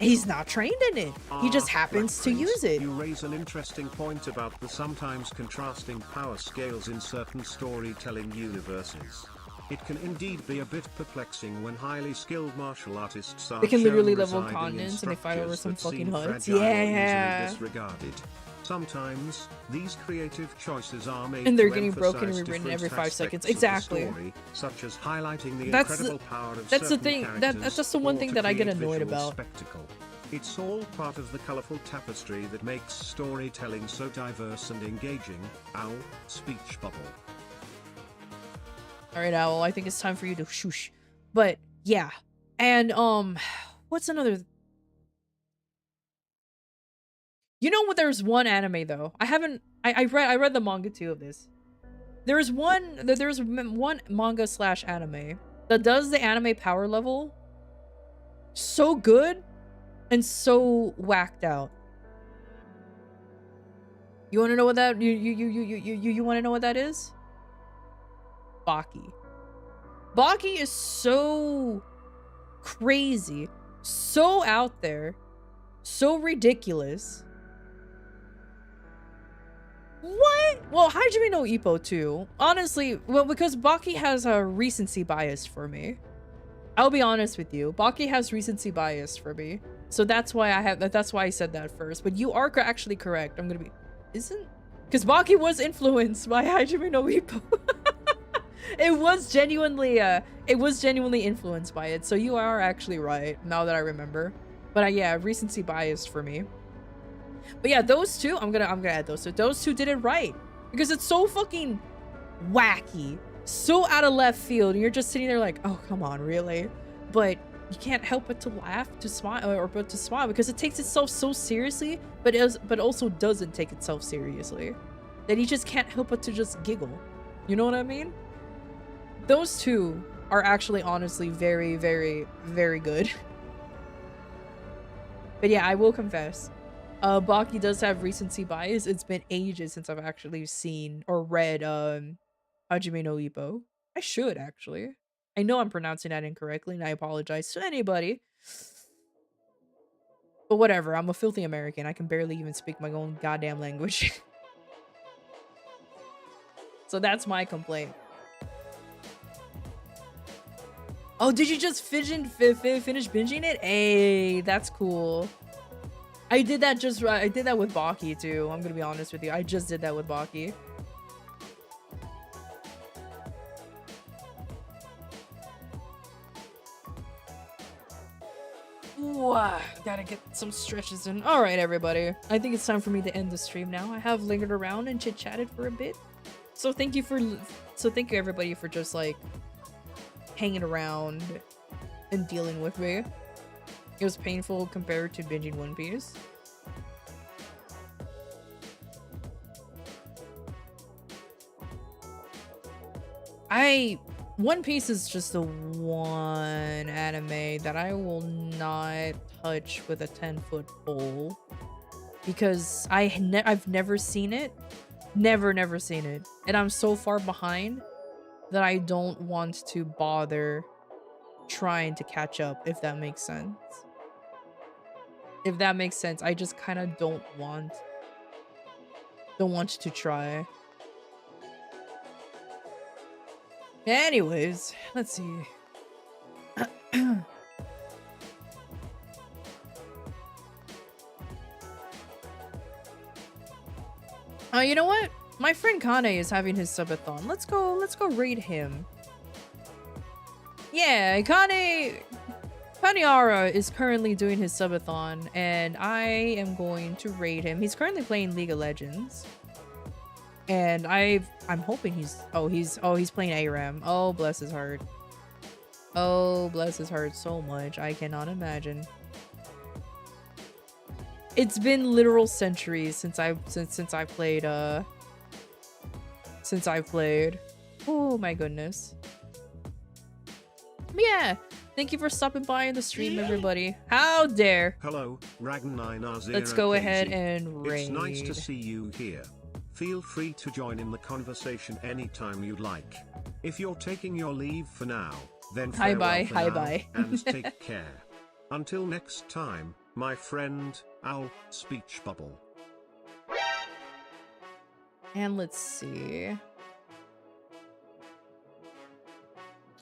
he's not trained in it. He just happens to use it. You raise an interesting point about the sometimes contrasting power scales in certain storytelling universes. It can indeed be a bit perplexing when highly skilled martial artists are They can literally shown level residing in continents and they fight over some structures that fucking seem huts. fragile or Yeah. easily disregarded. Sometimes, these creative choices are made And they're to getting broken and emphasize rewritten every 5 different seconds. aspects of the Exactly. story, such as highlighting the That's incredible power of that's the certain thing. characters, That's just the one or thing to that I get create annoyed visual about. spectacle. It's all part of the colorful tapestry that makes storytelling so diverse and engaging. Owl, speech bubble. All right, Owl, I think it's time for you to shoosh. But yeah. And what's another? You know what, there's one anime though. I read the manga too of this. There's one manga / anime that does the anime power level so good and so whacked out. You want to know what that you want to know what that is? Baki. Baki is so crazy, so out there, so ridiculous. What? Well, Hajime no Ippo too. Honestly, well, because Baki has a recency bias for me. I'll be honest with you. Baki has recency bias for me. So that's why I said that first. But you are actually correct. I'm gonna be... Because Baki was influenced by Hajime no Ippo. It was genuinely influenced by it. So you are actually right, now that I remember. But yeah, recency bias for me. But yeah, those two, I'm gonna add those two. Those two did it right. Because it's so fucking wacky. So out of left field. And you're just sitting there like, oh, come on, really? But you can't help but to laugh, to smile, or but to smile. Because it takes itself so seriously, but also doesn't take itself seriously. That you just can't help but to just giggle. You know what I mean? Those two are actually honestly very, very, very good. But yeah, I will confess. Baki does have recency bias. It's been ages since I've actually seen or read Hajime no Ippo. I should actually. I know I'm pronouncing that incorrectly and I apologize to anybody. But whatever, I'm a filthy American. I can barely even speak my own goddamn language. So that's my complaint. Oh, did you just finish binging it? Hey, that's cool. I did that with Baki too. I'm gonna be honest with you. I just did that with Baki. Ooh, gotta get some stretches in. All right, everybody. I think it's time for me to end the stream now. I have lingered around and chit-chatted for a bit. So thank you everybody for just like hanging around and dealing with me. It was painful compared to binging One Piece. One Piece is just the one anime that I will not touch with a 10-foot pole because I've never seen it. Never seen it. And I'm so far behind that I don't want to bother trying to catch up, if that makes sense. If that makes sense, I just kind of don't want to try. Anyways, let's see. You know what? My friend Kane is having his subathon. Let's go raid him. Yeah, Kaneara is currently doing his subathon, and I am going to raid him. He's currently playing League of Legends. And I'm hoping he's playing ARAM. Oh, bless his heart. Oh, bless his heart so much. I cannot imagine. It's been literal centuries since I've played. Oh my goodness. But yeah, thank you for stopping by in the stream, everybody. How dare? Hello, Ragnar9R0. Let's go ahead and raid. It's nice to see you here. Feel free to join in the conversation anytime you like. If you're taking your leave for now, then farewell for now, and take care. Until next time, my friend, owl, speech bubble. And let's see.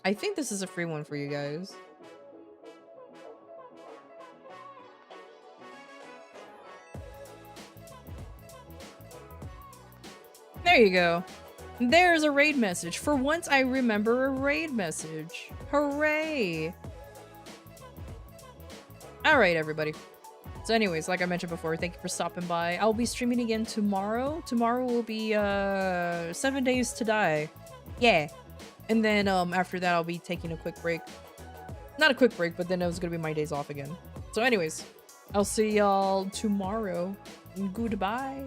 I think this is a free one for you guys. There you go. There's a raid message. For once, I remember a raid message. Hooray! Alright, everybody. So anyways, like I mentioned before, thank you for stopping by. I'll be streaming again tomorrow. Tomorrow will be 7 Days to Die. Yeah. And then after that, I'll be taking a quick break. Not a quick break, but then it was gonna be my days off again. So anyways, I'll see y'all tomorrow. Goodbye.